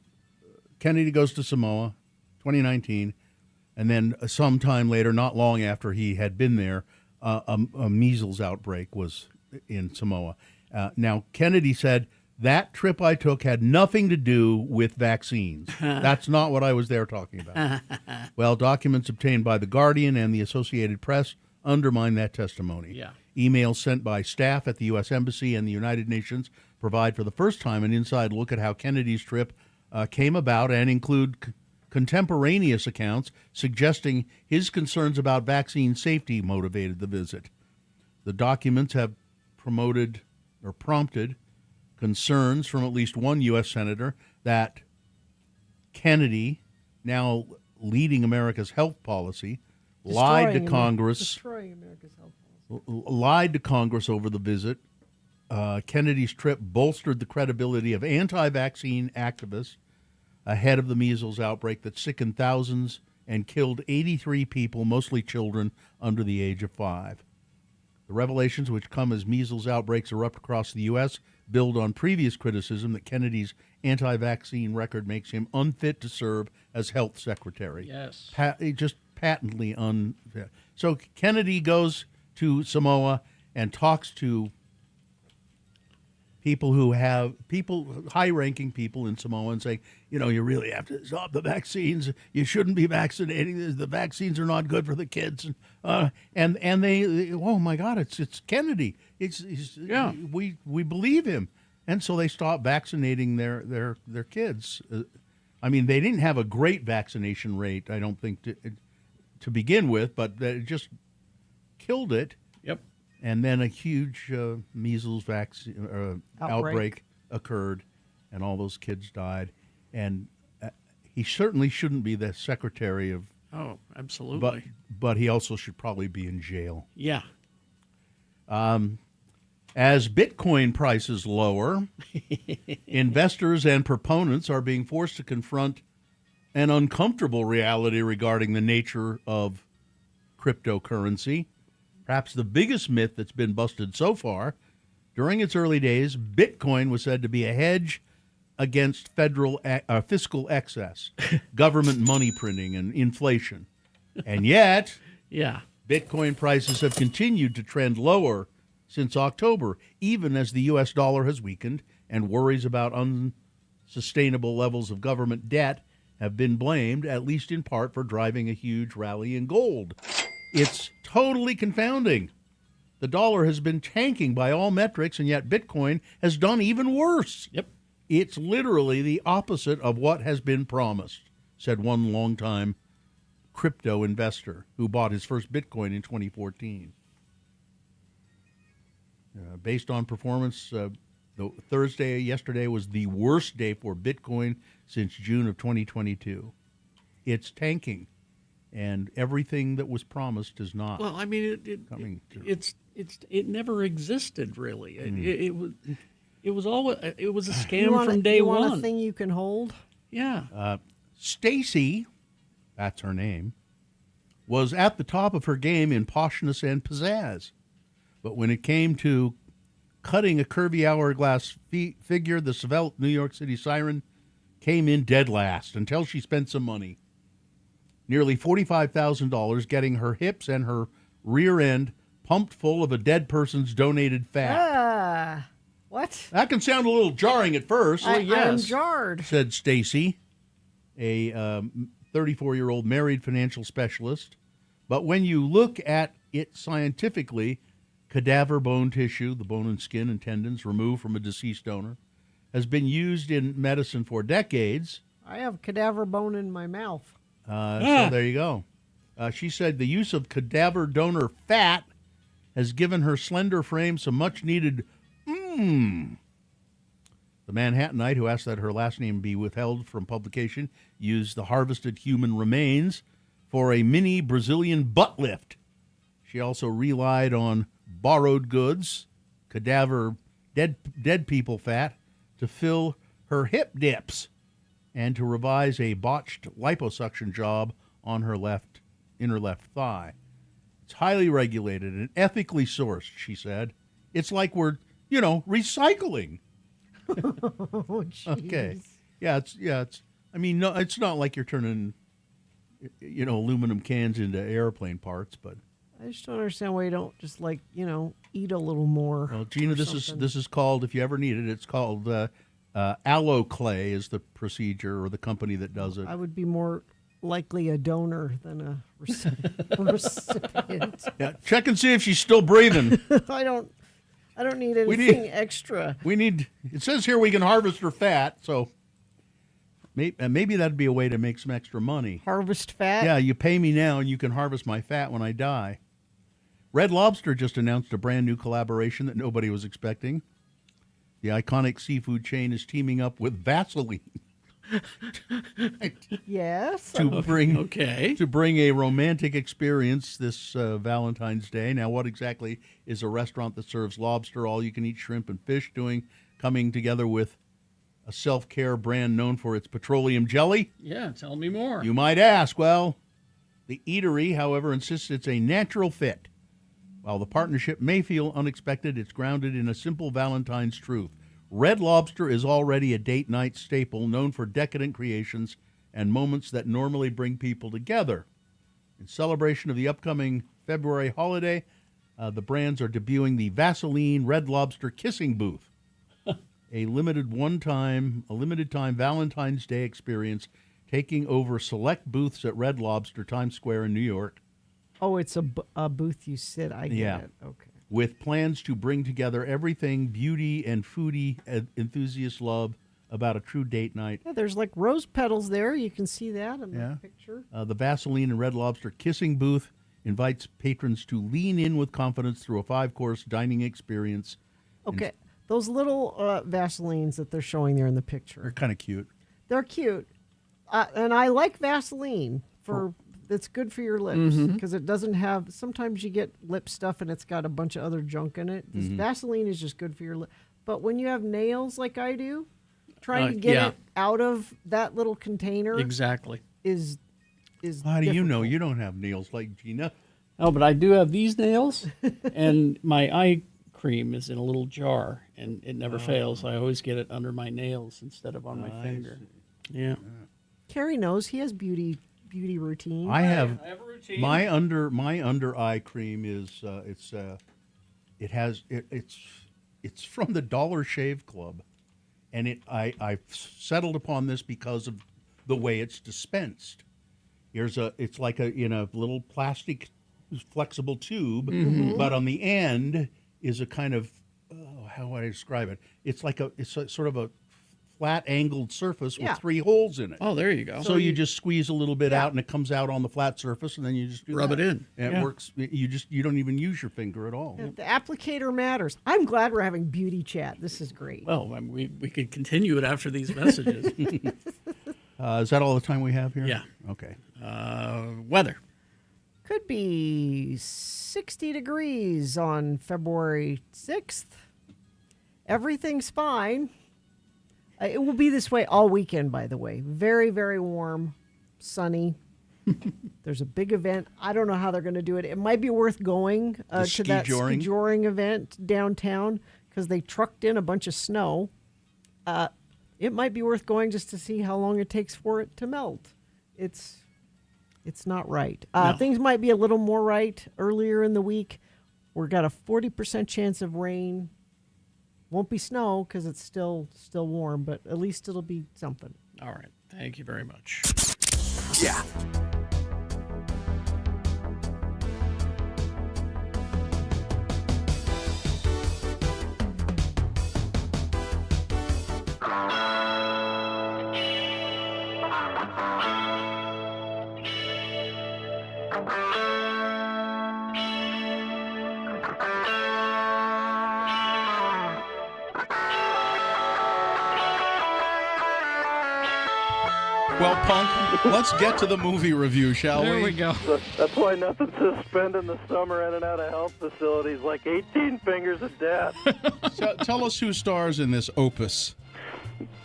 Speaker 4: Kennedy goes to Samoa, 2019. And then sometime later, not long after he had been there, a measles outbreak was in Samoa. Now, Kennedy said, that trip I took had nothing to do with vaccines. That's not what I was there talking about. Well, documents obtained by The Guardian and the Associated Press undermine that testimony.
Speaker 3: Yeah.
Speaker 4: Emails sent by staff at the U.S. Embassy and the United Nations provide for the first time an inside look at how Kennedy's trip came about and include contemporaneous accounts suggesting his concerns about vaccine safety motivated the visit. The documents have prompted concerns from at least one U.S. senator that Kennedy, now leading America's health policy, lied to Congress lied to Congress over the visit. Kennedy's trip bolstered the credibility of anti-vaccine activists ahead of the measles outbreak that sickened thousands and killed 83 people, mostly children under the age of 5. The revelations, which come as measles outbreaks erupt across the U.S., build on previous criticism that Kennedy's anti-vaccine record makes him unfit to serve as health secretary.
Speaker 3: Yes.
Speaker 4: Just patently unfit. So Kennedy goes to Samoa and talks to high-ranking people in Samoa and saying, you really have to stop the vaccines. You shouldn't be vaccinating. The vaccines are not good for the kids. And they, oh my God, it's Kennedy. We believe him, and so they stopped vaccinating their kids. I mean, they didn't have a great vaccination rate, I don't think, to begin with, but it just killed it.
Speaker 3: Yep.
Speaker 4: And then a huge measles vaccine outbreak occurred, and all those kids died. And he certainly shouldn't be the secretary of.
Speaker 3: Oh, absolutely.
Speaker 4: But he also should probably be in jail.
Speaker 3: Yeah.
Speaker 4: As Bitcoin prices lower, investors and proponents are being forced to confront an uncomfortable reality regarding the nature of cryptocurrency. Perhaps the biggest myth that's been busted so far. During its early days, Bitcoin was said to be a hedge against federal fiscal excess, government money printing, and inflation. And yet, Bitcoin prices have continued to trend lower since October, even as the U.S. dollar has weakened and worries about unsustainable levels of government debt have been blamed, at least in part, for driving a huge rally in gold. It's totally confounding. The dollar has been tanking by all metrics, and yet Bitcoin has done even worse.
Speaker 3: Yep.
Speaker 4: It's literally the opposite of what has been promised, said one longtime crypto investor who bought his first Bitcoin in 2014. Based on performance, yesterday was the worst day for Bitcoin since June of 2022. It's tanking. And everything that was promised is not.
Speaker 3: Well, I mean, it never existed really. It was always a scam from day one.
Speaker 2: You want a thing you can hold?
Speaker 3: Yeah.
Speaker 4: Stacy, that's her name, was at the top of her game in poshness and pizzazz, but when it came to cutting a curvy hourglass figure, the svelte New York City siren came in dead last until she spent some money. Nearly $45,000, getting her hips and her rear end pumped full of a dead person's donated fat.
Speaker 2: What?
Speaker 4: That can sound a little jarring at first.
Speaker 2: I'm jarred,
Speaker 4: said Stacy, a 34-year-old married financial specialist. But when you look at it scientifically, cadaver bone tissue, the bone and skin and tendons removed from a deceased donor, has been used in medicine for decades.
Speaker 2: I have cadaver bone in my mouth.
Speaker 4: So there you go. She said the use of cadaver donor fat has given her slender frame some much-needed The Manhattanite, who asked that her last name be withheld from publication, used the harvested human remains for a mini Brazilian butt lift. She also relied on borrowed goods, cadaver dead people fat, to fill her hip dips and to revise a botched liposuction job on her inner left thigh. It's highly regulated and ethically sourced, she said. It's like we're, recycling.
Speaker 2: Oh, jeez.
Speaker 4: Okay. It's I mean, no, it's not like you're turning, aluminum cans into airplane parts, but
Speaker 2: I just don't understand why you don't just eat a little more.
Speaker 4: Well, Gina, this is called, if you ever need it, it's called aloe clay is the procedure or the company that does it.
Speaker 2: I would be more likely a donor than a recipient.
Speaker 4: Yeah, check and see if she's still breathing.
Speaker 2: I don't need anything extra.
Speaker 4: It says here we can harvest her fat, so maybe that'd be a way to make some extra money.
Speaker 2: Harvest fat?
Speaker 4: Yeah, you pay me now and you can harvest my fat when I die. Red Lobster just announced a brand new collaboration that nobody was expecting. The iconic seafood chain is teaming up with Vaseline
Speaker 2: Yes.
Speaker 4: to bring
Speaker 3: Okay.
Speaker 4: to bring a romantic experience this Valentine's Day. Now, what exactly is a restaurant that serves lobster, all-you-can-eat shrimp and fish coming together with a self-care brand known for its petroleum jelly?
Speaker 3: Yeah, tell me more.
Speaker 4: You might ask. Well, the eatery, however, insists it's a natural fit. While the partnership may feel unexpected, it's grounded in a simple Valentine's truth. Red Lobster is already a date night staple known for decadent creations and moments that normally bring people together. In celebration of the upcoming February holiday, the brands are debuting the Vaseline Red Lobster Kissing Booth, a limited time Valentine's Day experience taking over select booths at Red Lobster Times Square in New York.
Speaker 2: Oh, it's a booth you sit. I get it. Okay.
Speaker 4: With plans to bring together everything beauty and foodie enthusiasts love about a true date night.
Speaker 2: Yeah, there's like rose petals there. You can see that in the picture.
Speaker 4: The Vaseline and Red Lobster Kissing Booth invites patrons to lean in with confidence through a 5-course dining experience.
Speaker 2: Okay, those little Vaselines that they're showing there in the picture.
Speaker 4: They're kind of cute.
Speaker 2: They're cute. And I like Vaseline it's good for your lips because it doesn't have. Sometimes you get lip stuff and it's got a bunch of other junk in it. This Vaseline is just good for your lips. But when you have nails like I do, trying to get it out of that little container
Speaker 3: Exactly.
Speaker 2: is
Speaker 4: How do you
Speaker 2: difficult.
Speaker 4: know you don't have nails like Gina?
Speaker 3: Oh, but I do have these nails, and my eye cream is in a little jar, and it never fails. I always get it under my nails instead of on my finger. Yeah.
Speaker 2: Carrie knows he has beauty routine.
Speaker 4: I have
Speaker 3: a routine.
Speaker 4: my under eye cream is it's from the Dollar Shave Club, and I've settled upon this because of the way it's dispensed. It's like in a little plastic flexible tube, but on the end is a kind of how would I describe it? It's sort of a flat angled surface with 3 holes in it.
Speaker 3: Oh, there you go.
Speaker 4: So you just squeeze a little bit out, and it comes out on the flat surface, and then you just
Speaker 3: Rub it in.
Speaker 4: And it works. You don't even use your finger at all.
Speaker 2: The applicator matters. I'm glad we're having beauty chat. This is great.
Speaker 3: Well, we could continue it after these messages.
Speaker 4: Is that all the time we have here?
Speaker 3: Yeah.
Speaker 4: Okay.
Speaker 3: Weather.
Speaker 2: Could be 60 degrees on February 6th. Everything's fine. It will be this way all weekend, by the way. Very, very warm, sunny. There's a big event. I don't know how they're going to do it. It might be worth going to that ski joring event downtown because they trucked in a bunch of snow. It might be worth going just to see how long it takes for it to melt. It's not right.
Speaker 3: No.
Speaker 2: Things might be a little more right earlier in the week. We've got a 40% chance of rain. Won't be snow because it's still warm, but at least it'll be something.
Speaker 3: All right. Thank you very much.
Speaker 6: Yeah.
Speaker 4: Well, Punk, let's get to the movie review, shall we?
Speaker 3: There we go.
Speaker 22: That's why nothing to spend in the summer in and out of health facilities like 18 Fingers of Death.
Speaker 4: Tell us who stars in this opus.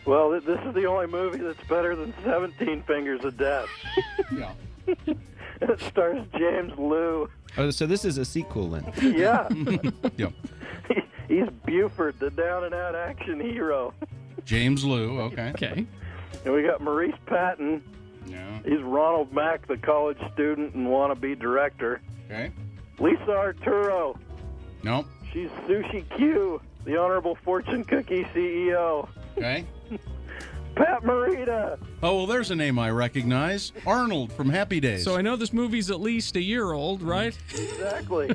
Speaker 22: Well, this is the only movie that's better than 17 Fingers of Death.
Speaker 4: Yeah.
Speaker 22: It stars James Liu.
Speaker 8: Oh, so this is a sequel then?
Speaker 22: Yeah.
Speaker 4: Yep.
Speaker 22: He's Buford, the down-and-out action hero.
Speaker 4: James Liu, okay.
Speaker 3: Okay.
Speaker 22: And we got Maurice Patton.
Speaker 4: Yeah.
Speaker 22: He's Ronald Mack, the college student and wannabe director.
Speaker 4: Okay.
Speaker 22: Lisa Arturo.
Speaker 4: Nope.
Speaker 22: She's Sushi Q, the Honorable Fortune Cookie CEO.
Speaker 4: Okay.
Speaker 22: Pat Morita.
Speaker 4: Oh, well, there's a name I recognize. Arnold from Happy Days.
Speaker 3: So I know this movie's at least a year old, right?
Speaker 22: Exactly.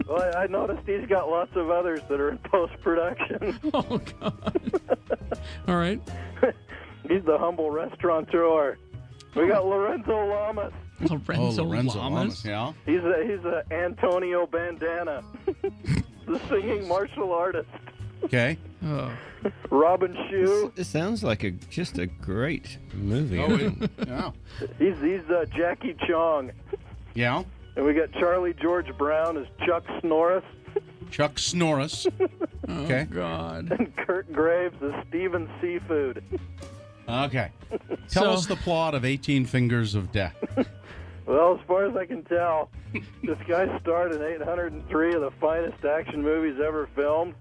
Speaker 22: Well, I noticed he's got lots of others that are in post-production.
Speaker 3: Oh, God. All right.
Speaker 22: He's the humble restaurateur. We got Lorenzo Lamas.
Speaker 3: Lorenzo
Speaker 4: Lamas, yeah.
Speaker 22: He's a Antonio Bandana, the singing martial artist.
Speaker 4: Okay.
Speaker 3: Oh.
Speaker 12: Robin Shue.
Speaker 8: It sounds like just a great movie.
Speaker 4: Yeah.
Speaker 12: He's Jackie Chong.
Speaker 4: Yeah.
Speaker 12: And we got Charlie George Brown as Chuck Norris.
Speaker 4: Chuck Norris. Okay.
Speaker 3: God.
Speaker 12: And Kurt Graves as Steven Seafood.
Speaker 4: Okay. Tell us the plot of 18 Fingers of Death.
Speaker 12: Well, as far as I can tell, this guy starred in 803 of the finest action movies ever filmed,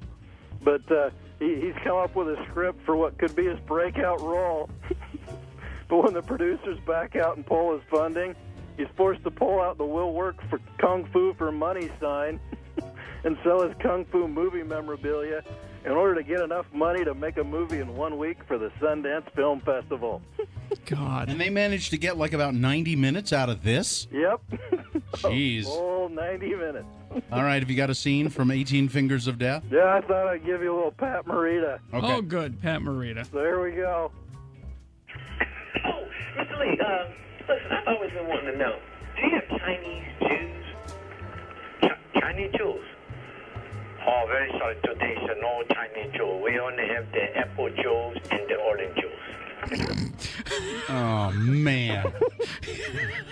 Speaker 12: but he's come up with a script for what could be his breakout role. But when the producers back out and pull his funding, he's forced to pull out the "will work for Kung Fu for money" sign and sell his Kung Fu movie memorabilia in order to get enough money to make a movie in 1 week for the Sundance Film Festival.
Speaker 3: God.
Speaker 4: And they managed to get like about 90 minutes out of this?
Speaker 12: Yep.
Speaker 4: Jeez.
Speaker 12: A full 90 minutes.
Speaker 4: All right, have you got a scene from 18 Fingers of Death?
Speaker 12: Yeah, I thought I'd give you a little Pat Morita.
Speaker 4: Okay.
Speaker 3: Oh, good. Pat Morita.
Speaker 12: So here we go.
Speaker 14: Mr. Lee, listen, I've always been wanting to know, do you have Chinese Jews? Chinese Jews? Oh, very sorry. Today, so no Chinese Jew. We only have the apple Jews and the orange Jews.
Speaker 4: Oh, man.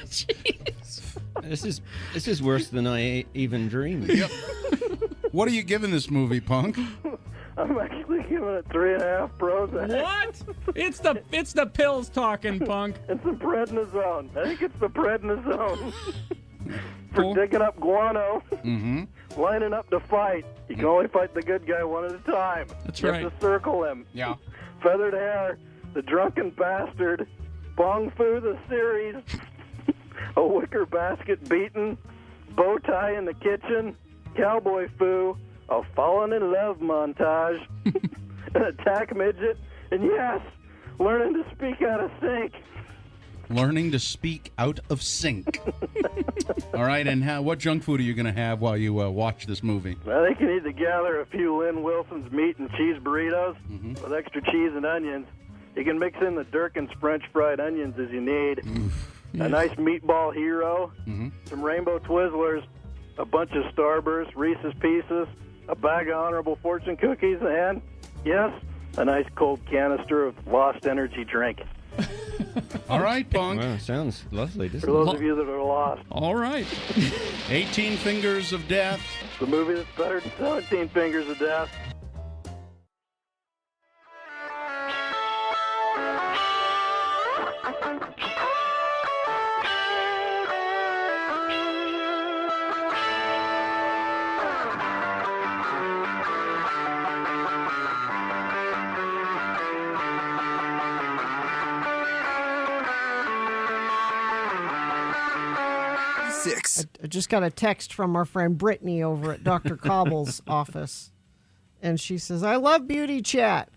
Speaker 8: Jeez. This is worse than I even dreamed.
Speaker 4: Yep. What are you giving this movie, Punk?
Speaker 12: I'm actually giving it 3.5 Prozac.
Speaker 3: What? It's the pills talking, Punk.
Speaker 12: It's the prednisone. I think it's the prednisone. For digging up guano, lining up to fight. You can only fight the good guy one at a time.
Speaker 3: That's
Speaker 12: you
Speaker 3: right.
Speaker 12: have to circle him.
Speaker 4: Yeah.
Speaker 12: Feathered hair, the drunken bastard, Bong Fu the series, a wicker basket beaten, bow tie in the kitchen, cowboy Fu, a fallen in love montage, an attack midget, and yes, learning to speak out of sync.
Speaker 4: Learning to speak out of sync. All right, and what junk food are you going to have while you watch this movie?
Speaker 12: I think you need to gather a few Lynn Wilson's meat and cheese burritos with extra cheese and onions. You can mix in the Durkin's French fried onions as you need. A nice meatball hero, some rainbow Twizzlers, a bunch of Starburst, Reese's Pieces, a bag of Honorable Fortune cookies, and, yes, a nice cold canister of Lost Energy drink.
Speaker 4: All right, Punk.
Speaker 8: Wow, sounds lovely, doesn't
Speaker 12: For those of you that are lost.
Speaker 3: All right.
Speaker 4: 18 Fingers of Death.
Speaker 12: The movie that's better than 17 Fingers of Death.
Speaker 2: I just got a text from our friend Brittany over at Dr. Cobble's office. And she says, I love Beauty Chat.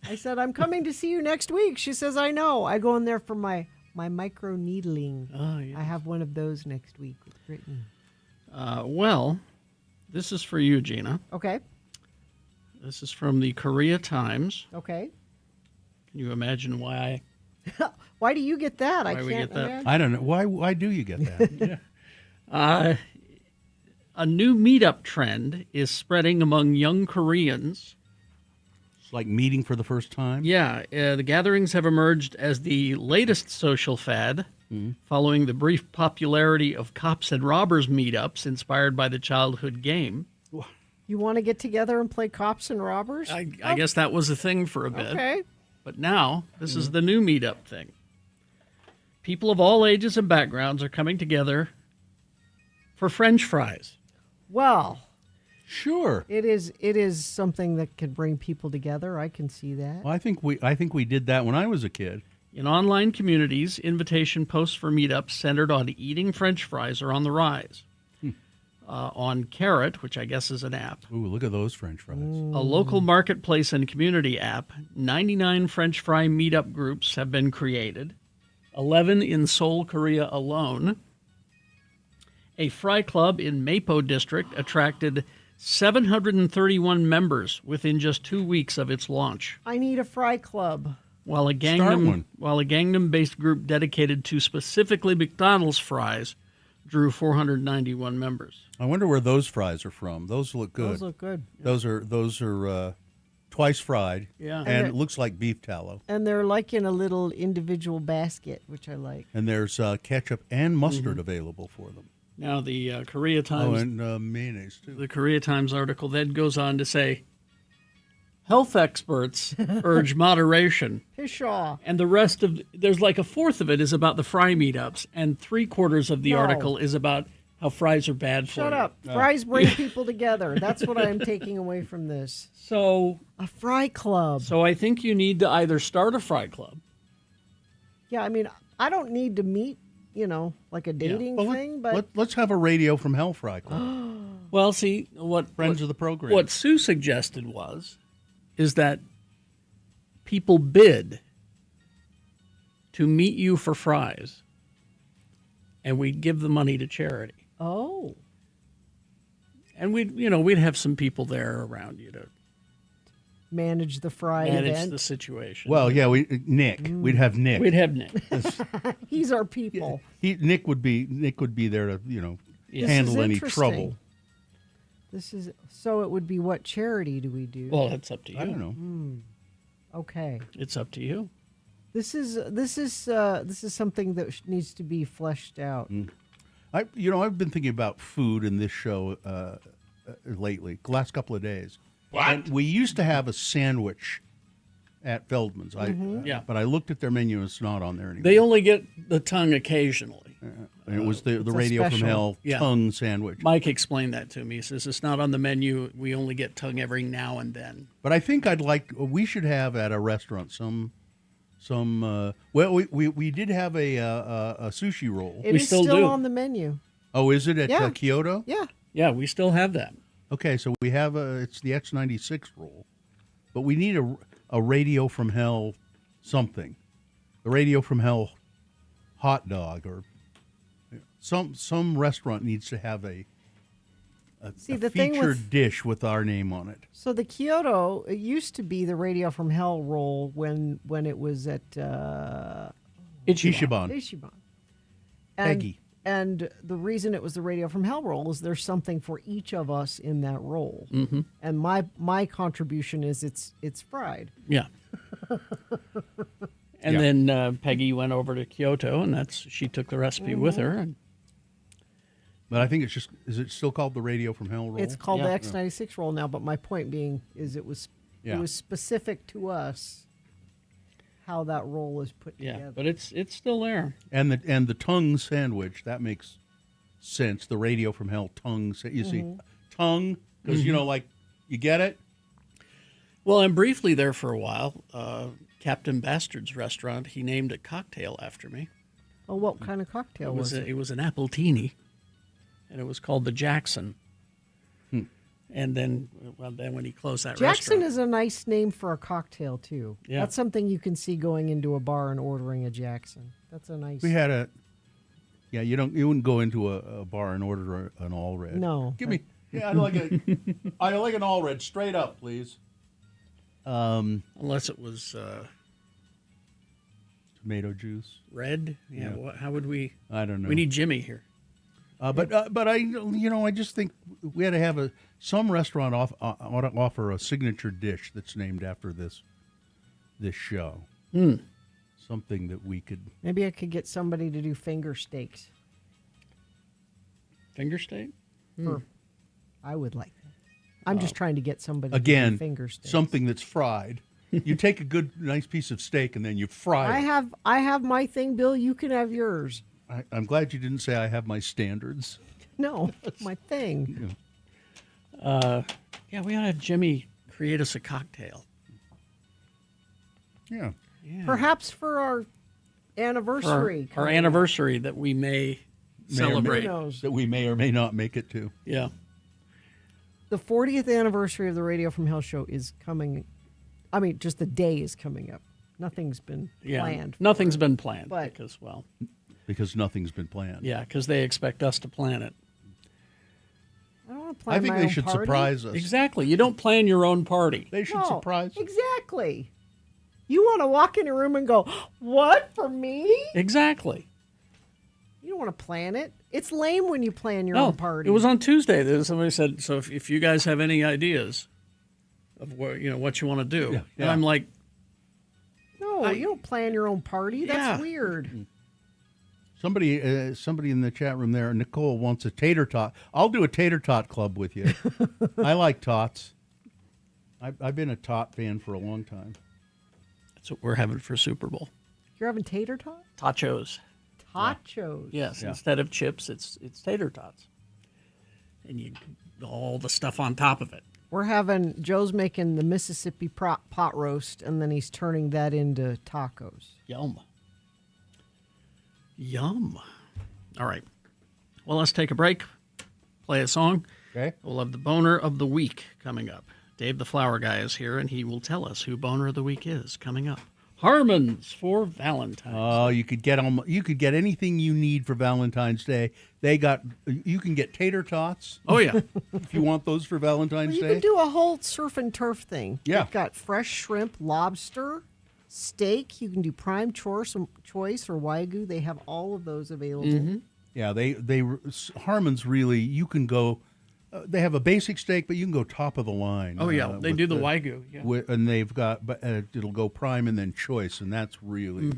Speaker 2: I said, I'm coming to see you next week. She says, I know. I go in there for my micro needling.
Speaker 3: Oh, yes.
Speaker 2: I have one of those next week with Brittany.
Speaker 3: Well, this is for you, Gina.
Speaker 2: Okay.
Speaker 3: This is from the Korea Times.
Speaker 2: Okay.
Speaker 3: Can you imagine why
Speaker 2: Why do you get that? I
Speaker 3: Why we
Speaker 2: can't
Speaker 3: get that?
Speaker 2: imagine.
Speaker 4: I don't know. Why do you get that?
Speaker 3: A new meetup trend is spreading among young Koreans.
Speaker 4: It's like meeting for the first time?
Speaker 3: Yeah, the gatherings have emerged as the latest social fad, following the brief popularity of cops and robbers meetups inspired by the childhood game.
Speaker 2: You want to get together and play cops and robbers?
Speaker 3: I guess that was a thing for a bit.
Speaker 2: Okay.
Speaker 3: But now, this is the new meetup thing. People of all ages and backgrounds are coming together for French fries.
Speaker 2: Well,
Speaker 4: sure.
Speaker 2: It is something that can bring people together. I can see that.
Speaker 4: Well, I think we did that when I was a kid.
Speaker 3: In online communities, invitation posts for meetups centered on eating French fries are on the rise. On Carrot, which I guess is an app,
Speaker 4: Ooh, look at those French fries.
Speaker 3: a local marketplace and community app, 99 French fry meetup groups have been created, 11 in Seoul, Korea alone. A fry club in Mapo District attracted 731 members within just 2 weeks of its launch,
Speaker 2: I need a fry club.
Speaker 3: while a
Speaker 4: one.
Speaker 3: Gangnam-based group dedicated to specifically McDonald's fries drew 491 members.
Speaker 4: I wonder where those fries are from. Those look good.
Speaker 2: Those look good.
Speaker 4: Those are twice fried.
Speaker 3: Yeah.
Speaker 4: And it looks like beef tallow.
Speaker 2: And they're like in a little individual basket, which I like.
Speaker 4: And there's ketchup and mustard available for them.
Speaker 3: Now, the Korea Times...
Speaker 4: Oh, and mayonnaise, too.
Speaker 3: The Korea Times article then goes on to say, health experts urge moderation.
Speaker 2: Pshaw.
Speaker 3: And the rest of... There's like a fourth of it is about the fry meetups, and 3/4 of the
Speaker 2: No.
Speaker 3: article is about how fries are bad for you.
Speaker 2: Shut up. Fries bring people together. That's what I'm taking away from this.
Speaker 3: So...
Speaker 2: A fry club.
Speaker 3: So I think you need to either start a fry club.
Speaker 2: Yeah, I mean, I don't need to meet, like a dating thing, but...
Speaker 4: Let's have a Radio from Hell Fry Club.
Speaker 3: Well, see, what
Speaker 4: Friends of the program.
Speaker 3: What Sue suggested is that people bid to meet you for fries, and we'd give the money to charity.
Speaker 2: Oh.
Speaker 3: And we'd have some people there around you to
Speaker 2: manage the fry
Speaker 3: manage
Speaker 2: event.
Speaker 3: the situation.
Speaker 4: Well, yeah, Nick. We'd have Nick.
Speaker 3: We'd have Nick.
Speaker 2: He's our people.
Speaker 4: Nick would be there to handle any trouble.
Speaker 2: So it would be what charity do we do?
Speaker 3: Well, that's up to you.
Speaker 4: I don't know.
Speaker 2: Okay.
Speaker 3: It's up to you.
Speaker 2: This is something that needs to be fleshed out.
Speaker 4: I've been thinking about food in this show lately, the last couple of days.
Speaker 3: What?
Speaker 4: And we used to have a sandwich at Feldman's.
Speaker 3: Yeah.
Speaker 4: But I looked at their menu, and it's not on there anymore.
Speaker 3: They only get the tongue occasionally.
Speaker 4: And it was the
Speaker 2: It's a
Speaker 4: Radio from
Speaker 2: special.
Speaker 4: Hell tongue sandwich.
Speaker 3: Mike explained that to me. He says it's not on the menu. We only get tongue every now and then.
Speaker 4: But I think we should have at a restaurant we did have a sushi roll.
Speaker 2: It is still on the menu.
Speaker 4: Oh, is it at
Speaker 2: Yeah.
Speaker 4: Kyoto?
Speaker 2: Yeah.
Speaker 3: Yeah, we still have that.
Speaker 4: Okay, so we have it's the X96 roll, but we need a Radio from Hell something, the Radio from Hell hot dog, or some restaurant needs to have a featured dish with our name on it.
Speaker 2: So the Kyoto, it used to be the Radio from Hell roll when it was at
Speaker 4: Ichiban.
Speaker 2: Ichiban.
Speaker 4: Peggy.
Speaker 2: And the reason it was the Radio from Hell roll is there's something for each of us in that roll.
Speaker 3: Mm-hmm.
Speaker 2: And my contribution is it's fried.
Speaker 3: Yeah. And then Peggy went over to Kyoto, and she took the rrecipe with her. And
Speaker 4: But I think is it still called the Radio from Hell roll?
Speaker 2: It's called the X96 roll now, but my point being is it was specific to us how that roll is put together.
Speaker 3: Yeah, but it's still there.
Speaker 4: And the tongue sandwich, that makes sense. The Radio from Hell tongue. You see, tongue, because you get it.
Speaker 3: Well, and briefly there for a while, Captain Bastard's restaurant, he named a cocktail after me.
Speaker 2: Oh, what kind of cocktail was it?
Speaker 3: It was an appletini, and it was called the Jackson. And then when he closed that
Speaker 2: Jackson
Speaker 3: restaurant,
Speaker 2: is a nice name for a cocktail too.
Speaker 3: Yeah.
Speaker 2: That's something you can see going into a bar and ordering a Jackson. That's a nice.
Speaker 4: We had you wouldn't go into a bar and order an all red.
Speaker 2: No.
Speaker 4: Give me. Yeah, I like an all red, straight up, please.
Speaker 3: unless it was
Speaker 4: tomato juice.
Speaker 3: Red. Yeah. How would we?
Speaker 4: I don't know.
Speaker 3: We need Jimmy here.
Speaker 4: But I just think we had to have some restaurant offer a signature dish that's named after this show. Something that we could.
Speaker 2: Maybe I could get somebody to do finger steaks.
Speaker 3: Finger steak?
Speaker 2: I would like that. I'm just trying to get somebody to do finger steaks.
Speaker 4: Something that's fried. You take a good, nice piece of steak and then you fry it.
Speaker 2: I have my thing, Bill. You can have yours.
Speaker 4: I'm glad you didn't say I have my standards.
Speaker 2: No, my thing.
Speaker 3: We ought to have Jimmy create us a cocktail.
Speaker 4: Yeah.
Speaker 2: Perhaps for our anniversary.
Speaker 3: Our anniversary that we may celebrate.
Speaker 4: That we may or may not make it to.
Speaker 3: Yeah.
Speaker 2: The 40th anniversary of the Radio from Hell show is coming. I mean, just the day is coming up. Nothing's been planned.
Speaker 3: Nothing's been planned
Speaker 2: but,
Speaker 4: because nothing's been planned.
Speaker 3: Yeah, because they expect us to plan it.
Speaker 2: I don't want to plan
Speaker 4: I think
Speaker 2: my
Speaker 4: they
Speaker 2: own
Speaker 4: should
Speaker 2: party.
Speaker 4: surprise us.
Speaker 3: Exactly. You don't plan your own party.
Speaker 4: They should surprise us.
Speaker 2: Exactly. You want to walk in a room and go, "What, for me?"
Speaker 3: Exactly.
Speaker 2: You don't want to plan it. It's lame when you plan your own party.
Speaker 3: It was on Tuesday that somebody said, so if you guys have any ideas, of what you want to do.
Speaker 4: Yeah.
Speaker 3: And I'm like,
Speaker 2: No, you don't plan your own party. That's
Speaker 3: Yeah.
Speaker 2: weird.
Speaker 4: Somebody in the chat room there, Nicole wants a tater tot. I'll do a tater tot club with you. I like tots. I've been a tot fan for a long time.
Speaker 3: that's what we're having for Super Bowl.
Speaker 2: You're having tater tots?
Speaker 3: Tachos.
Speaker 2: Tachos.
Speaker 3: Yes,
Speaker 4: Yeah.
Speaker 3: instead of chips, it's tater tots. And all the stuff on top of it.
Speaker 2: Joe's making the Mississippi pot roast, and then he's turning that into tacos.
Speaker 3: Yum. Yum. All right. Well, let's take a break, play a song.
Speaker 4: Okay.
Speaker 3: We'll have the boner of the week coming up. Dave the Flower Guy is here, and he will tell us who boner of the week is coming up. Harmon's for Valentine's.
Speaker 4: Oh, you could get anything you need for Valentine's Day. You can get tater tots.
Speaker 3: Oh yeah,
Speaker 4: if you want those for Valentine's
Speaker 2: You
Speaker 4: Day.
Speaker 2: can do a whole surf and turf thing.
Speaker 4: Yeah.
Speaker 2: You've got fresh shrimp, lobster, steak. You can do prime choice or Wagyu. They have all of those available.
Speaker 3: Mm-hmm.
Speaker 4: Yeah, Harmon's really, you can go. They have a basic steak, but you can go top of the line.
Speaker 3: Oh yeah, they
Speaker 4: with
Speaker 3: do the Wagyu. Yeah.
Speaker 4: And they've got, it'll go prime and then choice, and that's really.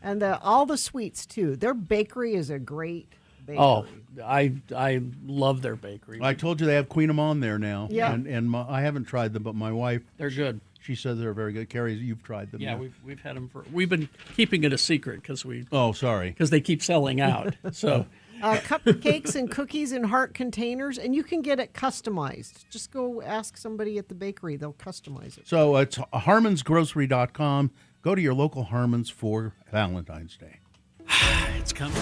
Speaker 2: And all the sweets too. Their bakery is a great bakery.
Speaker 3: Oh, I love their bakery.
Speaker 4: I told you they have Queen Amman there now.
Speaker 2: Yeah.
Speaker 4: And I haven't tried them, but my wife.
Speaker 3: They're good.
Speaker 4: She says they're very good. Carrie, you've tried them.
Speaker 3: Yeah,
Speaker 4: now.
Speaker 3: we've had them we've been keeping it a secret because
Speaker 4: Oh, sorry.
Speaker 3: Because they keep selling out. So.
Speaker 2: Cupcakes and cookies in heart containers, and you can get it customized. Just go ask somebody at the bakery. They'll customize it.
Speaker 4: So it's harmonsgrocery.com. Go to your local Harmons for Valentine's Day.
Speaker 3: It's coming.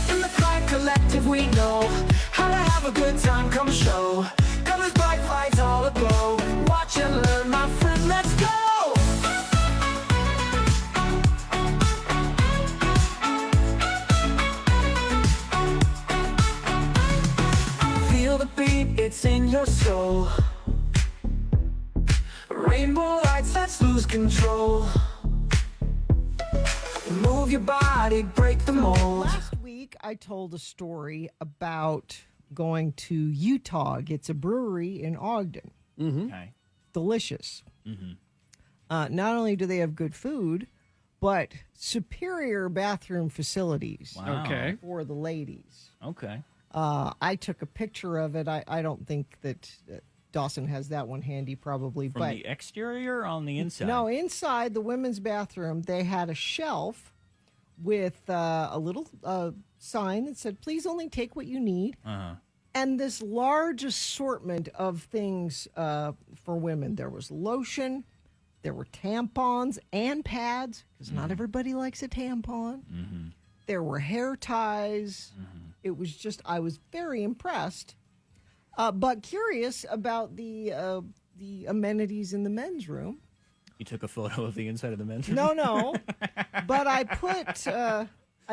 Speaker 5: In the Clyde Collective, we know how to have a good time. Come show. Colors, bright lights, all aglow. Watch and learn, my friend. Let's go. Feel the beat, it's in your soul. Rainbow lights, let's lose control. Move your body, break the mold.
Speaker 2: Last week, I told a story about going to Utah. It's a brewery in Ogden.
Speaker 3: Mm-hmm.
Speaker 11: Okay.
Speaker 2: Delicious.
Speaker 11: Mm-hmm.
Speaker 2: Not only do they have good food, but superior bathroom facilities.
Speaker 11: Wow.
Speaker 3: Okay.
Speaker 2: For the ladies.
Speaker 11: Okay.
Speaker 2: I took a picture of it. I don't think that Dawson has that one handy, probably.
Speaker 11: From
Speaker 2: but
Speaker 11: the exterior or on the inside?
Speaker 2: No, inside the women's bathroom, they had a shelf with a little sign that said, "Please only take what you need."
Speaker 11: Uh-huh.
Speaker 2: And this large assortment of things for women. There was lotion, there were tampons and pads, because not everybody likes a tampon.
Speaker 11: Mm-hmm.
Speaker 2: There were hair ties. It was just, I was very impressed, but curious about the amenities in the men's room.
Speaker 11: You took a photo of the inside of the men's room?
Speaker 2: No. But I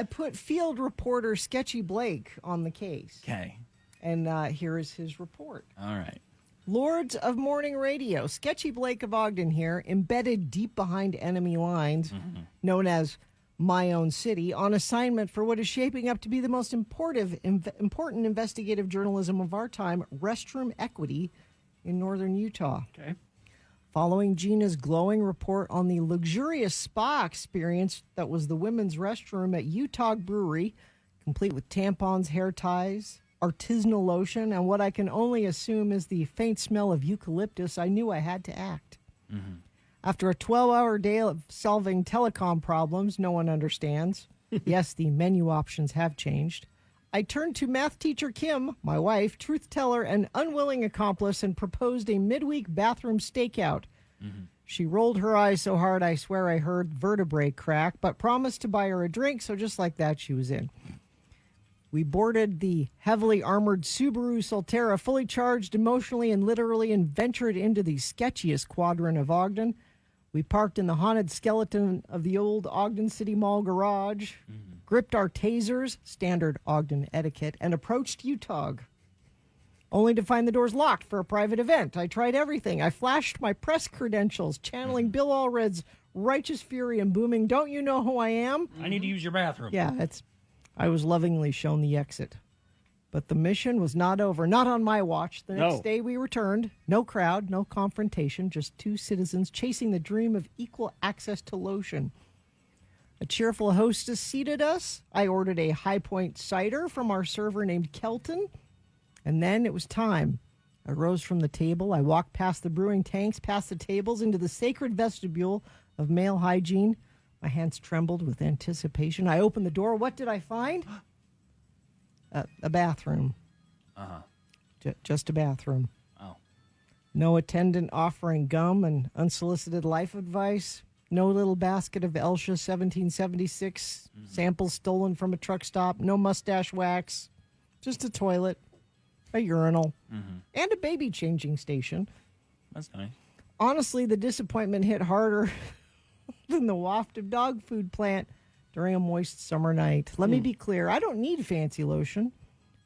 Speaker 2: put field reporter Sketchy Blake on the case.
Speaker 11: Okay.
Speaker 2: And here is his report.
Speaker 11: All right.
Speaker 2: Lords of Morning Radio, Sketchy Blake of Ogden here, embedded deep behind enemy lines, known as My Own City, on assignment for what is shaping up to be the most important investigative journalism of our time, Restroom Equity in northern Utah.
Speaker 3: Okay.
Speaker 2: Following Gina's glowing report on the luxurious spa experience that was the women's restroom at Utah Brewery, complete with tampons, hair ties, artisanal lotion, and what I can only assume is the faint smell of eucalyptus, I knew I had to act. After a 12-hour day of solving telecom problems no one understands, yes, the menu options have changed, I turned to math teacher Kim, my wife, truth teller, and unwilling accomplice, and proposed a midweek bathroom stakeout. She rolled her eyes so hard I swear I heard vertebrae crack, but promised to buy her a drink, so just like that, she was in. We boarded the heavily armored Subaru Solterra, fully charged emotionally and literally, and ventured into the sketchiest quadrant of Ogden. We parked in the haunted skeleton of the old Ogden City Mall garage, gripped our tasers, standard Ogden etiquette, and approached Utah, only to find the doors locked for a private event. I tried everything. I flashed my press credentials, channeling Bill Allred's righteous fury and booming, "Don't you know who I am?"
Speaker 11: I need to use your bathroom.
Speaker 2: Yeah, I was lovingly shown the exit. But the mission was not over. Not on my watch. The next day we returned. No crowd, no confrontation, just two citizens chasing the dream of equal access to lotion. A cheerful hostess seated us. I ordered a High Point cider from our server named Kelton. And then it was time. I rose from the table. I walked past the brewing tanks, past the tables, into the sacred vestibule of male hygiene. My hands trembled with anticipation. I opened the door. What did I find? A bathroom. Just a bathroom.
Speaker 11: Oh.
Speaker 2: No attendant offering gum and unsolicited life advice. No little basket of Elsha 1776 samples stolen from a truck stop. No mustache wax. Just a toilet, a urinal, and a baby changing station.
Speaker 11: That's nice.
Speaker 2: Honestly, the disappointment hit harder than the waft of dog food plant during a moist summer night. Let me be clear. I don't need fancy lotion.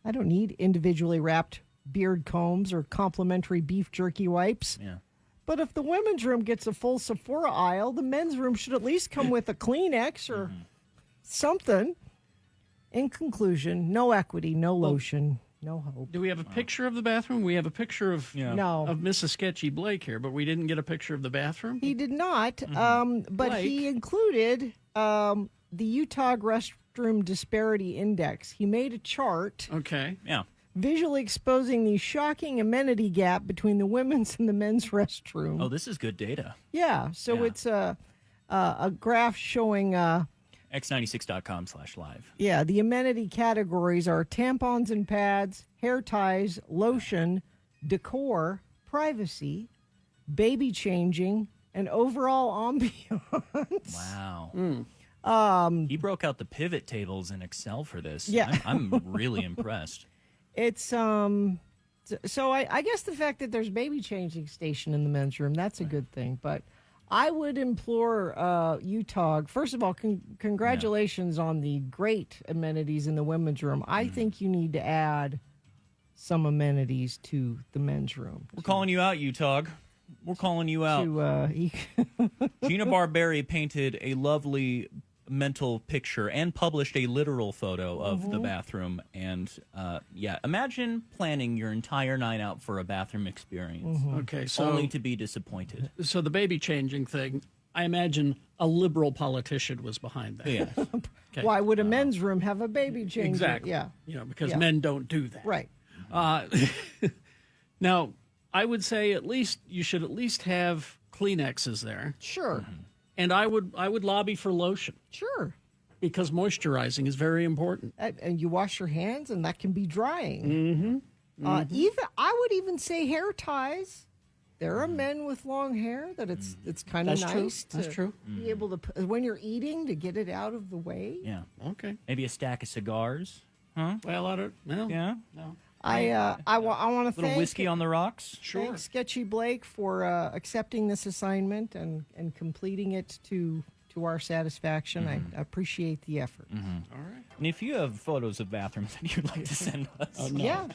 Speaker 2: I don't need individually wrapped beard combs or complimentary beef jerky wipes.
Speaker 11: Yeah.
Speaker 2: But if the women's room gets a full Sephora aisle, the men's room should at least come with a Kleenex or something. In conclusion, no equity, no lotion, no hope.
Speaker 3: Do we have a picture of the bathroom? We have a picture of
Speaker 2: No.
Speaker 3: of Mrs. Sketchy Blake here, but we didn't get a picture of the bathroom.
Speaker 2: He did not, but
Speaker 3: Blake.
Speaker 2: he included the Utah Restroom Disparity Index. He made a chart.
Speaker 3: Okay.
Speaker 11: Yeah.
Speaker 2: Visually exposing the shocking amenity gap between the women's and the men's restroom.
Speaker 11: Oh, this is good data.
Speaker 2: Yeah, so it's a graph showing,
Speaker 11: x96.com/live.
Speaker 2: yeah, the amenity categories are tampons and pads, hair ties, lotion, decor, privacy, baby changing, and overall ambiance.
Speaker 11: Wow. He broke out the pivot tables in Excel for this.
Speaker 2: Yeah.
Speaker 11: I'm really impressed.
Speaker 2: It's so I guess the fact that there's baby changing station in the men's room, that's a good thing. But I would implore Utah, first of all, congratulations on the great amenities in the women's room. I think you need to add some amenities to the men's room.
Speaker 11: We're calling you out, Utah. We're calling you out. Gina Barberi painted a lovely mental picture and published a literal photo of the bathroom. And imagine planning your entire night out for a bathroom experience.
Speaker 3: Okay, so
Speaker 11: only to be disappointed.
Speaker 3: So the baby changing thing, I imagine a liberal politician was behind that.
Speaker 11: Yeah.
Speaker 3: Okay.
Speaker 2: Why would a men's room have a baby changer?
Speaker 3: Exactly.
Speaker 2: Yeah.
Speaker 3: Because men don't do that.
Speaker 2: Right.
Speaker 3: Now, I would say you should at least have Kleenexes there.
Speaker 2: Sure.
Speaker 3: And I would lobby for lotion.
Speaker 2: Sure.
Speaker 3: Because moisturizing is very important.
Speaker 2: And you wash your hands, and that can be drying.
Speaker 3: Mm-hmm.
Speaker 2: Even I would even say hair ties. There are men with long hair that it's kind of
Speaker 3: That's
Speaker 2: nice
Speaker 3: true. That's true.
Speaker 2: be able to when you're eating to get it out of the way.
Speaker 11: Yeah.
Speaker 3: Okay.
Speaker 11: Maybe a stack of cigars. Huh?
Speaker 3: Well, I don't know.
Speaker 11: Yeah.
Speaker 3: No.
Speaker 2: I want to
Speaker 11: Little
Speaker 2: thank
Speaker 11: whiskey on the rocks.
Speaker 2: thank Sketchy Blake for accepting this assignment and completing it to our satisfaction. I appreciate the effort.
Speaker 3: All right.
Speaker 11: And if you have photos of bathrooms that you'd like to send us,
Speaker 2: Yeah.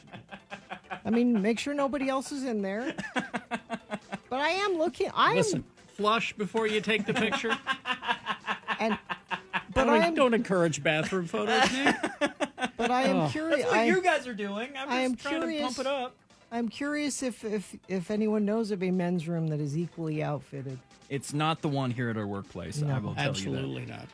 Speaker 2: I mean, make sure nobody else is in there. But I am looking.
Speaker 3: Listen, flush before you take the picture.
Speaker 2: But
Speaker 3: don't encourage bathroom photos, Nick.
Speaker 2: But I am curious.
Speaker 11: That's what you guys are doing. I'm just trying to pump it up.
Speaker 2: I'm curious if anyone knows of a men's room that is equally outfitted.
Speaker 11: It's not the one here at our workplace.
Speaker 2: No.
Speaker 11: I will tell you that.
Speaker 3: Absolutely not.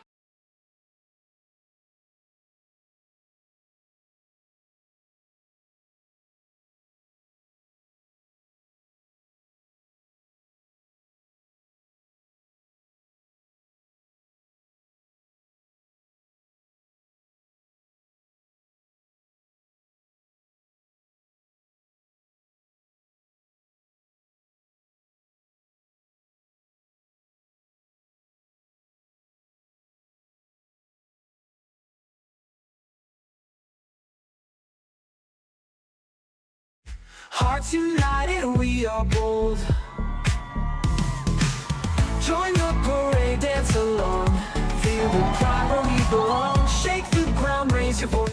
Speaker 5: Hearts united, we are bold. Join the parade, dance along. Feel the pride where we belong. Shake the ground, raise your voice.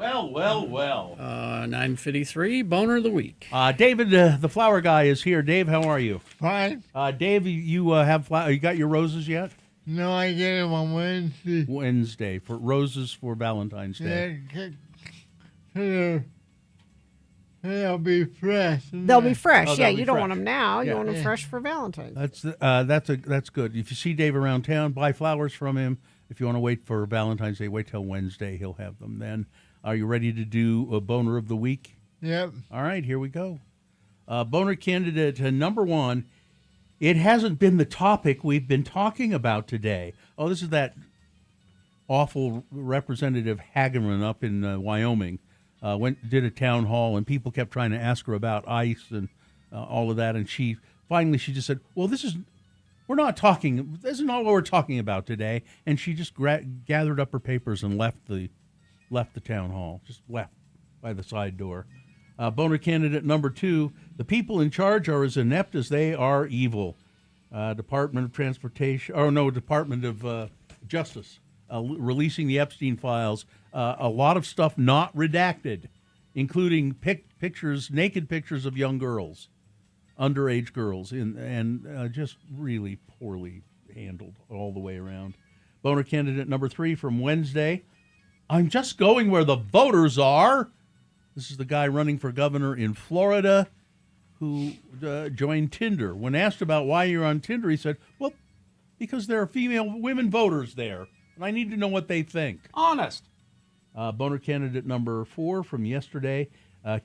Speaker 4: Well.
Speaker 3: 9:53, boner of the week.
Speaker 4: David, the flower guy, is here. Dave, how are you?
Speaker 16: Fine.
Speaker 4: Dave, you have you got your roses yet?
Speaker 16: No, I get them on Wednesday.
Speaker 4: Wednesday for roses for Valentine's Day.
Speaker 16: They'll be fresh.
Speaker 2: They'll be fresh.
Speaker 4: Oh,
Speaker 2: Yeah,
Speaker 4: they'll be
Speaker 2: you don't
Speaker 4: fresh.
Speaker 2: want them now. You
Speaker 4: Yeah.
Speaker 2: want them fresh for Valentine's.
Speaker 4: That's good. If you see Dave around town, buy flowers from him. If you want to wait for Valentine's Day, wait till Wednesday. He'll have them then. Are you ready to do a boner of the week?
Speaker 16: Yep.
Speaker 4: All right, here we go. Boner candidate number 1. It hasn't been the topic we've been talking about today. Oh, this is that awful Representative Hageman up in Wyoming. Did a town hall, and people kept trying to ask her about ICE and all of that. And she just said, well, this isn't what we're talking about today. And she just gathered up her papers and left the town hall, just left by the side door. Boner candidate number 2, the people in charge are as inept as they are evil. Department of Justice releasing the Epstein files, a lot of stuff not redacted, including naked pictures of young girls, underage girls, and just really poorly handled all the way around. Boner candidate number 3 from Wednesday, I'm just going where the voters are. This is the guy running for governor in Florida who joined Tinder. When asked about why you're on Tinder, he said, well, because there are women voters there, and I need to know what they think.
Speaker 3: Honest.
Speaker 4: Boner candidate number 4 from yesterday,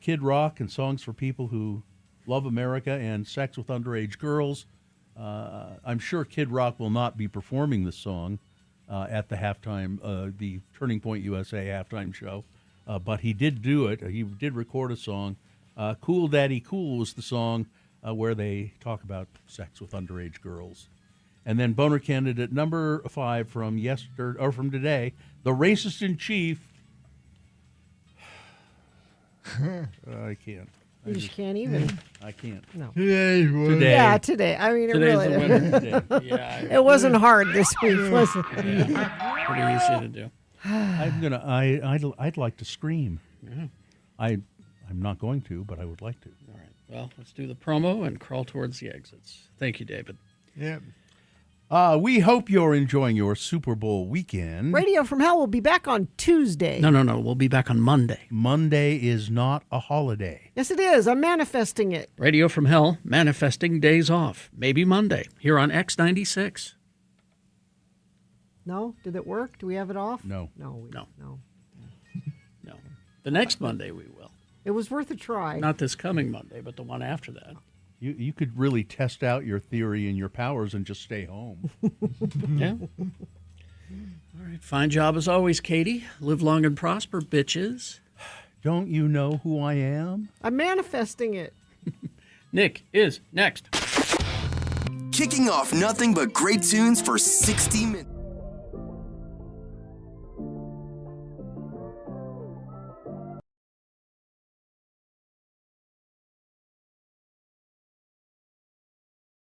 Speaker 4: Kid Rock and songs for people who love America and sex with underage girls. I'm sure Kid Rock will not be performing this song at the the Turning Point USA halftime show. But he did do it. He did record a song. Cool Daddy Cool was the song where they talk about sex with underage girls. And then boner candidate number 5 from today, the racist in chief. I can't.
Speaker 2: You just can't even.
Speaker 4: I can't.
Speaker 2: No.
Speaker 4: Today.
Speaker 2: Yeah, today. I mean,
Speaker 3: Today's
Speaker 2: it
Speaker 3: the
Speaker 2: really.
Speaker 3: winner. Yeah.
Speaker 2: It wasn't hard this week, was it?
Speaker 3: Yeah. Pretty easy to do.
Speaker 4: I'd like to scream.
Speaker 3: Yeah.
Speaker 4: I'm not going to, but I would like to.
Speaker 3: All right. Well, let's do the promo and crawl towards the exits. Thank you, David.
Speaker 16: Yep.
Speaker 4: We hope you're enjoying your Super Bowl weekend.
Speaker 2: Radio from Hell will be back on Tuesday.
Speaker 3: No. We'll be back on Monday.
Speaker 4: Monday is not a holiday.
Speaker 2: Yes, it is. I'm manifesting it.
Speaker 3: Radio from Hell, manifesting days off. Maybe Monday, here on X96.
Speaker 2: No? Did it work? Do we have it off?
Speaker 4: No.
Speaker 2: No.
Speaker 3: No. The next Monday we will.
Speaker 2: It was worth a try.
Speaker 3: Not this coming Monday, but the one after that.
Speaker 4: You could really test out your theory and your powers and just stay home.
Speaker 3: Yeah. All right. Fine job as always, Katie. Live long and prosper, bitches.
Speaker 4: Don't you know who I am?
Speaker 2: I'm manifesting it.
Speaker 3: Nick is next.
Speaker 6: Kicking off nothing but great tunes for 60 minutes.